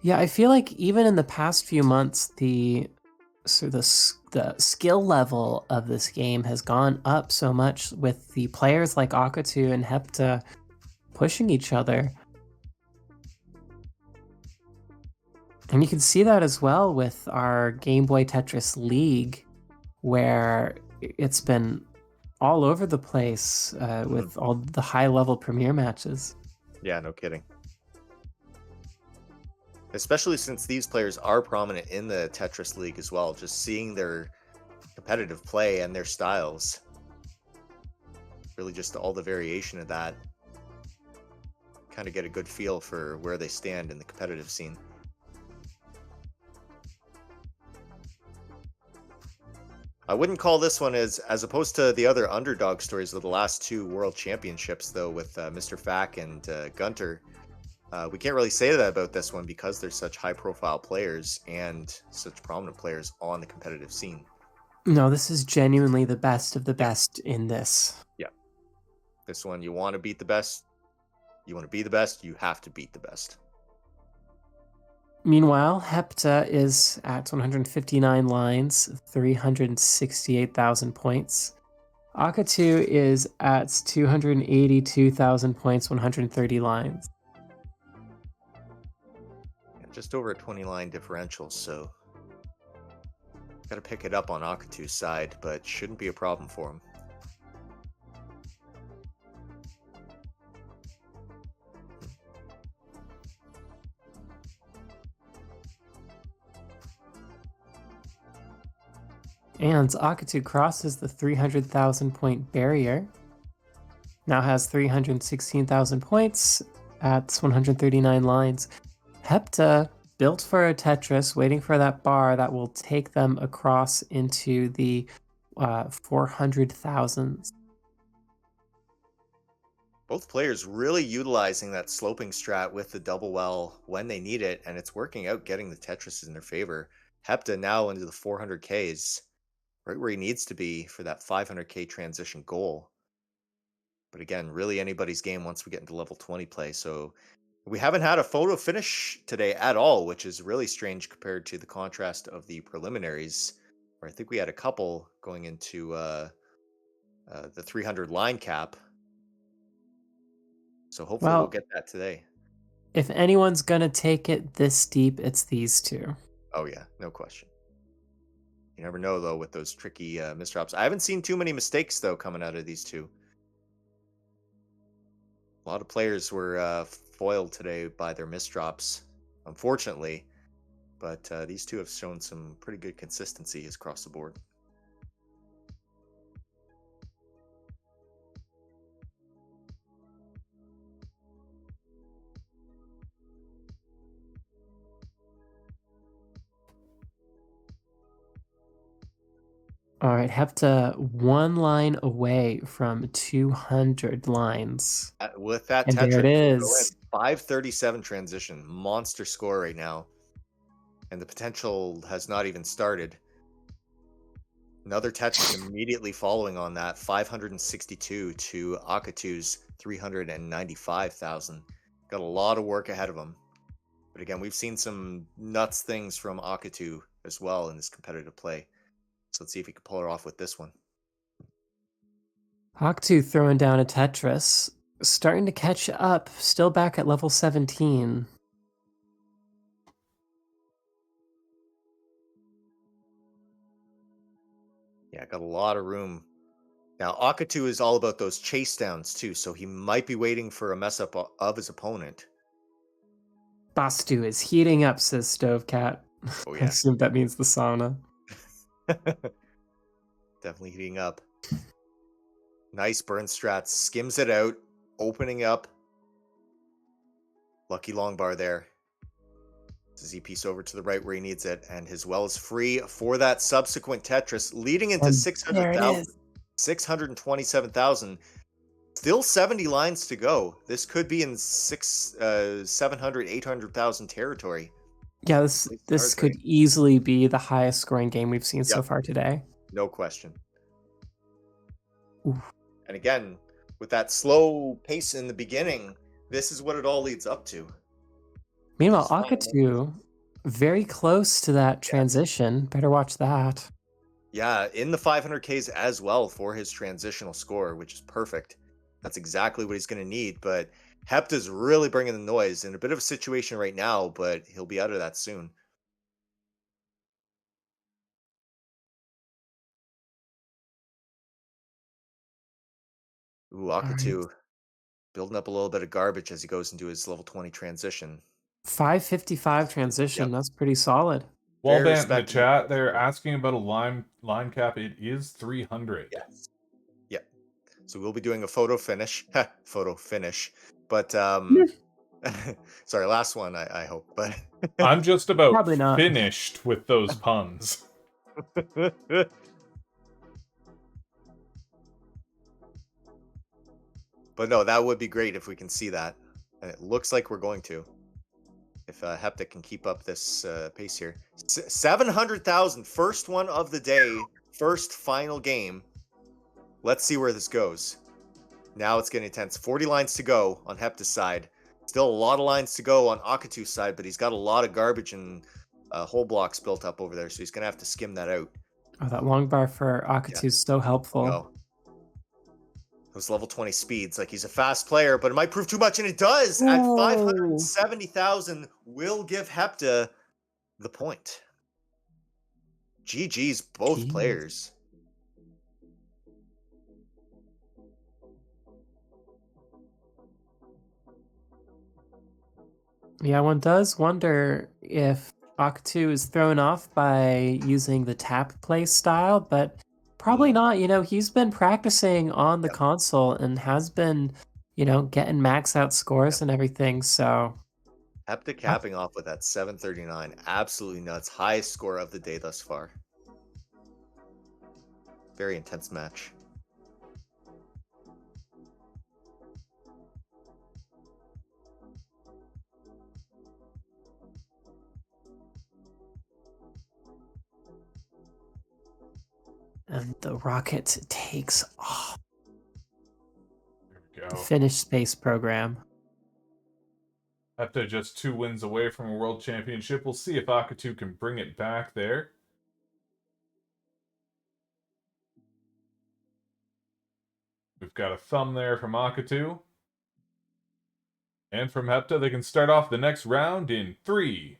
Speaker 2: Yeah, I feel like even in the past few months, the skill level of this game has gone up so much with the players like Akatu and Hepta pushing each other. And you can see that as well with our Game Boy Tetris League, where it's been all over the place with all the high-level premier matches.
Speaker 3: Yeah, no kidding. Especially since these players are prominent in the Tetris League as well, just seeing their competitive play and their styles. Really just all the variation of that. Kind of get a good feel for where they stand in the competitive scene. I wouldn't call this one as opposed to the other underdog stories of the last 2 World Championships, though, with Mr. Fack and Gunter. We can't really say that about this one because there's such high-profile players and such prominent players on the competitive scene.
Speaker 2: No, this is genuinely the best of the best in this.
Speaker 3: Yeah. This one, you want to beat the best. You want to be the best, you have to beat the best.
Speaker 2: Meanwhile, Hepta is at 159 lines, 368,000 points. Akatu is at 282,000 points, 130 lines.
Speaker 3: Yeah, just over a 20 line differential, so got to pick it up on Akatu's side, but shouldn't be a problem for him.
Speaker 2: And Akatu crosses the 300,000 point barrier. Now has 316,000 points at 139 lines. Hepta, built for a Tetris, waiting for that bar that will take them across into the 400,000s.
Speaker 3: Both players really utilizing that sloping strat with the double well when they need it, and it's working out, getting the Tetris in their favor. Hepta now into the 400Ks, right where he needs to be for that 500K transition goal. But again, really anybody's game once we get into level 20 play. So we haven't had a photo finish today at all, which is really strange compared to the contrast of the preliminaries, where I think we had a couple going into the 300 line cap. So hopefully we'll get that today.
Speaker 2: If anyone's going to take it this deep, it's these two.
Speaker 3: Oh, yeah, no question. You never know, though, with those tricky misdrops. I haven't seen too many mistakes, though, coming out of these two. A lot of players were foiled today by their misdrops, unfortunately. But these two have shown some pretty good consistency across the board.
Speaker 2: All right, Hepta 1 line away from 200 lines.
Speaker 3: With that
Speaker 2: and
Speaker 3: Tetris,
Speaker 2: there it is.
Speaker 3: 537 transition, monster score right now. And the potential has not even started. Another Tetris immediately following on that, 562 to Akatu's 395,000. Got a lot of work ahead of him. But again, we've seen some nuts things from Akatu as well in this competitive play. So let's see if we can pull her off with this one.
Speaker 2: Akatu throwing down a Tetris, starting to catch up, still back at level 17.
Speaker 3: Yeah, got a lot of room. Now, Akatu is all about those chase downs too, so he might be waiting for a mess up of his opponent.
Speaker 2: Bastu is heating up, says Stovecat.
Speaker 3: Oh,
Speaker 2: I
Speaker 3: yeah.
Speaker 2: assume that means the sauna.
Speaker 3: Definitely heating up. Nice burn strat. Skims it out. Opening up. Lucky long bar there. Z piece over to the right where he needs it. And his well is free for that subsequent Tetris. Leading into 600,000. 627,000. Still 70 lines to go. This could be in 700, 800,000 territory.
Speaker 2: Yeah, this could easily be the highest scoring game we've seen so far today.
Speaker 3: No question.
Speaker 2: Oof.
Speaker 3: And again, with that slow pace in the beginning, this is what it all leads up to.
Speaker 2: Meanwhile, Akatu, very close to that transition. Better watch that.
Speaker 3: Yeah, in the 500Ks as well for his transitional score, which is perfect. That's exactly what he's going to need. But Hepta's really bringing the noise in a bit of a situation right now, but he'll be out of that soon. Ooh, Akatu building up a little bit of garbage as he goes into his level 20 transition.
Speaker 2: 555 transition. That's pretty solid.
Speaker 1: Wallbant in the chat, they're asking about a line cap. It is 300.
Speaker 3: Yes. Yep. So we'll be doing a photo finish. Photo finish. But sorry, last one, I hope. But
Speaker 1: I'm just about
Speaker 2: Probably not.
Speaker 1: finished with those puns.
Speaker 3: But no, that would be great if we can see that. And it looks like we're going to. If Hepta can keep up this pace here. 700,000, first one of the day, first final game. Let's see where this goes. Now it's getting intense. 40 lines to go on Hepta's side. Still a lot of lines to go on Akatu's side, but he's got a lot of garbage and whole blocks built up over there, so he's going to have to skim that out.
Speaker 2: Oh, that long bar for Akatu is so helpful.
Speaker 3: No. Those level 20 speeds, like he's a fast player, but it might prove too much, and it does. At 570,000, will give Hepta the point. GG's both players.
Speaker 2: Yeah, one does wonder if Akatu is thrown off by using the tap play style, but probably not. You know, he's been practicing on the console and has been, you know, getting max out scores and everything, so...
Speaker 3: Hepta capping off with that 739. Absolutely nuts. Highest score of the day thus far. Very intense match.
Speaker 2: And the rocket takes off.
Speaker 1: There we go.
Speaker 2: The Finnish space program.
Speaker 1: Hepta just 2 wins away from a world championship. We'll see if Akatu can bring it back there. We've got a thumb there from Akatu. And from Hepta, they can start off the next round in 3,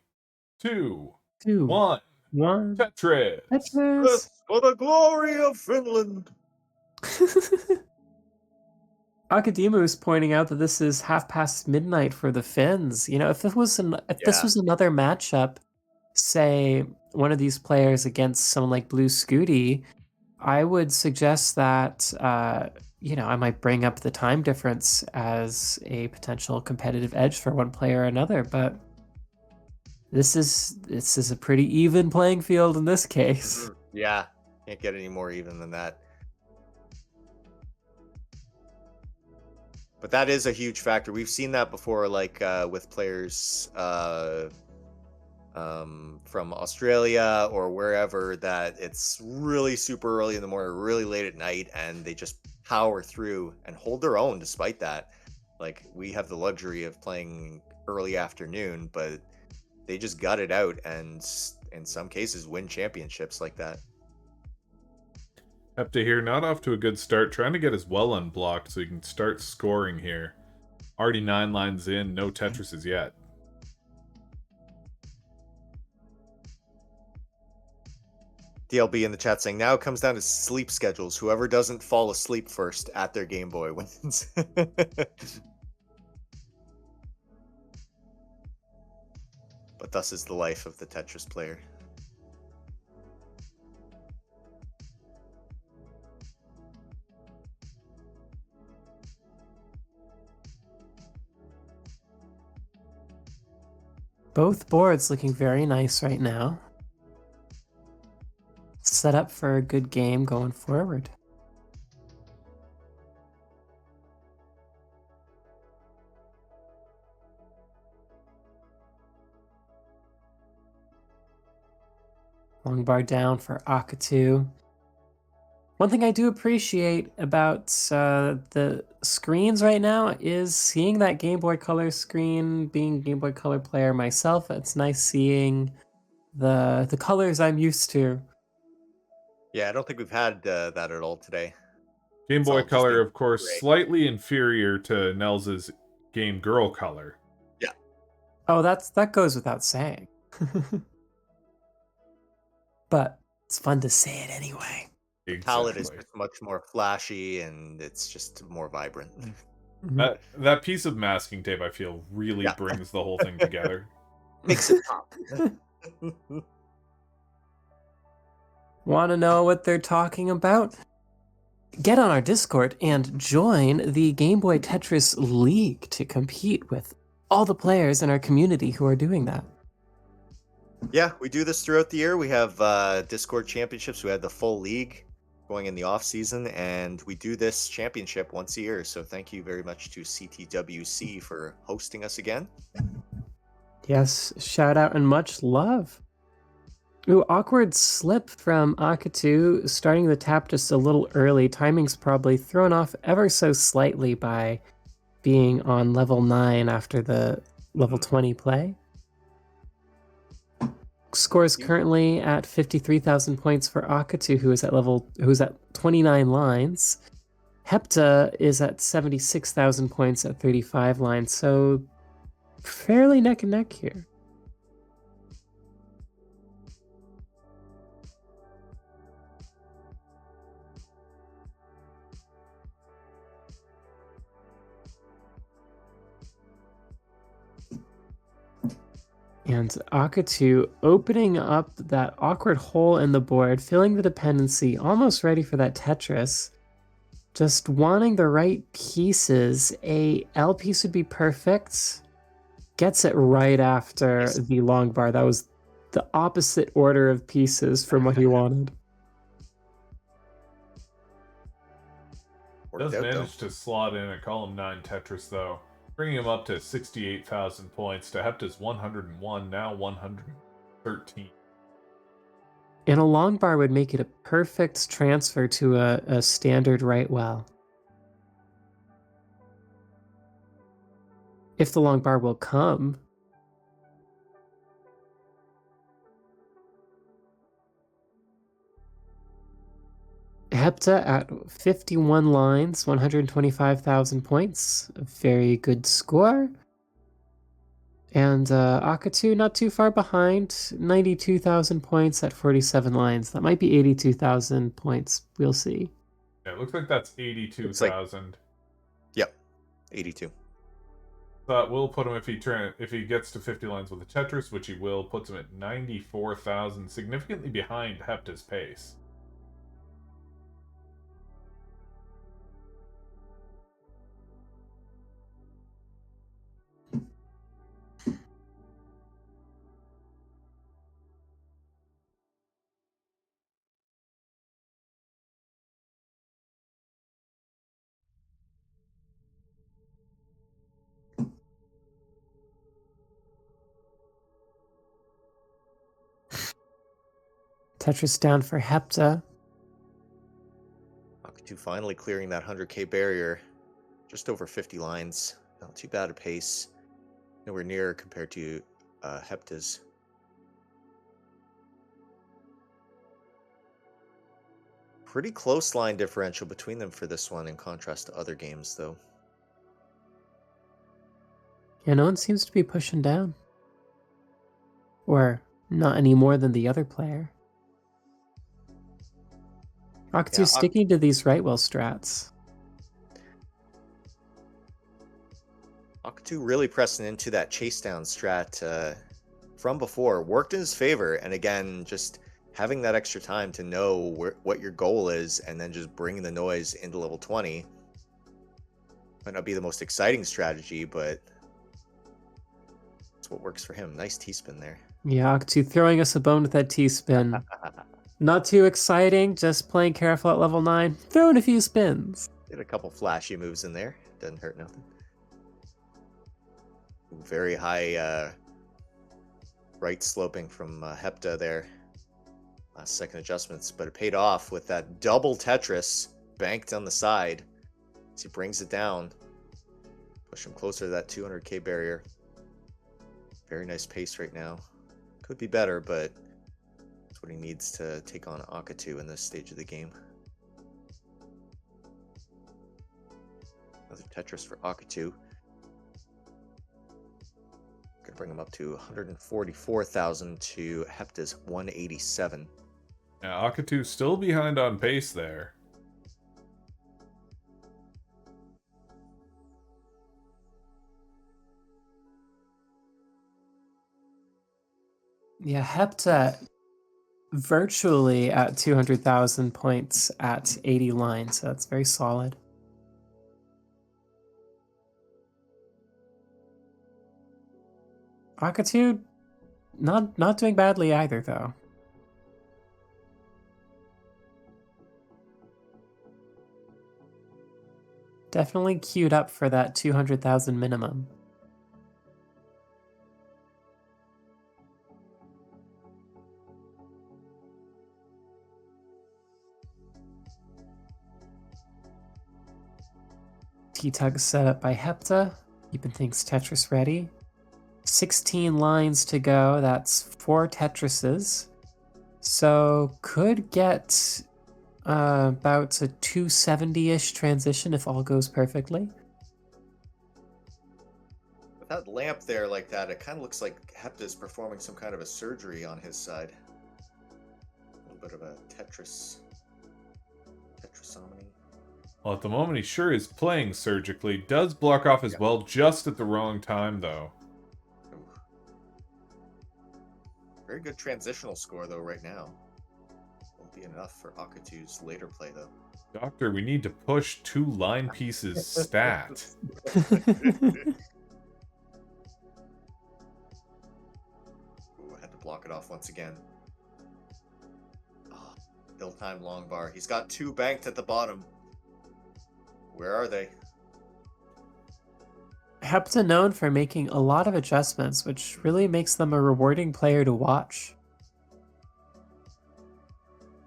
Speaker 1: 2, 1. Tetris!
Speaker 2: Tetris!
Speaker 3: For the glory of Finland!
Speaker 2: Akademu is pointing out that this is midnight for the Finns. You know, if this was another matchup, say one of these players against someone like Blue Scooty, I would suggest that you know, I might bring up the time difference as a potential competitive edge for one player or another, but this is a pretty even playing field in this case.
Speaker 3: Yeah, can't get any more even than that. But that is a huge factor. We've seen that before, like with players from Australia or wherever, that it's really super early in the morning, really late at night, and they just power through and hold their own despite that. Like, we have the luxury of playing early afternoon, but they just gut it out and in some cases win championships like that.
Speaker 1: Hepta here, not off to a good start, trying to get his well unblocked so he can start scoring here. Already 9 lines in, no Tetrises yet.
Speaker 3: DLB in the chat saying, now it comes down to sleep schedules. Whoever doesn't fall asleep first at their Game Boy wins. But thus is the life of the Tetris player.
Speaker 2: Both boards looking very nice right now. Set up for a good game going forward. Long bar down for Akatu. One thing I do appreciate about the screens right now is seeing that Game Boy Color screen. Being a Game Boy Color player myself, it's nice seeing the colors I'm used to.
Speaker 3: Yeah, I don't think we've had that at all today.
Speaker 1: Game Boy Color, of course, slightly inferior to Nels's Game Girl Color.
Speaker 3: Yeah.
Speaker 2: Oh, that goes without saying. But it's fun to say it anyway.
Speaker 3: The palette is just much more flashy and it's just more vibrant.
Speaker 1: That piece of masking tape, I feel, really brings the whole thing together.
Speaker 3: Makes it pop.
Speaker 2: Want to know what they're talking about? Get on our Discord and join the Game Boy Tetris League to compete with all the players in our community who are doing that.
Speaker 3: Yeah, we do this throughout the year. We have Discord championships. We had the full league going in the off season, and we do this championship once a year. So thank you very much to CTWC for hosting us again.
Speaker 2: Yes, shout out and much love. Ooh, awkward slip from Akatu, starting the tap just a little early. Timing's probably thrown off ever so slightly by being on level 9 after the level 20 play. Scores currently at 53,000 points for Akatu, who's at 29 lines. Hepta is at 76,000 points at 35 lines, so fairly neck and neck here. And Akatu opening up that awkward hole in the board, filling the dependency, almost ready for that Tetris. Just wanting the right pieces. A L piece would be perfect. Gets it right after the long bar. That was the opposite order of pieces from what he wanted.
Speaker 1: Does manage to slot in a column 9 Tetris, though, bringing him up to 68,000 points to Hepta's 101, now 113.
Speaker 2: And a long bar would make it a perfect transfer to a standard right well. If the long bar will come. Hepta at 51 lines, 125,000 points. A very good score. And Akatu not too far behind, 92,000 points at 47 lines. That might be 82,000 points. We'll see.
Speaker 1: Yeah, it looks like that's 82,000.
Speaker 3: Yep, 82.
Speaker 1: But we'll put him, if he gets to 50 lines with a Tetris, which he will, puts him at 94,000, significantly behind Hepta's pace.
Speaker 2: Tetris down for Hepta.
Speaker 3: Akatu finally clearing that 100k barrier. Just over 50 lines. Not too bad a pace. Nowhere near compared to Hepta's. Pretty close line differential between them for this one in contrast to other games, though.
Speaker 2: Yeah, no one seems to be pushing down. Or not any more than the other player. Akatu's sticking to these right well strats.
Speaker 3: Akatu really pressing into that chase down strat from before. Worked in his favor, and again, just having that extra time to know what your goal is and then just bringing the noise into level 20. Might not be the most exciting strategy, but it's what works for him. Nice T-spin there.
Speaker 2: Yeah, Akatu throwing us a bone with that T-spin. Not too exciting, just playing careful at level 9. Throwing a few spins.
Speaker 3: Did a couple flashy moves in there. Doesn't hurt nothing. Very high right sloping from Hepta there. Last second adjustments, but it paid off with that double Tetris banked on the side as he brings it down. Push him closer to that 200k barrier. Very nice pace right now. Could be better, but that's what he needs to take on Akatu in this stage of the game. Another Tetris for Akatu. Gonna bring him up to 144,000 to Hepta's 187.
Speaker 1: Now, Akatu still behind on pace there.
Speaker 2: Yeah, Hepta virtually at 200,000 points at 80 lines, so that's very solid. Akatu not doing badly either, though. Definitely queued up for that 200,000 minimum. T-Tug set up by Hepta, keeping things Tetris ready. 16 lines to go, that's 4 Tetrises. So could get about a 270-ish transition if all goes perfectly.
Speaker 3: With that lamp there like that, it kind of looks like Hepta's performing some kind of a surgery on his side. A little bit of a Tetrisomony.
Speaker 1: Well, at the moment, he sure is playing surgically. Does block off as well, just at the wrong time, though.
Speaker 3: Ooh. Very good transitional score, though, right now. Won't be enough for Akatu's later play, though.
Speaker 1: Doctor, we need to push 2 line pieces stat.
Speaker 3: Ooh, I had to block it off once again. Oh, ill-timed long bar. He's got 2 banked at the bottom. Where are they?
Speaker 2: Hepta known for making a lot of adjustments, which really makes them a rewarding player to watch.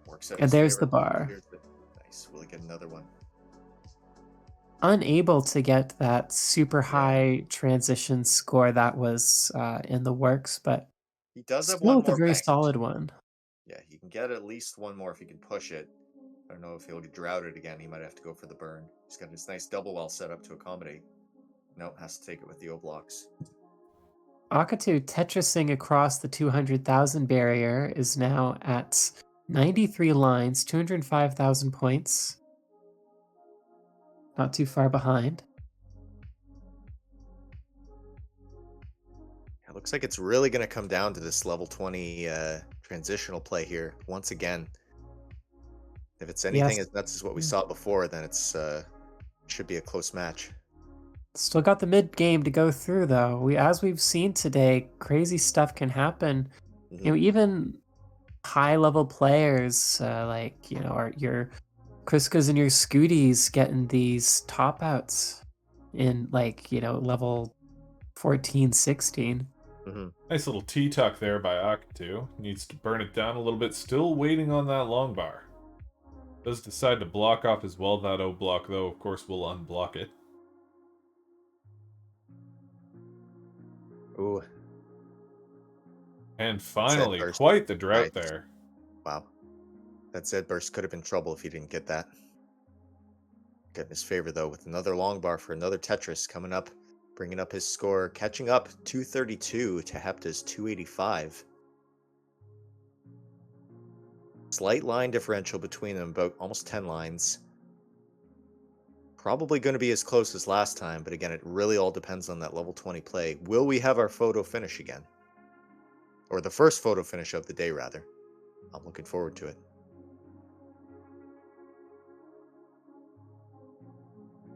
Speaker 3: Works out
Speaker 2: And
Speaker 3: his
Speaker 2: there's
Speaker 3: favor.
Speaker 2: the bar.
Speaker 3: Nice. Will he get another one?
Speaker 2: Unable to get that super high transition score that was in the works, but
Speaker 3: He does have
Speaker 2: still
Speaker 3: one
Speaker 2: with a
Speaker 3: more
Speaker 2: very
Speaker 3: banked.
Speaker 2: solid one.
Speaker 3: Yeah, he can get at least one more if he can push it. I don't know if he'll get droughted again. He might have to go for the burn. He's got his nice double well set up to accommodate. Nope, has to take it with the O-blocks.
Speaker 2: Akatu Tetrising across the 200,000 barrier is now at 93 lines, 205,000 points. Not too far behind.
Speaker 3: It looks like it's really going to come down to this level 20 transitional play here once again. If it's anything as nuts as what we saw before, then it's should be a close match.
Speaker 2: Still got the mid game to go through, though. As we've seen today, crazy stuff can happen.
Speaker 3: Mm-hmm.
Speaker 2: You know, even high level players like your Kriskas and your Scooties getting these top outs in level 14, 16.
Speaker 3: Mm-hmm.
Speaker 1: Nice little T-tuck there by Akatu. Needs to burn it down a little bit. Still waiting on that long bar. Does decide to block off as well. That O-block, though, of course, will unblock it.
Speaker 3: Ooh.
Speaker 1: And finally, quite the drought there.
Speaker 3: Wow. That Zed burst could have been trouble if he didn't get that. Get in his favor, though, with another long bar for another Tetris coming up, bringing up his score, catching up 232 to Hepta's 285. Slight line differential between them, about almost 10 lines. Probably going to be as close as last time, but again, it really all depends on that level 20 play. Will we have our photo finish again? Or the first photo finish of the day, rather. I'm looking forward to it.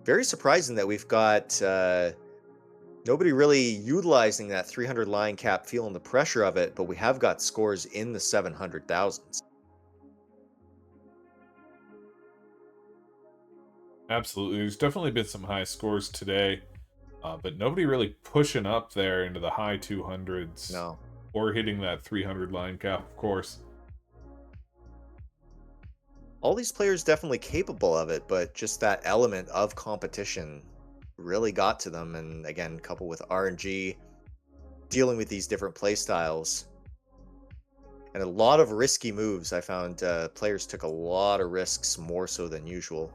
Speaker 3: Very surprising that we've got nobody really utilizing that 300 line cap, feeling the pressure of it, but we have got scores in the 700,000s.
Speaker 1: Absolutely. There's definitely been some high scores today, but nobody really pushing up there into the high 200s.
Speaker 3: No.
Speaker 1: Or hitting that 300 line cap, of course.
Speaker 3: All these players definitely capable of it, but just that element of competition really got to them. And again, coupled with RNG, dealing with these different play styles, and a lot of risky moves. I found players took a lot of risks, more so than usual,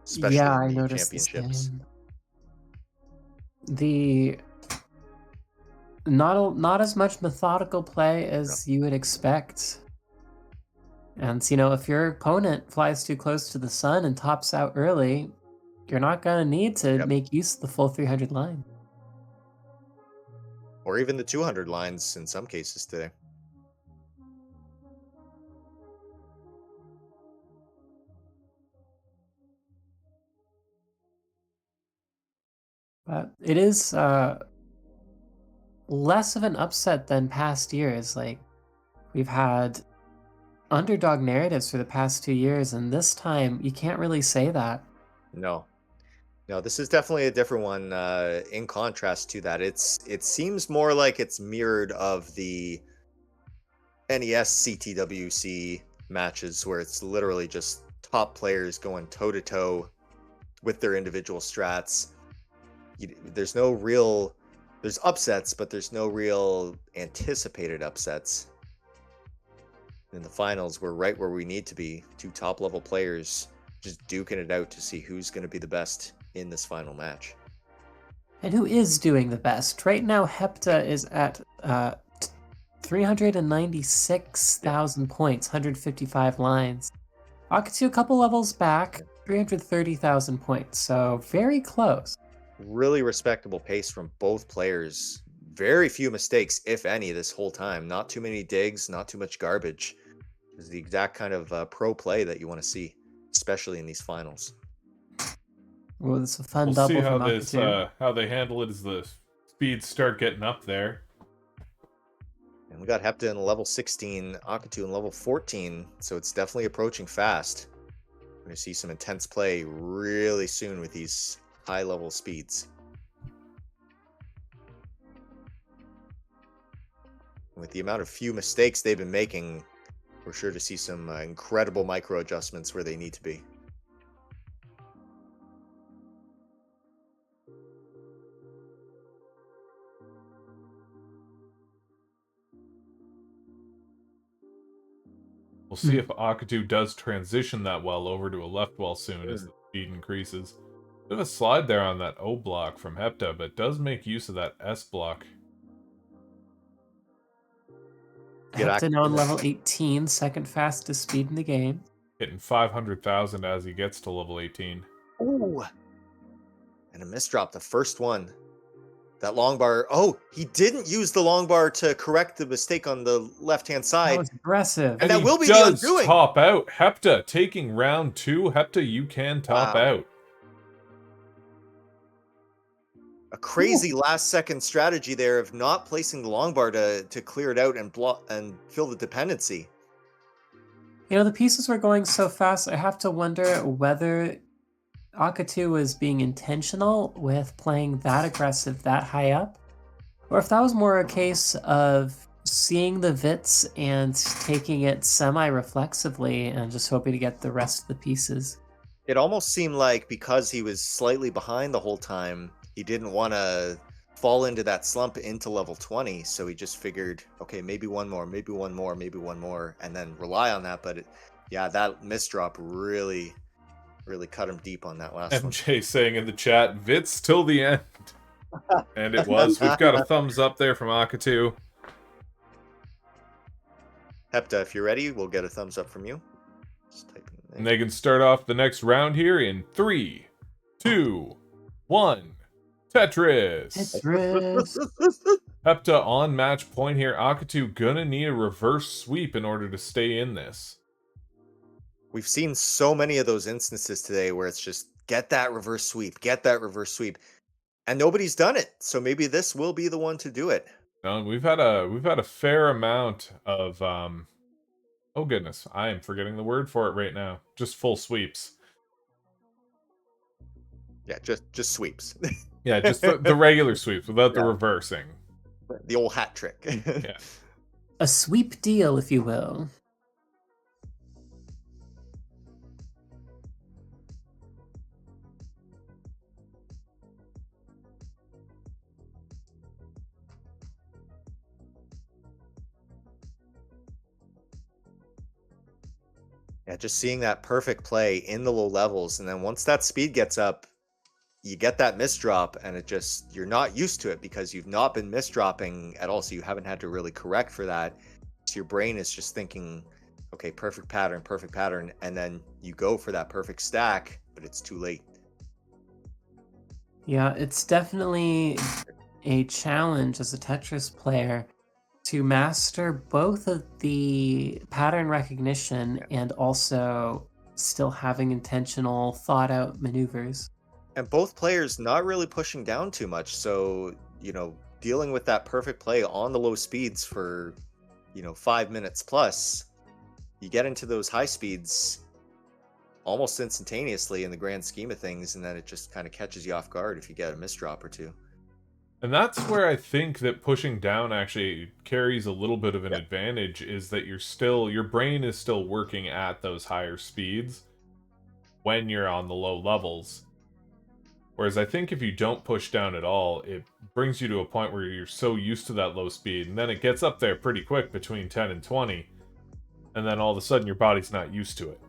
Speaker 3: especially in the championships.
Speaker 2: Not as much methodical play as you would expect. And, if your opponent flies too close to the sun and tops out early, you're not going to need to make use of the full 300 line.
Speaker 3: Or even the 200 lines in some cases today.
Speaker 2: But it is less of an upset than past years. Like, we've had underdog narratives for the past 2 years, and this time you can't really say that.
Speaker 3: No. No, this is definitely a different one. In contrast to that, it seems more like it's mirrored of the NES CTWC matches, where it's literally just top players going toe to toe with their individual strats. There's no real, there's upsets, but there's no real anticipated upsets. In the finals, we're right where we need to be. Two top level players just duking it out to see who's going to be the best in this final match.
Speaker 2: And who is doing the best? Right now, Hepta is at 396,000 points, 155 lines. Akatu a couple levels back, 330,000 points, so very close.
Speaker 3: Really respectable pace from both players. Very few mistakes, if any, this whole time. Not too many digs, not too much garbage. It's the exact kind of pro play that you want to see, especially in these finals.
Speaker 2: Well, it's a fun
Speaker 1: We'll
Speaker 2: double
Speaker 1: see how
Speaker 2: from Akatu.
Speaker 1: how they handle it as the speeds start getting up there.
Speaker 3: And we got Hepta in level 16, Akatu in level 14, so it's definitely approaching fast. We're going to see some intense play really soon with these high-level speeds. With the amount of few mistakes they've been making, we're sure to see some incredible micro adjustments where they need to be.
Speaker 1: We'll see if Akatu does transition that well over to a left well soon as the speed increases. Bit of a slide there on that O block from Hepta, but does make use of that S block.
Speaker 2: Hepta now on level 18, second fastest speed in the game.
Speaker 1: Hitting 500,000 as he gets to level 18.
Speaker 3: Ooh! And a misdrop, the first one. That long bar. Oh, he didn't use the long bar to correct the mistake on the left-hand side.
Speaker 2: That was aggressive.
Speaker 3: And that
Speaker 1: he
Speaker 3: will be the
Speaker 1: does
Speaker 3: undoing.
Speaker 1: Top out. Hepta taking round 2. Hepta, you can top out.
Speaker 3: A crazy last-second strategy there of not placing the long bar to clear it out and block and fill the dependency.
Speaker 2: You know, the pieces were going so fast, I have to wonder whether Akatu was being intentional with playing that aggressive that high up, or if that was more a case of seeing the Vits and taking it semi-reflexively and just hoping to get the rest of the pieces.
Speaker 3: It almost seemed like because he was slightly behind the whole time, he didn't want to fall into that slump into level 20, so he just figured, okay, maybe one more, maybe one more, maybe one more, and then rely on that. But yeah, that misdrop really cut him deep on that last one.
Speaker 1: MJ saying in the chat, Vits till the end. And it was. We've got a thumbs up there from Akatu.
Speaker 3: Hepta, if you're ready, we'll get a thumbs up from you. Just type in there.
Speaker 1: And they can start off the next round here in 3, 2, 1. Tetris!
Speaker 2: Tetris!
Speaker 1: Hepta on match point here. Akatu gonna need a reverse sweep in order to stay in this.
Speaker 3: We've seen so many of those instances today where it's just get that reverse sweep, get that reverse sweep, and nobody's done it. So maybe this will be the one to do it.
Speaker 1: No, we've had a fair amount of oh goodness, I am forgetting the word for it right now. Just full sweeps.
Speaker 3: Yeah, just sweeps.
Speaker 1: Yeah, just the regular sweeps without the reversing.
Speaker 3: The old hat trick.
Speaker 1: Yeah.
Speaker 2: A sweep deal, if you will.
Speaker 3: Yeah, just seeing that perfect play in the low levels, and then once that speed gets up, you get that misdrop, and it just, you're not used to it because you've not been misdropping at all, so you haven't had to really correct for that. So your brain is just thinking, okay, perfect pattern, and then you go for that perfect stack, but it's too late.
Speaker 2: Yeah, it's definitely a challenge as a Tetris player to master both of the pattern recognition and also still having intentional, thought-out maneuvers.
Speaker 3: And both players not really pushing down too much, so, dealing with that perfect play on the low speeds for, 5 minutes plus, you get into those high speeds, almost instantaneously in the grand scheme of things, and then it just kind of catches you off guard if you get a misdrop or two.
Speaker 1: And that's where I think that pushing down actually carries a little bit of an
Speaker 3: Yeah.
Speaker 1: advantage, is that your brain is still working at those higher speeds when you're on the low levels. Whereas I think if you don't push down at all, it brings you to a point where you're so used to that low speed, and then it gets up there pretty quick between 10 and 20, and then all of a sudden your body's not used to it.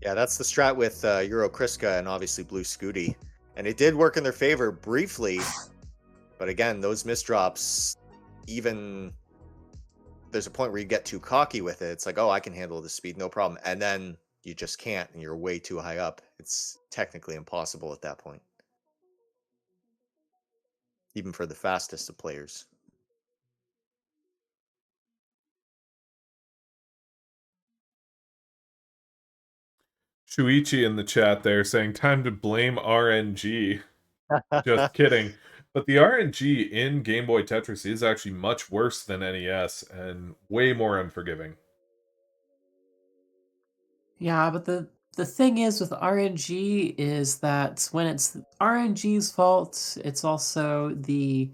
Speaker 3: Yeah, that's the strat with Euro Kriska and obviously Blue Scooty. And it did work in their favor briefly, but again, those misdrops, even there's a point where you get too cocky with it. It's like, oh, I can handle the speed, no problem. And then you just can't, and you're way too high up. It's technically impossible at that point, even for the fastest of players.
Speaker 1: Shuichi in the chat there saying, time to blame RNG. Just kidding. But the RNG in Game Boy Tetris is actually much worse than NES and way more unforgiving.
Speaker 2: Yeah, but the thing is with RNG is that when it's RNG's fault, it's also the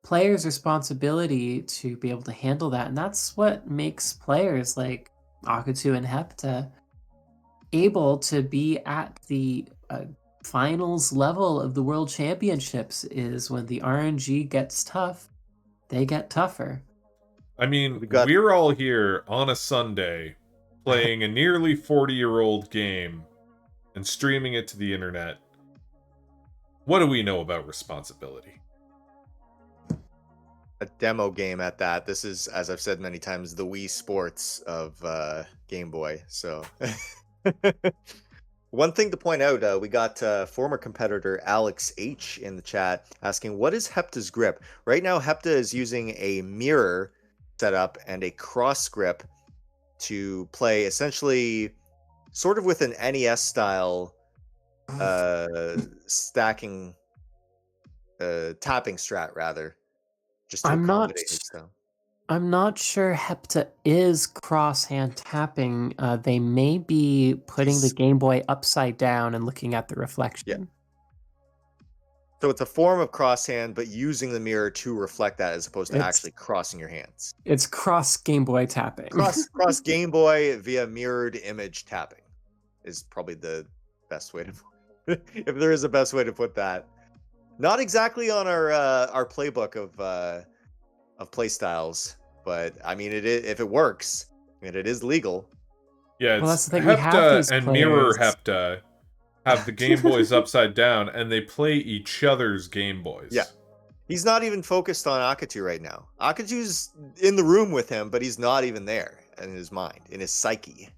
Speaker 2: player's responsibility to be able to handle that, and that's what makes players like Akutu and Hepta able to be at the finals level of the World Championships, is when the RNG gets tough, they get tougher.
Speaker 1: I mean, we're all here on a Sunday playing a nearly 40-year-old game and streaming it to the internet. What do we know about responsibility?
Speaker 3: A demo game at that. This is, as I've said many times, the Wii Sports of Game Boy. So one thing to point out, we got former competitor Alex H in the chat asking, what is Hepta's grip? Right now, Hepta is using a mirror setup and a cross grip to play essentially sort of with an NES style stacking, tapping strat rather, just to accommodate his style.
Speaker 2: I'm not sure Hepta is cross-hand tapping. They may be putting the Game Boy upside down and looking at the reflection.
Speaker 3: Yeah. So it's a form of cross-hand, but using the mirror to reflect that as opposed to actually crossing your hands.
Speaker 2: It's cross Game Boy tapping.
Speaker 3: Cross Game Boy via mirrored image tapping is probably the best way to if there is a best way to put that. Not exactly on our playbook of play styles, but I mean, if it works and it is legal.
Speaker 1: Yeah, it's
Speaker 2: well, that's the thing.
Speaker 1: Hepta and Mirror Hepta have the Game Boys upside down, and they play each other's Game Boys.
Speaker 3: Yeah. He's not even focused on Akutu right now. Akutu's in the room with him, but he's not even there in his mind, in his psyche.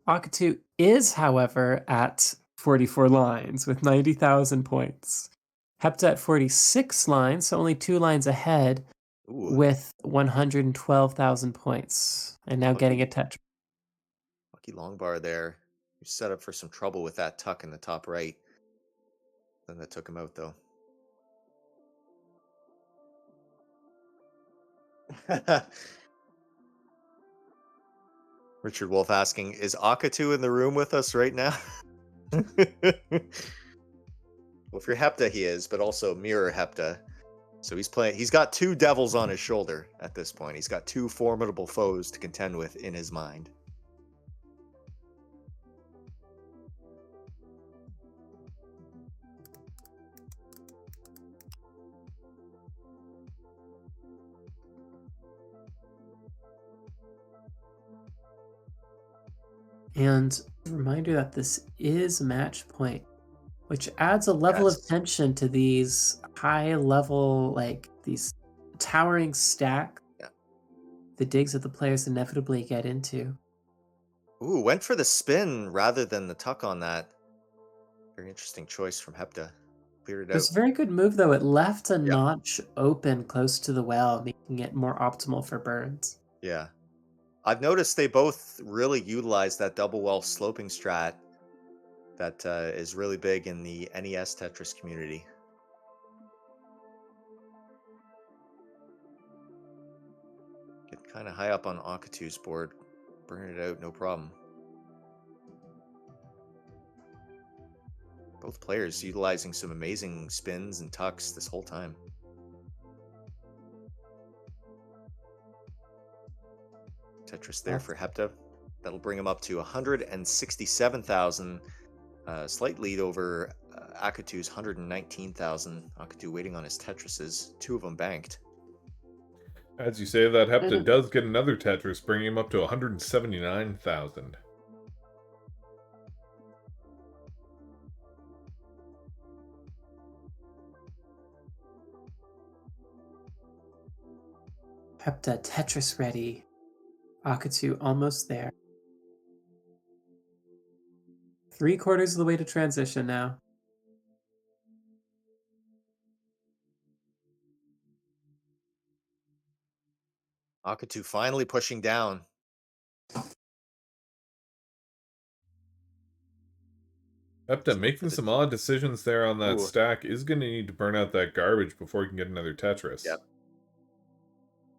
Speaker 2: Akutu is, however, at 44 lines with 90,000 points. Hepta at 46 lines, so only 2 lines ahead, with 112,000 points, and now getting a Tetris.
Speaker 3: Lucky long bar there. You're set up for some trouble with that tuck in the top right. Then that took him out, though. Richard Wolf asking, is Akutu in the room with us right now? Well, if you're Hepta, he is, but also Mirror Hepta. So he's got 2 devils on his shoulder at this point. He's got 2 formidable foes to contend with in his mind.
Speaker 2: And a reminder that this is match point, which adds a level of tension to these high level, like these towering stack.
Speaker 3: Yeah.
Speaker 2: The digs that the players inevitably get into.
Speaker 3: Ooh, went for the spin rather than the tuck on that. Very interesting choice from Hepta. Cleared it out.
Speaker 2: It's a very good move, though. It left a notch open close to the well, making it more optimal for birds.
Speaker 3: Yeah. I've noticed they both really utilize that double well sloping strat that is really big in the NES Tetris community. Get kind of high up on Akutu's board. Burn it out, no problem. Both players utilizing some amazing spins and tucks this whole time. Tetris there for Hepta. That'll bring him up to 167,000. Slight lead over Akatu's 119,000. Akatu waiting on his Tetrises. 2 of them banked.
Speaker 1: As you say that, Hepta does get another Tetris, bringing him up to 179,000.
Speaker 2: Hepta Tetris ready. Akatu almost there. 3/4 of the way to transition now.
Speaker 3: Akatu finally pushing down.
Speaker 1: Hepta making some odd decisions there on that
Speaker 3: Ooh.
Speaker 1: stack. Is going to need to burn out that garbage before he can get another Tetris.
Speaker 3: Yep.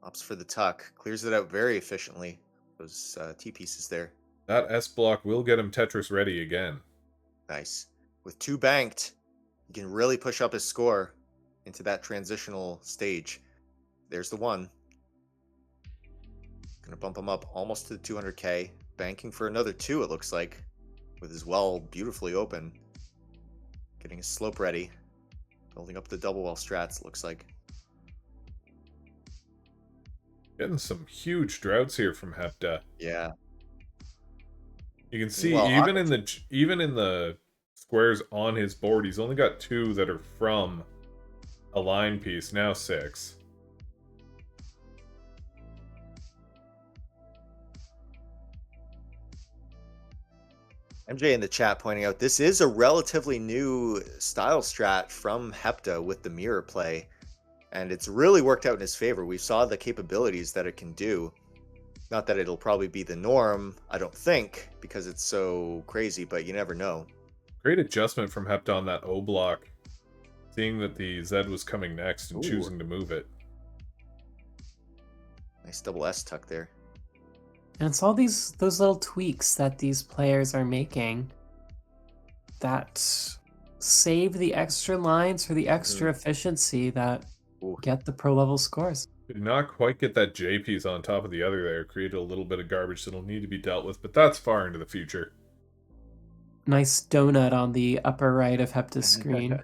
Speaker 3: Opts for the tuck. Clears it out very efficiently. Those T-pieces there.
Speaker 1: That S block will get him Tetris ready again.
Speaker 3: Nice. With 2 banked, he can really push up his score into that transitional stage. There's the 1. Gonna bump him up almost to the 200k. Banking for another 2, it looks like. With his well beautifully open. Getting his slope ready. Building up the double well strats, it looks like.
Speaker 1: Getting some huge droughts here from Hepta.
Speaker 3: Yeah.
Speaker 1: You can see
Speaker 3: Well,
Speaker 1: even in the squares on his board, he's only got 2 that are from a line piece. Now 6.
Speaker 3: MJ in the chat pointing out this is a relatively new style strat from Hepta with the mirror play, and it's really worked out in his favor. We saw the capabilities that it can do. Not that it'll probably be the norm, I don't think, because it's so crazy, but you never know.
Speaker 1: Great adjustment from Hepta on that O block. Seeing that the Z was coming next and choosing to move it.
Speaker 3: Nice double S tuck there.
Speaker 2: And it's all those little tweaks that these players are making that save the extra lines for the extra efficiency that get the pro level scores.
Speaker 1: Did not quite get that J piece on top of the other there. Created a little bit of garbage that'll need to be dealt with, but that's far into the future.
Speaker 2: Nice donut on the upper right of Hepta's screen.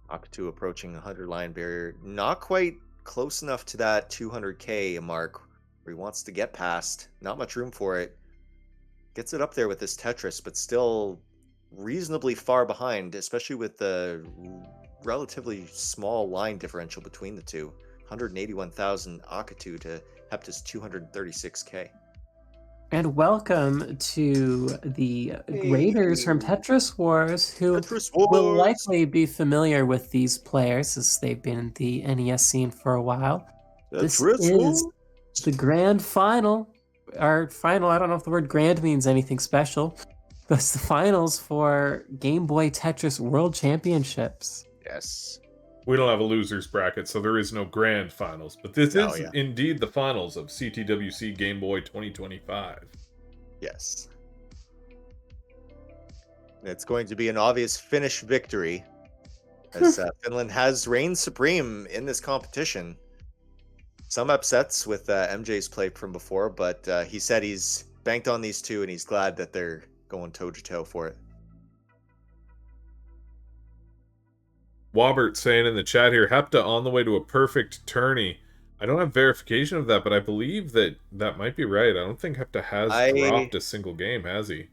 Speaker 3: Akatu approaching the 100 line barrier. Not quite close enough to that 200k mark where he wants to get past. Not much room for it. Gets it up there with this Tetris, but still reasonably far behind, especially with the relatively small line differential between the two. 181,000 Akatu to Hepta's 236k.
Speaker 2: And welcome to the graders from Tetris Wars, who will likely be familiar with these players as they've been in the NES scene for a while. This is the grand final. Our final, I don't know if the word grand means anything special, but it's the finals for Game Boy Tetris World Championships.
Speaker 3: Yes.
Speaker 1: We don't have a loser's bracket, so there is no grand finals. But this is indeed the finals of CTWC Game Boy 2025.
Speaker 3: Yes. It's going to be an obvious Finnish victory, as Finland has reigned supreme in this competition. Some upsets with MJ's play from before, but he said he's banked on these 2, and he's glad that they're going toe-to-toe for it.
Speaker 1: Wobert saying in the chat here, Hepta on the way to a perfect tourney. I don't have verification of that, but I believe that might be right. I don't think Hepta has dropped a single game, has he?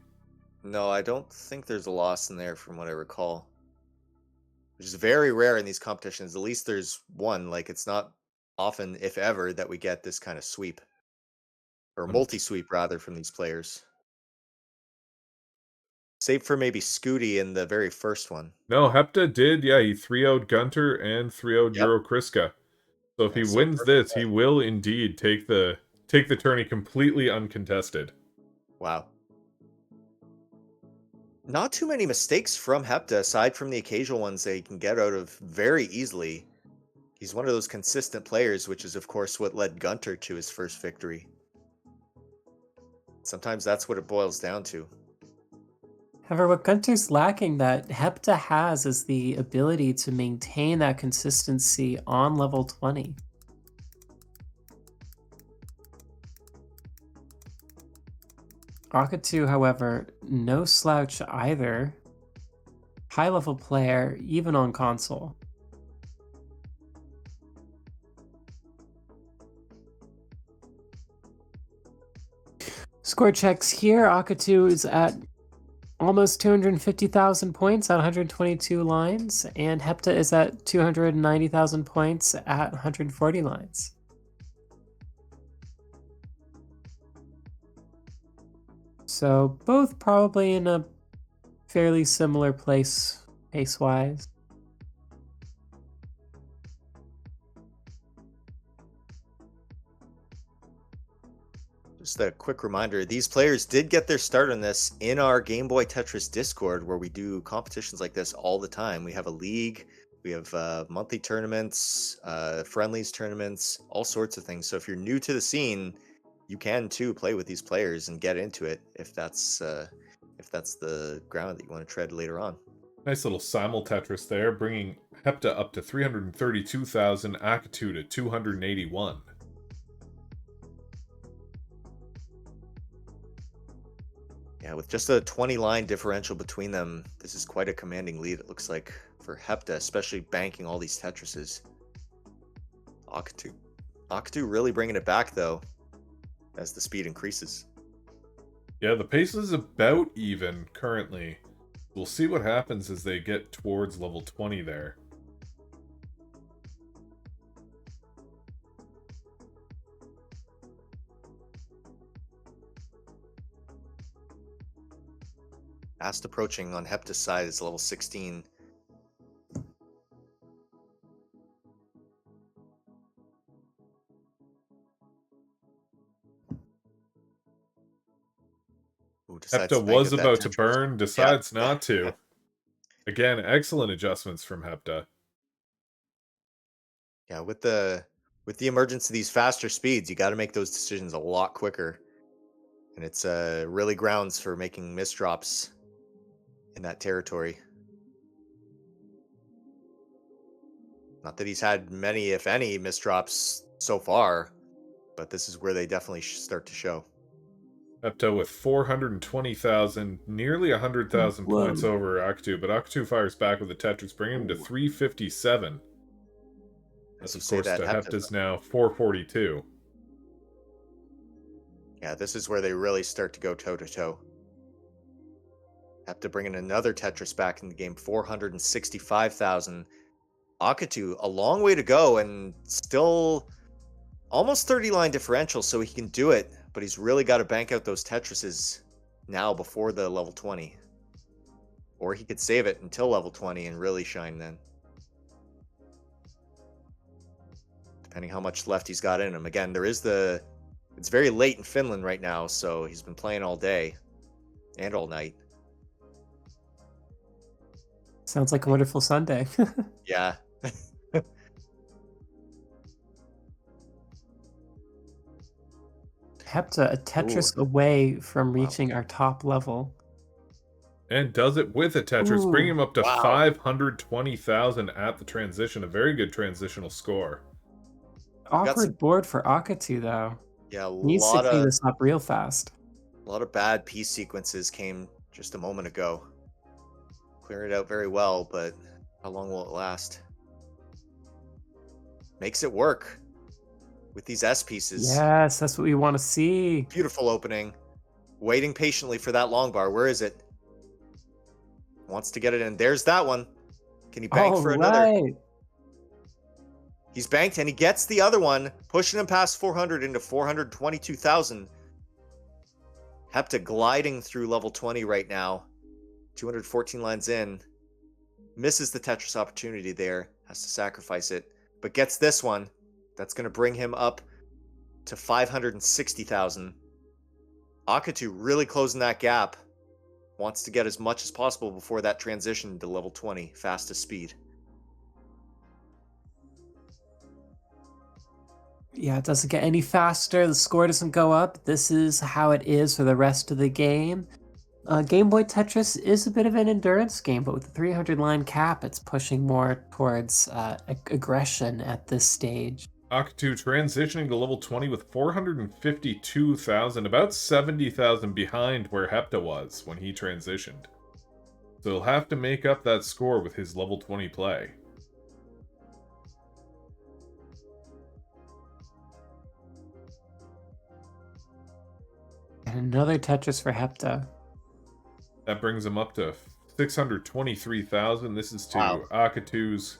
Speaker 3: No, I don't think there's a loss in there from what I recall. Which is very rare in these competitions. At least there's one. Like, it's not often, if ever, that we get this kind of sweep. Or multi-sweep, rather, from these players. Save for maybe Scooty in the very first one.
Speaker 1: No, Hepta did. Yeah, he 3-0'd Gunter and 3-0'd Euro Kriska. So if he wins this, he will indeed take the tourney completely uncontested.
Speaker 3: Wow. Not too many mistakes from Hepta, aside from the occasional ones that he can get out of very easily. He's one of those consistent players, which is, of course, what led Gunter to his first victory. Sometimes that's what it boils down to.
Speaker 2: However, what Gunter's lacking that Hepta has is the ability to maintain that consistency on level 20. Akatu, however, no slouch either. High level player, even on console. Score checks here. Akatu is at almost 250,000 points at 122 lines, and Hepta is at 290,000 points at 140 lines. So both probably in a fairly similar place pace-wise.
Speaker 3: Just a quick reminder, these players did get their start on this in our Game Boy Tetris Discord, where we do competitions like this all the time. We have a league, we have monthly tournaments, friendlies tournaments, all sorts of things. So if you're new to the scene, you can too play with these players and get into it if that's the ground that you want to tread later on.
Speaker 1: Nice little simul Tetris there, bringing Hepta up to 332,000, Akatu to 281.
Speaker 3: Yeah, with just a 20-line differential between them, this is quite a commanding lead, it looks like, for Hepta, especially banking all these Tetrises. Akatu really bringing it back, though, as the speed increases.
Speaker 1: Yeah, the pace is about even currently. We'll see what happens as they get towards level 20 there.
Speaker 3: Fast approaching on Hepta's side is level 16. Ooh, decides
Speaker 1: Hepta
Speaker 3: to bank
Speaker 1: was
Speaker 3: out that
Speaker 1: about to
Speaker 3: Tetris.
Speaker 1: burn, decides
Speaker 3: Yeah.
Speaker 1: not to. Again, excellent adjustments from Hepta.
Speaker 3: Yeah, with the emergence of these faster speeds, you got to make those decisions a lot quicker, and it's really grounds for making misdrops in that territory. Not that he's had many, if any, misdrops so far, but this is where they definitely start to show.
Speaker 1: Hepta with 420,000, nearly 100,000
Speaker 2: Whoa.
Speaker 1: points over Akatu, but Akatu fires back with the Tetris, bringing him to 357. That's, of course, to Hepta's now 442.
Speaker 3: Yeah, this is where they really start to go toe-to-toe. Hepta bringing another Tetris back in the game, 465,000. Akatu, a long way to go, and still almost 30-line differential, so he can do it, but he's really got to bank out those Tetrises now before the level 20. Or he could save it until level 20 and really shine then. Depending how much left he's got in him. Again, it's very late in Finland right now, so he's been playing all day and all night.
Speaker 2: Sounds like a wonderful Sunday.
Speaker 3: Yeah.
Speaker 2: Hepta, a Tetris away from reaching our top level.
Speaker 1: And does it with a Tetris, bringing him up to
Speaker 3: wow.
Speaker 1: 520,000 at the transition. A very good transitional score.
Speaker 2: Awkward board for Akatu, though.
Speaker 3: Yeah,
Speaker 2: Needs to clean this up real fast.
Speaker 3: A lot of bad piece sequences came just a moment ago. Clearing it out very well, but how long will it last? Makes it work with these S pieces.
Speaker 2: Yes, that's what we want to see.
Speaker 3: Beautiful opening. Waiting patiently for that long bar. Where is it? Wants to get it in. There's that one. Can he bank for another? He's banked and he gets the other one, pushing him past 400 into 422,000. Hepta gliding through level 20 right now. 214 lines in. Misses the Tetris opportunity there. Has to sacrifice it. But gets this one. That's going to bring him up to 560,000. Akatu really closing that gap. Wants to get as much as possible before that transition to level 20. Fastest speed.
Speaker 2: Yeah, it doesn't get any faster. The score doesn't go up. This is how it is for the rest of the game. Game Boy Tetris is a bit of an endurance game, but with the 300 line cap, it's pushing more towards aggression at this stage.
Speaker 1: Akatu transitioning to level 20 with 452,000, about 70,000 behind where Hepta was when he transitioned. So he'll have to make up that score with his level 20 play.
Speaker 2: And another Tetris for Hepta.
Speaker 1: That brings him up to 623,000. This is to
Speaker 3: Wow.
Speaker 1: Akatu's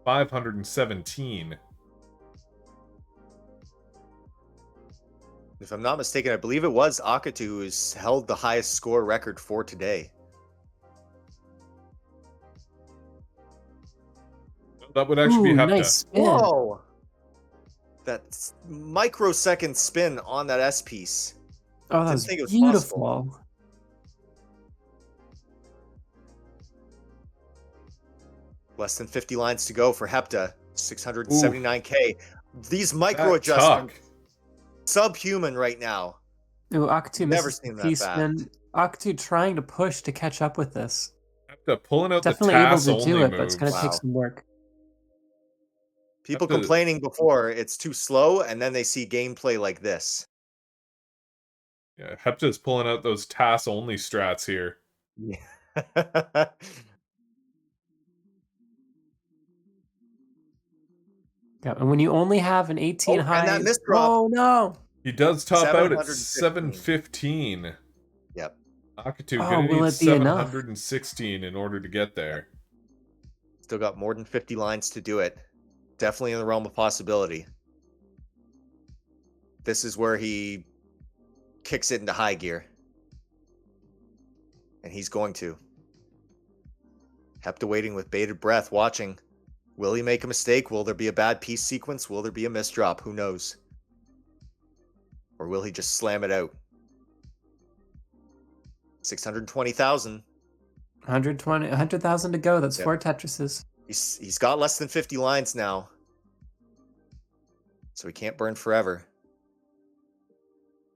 Speaker 1: 517.
Speaker 3: If I'm not mistaken, I believe it was Akatu who's held the highest score record for today.
Speaker 1: That would actually
Speaker 2: Ooh,
Speaker 1: be Hepta.
Speaker 2: nice spin.
Speaker 3: Whoa! That microsecond spin on that S piece.
Speaker 2: Oh, that
Speaker 3: Didn't
Speaker 2: was
Speaker 3: think it was
Speaker 2: beautiful.
Speaker 3: Less than 50 lines to go for Hepta. 679k. These micro
Speaker 1: That
Speaker 3: adjustments,
Speaker 1: tuck.
Speaker 3: subhuman right now.
Speaker 2: Ooh, Akatu
Speaker 3: Never
Speaker 2: misses
Speaker 3: seen
Speaker 2: the
Speaker 3: that
Speaker 2: P-spin. Akatu trying to push to catch up with this.
Speaker 1: Hepta pulling out
Speaker 2: Definitely
Speaker 1: the
Speaker 2: able
Speaker 1: TAS
Speaker 2: to
Speaker 1: only
Speaker 2: do it,
Speaker 1: moves.
Speaker 2: but it's going to take
Speaker 3: Wow.
Speaker 2: some work.
Speaker 3: People
Speaker 1: Hepta-
Speaker 3: complaining before it's too slow, and then they see gameplay like this.
Speaker 1: Yeah, Hepta's pulling out those TAS only strats here.
Speaker 3: Yeah.
Speaker 2: Yeah, and when you only have an 18
Speaker 3: Oh,
Speaker 2: high...
Speaker 3: and that misdrop.
Speaker 2: Oh, no!
Speaker 1: He does top out at
Speaker 3: 715.
Speaker 1: 715.
Speaker 3: Yep.
Speaker 1: Akatu
Speaker 2: Oh,
Speaker 1: gonna
Speaker 2: will
Speaker 1: need
Speaker 2: it be enough?
Speaker 1: 716 in order to get there.
Speaker 3: Still got more than 50 lines to do it. Definitely in the realm of possibility. This is where he kicks it into high gear. And he's going to. Hepta waiting with bated breath, watching. Will he make a mistake? Will there be a bad piece sequence? Will there be a misdrop? Who knows? Or will he just slam it out? 620,000.
Speaker 2: 100,000 to go. That's
Speaker 3: Yep.
Speaker 2: 4 Tetrises.
Speaker 3: He's got less than 50 lines now. So he can't burn forever.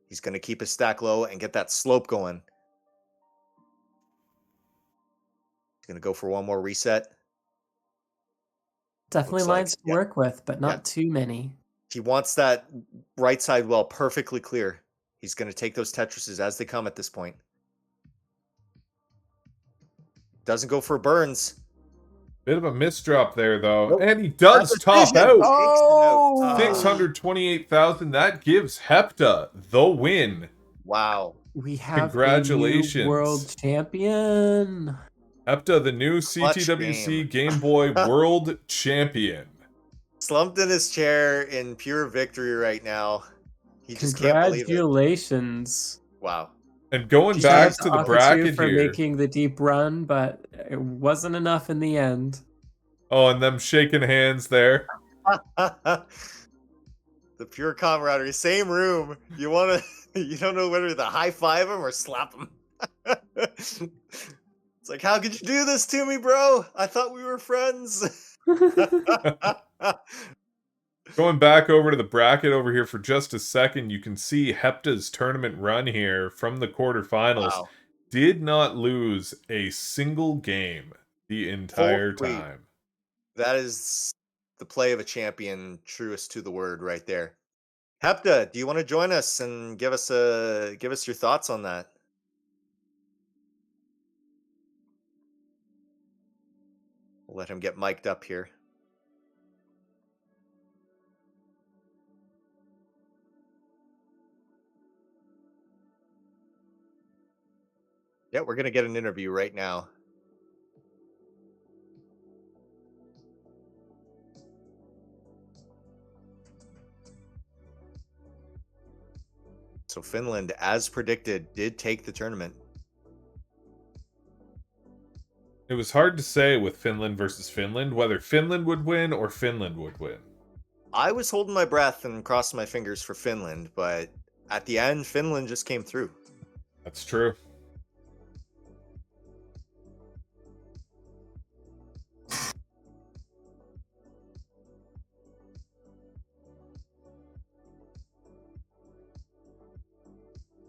Speaker 3: He's going to keep his stack low and get that slope going. He's going to go for one more reset.
Speaker 2: Definitely
Speaker 3: Looks like,
Speaker 2: lines to
Speaker 3: yeah.
Speaker 2: work with, but not
Speaker 3: Yeah.
Speaker 2: too many.
Speaker 3: He wants that right side well perfectly clear. He's going to take those Tetrises as they come at this point. Doesn't go for burns.
Speaker 1: Bit of a misdrop there, though.
Speaker 3: Nope.
Speaker 1: And he does
Speaker 3: That's a
Speaker 1: top
Speaker 3: decision.
Speaker 1: out.
Speaker 2: Oh!
Speaker 1: 628,000. That gives Hepta the win.
Speaker 3: Wow.
Speaker 2: We have
Speaker 1: Congratulations.
Speaker 2: a new world champion.
Speaker 1: Hepta, the new CTWC Game Boy World Champion.
Speaker 3: Slumped in his chair in pure victory right now. He just can't believe it.
Speaker 2: Congratulations.
Speaker 3: Wow.
Speaker 1: And going
Speaker 2: Shout
Speaker 1: back
Speaker 2: out
Speaker 1: to the
Speaker 2: Akatu
Speaker 1: bracket
Speaker 2: for
Speaker 1: here.
Speaker 2: making the deep run, but it wasn't enough in the end.
Speaker 1: Oh, and them shaking hands there.
Speaker 3: The pure camaraderie. Same room. You want to, you don't know whether to high five him or slap him. It's like, how could you do this to me, bro? I thought we were friends.
Speaker 1: Going back over to the bracket over here for just a second, you can see Hepta's tournament run here from the quarterfinals.
Speaker 3: Wow.
Speaker 1: Did not lose a single game the entire
Speaker 3: Wait.
Speaker 1: time.
Speaker 3: That is the play of a champion, truest to the word right there. Hepta, do you want to join us and give us your thoughts on that? We'll let him get mic'd up here. Yeah, we're gonna get an interview right now. So Finland, as predicted, did take the tournament.
Speaker 1: It was hard to say with Finland versus Finland whether Finland would win or Finland would win.
Speaker 3: I was holding my breath and crossing my fingers for Finland, but at the end, Finland just came through.
Speaker 1: That's true.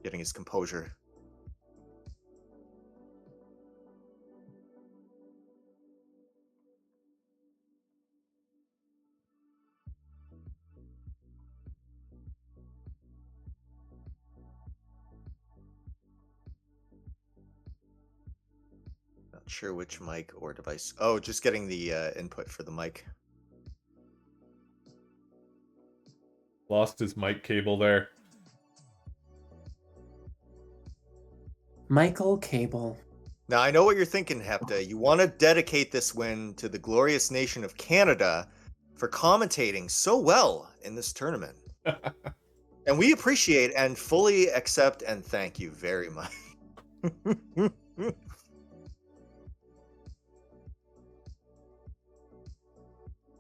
Speaker 3: getting his composure. Not sure which mic or device. Oh, just getting the input for the mic.
Speaker 1: Lost his mic cable there.
Speaker 2: Michael Cable.
Speaker 3: Now, I know what you're thinking, Hepta. You want to dedicate this win to the glorious nation of Canada for commentating so well in this tournament. And we appreciate and fully accept and thank you very much.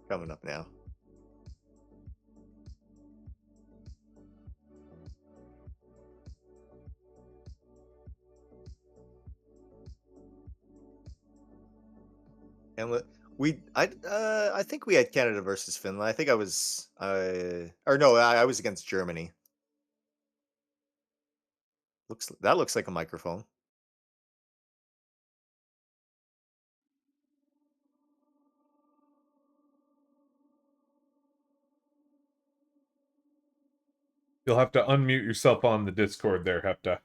Speaker 3: Coming up now. And I think we had Canada versus Finland. I think I was I was against Germany. That looks like a microphone.
Speaker 1: You'll have to unmute yourself on the Discord there, Hepta.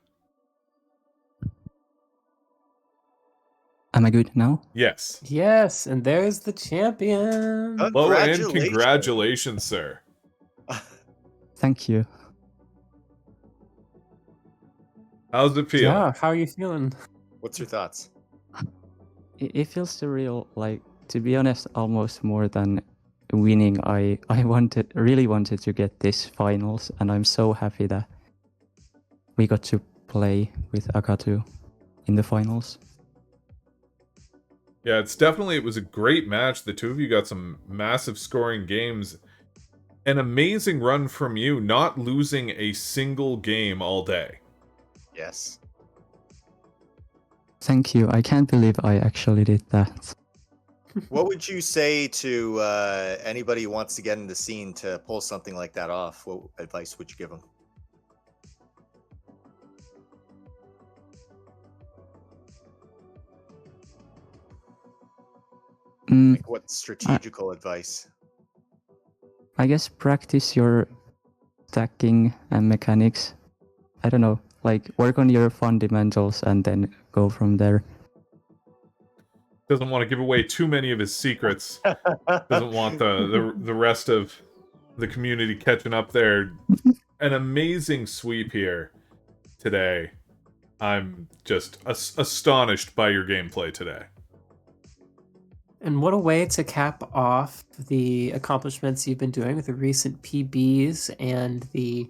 Speaker 5: Am I good now?
Speaker 1: Yes.
Speaker 2: Yes, and there's the champion.
Speaker 1: Hello and congratulations, sir.
Speaker 5: Thank you.
Speaker 1: How's it feel?
Speaker 2: Yeah, how are you feeling?
Speaker 3: What's your thoughts?
Speaker 5: It feels surreal. Like, to be honest, almost more than winning. I really wanted to get this finals, and I'm so happy that we got to play with Akatu in the finals.
Speaker 1: Yeah, it was a great match. The two of you got some massive scoring games. An amazing run from you, not losing a single game all day.
Speaker 3: Yes.
Speaker 5: Thank you. I can't believe I actually did that.
Speaker 3: What would you say to anybody who wants to get in the scene to pull something like that off? What advice would you give them? Like what strategical advice?
Speaker 5: I guess practice your stacking and mechanics. I don't know, like work on your fundamentals and then go from there.
Speaker 1: Doesn't want to give away too many of his secrets. Doesn't want the rest of the community catching up there. An amazing sweep here today. I'm just astonished by your gameplay today.
Speaker 2: And what a way to cap off the accomplishments you've been doing with the recent PBs and the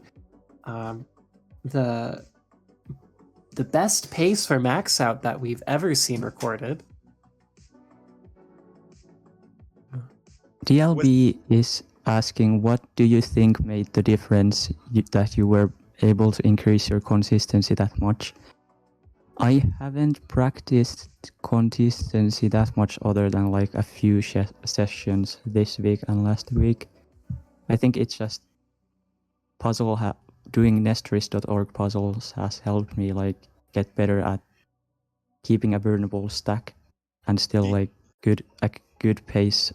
Speaker 2: best pace for max out that we've ever seen recorded.
Speaker 5: DLB is asking, what do you think made the difference that you were able to increase your consistency that much? I haven't practiced consistency that much other than like a few sessions this week and last week. I think it's just doing Netris.org puzzles has helped me like get better at keeping a burnable stack and still like a good pace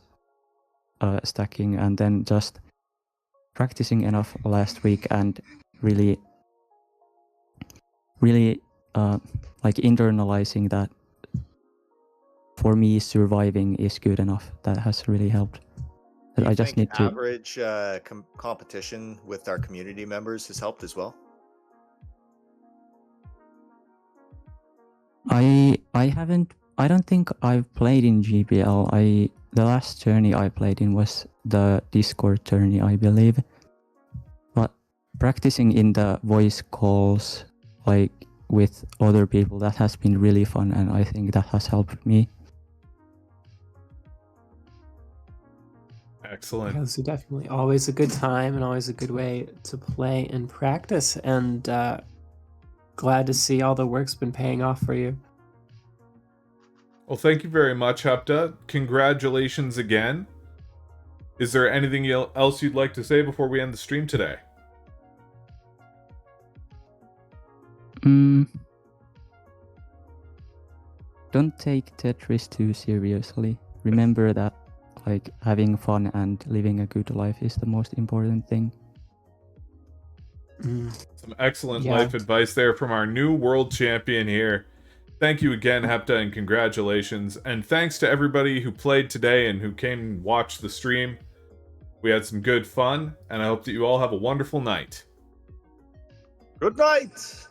Speaker 5: stacking, and then just practicing enough last week and really like internalizing that for me surviving is good enough. That has really helped. I just need to
Speaker 3: average competition with our community members has helped as well. I don't think I've played in GBL. The last tourney I played in was the Discord tourney, I believe. But practicing in the voice calls like with other people, that has been really fun, and I think that has helped me.
Speaker 1: Excellent.
Speaker 2: Those are definitely always a good time and always a good way to play and practice, and glad to see all the work's been paying off for you.
Speaker 1: Well, thank you very much, Hepta. Congratulations again. Is there anything else you'd like to say before we end the stream today?
Speaker 5: Don't take Tetris too seriously. Remember that like having fun and living a good life is the most important thing.
Speaker 1: Some excellent
Speaker 2: Yeah.
Speaker 1: life advice there from our new world champion here. Thank you again, Hepta, and congratulations. And thanks to everybody who played today and who came and watched the stream. We had some good fun, and I hope that you all have a wonderful night.
Speaker 3: Good night.